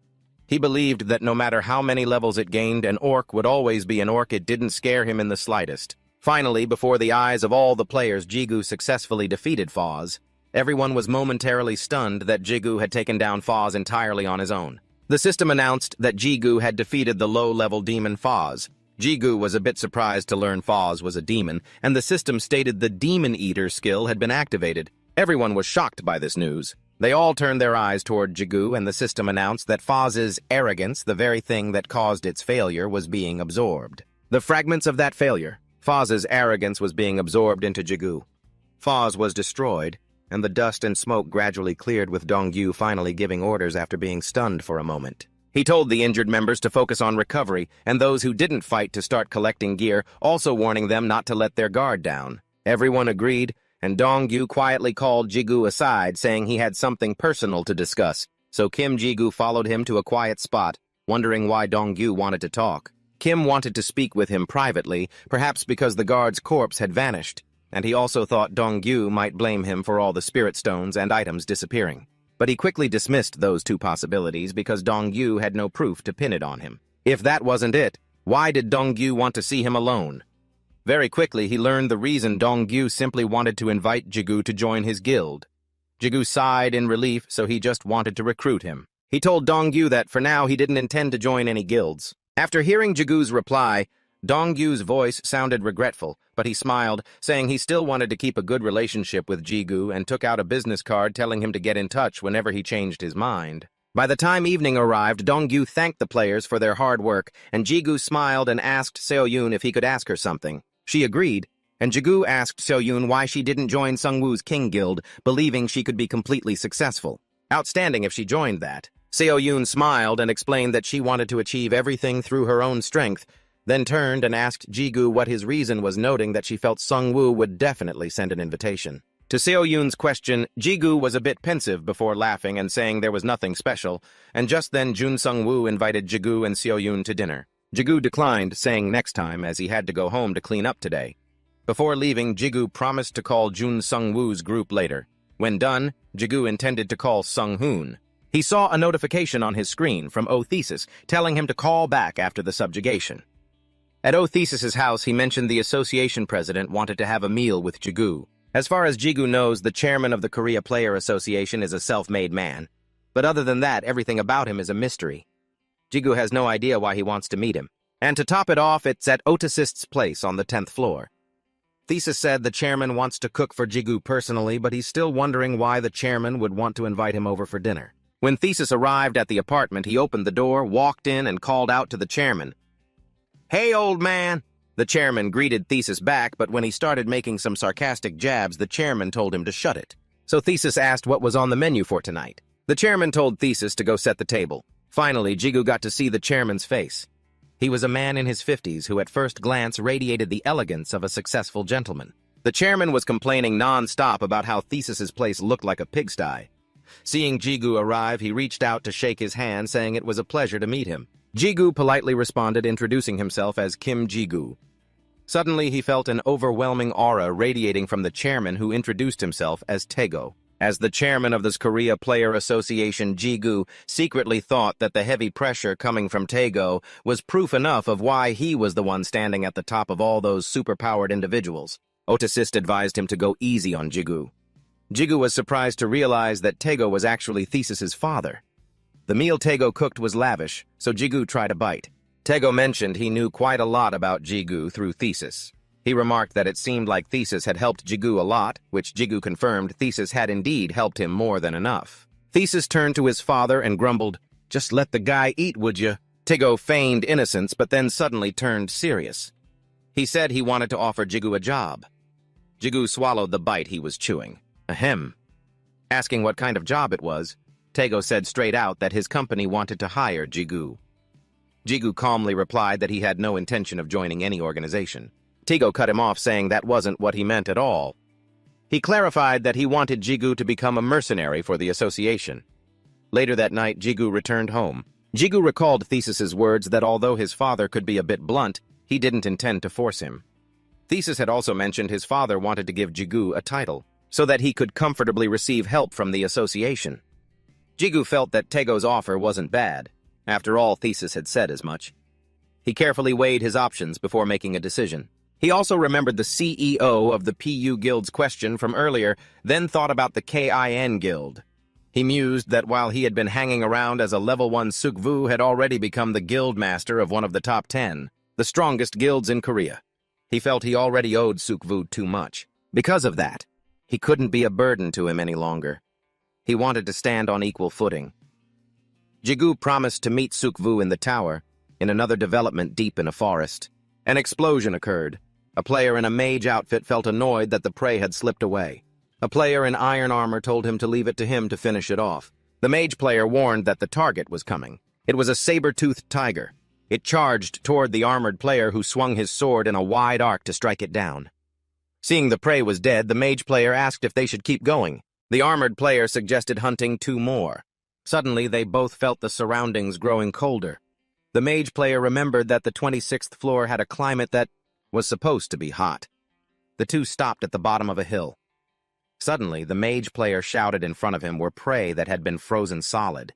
He believed that no matter how many levels it gained, an orc would always be an orc. It didn't scare him in the slightest. Finally, before the eyes of all the players, Ji-gu successfully defeated Foz. Everyone was momentarily stunned that Ji-gu had taken down Foz entirely on his own. The system announced that Ji-gu had defeated the low-level demon Foz. Ji-gu was a bit surprised to learn Foz was a demon, and the system stated the Demon Eater skill had been activated. Everyone was shocked by this news. They all turned their eyes toward Ji-gu, and the system announced that Foz's arrogance, the very thing that caused its failure, was being absorbed. The fragments of that failure, Foz's arrogance, was being absorbed into Ji-gu. Foz was destroyed, and the dust and smoke gradually cleared, with Dong-gyu finally giving orders after being stunned for a moment. He told the injured members to focus on recovery, and those who didn't fight to start collecting gear, also warning them not to let their guard down. Everyone agreed, and Dong-gyu quietly called Ji-gu aside, saying he had something personal to discuss, so Kim Ji-gu followed him to a quiet spot, wondering why Dong-gyu wanted to talk. Kim wanted to speak with him privately, perhaps because the guard's corpse had vanished, and he also thought Dong-gyu might blame him for all the spirit stones and items disappearing. But he quickly dismissed those two possibilities because Dong-gyu had no proof to pin it on him. If that wasn't it, why did Dong-gyu want to see him alone? Very quickly, he learned the reason Dongyu simply wanted to invite Jigu to join his guild. Jigu sighed in relief, so he just wanted to recruit him. He told Dongyu that for now he didn't intend to join any guilds. After hearing Jigu's reply, Dongyu's voice sounded regretful, but he smiled, saying he still wanted to keep a good relationship with Jigu and took out a business card telling him to get in touch whenever he changed his mind. By the time evening arrived, Dongyu thanked the players for their hard work, and Jigu smiled and asked Seoyun if he could ask her something. She agreed, and Jigu asked Seoyun why she didn't join Sungwoo's King Guild, believing she could be completely successful. Outstanding if she joined that. Seoyun smiled and explained that she wanted to achieve everything through her own strength, then turned and asked Jigu what his reason was, noting that she felt Sungwoo would definitely send an invitation. To Seoyun's question, Jigu was a bit pensive before laughing and saying there was nothing special, and just then Jun Sungwoo invited Jigu and Seoyun to dinner. Jigu declined, saying next time, as he had to go home to clean up today. Before leaving, Jigu promised to call Jun Sungwoo's group later. When done, Jigu intended to call Sung-hoon. He saw a notification on his screen from O-Thesis telling him to call back after the subjugation. At O-Thesis's house, he mentioned the association president wanted to have a meal with Jigu. As far as Jigu knows, the chairman of the Korea Player Association is a self-made man. But other than that, everything about him is a mystery. Jigu has no idea why he wants to meet him. And to top it off, it's at O-Thesis's place on the 10th floor. Thesis said the chairman wants to cook for Jigu personally, but he's still wondering why the chairman would want to invite him over for dinner. When Thesis arrived at the apartment, he opened the door, walked in, and called out to the chairman. "Hey, old man!" The chairman greeted Thesis back, but when he started making some sarcastic jabs, the chairman told him to shut it. So Thesis asked what was on the menu for tonight. The chairman told Thesis to go set the table. Finally, Jigu got to see the chairman's face. He was a man in his 50s who at first glance radiated the elegance of a successful gentleman. The chairman was complaining non-stop about how Thesis's place looked like a pigsty. Seeing Jigu arrive, he reached out to shake his hand, saying it was a pleasure to meet him. Jigu politely responded, introducing himself as Kim Jigu. Suddenly, he felt an overwhelming aura radiating from the chairman, who introduced himself as Taego. As the chairman of this Korea Player Association, Jigu secretly thought that the heavy pressure coming from Taego was proof enough of why he was the one standing at the top of all those superpowered individuals. Otisist advised him to go easy on Jigu. Jigu was surprised to realize that Taego was actually Thesis's father. The meal Taego cooked was lavish, so Jigu tried a bite. Taego mentioned he knew quite a lot about Jigu through Thesis. He remarked that it seemed like Thesis had helped Jigu a lot, which Jigu confirmed Thesis had indeed helped him more than enough. Thesis turned to his father and grumbled, "Just let the guy eat, would you?" Taego feigned innocence, but then suddenly turned serious. He said he wanted to offer Jigu a job. Jigu swallowed the bite he was chewing. Ahem. Asking what kind of job it was, Taego said straight out that his company wanted to hire Jigu. Jigu calmly replied that he had no intention of joining any organization. Taego cut him off, saying that wasn't what he meant at all. He clarified that he wanted Jigu to become a mercenary for the association. Later that night, Jigu returned home. Jigu recalled Thesis's words that although his father could be a bit blunt, he didn't intend to force him. Thesis had also mentioned his father wanted to give Jigu a title, so that he could comfortably receive help from the association. Jigu felt that Taego's offer wasn't bad. After all, Thesis had said as much. He carefully weighed his options before making a decision. He also remembered the CEO of the PU Guild's question from earlier, then thought about the KIN Guild. He mused that while he had been hanging around as a level 1 Sukvu had already become the guild master of one of the top 10, the strongest guilds in Korea. He felt he already owed Sukvu too much. Because of that, he couldn't be a burden to him any longer. He wanted to stand on equal footing. Jigu promised to meet Sukvu in the tower, in another development deep in a forest. An explosion occurred. A player in a mage outfit felt annoyed that the prey had slipped away. A player in iron armor told him to leave it to him to finish it off. The mage player warned that the target was coming. It was a saber-toothed tiger. It charged toward the armored player, who swung his sword in a wide arc to strike it down. Seeing the prey was dead, the mage player asked if they should keep going. The armored player suggested hunting 2 more. Suddenly, they both felt the surroundings growing colder. The mage player remembered that the 26th floor had a climate that was supposed to be hot. The two stopped at the bottom of a hill. Suddenly, the mage player shouted in front of him were prey that had been frozen solid.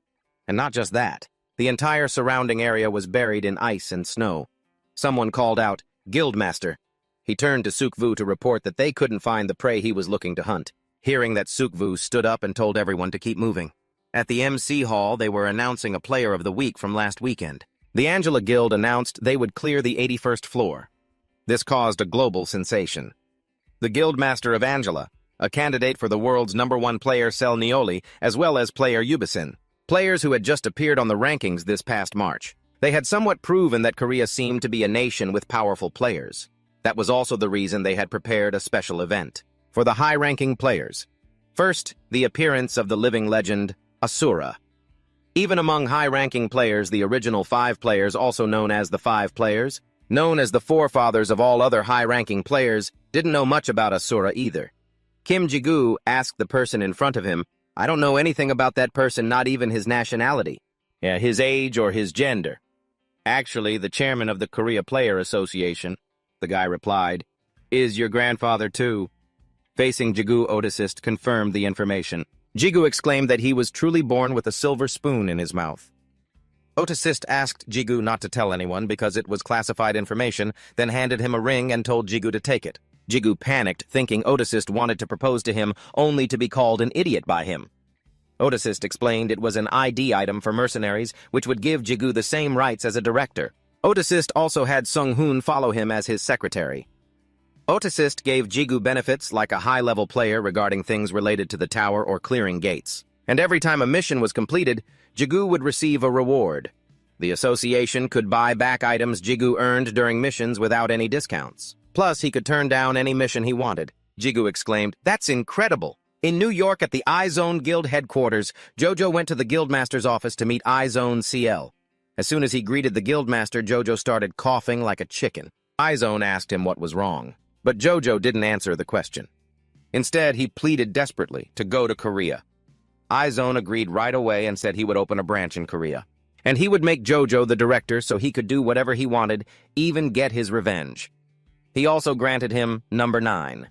And not just that, the entire surrounding area was buried in ice and snow. Someone called out, "Guildmaster." He turned to Sukvu to report that they couldn't find the prey he was looking to hunt. Hearing that, Sukvu stood up and told everyone to keep moving. At the MC Hall, they were announcing a player of the week from last weekend. The Angela Guild announced they would clear the 81st floor. This caused a global sensation. The Guildmaster of Angela, a candidate for the world's #1 player Sel Nioli, as well as player Yubisin, players who had just appeared on the rankings this past March. They had somewhat proven that Korea seemed to be a nation with powerful players. That was also the reason they had prepared a special event for the high-ranking players. First, the appearance of the living legend, Asura. Even among high-ranking players, the original 5 players, also known as the 5 players, known as the forefathers of all other high-ranking players, didn't know much about Asura either. Kim Ji-gu asked the person in front of him, "I don't know anything about that person, not even his nationality, his age or his gender." "Actually, the chairman of the Korea Player Association," the guy replied, "is your grandfather too." Facing Ji-gu, Otisist confirmed the information. Ji-gu exclaimed that he was truly born with a silver spoon in his mouth. Otisist asked Ji-gu not to tell anyone because it was classified information, then handed him a ring and told Ji-gu to take it. Ji-gu panicked, thinking Otisist wanted to propose to him only to be called an idiot by him. Otisist explained it was an ID item for mercenaries, which would give Ji-gu the same rights as a director. Otisist also had Sung-hoon follow him as his secretary. Otisist gave Ji-gu benefits like a high-level player regarding things related to the tower or clearing gates. And every time a mission was completed, Ji-gu would receive a reward. The association could buy back items Ji-gu earned during missions without any discounts. Plus, he could turn down any mission he wanted. Ji-gu exclaimed, "That's incredible!" In New York at the I-Zone Guild headquarters, Jojo went to the Guildmaster's office to meet I-Zone CL. As soon as he greeted the Guildmaster, Jojo started coughing like a chicken. I-Zone asked him what was wrong, but Jojo didn't answer the question. Instead, he pleaded desperately to go to Korea. I-Zone agreed right away and said he would open a branch in Korea. And he would make Jojo the director so he could do whatever he wanted, even get his revenge. He also granted him number 9.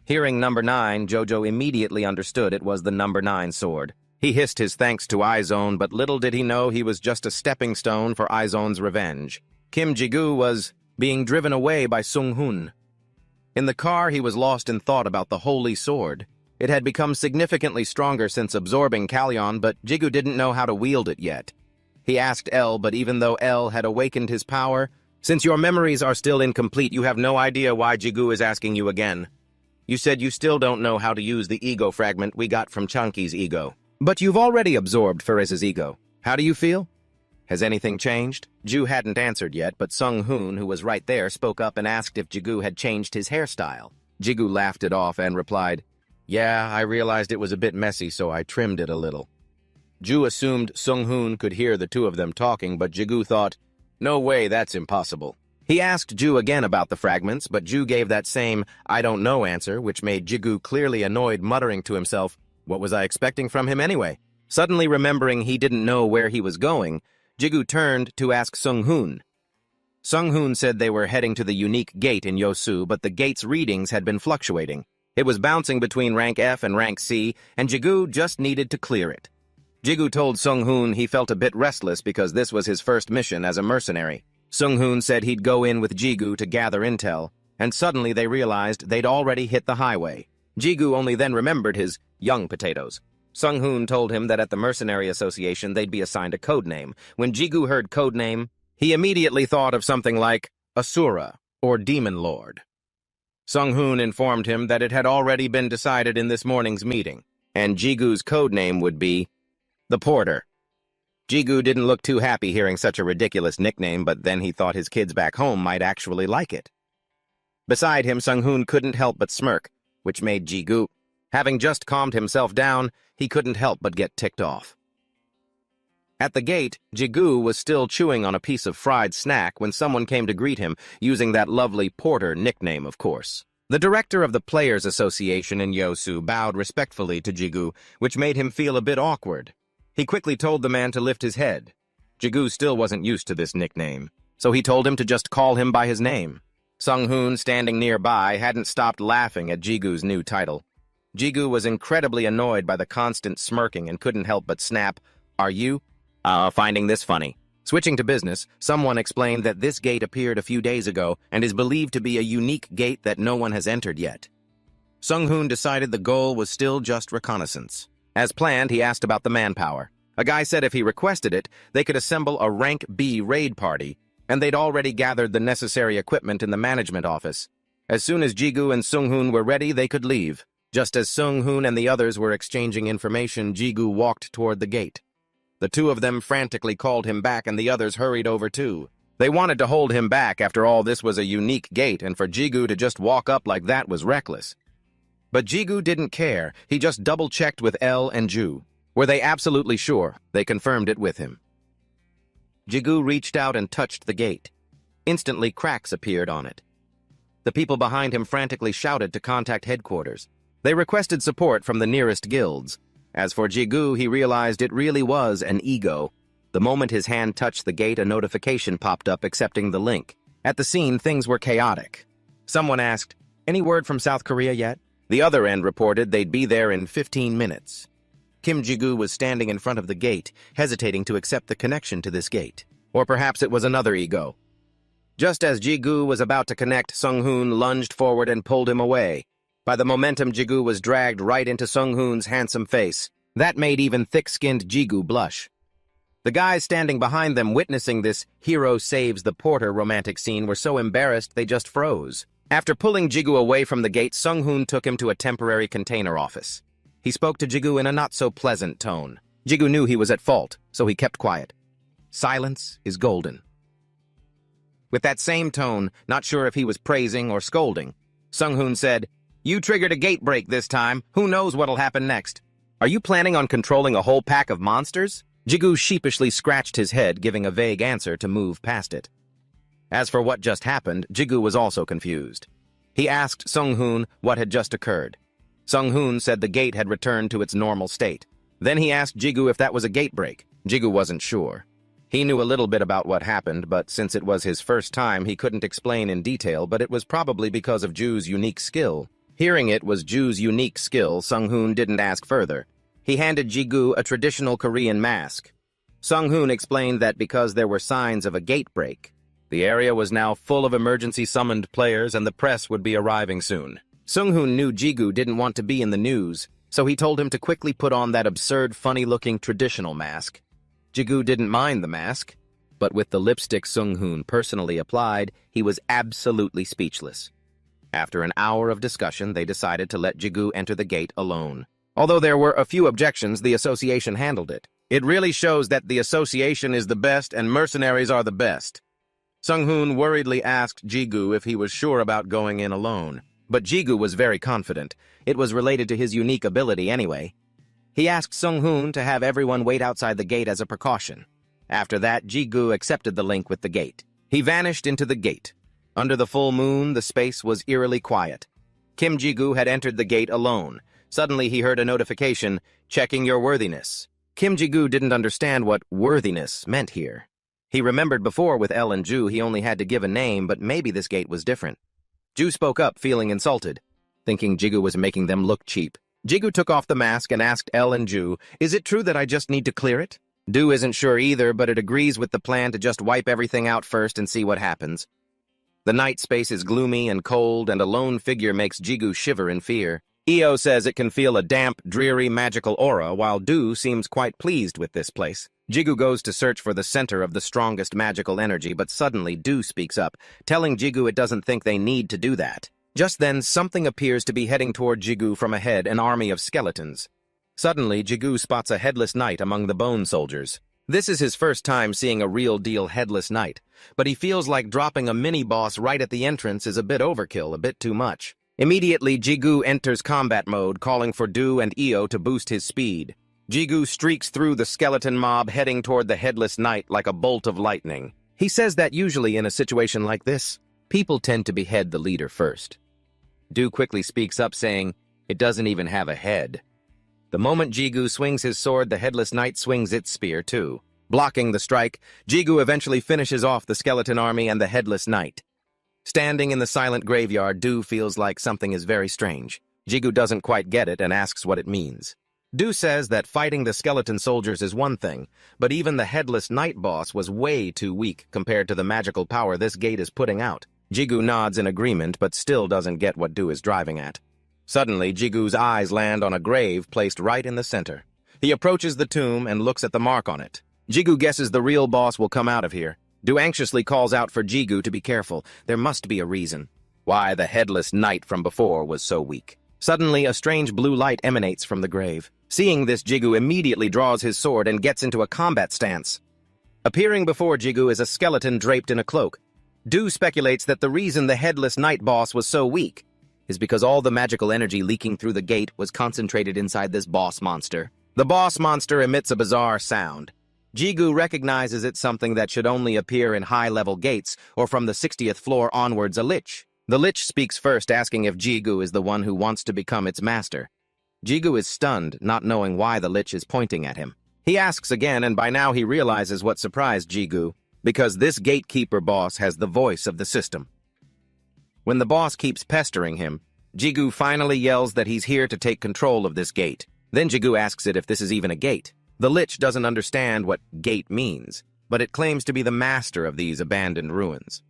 Hearing number 9, Jojo immediately understood it was the number 9 sword. He hissed his thanks to I-Zone, but little did he know he was just a stepping stone for I-Zone's revenge. Kim Ji-gu was being driven away by Sung-hoon. In the car, he was lost in thought about the holy sword. It had become significantly stronger since absorbing Kalyon, but Ji-gu didn't know how to wield it yet. He asked L, but even though L had awakened his power, "Since your memories are still incomplete, you have no idea why Ji-gu is asking you again. You said you still don't know how to use the ego fragment we got from Chunky's ego. But you've already absorbed Ferez's ego. How do you feel? Has anything changed?" Ju hadn't answered yet, but Sung-hoon, who was right there, spoke up and asked if Ji-gu had changed his hairstyle. Ji-gu laughed it off and replied, "Yeah, I realized it was a bit messy, so I trimmed it a little." Ju assumed Sung-hoon could hear the two of them talking, but Ji-gu thought, "No way, that's impossible." He asked Ju again about the fragments, but Ju gave that same "I don't know" answer, which made Ji-gu clearly annoyed, muttering to himself, "What was I expecting from him anyway?" Suddenly remembering he didn't know where he was going, Ji-gu turned to ask Sung-hoon. Sung-hoon said they were heading to the unique gate in Yosu, but the gate's readings had been fluctuating. It was bouncing between rank F and rank C, and Ji-gu just needed to clear it. Ji-gu told Sung-hoon he felt a bit restless because this was his first mission as a mercenary. Sung-hoon said he'd go in with Ji-gu to gather intel, and suddenly they realized they'd already hit the highway. Ji-gu only then remembered his young potatoes. Sung-hoon told him that at the Mercenary Association they'd be assigned a code name. When Ji-gu heard code name, he immediately thought of something like Asura or Demon Lord. Sung-hoon informed him that it had already been decided in this morning's meeting, and Ji-gu's code name would be the Porter. Ji-gu didn't look too happy hearing such a ridiculous nickname, but then he thought his kids back home might actually like it. Beside him, Sung-hoon couldn't help but smirk, which made Ji-gu. Having just calmed himself down, he couldn't help but get ticked off. At the gate, Ji-gu was still chewing on a piece of fried snack when someone came to greet him, using that lovely Porter nickname, of course. The director of the Players Association in Yosu bowed respectfully to Ji-gu, which made him feel a bit awkward. He quickly told the man to lift his head. Ji-gu still wasn't used to this nickname, so he told him to just call him by his name. Sung-hoon, standing nearby, hadn't stopped laughing at Ji-gu's new title. Ji-gu was incredibly annoyed by the constant smirking and couldn't help but snap, "Are you, finding this funny?" Switching to business, someone explained that this gate appeared a few days ago and is believed to be a unique gate that no one has entered yet. Sung-hoon decided the goal was still just reconnaissance. As planned, he asked about the manpower. A guy said if he requested it, they could assemble a Rank B raid party, and they'd already gathered the necessary equipment in the management office. As soon as Jigu and Sung-hoon were ready, they could leave. Just as Sung-hoon and the others were exchanging information, Jigu walked toward the gate. The two of them frantically called him back, and the others hurried over too. They wanted to hold him back. After all, this was a unique gate, and for Jigu to just walk up like that was reckless. But Jigu didn't care. He just double-checked with L and Ju. Were they absolutely sure? They confirmed it with him. Jigu reached out and touched the gate. Instantly, cracks appeared on it. The people behind him frantically shouted to contact headquarters. They requested support from the nearest guilds. As for Jigu, he realized it really was an ego. The moment his hand touched the gate, a notification popped up accepting the link. At the scene, things were chaotic. Someone asked, "Any word from South Korea yet?" The other end reported they'd be there in 15 minutes. Kim Jigu was standing in front of the gate, hesitating to accept the connection to this gate. Or perhaps it was another ego. Just as Jigu was about to connect, Sung-hoon lunged forward and pulled him away. By the momentum, Jigu was dragged right into Sung-hoon's handsome face. That made even thick-skinned Jigu blush. The guys standing behind them witnessing this hero saves the porter romantic scene were so embarrassed they just froze. After pulling Jigu away from the gate, Sung-hoon took him to a temporary container office. He spoke to Jigu in a not-so-pleasant tone. Jigu knew he was at fault, so he kept quiet. Silence is golden. With that same tone, not sure if he was praising or scolding, Sung-hoon said, "You triggered a gate break this time. Who knows what'll happen next? Are you planning on controlling a whole pack of monsters?" Jigu sheepishly scratched his head, giving a vague answer to move past it. As for what just happened, Jigu was also confused. He asked Sung-hoon what had just occurred. Sung-hoon said the gate had returned to its normal state. Then he asked Jigu if that was a gate break. Jigu wasn't sure. He knew a little bit about what happened, but since it was his first time, he couldn't explain in detail, but it was probably because of Ju's unique skill. Hearing it was Ju's unique skill, Sung-hoon didn't ask further. He handed Jigu a traditional Korean mask. Sung-hoon explained that because there were signs of a gate break, the area was now full of emergency summoned players and the press would be arriving soon. Sung-hoon knew Jigu didn't want to be in the news, so he told him to quickly put on that absurd, funny-looking traditional mask. Jigu didn't mind the mask, but with the lipstick Sung-hoon personally applied, he was absolutely speechless. After an hour of discussion, they decided to let Jigu enter the gate alone. Although there were a few objections, the association handled it. It really shows that the association is the best and mercenaries are the best. Sung-hoon worriedly asked Jigu if he was sure about going in alone. But Jigu was very confident. It was related to his unique ability anyway. He asked Sung-hoon to have everyone wait outside the gate as a precaution. After that, Jigu accepted the link with the gate. He vanished into the gate. Under the full moon, the space was eerily quiet. Kim Jigu had entered the gate alone. Suddenly, he heard a notification, "Checking your worthiness." Kim Jigu didn't understand what worthiness meant here. He remembered before with L and Ju he only had to give a name, but maybe this gate was different. Ju spoke up, feeling insulted, thinking Jigu was making them look cheap. Jigu took off the mask and asked L and Ju, "Is it true that I just need to clear it?" Du isn't sure either, but it agrees with the plan to just wipe everything out first and see what happens. The night space is gloomy and cold, and a lone figure makes Jigu shiver in fear. Io says it can feel a damp, dreary, magical aura, while Du seems quite pleased with this place. Jigu goes to search for the center of the strongest magical energy, but suddenly Du speaks up, telling Jigu it doesn't think they need to do that. Just then, something appears to be heading toward Jigu from ahead, an army of skeletons. Suddenly, Jigu spots a headless knight among the bone soldiers. This is his first time seeing a real-deal headless knight, but he feels like dropping a mini-boss right at the entrance is a bit overkill, a bit too much. Immediately, Jigu enters combat mode, calling for Du and Io to boost his speed. Jigu streaks through the skeleton mob, heading toward the headless knight like a bolt of lightning. He says that usually in a situation like this, people tend to behead the leader first. Du quickly speaks up, saying, "It doesn't even have a head." The moment Jigu swings his sword, the headless knight swings its spear too. Blocking the strike, Jigu eventually finishes off the skeleton army and the headless knight. Standing in the silent graveyard, Du feels like something is very strange. Jigu doesn't quite get it and asks what it means. Du says that fighting the skeleton soldiers is one thing, but even the headless night boss was way too weak compared to the magical power this gate is putting out. Jigu nods in agreement, but still doesn't get what Du is driving at. Suddenly, Jigu's eyes land on a grave placed right in the center. He approaches the tomb and looks at the mark on it. Jigu guesses the real boss will come out of here. Du anxiously calls out for Jigu to be careful. There must be a reason why the headless knight from before was so weak. Suddenly, a strange blue light emanates from the grave. Seeing this, Jigu immediately draws his sword and gets into a combat stance. Appearing before Jigu is a skeleton draped in a cloak. Du speculates that the reason the headless night boss was so weak is because all the magical energy leaking through the gate was concentrated inside this boss monster. The boss monster emits a bizarre sound. Jigu recognizes it's something that should only appear in high-level gates or from the 60th floor onwards, a lich. The lich speaks first, asking if Jigu is the one who wants to become its master. Jigu is stunned, not knowing why the lich is pointing at him. He asks again, and by now he realizes what surprised Jigu, because this gatekeeper boss has the voice of the system. When the boss keeps pestering him, Jigu finally yells that he's here to take control of this gate. Then Jigu asks it if this is even a gate. The lich doesn't understand what gate means, but it claims to be the master of these abandoned ruins.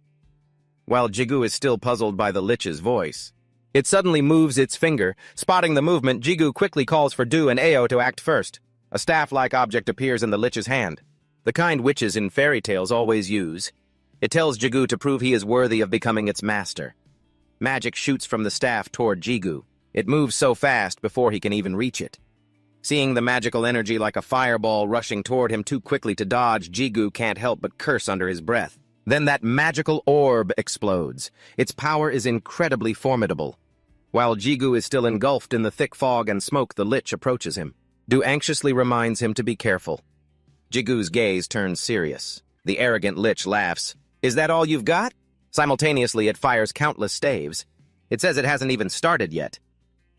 While Jigu is still puzzled by the lich's voice, it suddenly moves its finger. Spotting the movement, Jigu quickly calls for Du and Ao to act first. A staff-like object appears in the lich's hand, the kind witches in fairy tales always use. It tells Jigu to prove he is worthy of becoming its master. Magic shoots from the staff toward Jigu. It moves so fast before he can even reach it. Seeing the magical energy like a fireball rushing toward him too quickly to dodge, Jigu can't help but curse under his breath. Then that magical orb explodes. Its power is incredibly formidable. While Jigu is still engulfed in the thick fog and smoke, the lich approaches him. Du anxiously reminds him to be careful. Jigu's gaze turns serious. The arrogant lich laughs. "Is that all you've got?" Simultaneously, it fires countless staves. It says it hasn't even started yet.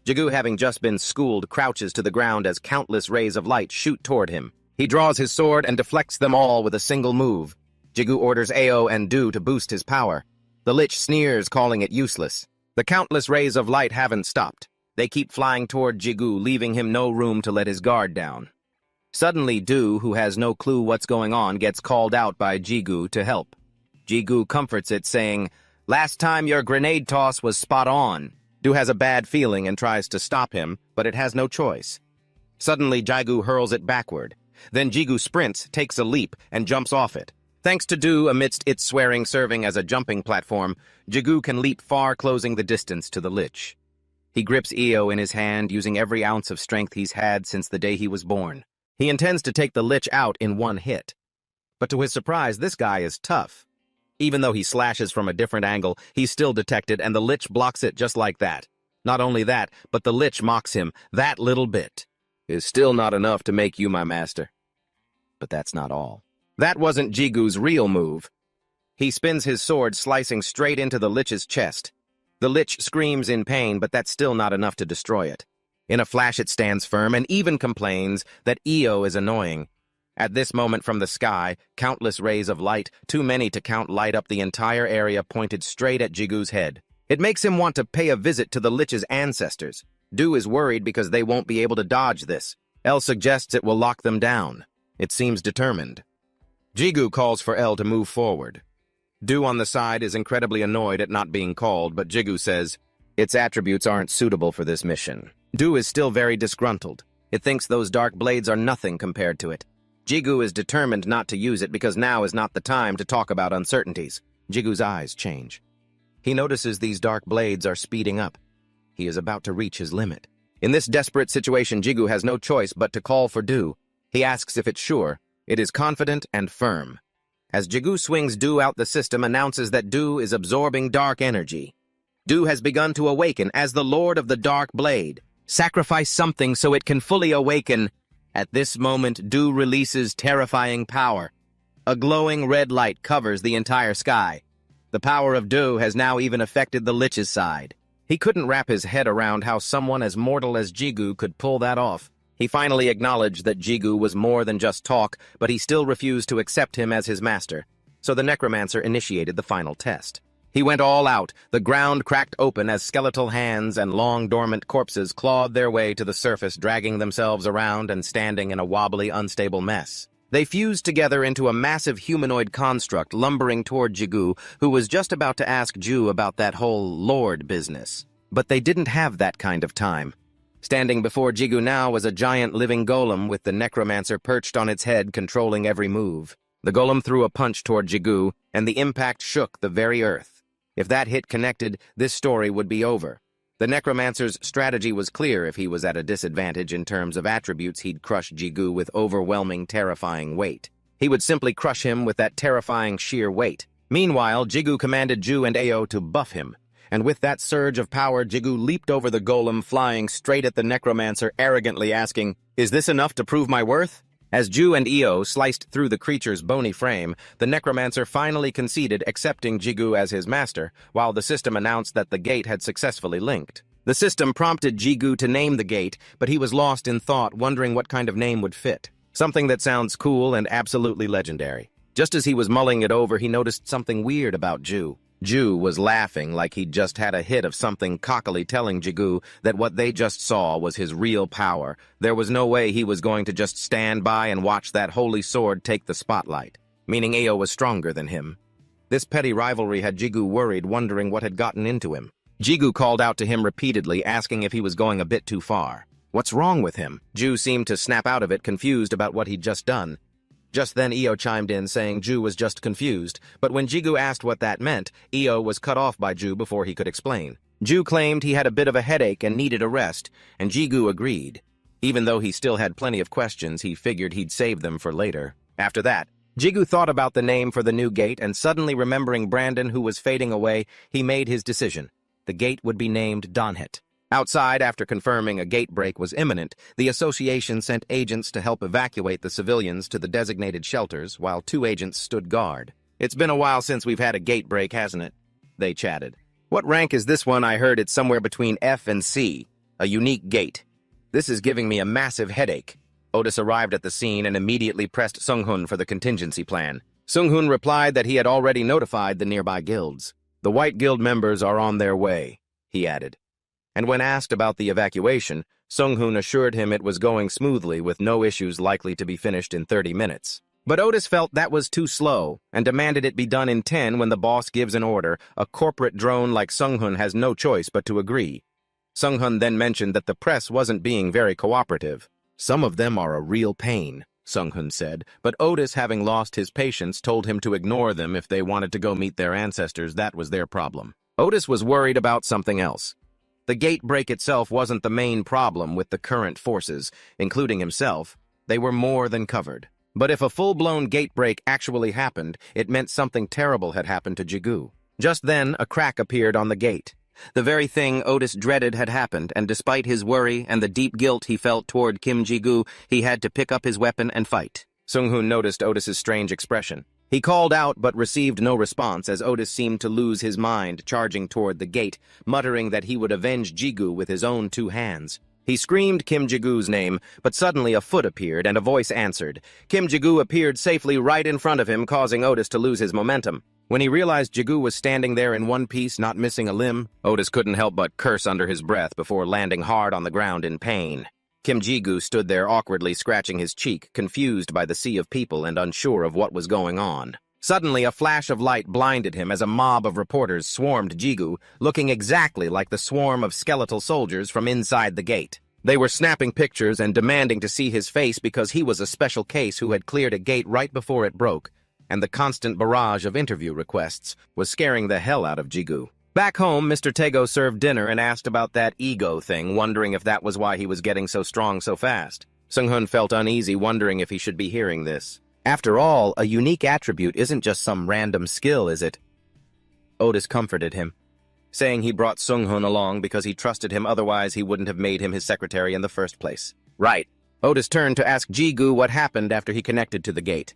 Jigu, having just been schooled, crouches to the ground as countless rays of light shoot toward him. He draws his sword and deflects them all with a single move. Jigu orders Ao and Du to boost his power. The lich sneers, calling it useless. The countless rays of light haven't stopped. They keep flying toward Jigu, leaving him no room to let his guard down. Suddenly, Du, who has no clue what's going on, gets called out by Jigu to help. Jigu comforts it, saying, "Last time your grenade toss was spot on." Du has a bad feeling and tries to stop him, but it has no choice. Suddenly, Jigu hurls it backward. Then Jigu sprints, takes a leap, and jumps off it. Thanks to Du, amidst its swearing serving as a jumping platform, Jigu can leap far, closing the distance to the lich. He grips Ao in his hand, using every ounce of strength he's had since the day he was born. He intends to take the lich out in one hit. But to his surprise, this guy is tough. Even though he slashes from a different angle, he's still detected, and the lich blocks it just like that. Not only that, but the lich mocks him. "That little bit is still not enough to make you my master." But that's not all. That wasn't Jigu's real move. He spins his sword, slicing straight into the lich's chest. The lich screams in pain, but that's still not enough to destroy it. In a flash, it stands firm and even complains that Ao is annoying. At this moment from the sky, countless rays of light, too many to count, light up the entire area, pointed straight at Jigu's head. It makes him want to pay a visit to the lich's ancestors. Du is worried because they won't be able to dodge this. El suggests it will lock them down. It seems determined. Jigu calls for El to move forward. Du on the side is incredibly annoyed at not being called, but Jigu says its attributes aren't suitable for this mission. Du is still very disgruntled. It thinks those dark blades are nothing compared to it. Jigu is determined not to use it because now is not the time to talk about uncertainties. Jigu's eyes change. He notices these dark blades are speeding up. He is about to reach his limit. In this desperate situation, Jigu has no choice but to call for Du. He asks if it's sure. It is confident and firm. As Jigu swings Du out, the system announces that Du is absorbing dark energy. Du has begun to awaken as the Lord of the Dark Blade. Sacrifice something so it can fully awaken. At this moment, Du releases terrifying power. A glowing red light covers the entire sky. The power of Du has now even affected the lich's side. He couldn't wrap his head around how someone as mortal as Jigu could pull that off. He finally acknowledged that Jigu was more than just talk, but he still refused to accept him as his master. So the necromancer initiated the final test. He went all out. The ground cracked open as skeletal hands and long dormant corpses clawed their way to the surface, dragging themselves around and standing in a wobbly, unstable mess. They fused together into a massive humanoid construct lumbering toward Jigu, who was just about to ask Ju about that whole lord business. But they didn't have that kind of time. Standing before Jigu now was a giant living golem with the necromancer perched on its head, controlling every move. The golem threw a punch toward Jigu, and the impact shook the very earth. If that hit connected, this story would be over. The necromancer's strategy was clear. If he was at a disadvantage in terms of attributes, he'd crush Jigu with overwhelming, terrifying weight. He would simply crush him with that terrifying sheer weight. Meanwhile, Jigu commanded Ju and Ao to buff him. And with that surge of power, Jigu leaped over the golem, flying straight at the necromancer, arrogantly asking, "Is this enough to prove my worth?" As Ju and Io sliced through the creature's bony frame, the necromancer finally conceded, accepting Jigu as his master, while the system announced that the gate had successfully linked. The system prompted Jigu to name the gate, but he was lost in thought, wondering what kind of name would fit. Something that sounds cool and absolutely legendary. Just as he was mulling it over, he noticed something weird about Ju. Ju was laughing like he'd just had a hit of something, cockily telling Jigu that what they just saw was his real power. There was no way he was going to just stand by and watch that holy sword take the spotlight, meaning Ao was stronger than him. This petty rivalry had Jigu worried, wondering what had gotten into him. Jigu called out to him repeatedly, asking if he was going a bit too far. What's wrong with him? Ju seemed to snap out of it, confused about what he'd just done. Just then Io chimed in, saying Ju was just confused, but when Jigu asked what that meant, Io was cut off by Ju before he could explain. Ju claimed he had a bit of a headache and needed a rest, and Jigu agreed. Even though he still had plenty of questions, he figured he'd save them for later. After that, Jigu thought about the name for the new gate, and suddenly remembering Brandon, who was fading away, he made his decision. The gate would be named Donhet. Outside, after confirming a gate break was imminent, the association sent agents to help evacuate the civilians to the designated shelters, while 2 agents stood guard. "It's been a while since we've had a gate break, hasn't it?" They chatted. "What rank is this one? I heard it's somewhere between F and C. A unique gate. This is giving me a massive headache." Otis arrived at the scene and immediately pressed Sunghun for the contingency plan. Sunghun replied that he had already notified the nearby guilds. "The White Guild members are on their way," he added. And when asked about the evacuation, Sunghun assured him it was going smoothly with no issues likely to be finished in 30 minutes. But Otis felt that was too slow and demanded it be done in 10 when the boss gives an order. A corporate drone like Sunghun has no choice but to agree. Sunghun then mentioned that the press wasn't being very cooperative. "Some of them are a real pain," Sunghun said, but Otis, having lost his patience, told him to ignore them. If they wanted to go meet their ancestors, that was their problem. Otis was worried about something else. The gate break itself wasn't the main problem with the current forces, including himself. They were more than covered. But if a full-blown gate break actually happened, it meant something terrible had happened to Jigu. Just then, a crack appeared on the gate. The very thing Otis dreaded had happened, and despite his worry and the deep guilt he felt toward Kim Jigu, he had to pick up his weapon and fight. Sunghun noticed Otis's strange expression. He called out but received no response as Otis seemed to lose his mind, charging toward the gate, muttering that he would avenge Jigu with his own 2 hands. He screamed Kim Jigu's name, but suddenly a foot appeared and a voice answered. Kim Jigu appeared safely right in front of him, causing Otis to lose his momentum. When he realized Jigu was standing there in one piece, not missing a limb, Otis couldn't help but curse under his breath before landing hard on the ground in pain. Kim Jigu stood there awkwardly scratching his cheek, confused by the sea of people and unsure of what was going on. Suddenly, a flash of light blinded him as a mob of reporters swarmed Jigu, looking exactly like the swarm of skeletal soldiers from inside the gate. They were snapping pictures and demanding to see his face because he was a special case who had cleared a gate right before it broke, and the constant barrage of interview requests was scaring the hell out of Jigu. Back home, Mr. Tego served dinner and asked about that ego thing, wondering if that was why he was getting so strong so fast. Sunghun felt uneasy, wondering if he should be hearing this. After all, a unique attribute isn't just some random skill, is it? Otis comforted him, saying he brought Sunghun along because he trusted him, otherwise he wouldn't have made him his secretary in the first place. Right. Otis turned to ask Jigu what happened after he connected to the gate.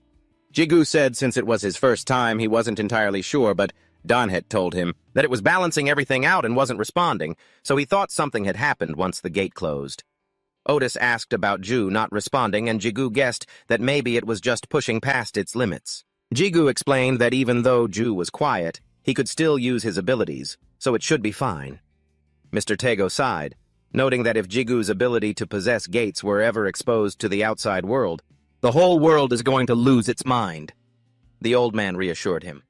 Jigu said since it was his first time, he wasn't entirely sure, but Donhet told him that it was balancing everything out and wasn't responding, so he thought something had happened once the gate closed. Otis asked about Ju not responding, and Jigu guessed that maybe it was just pushing past its limits. Jigu explained that even though Ju was quiet, He could still use his abilities, so it should be fine. Mr. Tego sighed, noting that if Jigu's ability to possess gates were ever exposed to the outside world, the whole world is going to lose its mind. The old man reassured him.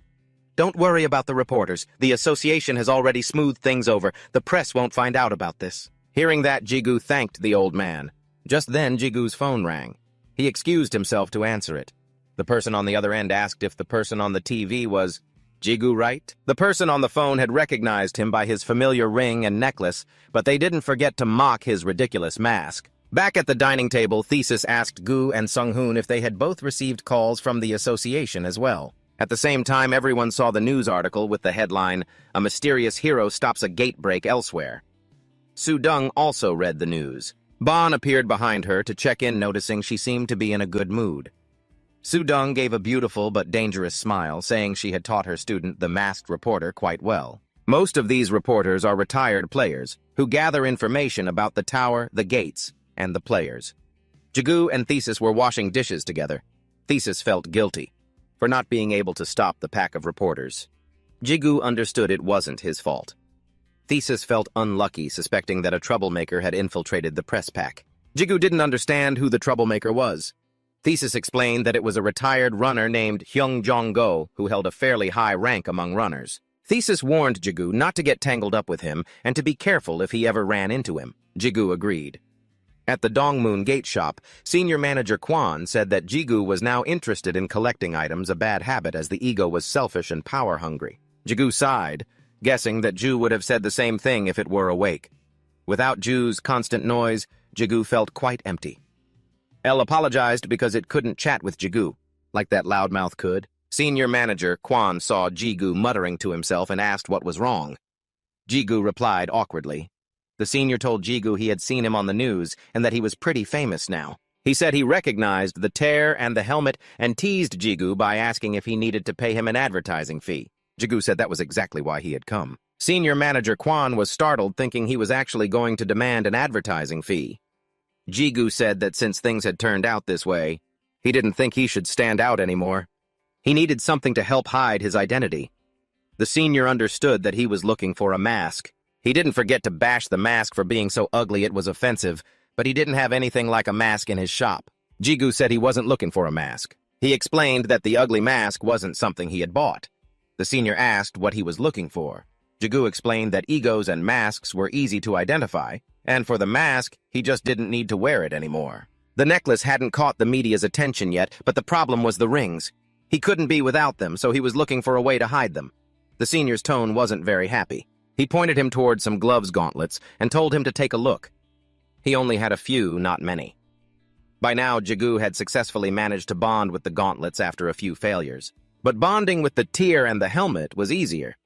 Don't worry about the reporters. The association has already smoothed things over. The press won't find out about this. Hearing that, Jigu thanked the old man. Just then, Jigu's phone rang. He excused himself to answer it. The person on the other end asked if the person on the TV was Jigu, right? The person on the phone had recognized him by his familiar ring and necklace, but they didn't forget to mock his ridiculous mask. Back at the dining table, Thesis asked Gu and Sung-hoon if they had both received calls from the association as well. At the same time, everyone saw the news article with the headline, "A mysterious hero stops a gate break elsewhere." Su-dung also read the news. Bon appeared behind her to check in, noticing she seemed to be in a good mood. Su-dung gave a beautiful but dangerous smile, saying she had taught her student, the masked reporter, quite well. Most of these reporters are retired players who gather information about the tower, the gates, and the players. Jigu and Thesis were washing dishes together. Thesis felt guilty for not being able to stop the pack of reporters. Jigu understood it wasn't his fault. Thesis felt unlucky, suspecting that a troublemaker had infiltrated the press pack. Jigu didn't understand who the troublemaker was. Thesis explained that it was a retired runner named Hyung Jong-go who held a fairly high rank among runners. Thesis warned Jigu not to get tangled up with him and to be careful if he ever ran into him. Jigu agreed. At the Dongmoon Gate shop, senior manager Kwan said that Jigu was now interested in collecting items, a bad habit as the ego was selfish and power-hungry. Jigu sighed, guessing that Ju would have said the same thing if it were awake. Without Ju's constant noise, Jigu felt quite empty. Elle apologized because it couldn't chat with Jigu, like that loudmouth could. Senior manager Kwan saw Jigu muttering to himself and asked what was wrong. Jigu replied awkwardly. The senior told Jigu he had seen him on the news and that he was pretty famous now. He said he recognized the tear and the helmet and teased Jigu by asking if he needed to pay him an advertising fee. Jigu said that was exactly why he had come. Senior manager Kwan was startled, thinking he was actually going to demand an advertising fee. Jigu said that since things had turned out this way, he didn't think he should stand out anymore. He needed something to help hide his identity. The senior understood that he was looking for a mask. He didn't forget to bash the mask for being so ugly it was offensive, but he didn't have anything like a mask in his shop. Jigu said he wasn't looking for a mask. He explained that the ugly mask wasn't something he had bought. The senior asked what he was looking for. Jigu explained that egos and masks were easy to identify, and for the mask, he just didn't need to wear it anymore. The necklace hadn't caught the media's attention yet, but the problem was the rings. He couldn't be without them, so he was looking for a way to hide them. The senior's tone wasn't very happy. He pointed him toward some gloves gauntlets and told him to take a look. He only had a few, not many. By now, Jigu had successfully managed to bond with the gauntlets after a few failures. But bonding with the tear and the helmet was easier.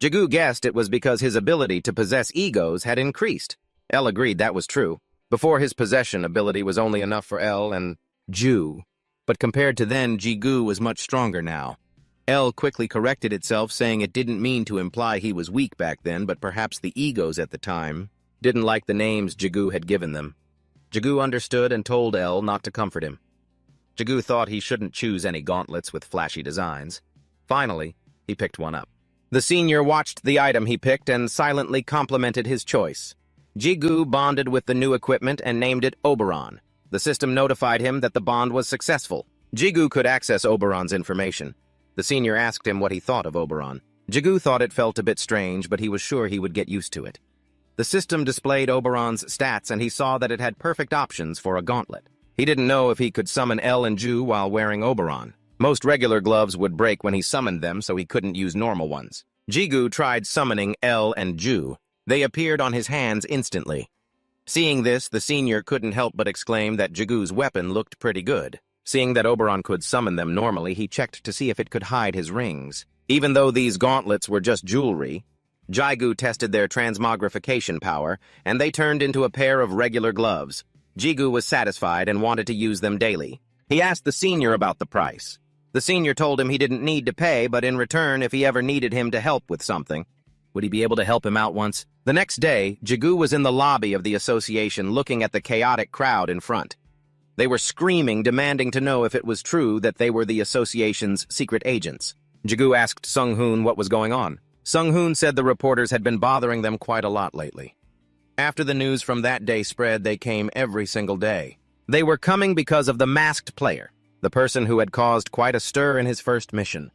Jigu guessed it was because his ability to possess egos had increased. Elle agreed that was true. Before, his possession ability was only enough for Elle and Ju. But compared to then, Jigu was much stronger now. Elle quickly corrected itself, saying it didn't mean to imply he was weak back then, but perhaps the egos at the time didn't like the names Jigu had given them. Jigu understood and told Elle not to comfort him. Jigu thought he shouldn't choose any gauntlets with flashy designs. Finally, he picked one up. The senior watched the item he picked and silently complimented his choice. Jigu bonded with the new equipment and named it Oberon. The system notified him that the bond was successful. Jigu could access Oberon's information. The senior asked him what he thought of Oberon. Jigu thought it felt a bit strange, but he was sure he would get used to it. The system displayed Oberon's stats, and he saw that it had perfect options for a gauntlet. He didn't know if he could summon Elle and Ju while wearing Oberon. Most regular gloves would break when he summoned them, so he couldn't use normal ones. Jigu tried summoning Elle and Ju. They appeared on his hands instantly. Seeing this, the senior couldn't help but exclaim that Jigu's weapon looked pretty good. Seeing that Oberon could summon them normally, he checked to see if it could hide his rings. Even though these gauntlets were just jewelry, Jigu tested their transmogrification power, and they turned into a pair of regular gloves. Jigu was satisfied and wanted to use them daily. He asked the senior about the price. The senior told him he didn't need to pay, but in return, if he ever needed him to help with something, would he be able to help him out once? The next day, Jigu was in the lobby of the association looking at the chaotic crowd in front. They were screaming, demanding to know if it was true that they were the association's secret agents. Jigu asked Sung-hoon what was going on. Sung-hoon said the reporters had been bothering them quite a lot lately. After the news from that day spread, they came every single day. They were coming because of the masked player, the person who had caused quite a stir in his first mission.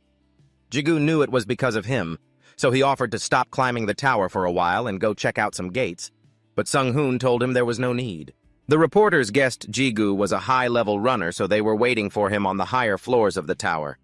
Jigu knew it was because of him, so he offered to stop climbing the tower for a while and go check out some gates, but Sung-hoon told him there was no need. The reporters guessed Jigu was a high-level runner, so they were waiting for him on the higher floors of the tower.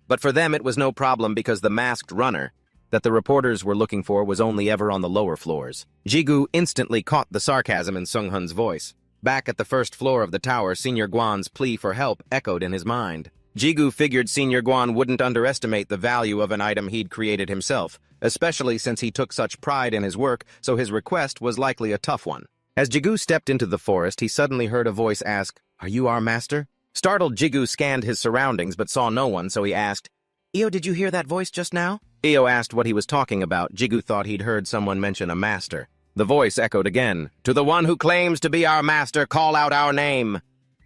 But for them it was no problem because the masked runner that the reporters were looking for was only ever on the lower floors. Jigu instantly caught the sarcasm in Sung-hoon's voice. Back at the first floor of the tower, Senior Guan's plea for help echoed in his mind. Jigu figured Senior Guan wouldn't underestimate the value of an item he'd created himself, especially since he took such pride in his work, so his request was likely a tough one. As Jigu stepped into the forest, he suddenly heard a voice ask, "Are you our master?" Startled, Jigu scanned his surroundings but saw no one, so he asked, "Io, did you hear that voice just now?" Io asked what he was talking about. Jigu thought he'd heard someone mention a master. The voice echoed again, "To the one who claims to be our master, call out our name."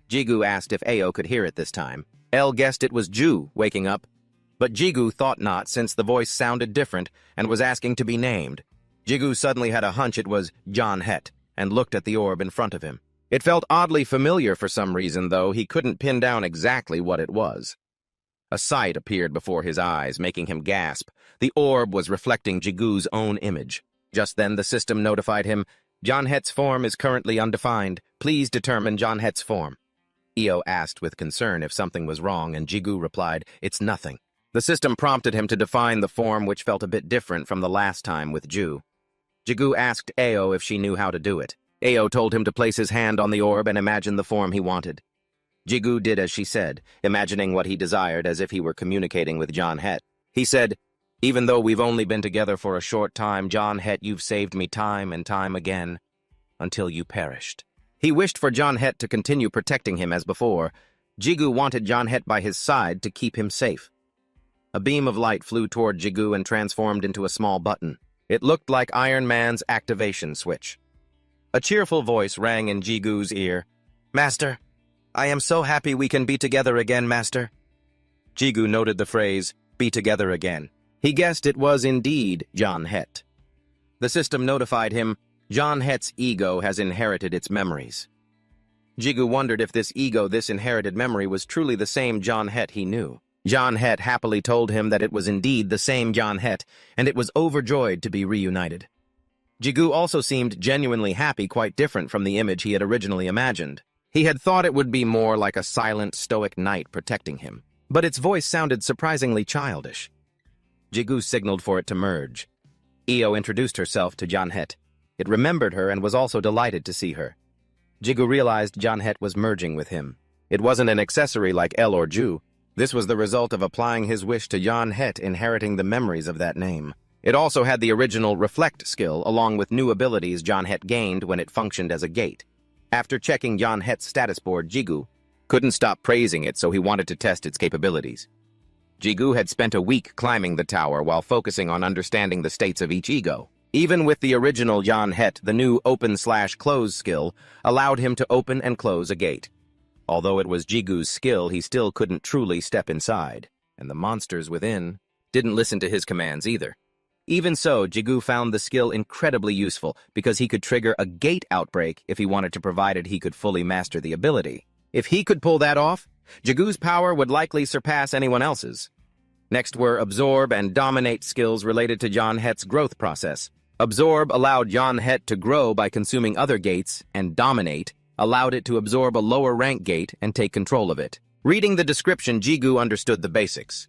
Jigu asked if Ao could hear it this time. El guessed it was Ju waking up, but Jigu thought not since the voice sounded different and was asking to be named. Jigu suddenly had a hunch it was John Het and looked at the orb in front of him. It felt oddly familiar for some reason, though he couldn't pin down exactly what it was. A sight appeared before his eyes, making him gasp. The orb was reflecting Jigu's own image. Just then the system notified him, "John Het's form is currently undefined. Please determine John Het's form." Io asked with concern if something was wrong, and Jigu replied, "It's nothing." The system prompted him to define the form, which felt a bit different from the last time with Ju. Jigu asked Ao if she knew how to do it. Ao told him to place his hand on the orb and imagine the form he wanted. Jigu did as she said, imagining what he desired as if he were communicating with John Het. He said, "Even though we've only been together for a short time, John Het, you've saved me time and time again, until you perished." He wished for John Het to continue protecting him as before. Jigu wanted John Het by his side to keep him safe. A beam of light flew toward Jigu and transformed into a small button. It looked like Iron Man's activation switch. A cheerful voice rang in Jigu's ear. "Master, I am so happy we can be together again, Master." Jigu noted the phrase, "be together again." He guessed it was indeed John Het. The system notified him, "John Het's ego has inherited its memories." Jigu wondered if this inherited memory was truly the same John Het he knew. John Het happily told him that it was indeed the same John Het, and it was overjoyed to be reunited. Jigu also seemed genuinely happy, quite different from the image he had originally imagined. He had thought it would be more like a silent, stoic knight protecting him, but its voice sounded surprisingly childish. Jigu signaled for it to merge. Io introduced herself to John Het. It remembered her and was also delighted to see her. Jigu realized John Het was merging with him. It wasn't an accessory like El or Ju. This was the result of applying his wish to John Het, inheriting the memories of that name. It also had the original Reflect skill, along with new abilities John Het gained when it functioned as a gate. After checking John Het's status board, Jigu couldn't stop praising it, so he wanted to test its capabilities. Jigu had spent a week climbing the tower while focusing on understanding the states of each ego. Even with the original John Het, the new Open/Close skill allowed him to open and close a gate. Although it was Jigu's skill, he still couldn't truly step inside, and the monsters within didn't listen to his commands either. Even so, Jigu found the skill incredibly useful because he could trigger a gate outbreak if he wanted to, provided he could fully master the ability. If he could pull that off, Jigu's power would likely surpass anyone else's. Next were Absorb and Dominate skills related to John Het's growth process. Absorb allowed John Het to grow by consuming other gates, and Dominate allowed it to absorb a lower rank gate and take control of it. Reading the description, Jigu understood the basics.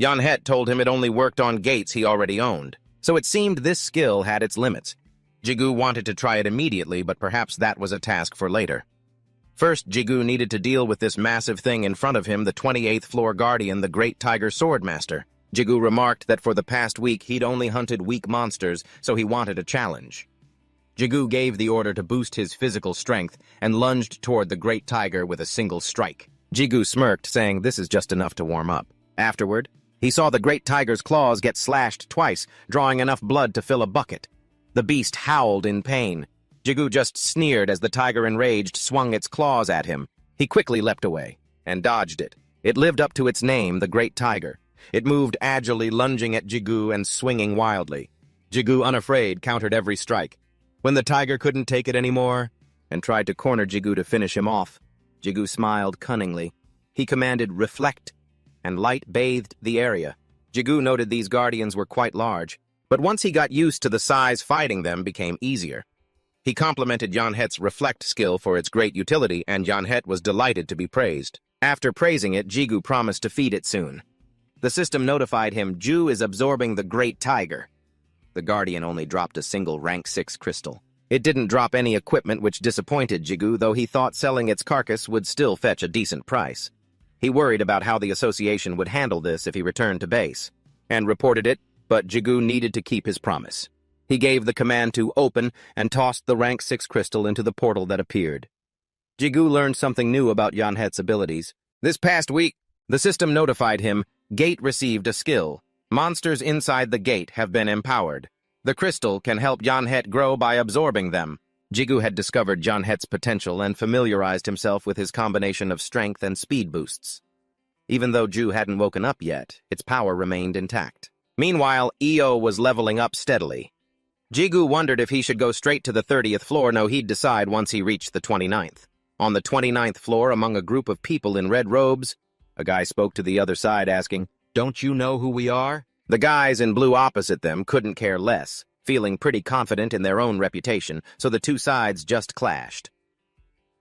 John Het told him it only worked on gates he already owned, so it seemed this skill had its limits. Jigu wanted to try it immediately, but perhaps that was a task for later. First, Jigu needed to deal with this massive thing in front of him, the 28th floor guardian, the Great Tiger Swordmaster. Jigu remarked that for the past week he'd only hunted weak monsters, so he wanted a challenge. Jigu gave the order to boost his physical strength and lunged toward the Great Tiger with a single strike. Jigu smirked, saying this is just enough to warm up. Afterward, he saw the Great Tiger's claws get slashed twice, drawing enough blood to fill a bucket. The beast howled in pain. Jigu just sneered as the tiger, enraged, swung its claws at him. He quickly leapt away and dodged it. It lived up to its name, the Great Tiger. It moved agilely, lunging at Jigu and swinging wildly. Jigu, unafraid, countered every strike. When the tiger couldn't take it anymore and tried to corner Jigu to finish him off, Jigu smiled cunningly. He commanded, "Reflect," and light bathed the area. Jigu noted these guardians were quite large, but once he got used to the size, fighting them became easier. He complimented Yanhet's reflect skill for its great utility, and Yanhet was delighted to be praised. After praising it, Jigu promised to feed it soon. The system notified him, "Ju is absorbing the great tiger." The guardian only dropped a single rank 6 crystal. It didn't drop any equipment, which disappointed Jigu, though he thought selling its carcass would still fetch a decent price. He worried about how the association would handle this if he returned to base, and reported it, but Jigu needed to keep his promise. He gave the command to open and tossed the rank 6 crystal into the portal that appeared. Jigu learned something new about Yanhet's abilities. This past week, the system notified him, "Gate received a skill. Monsters inside the gate have been empowered. The crystal can help Yanhet grow by absorbing them." Jigu had discovered Yanhet's potential and familiarized himself with his combination of strength and speed boosts. Even though Ju hadn't woken up yet, its power remained intact. Meanwhile, Io was leveling up steadily. Jigu wondered if he should go straight to the 30th floor. No, he'd decide once he reached the 29th. On the 29th floor, among a group of people in red robes, a guy spoke to the other side asking, "Don't you know who we are?" The guys in blue opposite them couldn't care less, feeling pretty confident in their own reputation, so the two sides just clashed.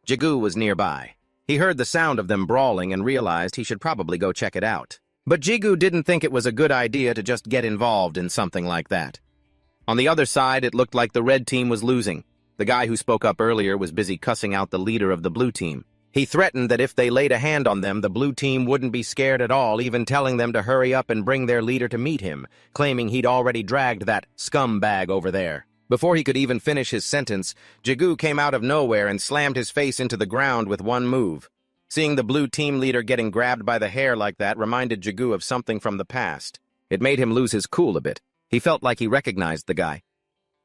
Jigu was nearby. He heard the sound of them brawling and realized he should probably go check it out. But Jigu didn't think it was a good idea to just get involved in something like that. On the other side, it looked like the red team was losing. The guy who spoke up earlier was busy cussing out the leader of the blue team. He threatened that if they laid a hand on them, the blue team wouldn't be scared at all, even telling them to hurry up and bring their leader to meet him, claiming he'd already dragged that scumbag over there. Before he could even finish his sentence, Jigu came out of nowhere and slammed his face into the ground with one move. Seeing the blue team leader getting grabbed by the hair like that reminded Jigu of something from the past. It made him lose his cool a bit. He felt like he recognized the guy.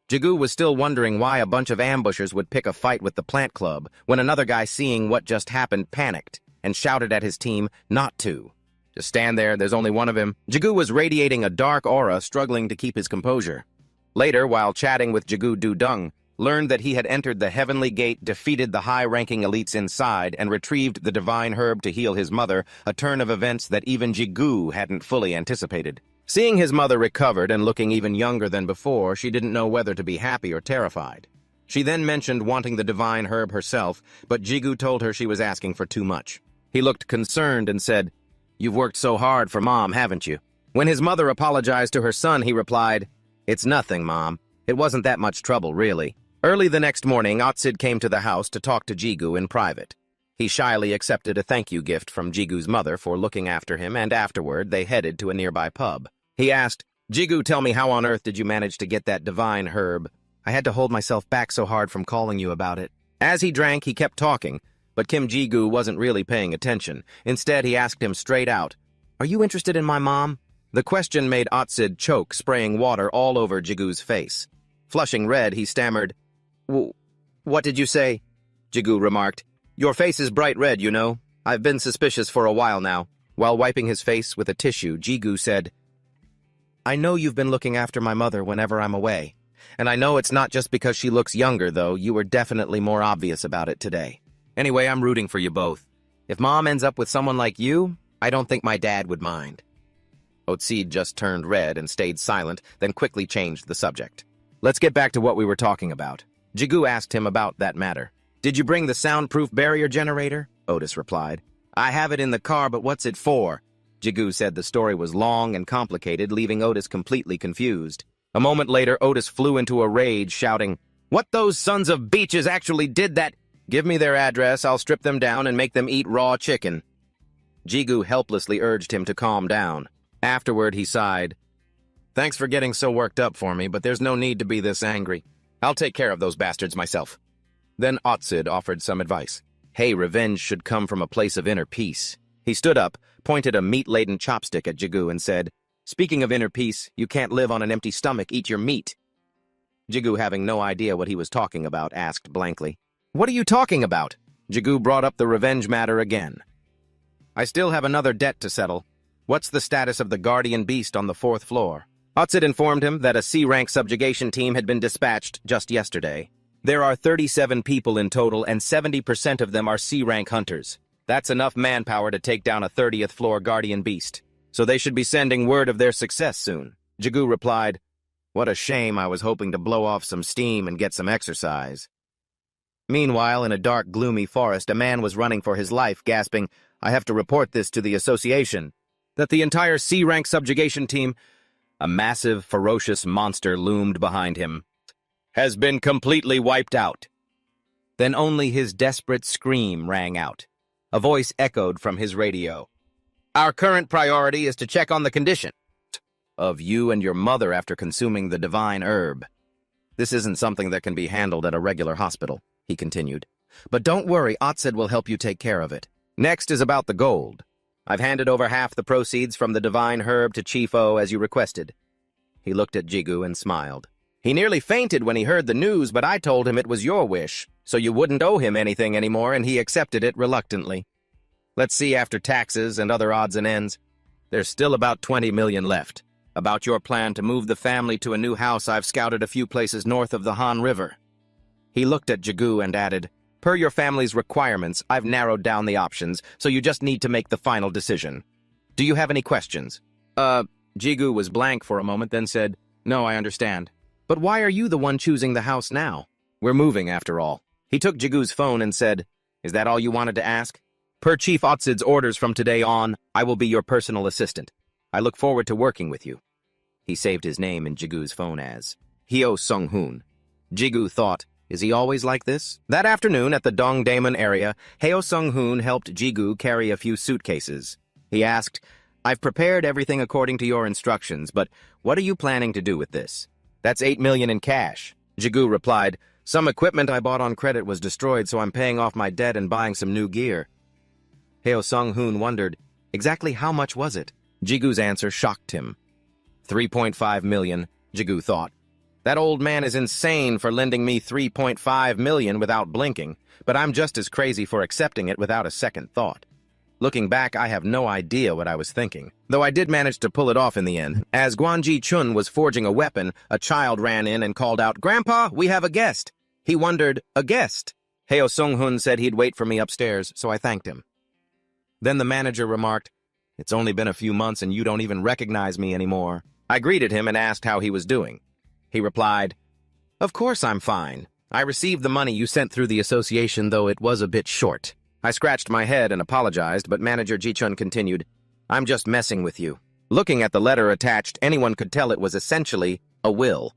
Jigu was still wondering why a bunch of ambushers would pick a fight with the plant club when another guy, seeing what just happened, panicked and shouted at his team not to. "Just stand there, there's only one of him." Jigu was radiating a dark aura, struggling to keep his composure. Later, while chatting with Jigu Dudung, learned that he had entered the Heavenly Gate, defeated the high-ranking elites inside, and retrieved the divine herb to heal his mother, a turn of events that even Jigu hadn't fully anticipated. Seeing his mother recovered and looking even younger than before, she didn't know whether to be happy or terrified. She then mentioned wanting the divine herb herself, but Jigu told her she was asking for too much. He looked concerned and said, "You've worked so hard for Mom, haven't you?" When his mother apologized to her son, he replied, "It's nothing, Mom. It wasn't that much trouble, really." Early the next morning, Otsid came to the house to talk to Jigu in private. He shyly accepted a thank-you gift from Jigu's mother for looking after him, and afterward they headed to a nearby pub. He asked, "Jigu, tell me, how on earth did you manage to get that divine herb? I had to hold myself back so hard from calling you about it." As he drank, he kept talking, but Kim Jigu wasn't really paying attention. Instead, he asked him straight out, "Are you interested in my mom?" The question made Otsid choke, spraying water all over Jigu's face. Flushing red, he stammered, "What did you say?" Jigu remarked, "Your face is bright red, you know. I've been suspicious for a while now." While wiping his face with a tissue, Jigu said, "I know you've been looking after my mother whenever I'm away. And I know it's not just because she looks younger, though. You were definitely more obvious about it today. Anyway, I'm rooting for you both. If Mom ends up with someone like you, I don't think my dad would mind." Otsid just turned red and stayed silent, then quickly changed the subject. "Let's get back to what we were talking about." Jigu asked him about that matter. "Did you bring the soundproof barrier generator?" Otis replied. "I have it in the car, but what's it for?" Jigu said the story was long and complicated, leaving Otis completely confused. A moment later, Otis flew into a rage, shouting, "What those sons of beaches actually did that? Give me their address, I'll strip them down and make them eat raw chicken." Jigu helplessly urged him to calm down. Afterward, he sighed. "Thanks for getting so worked up for me, but there's no need to be this angry. I'll take care of those bastards myself." Then Otsid offered some advice. Hey, revenge should come from a place of inner peace. He stood up, pointed a meat-laden chopstick at Jigu and said, "Speaking of inner peace, you can't live on an empty stomach, eat your meat." Jigu, having no idea what he was talking about, asked blankly, "What are you talking about?" Jigu brought up the revenge matter again. "I still have another debt to settle. What's the status of the guardian beast on the 4th floor? Otsid informed him that a C-rank subjugation team had been dispatched just yesterday. There are 37 people in total, and 70% of them are C-rank hunters. That's enough manpower to take down a 30th floor guardian beast. So they should be sending word of their success soon. Jigu replied, "What a shame, I was hoping to blow off some steam and get some exercise." Meanwhile, in a dark, gloomy forest, a man was running for his life, gasping, "I have to report this to the association." That the entire C-rank subjugation team, a massive, ferocious monster loomed behind him, has been completely wiped out. Then only his desperate scream rang out. A voice echoed from his radio. "Our current priority is to check on the condition of you and your mother after consuming the divine herb. This isn't something that can be handled at a regular hospital," he continued. "But don't worry, Otsid will help you take care of it. Next is about the gold. I've handed over half the proceeds from the divine herb to Chief O as you requested." He looked at Jigu and smiled. "He nearly fainted when he heard the news, but I told him it was your wish, so you wouldn't owe him anything anymore, and he accepted it reluctantly. Let's see after taxes and other odds and ends. There's still about 20 million left. About your plan to move the family to a new house, I've scouted a few places north of the Han River." He looked at Jigu and added, "Per your family's requirements, I've narrowed down the options, so you just need to make the final decision. Do you have any questions?" Jigu was blank for a moment, then said, "No, I understand. But why are you the one choosing the house now? We're moving, after all." He took Jigu's phone and said, "Is that all you wanted to ask? Per Chief Otsid's orders from today on, I will be your personal assistant. I look forward to working with you." He saved his name in Jigu's phone as Hyo Sung-hoon. Jigu thought, is he always like this? That afternoon at the Dongdaemun area, Hyo Sung-hoon helped Jigu carry a few suitcases. He asked, "I've prepared everything according to your instructions, but what are you planning to do with this?" "That's 8 million in cash." Jigu replied, "Some equipment I bought on credit was destroyed, so I'm paying off my debt and buying some new gear." Hyo Sung-hoon wondered, exactly how much was it? Jigu's answer shocked him. 3.5 million, Jigu thought. That old man is insane for lending me 3.5 million without blinking, but I'm just as crazy for accepting it without a second thought. Looking back, I have no idea what I was thinking, though I did manage to pull it off in the end. As Gwanji Chun was forging a weapon, a child ran in and called out, "Grandpa, we have a guest." He wondered, "A guest?" Hyo Sung-hoon said he'd wait for me upstairs, so I thanked him. Then the manager remarked, "It's only been a few months and you don't even recognize me anymore." I greeted him and asked how he was doing. He replied, "Of course I'm fine. I received the money you sent through the association, though it was a bit short." I scratched my head and apologized, but manager Ji-chun continued, "I'm just messing with you." Looking at the letter attached, anyone could tell it was essentially a will.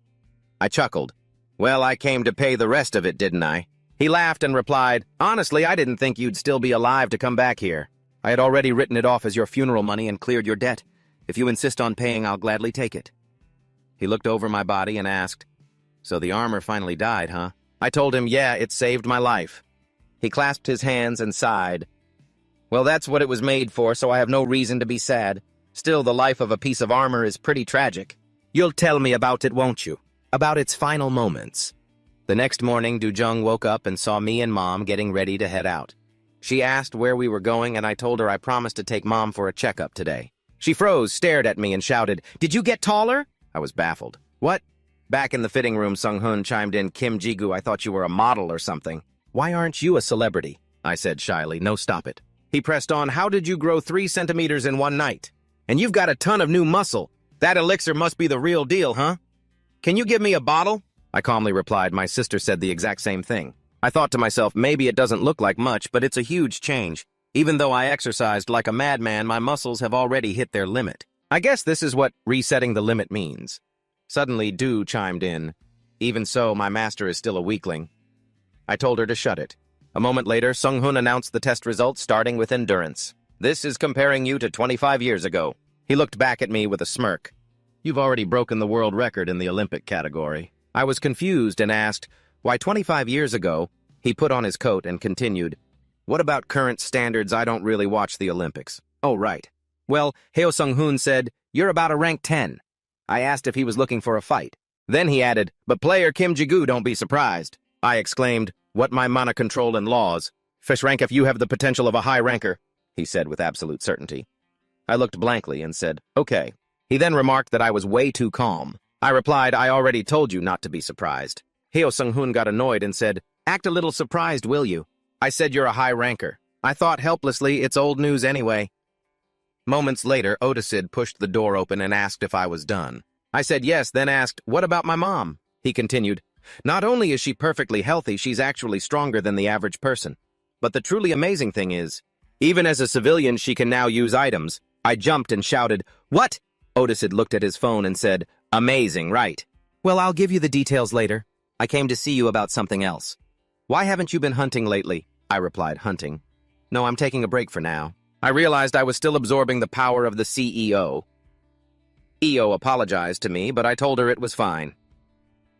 I chuckled. "Well, I came to pay the rest of it, didn't I?" He laughed and replied, "Honestly, I didn't think you'd still be alive to come back here. I had already written it off as your funeral money and cleared your debt. If you insist on paying, I'll gladly take it." He looked over my body and asked, "So the armor finally died, huh?" I told him, "Yeah, it saved my life." He clasped his hands and sighed. "Well, that's what it was made for, so I have no reason to be sad. Still, the life of a piece of armor is pretty tragic." "You'll tell me about it, won't you?" About its final moments. The next morning, Dujung woke up and saw me and Mom getting ready to head out. She asked where we were going, and I told her I promised to take Mom for a checkup today. She froze, stared at me, and shouted, "Did you get taller?" I was baffled. "What?" Back in the fitting room, Sung-hoon chimed in, "Kim Jigu, I thought you were a model or something." "Why aren't you a celebrity?" I said shyly. "No, stop it." He pressed on, "How did you grow 3 centimeters in one night? And you've got a ton of new muscle. That elixir must be the real deal, huh? Can you give me a bottle?" I calmly replied, "My sister said the exact same thing." I thought to myself, maybe it doesn't look like much, but it's a huge change. Even though I exercised like a madman, my muscles have already hit their limit. I guess this is what resetting the limit means. Suddenly, Du chimed in. "Even so, my master is still a weakling." I told her to shut it. A moment later, Sung-hoon announced the test results, starting with endurance. "This is comparing you to 25 years ago." He looked back at me with a smirk. "You've already broken the world record in the Olympic category." I was confused and asked, "Why 25 years ago?" He put on his coat and continued, "What about current standards? I don't really watch the Olympics." "Oh, right. Well, Hyo Sung-hoon said, 'You're about a rank 10. I asked if he was looking for a fight. Then he added, "But player Kim Jigu, don't be surprised." I exclaimed, "What my mana control and laws? Fish rank if you have the potential of a high ranker," he said with absolute certainty. I looked blankly and said, okay. He then remarked that I was way too calm. I replied, I already told you not to be surprised. Hyo Sung-hoon got annoyed and said, act a little surprised, will you? I said you're a high ranker. I thought helplessly, it's old news anyway. Moments later, Otisid pushed the door open and asked if I was done. I said yes, then asked, what about my mom? He continued, not only is she perfectly healthy, she's actually stronger than the average person. But the truly amazing thing is, even as a civilian, she can now use items. I jumped and shouted, what? Otisid looked at his phone and said, amazing, right? Well, I'll give you the details later. I came to see you about something else. Why haven't you been hunting lately? I replied, hunting. No, I'm taking a break for now. I realized I was still absorbing the power of the CEO. EO apologized to me, but I told her it was fine.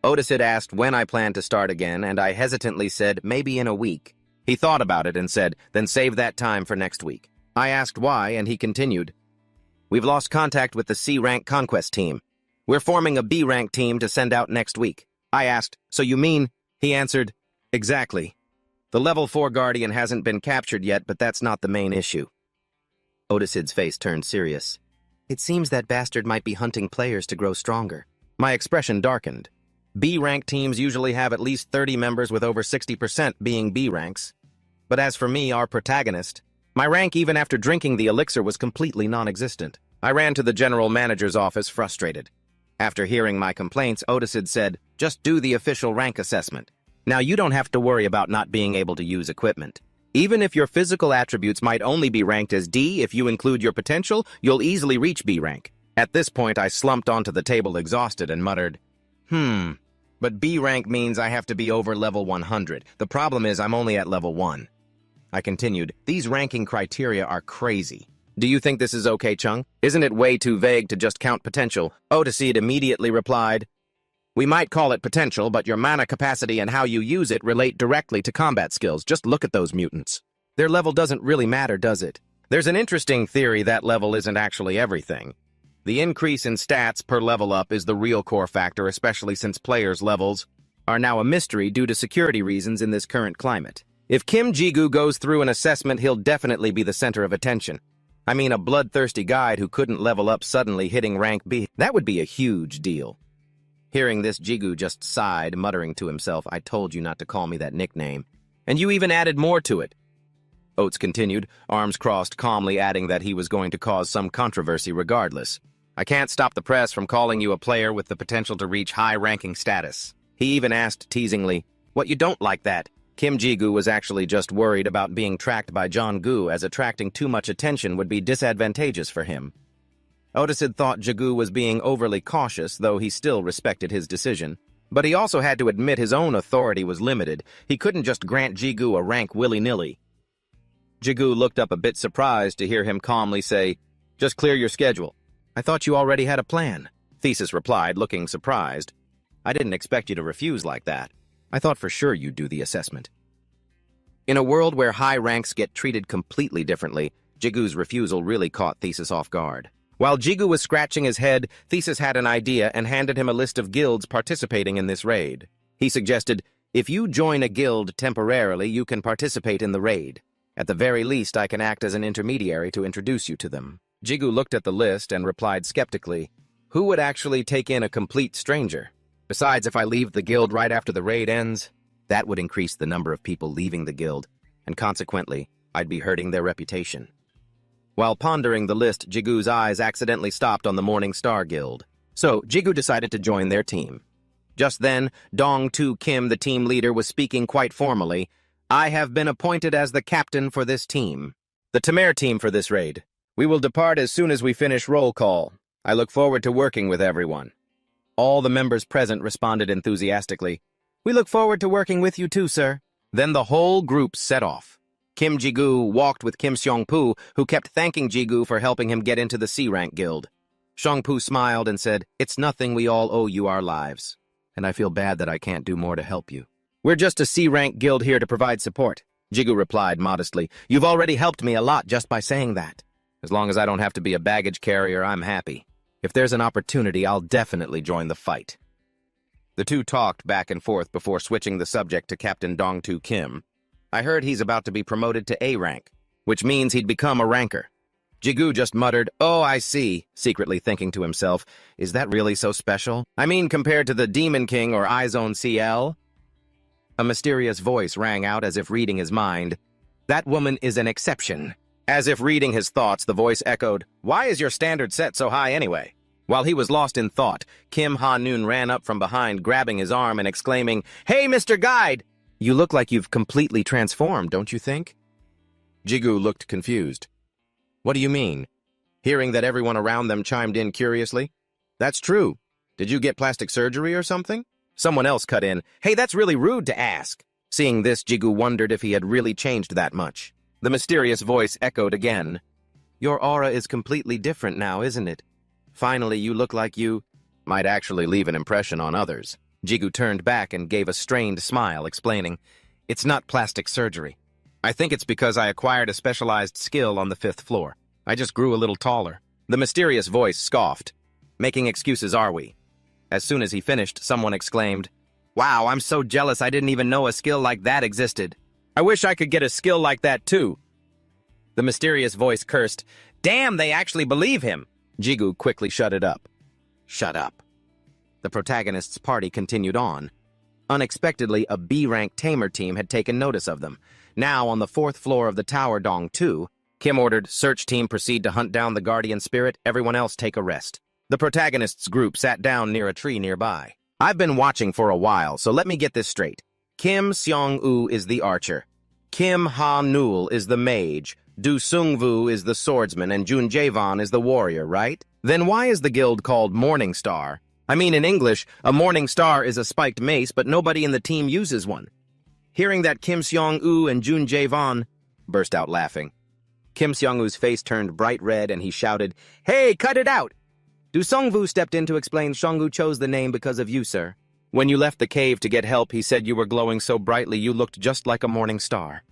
Otisid asked when I planned to start again, and I hesitantly said, maybe in a week. He thought about it and said, then save that time for next week. I asked why, and he continued, we've lost contact with the C-rank conquest team. We're forming a B-rank team to send out next week. I asked, so you mean? He answered, exactly. The level 4 Guardian hasn't been captured yet, but that's not the main issue. Otisid's face turned serious. It seems that bastard might be hunting players to grow stronger. My expression darkened. B-rank teams usually have at least 30 members with over 60% being B-ranks. But as for me, our protagonist, my rank even after drinking the elixir was completely non-existent. I ran to the general manager's office frustrated. After hearing my complaints, Otisid said, just do the official rank assessment. Now you don't have to worry about not being able to use equipment. Even if your physical attributes might only be ranked as D, if you include your potential, you'll easily reach B rank. At this point, I slumped onto the table exhausted and muttered, but B rank means I have to be over level 100. The problem is I'm only at level 1. I continued, these ranking criteria are crazy. Do you think this is okay, Chung? Isn't it way too vague to just count potential? Otisid immediately replied, we might call it potential, but your mana capacity and how you use it relate directly to combat skills. Just look at those mutants. Their level doesn't really matter, does it? There's an interesting theory that level isn't actually everything. The increase in stats per level up is the real core factor, especially since players' levels are now a mystery due to security reasons in this current climate. If Kim Ji-gu goes through an assessment, he'll definitely be the center of attention. I mean, a bloodthirsty guide who couldn't level up suddenly hitting rank B. That would be a huge deal. Hearing this, Jigu just sighed, muttering to himself, I told you not to call me that nickname. And you even added more to it. Oates continued, arms crossed, calmly adding that he was going to cause some controversy regardless. I can't stop the press from calling you a player with the potential to reach high-ranking status. He even asked teasingly, what, you don't like that? Kim Ji-gu was actually just worried about being tracked by Jong-gu, as attracting too much attention would be disadvantageous for him. Otisid thought Ji-gu was being overly cautious, though he still respected his decision. But he also had to admit his own authority was limited. He couldn't just grant Ji-gu a rank willy-nilly. Ji-gu looked up a bit surprised to hear him calmly say, just clear your schedule. I thought you already had a plan. Thesis replied, looking surprised. I didn't expect you to refuse like that. I thought for sure you'd do the assessment. In a world where high ranks get treated completely differently, Ji-gu's refusal really caught Thesis off guard. While Ji-gu was scratching his head, Thesis had an idea and handed him a list of guilds participating in this raid. He suggested, if you join a guild temporarily, you can participate in the raid. At the very least, I can act as an intermediary to introduce you to them. Ji-gu looked at the list and replied skeptically, who would actually take in a complete stranger? Besides, if I leave the guild right after the raid ends, that would increase the number of people leaving the guild, and consequently, I'd be hurting their reputation. While pondering the list, Ji-gu's eyes accidentally stopped on the Morning Star Guild. So, Ji-gu decided to join their team. Just then, Dong-tu Kim, the team leader, was speaking quite formally. I have been appointed as the captain for this team. The Tamer team for this raid. We will depart as soon as we finish roll call. I look forward to working with everyone. All the members present responded enthusiastically. We look forward to working with you too, sir. Then the whole group set off. Kim Ji-gu walked with Kim Seong-pu, who kept thanking Ji-gu for helping him get into the C-rank guild. Seong-pu smiled and said, it's nothing, we all owe you our lives. And I feel bad that I can't do more to help you. We're just a C-rank guild here to provide support. Ji-gu replied modestly, you've already helped me a lot just by saying that. As long as I don't have to be a baggage carrier, I'm happy. If there's an opportunity, I'll definitely join the fight. The two talked back and forth before switching the subject to Captain Dong-tu Kim. I heard he's about to be promoted to A rank, which means he'd become a ranker. Jigu just muttered, "Oh, I see," secretly thinking to himself, is that really so special? I mean, compared to the Demon King or iZone CL? A mysterious voice rang out as if reading his mind. "That woman is an exception." As if reading his thoughts, the voice echoed, "Why is your standard set so high anyway?" While he was lost in thought, Kim Ha-noon ran up from behind, grabbing his arm and exclaiming, "Hey, Mr. Guide! You look like you've completely transformed, don't you think?" Jigu looked confused. "What do you mean?" Hearing that everyone around them chimed in curiously. "That's true. Did you get plastic surgery or something?" Someone else cut in, "Hey, that's really rude to ask." Seeing this, Jigu wondered if he had really changed that much. The mysterious voice echoed again. "Your aura is completely different now, isn't it? Finally, you look like you might actually leave an impression on others." Jigu turned back and gave a strained smile, explaining, "It's not plastic surgery. I think it's because I acquired a specialized skill on the 5th floor. I just grew a little taller." The mysterious voice scoffed. "Making excuses, are we?" As soon as he finished, someone exclaimed, "Wow, I'm so jealous I didn't even know a skill like that existed. I wish I could get a skill like that too." The mysterious voice cursed, "Damn, they actually believe him." Jigu quickly shut it up. Shut up. The protagonist's party continued on. Unexpectedly, a B-rank tamer team had taken notice of them. Now, on the 4th floor of the tower Dong 2, Kim ordered, "Search team proceed to hunt down the guardian spirit, everyone else take a rest." The protagonist's group sat down near a tree nearby. "I've been watching for a while, so let me get this straight. Kim Seong-woo is the archer. Kim Ha-nool is the mage. Du Sung-woo is the swordsman, and Jun Jae-von is the warrior, right? Then why is the guild called Morning Star? I mean, in English, a morning star is a spiked mace, but nobody in the team uses one." Hearing that, Kim Seong-woo and Jun Jae-von burst out laughing. Kim Seong-woo's face turned bright red, and he shouted, "Hey, cut it out!" Du Sung-woo stepped in to explain, "Seong-woo chose the name because of you, sir. When you left the cave to get help, he said you were glowing so brightly you looked just like a morning star."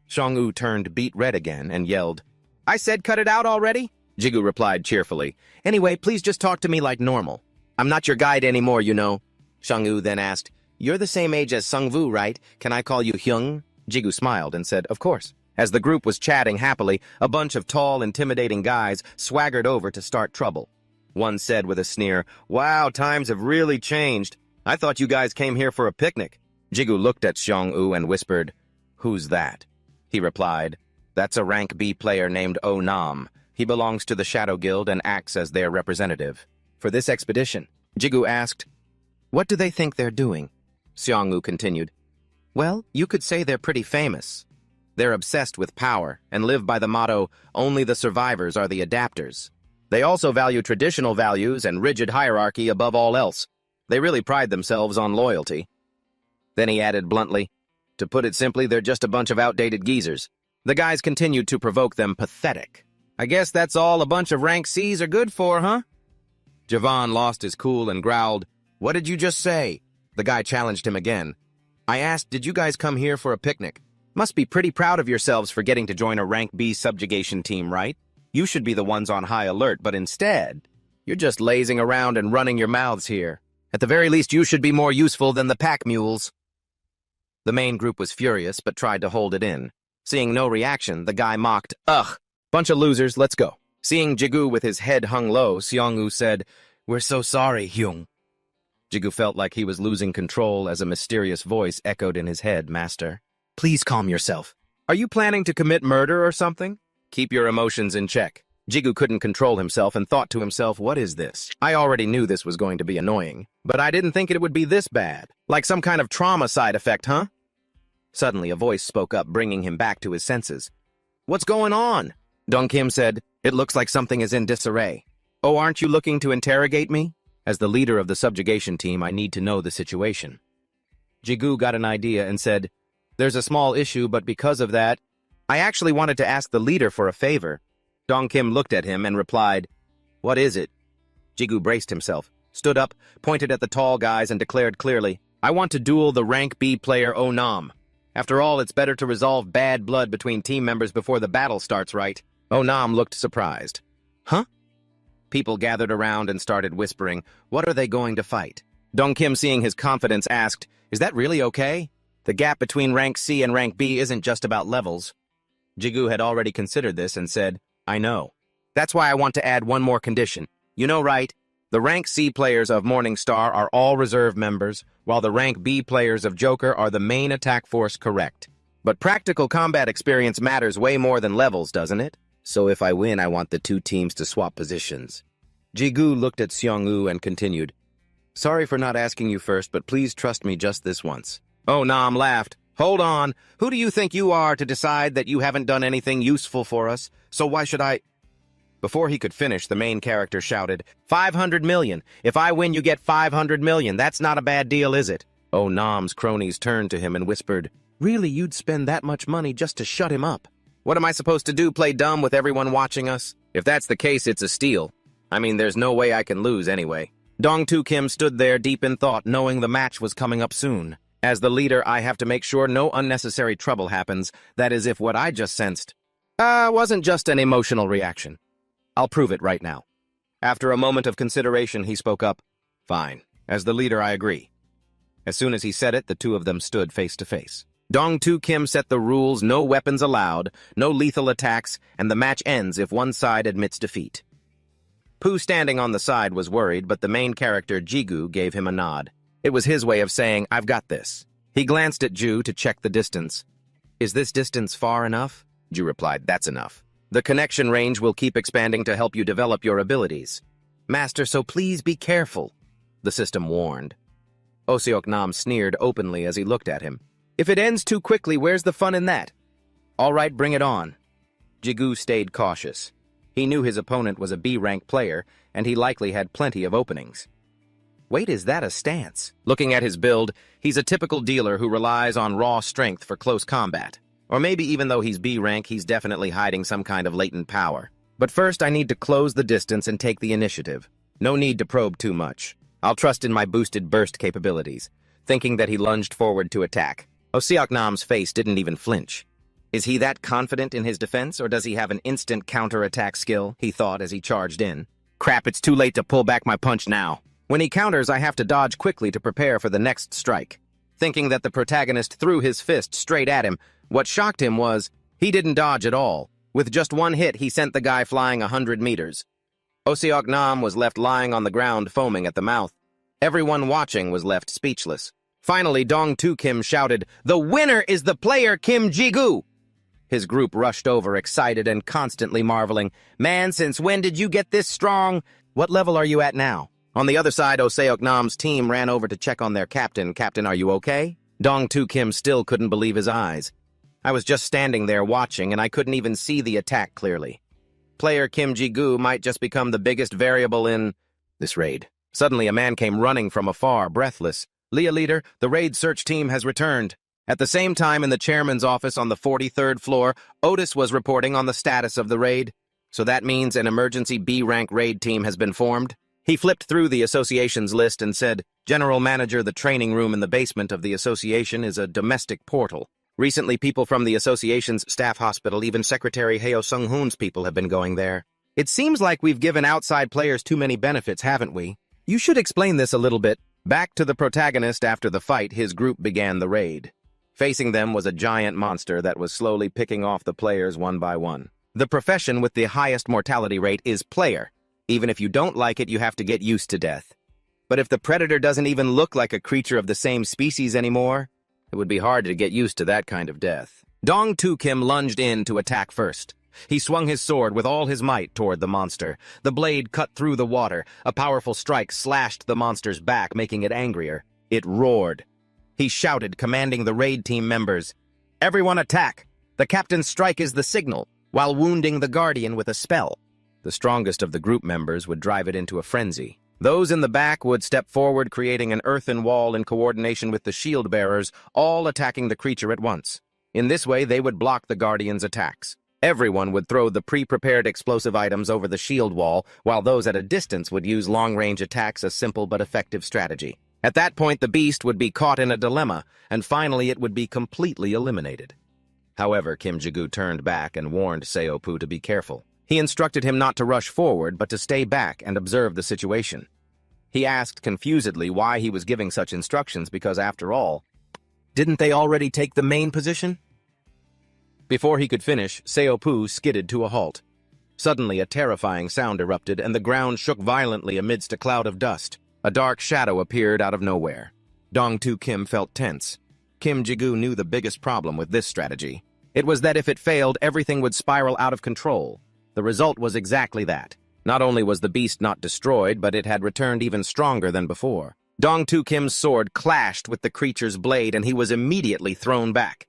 Seong-woo turned beet red again and yelled, "I said cut it out already?" Jigu replied cheerfully, "Anyway, please just talk to me like normal. I'm not your guide anymore, you know." Seong-woo then asked, "You're the same age as Sung-woo, right? Can I call you Hyung?" Jigu smiled and said, "Of course." As the group was chatting happily, a bunch of tall, intimidating guys swaggered over to start trouble. One said with a sneer, "Wow, times have really changed. I thought you guys came here for a picnic." Jigu looked at Seong-woo and whispered, "Who's that?" He replied, "That's a rank B player named Oh-nam. He belongs to the Shadow Guild and acts as their representative. For this expedition." Jigu asked, "What do they think they're doing?" Seong-woo continued, "Well, you could say they're pretty famous. They're obsessed with power and live by the motto, 'Only the survivors are the adapters.' They also value traditional values and rigid hierarchy above all else. They really pride themselves on loyalty." Then he added bluntly, "To put it simply, they're just a bunch of outdated geezers." The guys continued to provoke them. Pathetic. "I guess that's all a bunch of rank C's are good for, huh?" Javon lost his cool and growled, "What did you just say?" The guy challenged him again. "I asked, did you guys come here for a picnic? Must be pretty proud of yourselves for getting to join a rank B subjugation team, right? You should be the ones on high alert, but instead, you're just lazing around and running your mouths here. At the very least, you should be more useful than the pack mules." The main group was furious, but tried to hold it in. Seeing no reaction, the guy mocked, "Ugh, bunch of losers, let's go." Seeing Jigu with his head hung low, Seong-woo said, "We're so sorry, Hyung." Jigu felt like he was losing control as a mysterious voice echoed in his head, "Master, please calm yourself. Are you planning to commit murder or something? Keep your emotions in check." Jigu couldn't control himself and thought to himself, "What is this? I already knew this was going to be annoying, but I didn't think it would be this bad. Like some kind of trauma side effect, huh?" Suddenly, a voice spoke up, bringing him back to his senses. "What's going on?" Dong Kim said, "It looks like something is in disarray." "Oh, aren't you looking to interrogate me? As the leader of the subjugation team, I need to know the situation." Jigu got an idea and said, "There's a small issue, but because of that, I actually wanted to ask the leader for a favor." Dong Kim looked at him and replied, "What is it?" Jigu braced himself, stood up, pointed at the tall guys, and declared clearly, "I want to duel the rank B player Oh-nam. After all, it's better to resolve bad blood between team members before the battle starts, right?" Oh-nam looked surprised. "Huh?" People gathered around and started whispering, "What are they going to fight?" Dong Kim, seeing his confidence, asked, "Is that really okay? The gap between rank C and rank B isn't just about levels." Jigu had already considered this and said, I know. That's why I want to add one more condition. You know, right? The rank C players of Morningstar are all reserve members, while the rank B players of Joker are the main attack force, correct? But practical combat experience matters way more than levels, doesn't it? So if I win, I want the two teams to swap positions. Jigu looked at Seong-woo and continued, Sorry for not asking you first, but please trust me just this once. Oh, Nam laughed. Hold on. Who do you think you are to decide that you haven't done anything useful for us? So why should I... Before he could finish, the main character shouted, 500 million. If I win, you get 500 million. That's not a bad deal, is it? Oh, Nam's cronies turned to him and whispered, Really, you'd spend that much money just to shut him up? What am I supposed to do, play dumb with everyone watching us? If that's the case, it's a steal. I mean, there's no way I can lose anyway. Dong-tu Kim stood there deep in thought, knowing the match was coming up soon. As the leader, I have to make sure no unnecessary trouble happens. That is, if what I just sensed wasn't just an emotional reaction. I'll prove it right now. After a moment of consideration, he spoke up. Fine. As the leader, I agree. As soon as he said it, the two of them stood face to face. Dong-tu Kim set the rules, no weapons allowed, no lethal attacks, and the match ends if one side admits defeat. Pooh standing on the side was worried, but the main character, Jigu, gave him a nod. It was his way of saying, I've got this. He glanced at Ju to check the distance. Is this distance far enough? Ju replied, That's enough. The connection range will keep expanding to help you develop your abilities. Master, so please be careful, the system warned. Oseok Nam sneered openly as he looked at him. If it ends too quickly, where's the fun in that? All right, bring it on. Jigu stayed cautious. He knew his opponent was a B-rank player, and he likely had plenty of openings. Wait, is that a stance? Looking at his build, he's a typical dealer who relies on raw strength for close combat. Or maybe even though he's B-rank, he's definitely hiding some kind of latent power. But first, I need to close the distance and take the initiative. No need to probe too much. I'll trust in my boosted burst capabilities, thinking that he lunged forward to attack. Oseok Nam's face didn't even flinch. Is he that confident in his defense, or does he have an instant counter-attack skill, he thought as he charged in. Crap, it's too late to pull back my punch now. When he counters, I have to dodge quickly to prepare for the next strike. Thinking that the protagonist threw his fist straight at him, what shocked him was, he didn't dodge at all. With just one hit, he sent the guy flying 100 meters. Oseok Nam was left lying on the ground, foaming at the mouth. Everyone watching was left speechless. Finally, Dong-tu Kim shouted, The winner is the player Kim Jigu! His group rushed over, excited and constantly marveling. Man, since when did you get this strong? What level are you at now? On the other side, Oseok Nam's team ran over to check on their captain. Captain, are you okay? Dong-tu Kim still couldn't believe his eyes. I was just standing there watching, and I couldn't even see the attack clearly. Player Kim Jigu might just become the biggest variable in this raid. Suddenly, a man came running from afar, breathless. Leah Leader, the raid search team has returned. At the same time, in the chairman's office on the 43rd floor, Otis was reporting on the status of the raid. So that means an emergency B-rank raid team has been formed? He flipped through the association's list and said, General Manager, the training room in the basement of the association is a domestic portal. Recently, people from the association's staff hospital, even Secretary Heo Sung-hoon's people have been going there. It seems like we've given outside players too many benefits, haven't we? You should explain this a little bit. Back to the protagonist after the fight, his group began the raid. Facing them was a giant monster that was slowly picking off the players one by one. The profession with the highest mortality rate is player. Even if you don't like it, you have to get used to death. But if the predator doesn't even look like a creature of the same species anymore, it would be hard to get used to that kind of death. Dong-tu Kim lunged in to attack first. He swung his sword with all his might toward the monster. The blade cut through the water. A powerful strike slashed the monster's back, making it angrier. It roared. He shouted, commanding the raid team members, Everyone attack! The captain's strike is the signal, while wounding the guardian with a spell. The strongest of the group members would drive it into a frenzy. Those in the back would step forward, creating an earthen wall in coordination with the shield bearers, all attacking the creature at once. In this way, they would block the guardian's attacks. Everyone would throw the pre-prepared explosive items over the shield wall, while those at a distance would use long-range attacks, a simple but effective strategy. At that point, the beast would be caught in a dilemma, and finally it would be completely eliminated. However, Kim Jigu turned back and warned Seo-pu to be careful. He instructed him not to rush forward, but to stay back and observe the situation. He asked confusedly why he was giving such instructions because, after all, didn't they already take the main position? Before he could finish, Seo-pu skidded to a halt. Suddenly, a terrifying sound erupted, and the ground shook violently amidst a cloud of dust. A dark shadow appeared out of nowhere. Dong-tu Kim felt tense. Kim Ji-gu knew the biggest problem with this strategy. It was that if it failed, everything would spiral out of control. The result was exactly that. Not only was the beast not destroyed, but it had returned even stronger than before. Dong-tu Kim's sword clashed with the creature's blade, and he was immediately thrown back.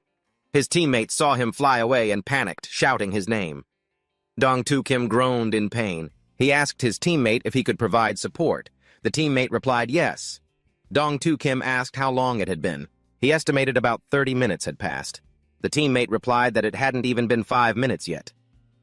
His teammates saw him fly away and panicked, shouting his name. Dong-tu Kim groaned in pain. He asked his teammate if he could provide support. The teammate replied yes. Dong-tu Kim asked how long it had been. He estimated about 30 minutes had passed. The teammate replied that it hadn't even been 5 minutes yet.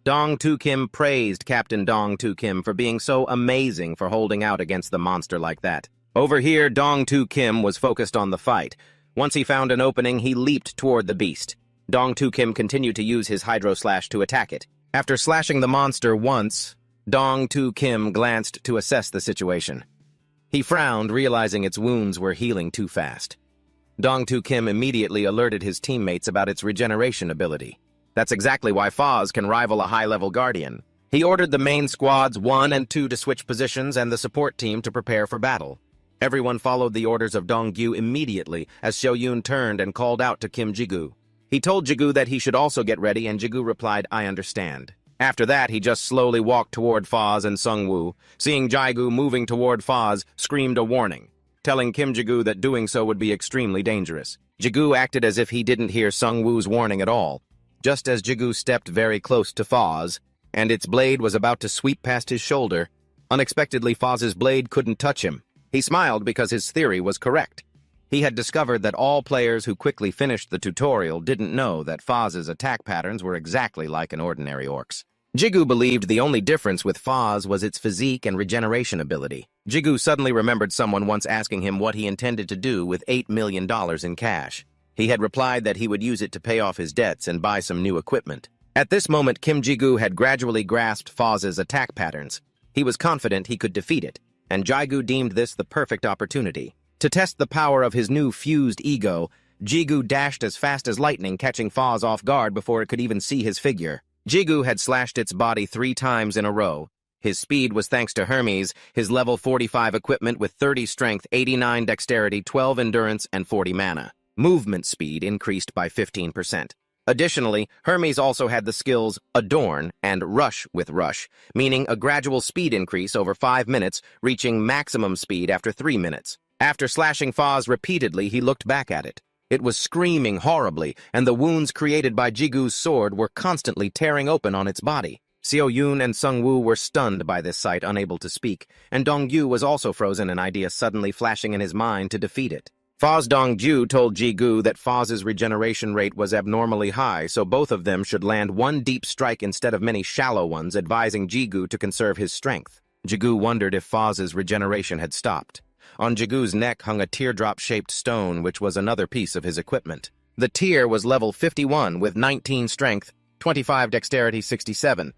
Dong-tu Kim praised Captain Dong-tu Kim for being so amazing for holding out against the monster like that. Over here, Dong-tu Kim was focused on the fight. Once he found an opening, he leaped toward the beast. Dong-tu Kim continued to use his Hydro Slash to attack it. After slashing the monster once, Dong-tu Kim glanced to assess the situation. He frowned, realizing its wounds were healing too fast. Dong-tu Kim immediately alerted his teammates about its regeneration ability. That's exactly why Foz can rival a high-level guardian. He ordered the main squads 1 and 2 to switch positions and the support team to prepare for battle. Everyone followed the orders of Dong-gyu immediately as Xiaoyun turned and called out to Kim Ji-gu. He told Ji-gu that he should also get ready, and Ji-gu replied, "I understand." After that, he just slowly walked toward Foz and Sung-woo. Seeing Ji-gu moving toward Foz, screamed a warning, telling Kim Ji-gu that doing so would be extremely dangerous. Ji-gu acted as if he didn't hear Sung-woo's warning at all. Just as Ji-gu stepped very close to Foz, and its blade was about to sweep past his shoulder, unexpectedly Foz's blade couldn't touch him. He smiled because his theory was correct. He had discovered that all players who quickly finished the tutorial didn't know that Foz's attack patterns were exactly like an ordinary orc's. Ji-gu believed the only difference with Foz was its physique and regeneration ability. Ji-gu suddenly remembered someone once asking him what he intended to do with $8 million in cash. He had replied that he would use it to pay off his debts and buy some new equipment. At this moment, Kim Ji-gu had gradually grasped Foz's attack patterns. He was confident he could defeat it, and Ji-gu deemed this the perfect opportunity. To test the power of his new fused ego, Ji-gu dashed as fast as lightning, catching Foz off guard before it could even see his figure. Ji-gu had slashed its body 3 times in a row. His speed was thanks to Hermes, his level 45 equipment with 30 strength, 89 dexterity, 12 endurance, and 40 mana. Movement speed increased by 15%. Additionally, Hermes also had the skills Adorn and Rush with Rush, meaning a gradual speed increase over 5 minutes, reaching maximum speed after 3 minutes. After slashing Foz repeatedly, he looked back at it. It was screaming horribly, and the wounds created by Ji-gu's sword were constantly tearing open on its body. Xiaoyun and Sung-woo were stunned by this sight, unable to speak, and Dong-gyu was also frozen, an idea suddenly flashing in his mind to defeat it. Foz Dong-gyu told Ji-gu that Foz's regeneration rate was abnormally high, so both of them should land one deep strike instead of many shallow ones, advising Ji-gu to conserve his strength. Ji-gu wondered if Foz's regeneration had stopped. On Ji-gu's neck hung a teardrop-shaped stone, which was another piece of his equipment. The tear was level 51 with 19 strength, 25 dexterity, 67,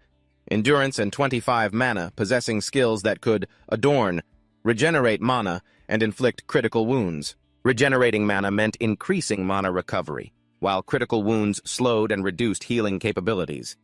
endurance, and 25 mana, possessing skills that could adorn, regenerate mana, and inflict critical wounds. Regenerating mana meant increasing mana recovery, while critical wounds slowed and reduced healing capabilities.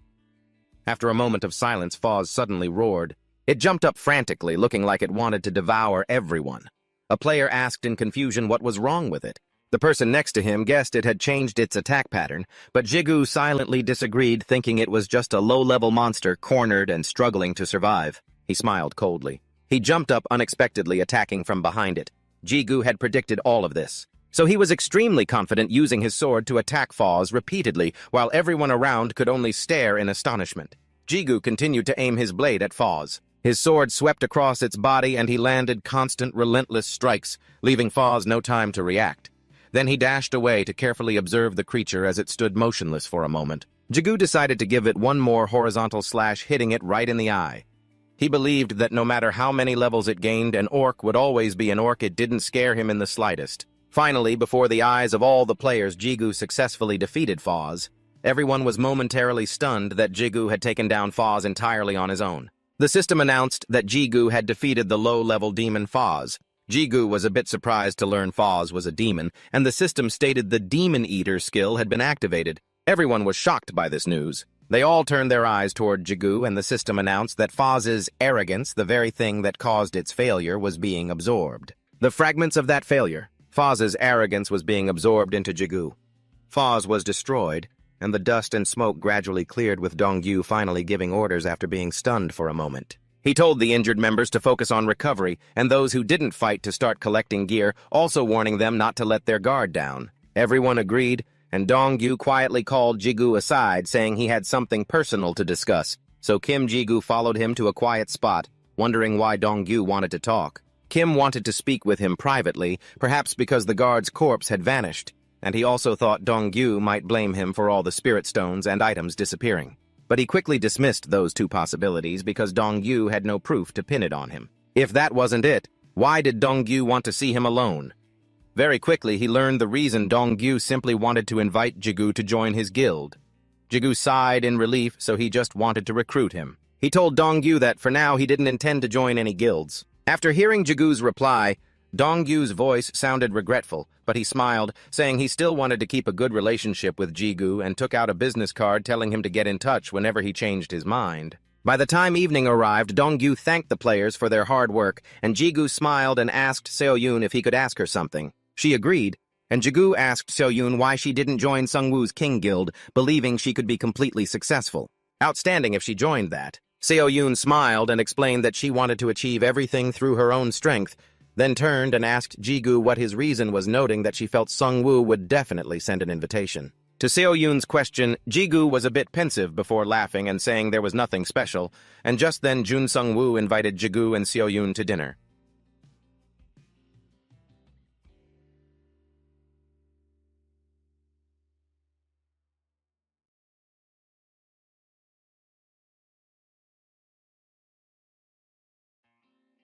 After a moment of silence, Foz suddenly roared. It jumped up frantically, looking like it wanted to devour everyone. A player asked in confusion what was wrong with it. The person next to him guessed it had changed its attack pattern, but Ji-gu silently disagreed, thinking it was just a low-level monster cornered and struggling to survive. He smiled coldly. He jumped up unexpectedly, attacking from behind it. Ji-gu had predicted all of this, so he was extremely confident using his sword to attack Foz repeatedly, while everyone around could only stare in astonishment. Ji-gu continued to aim his blade at Foz. His sword swept across its body, and he landed constant, relentless strikes, leaving Foz no time to react. Then he dashed away to carefully observe the creature as it stood motionless for a moment. Ji-gu decided to give it one more horizontal slash, hitting it right in the eye. He believed that no matter how many levels it gained, an orc would always be an orc. It didn't scare him in the slightest. Finally, before the eyes of all the players, Ji-gu successfully defeated Foz. Everyone was momentarily stunned that Ji-gu had taken down Foz entirely on his own. The system announced that Ji-gu had defeated the low-level demon Foz. Ji-gu was a bit surprised to learn Foz was a demon, and the system stated the Demon Eater skill had been activated. Everyone was shocked by this news. They all turned their eyes toward Jigu, and the system announced that Foz's arrogance, the very thing that caused its failure, was being absorbed. The fragments of that failure, Foz's arrogance, was being absorbed into Jigu. Foz was destroyed, and the dust and smoke gradually cleared, with Dongyu finally giving orders after being stunned for a moment. He told the injured members to focus on recovery, and those who didn't fight to start collecting gear, also warning them not to let their guard down. Everyone agreed, and Dongyu quietly called Jigu aside, saying he had something personal to discuss. So Kim Jigu followed him to a quiet spot, wondering why Dongyu wanted to talk. Kim wanted to speak with him privately, perhaps because the guard's corpse had vanished, and he also thought Dongyu might blame him for all the spirit stones and items disappearing. But he quickly dismissed those two possibilities because Dongyu had no proof to pin it on him. If that wasn't it, why did Dongyu want to see him alone? Very quickly, he learned the reason. Dongyu simply wanted to invite Jigu to join his guild. Jigu sighed in relief, so he just wanted to recruit him. He told Dongyu that for now he didn't intend to join any guilds. After hearing Jigu's reply, Dongyu's voice sounded regretful, but he smiled, saying he still wanted to keep a good relationship with Jigu, and took out a business card telling him to get in touch whenever he changed his mind. By the time evening arrived, Dongyu thanked the players for their hard work, and Jigu smiled and asked Seoyun if he could ask her something. She agreed, and Jigu asked Seoyun why she didn't join Sungwoo's King Guild, believing she could be completely successful. Outstanding if she joined that. Seoyun smiled and explained that she wanted to achieve everything through her own strength, then turned and asked Jigu what his reason was, noting that she felt Sungwoo would definitely send an invitation. To Seoyun's question, Jigu was a bit pensive before laughing and saying there was nothing special, and just then Jun Sungwoo invited Jigu and Seoyun to dinner.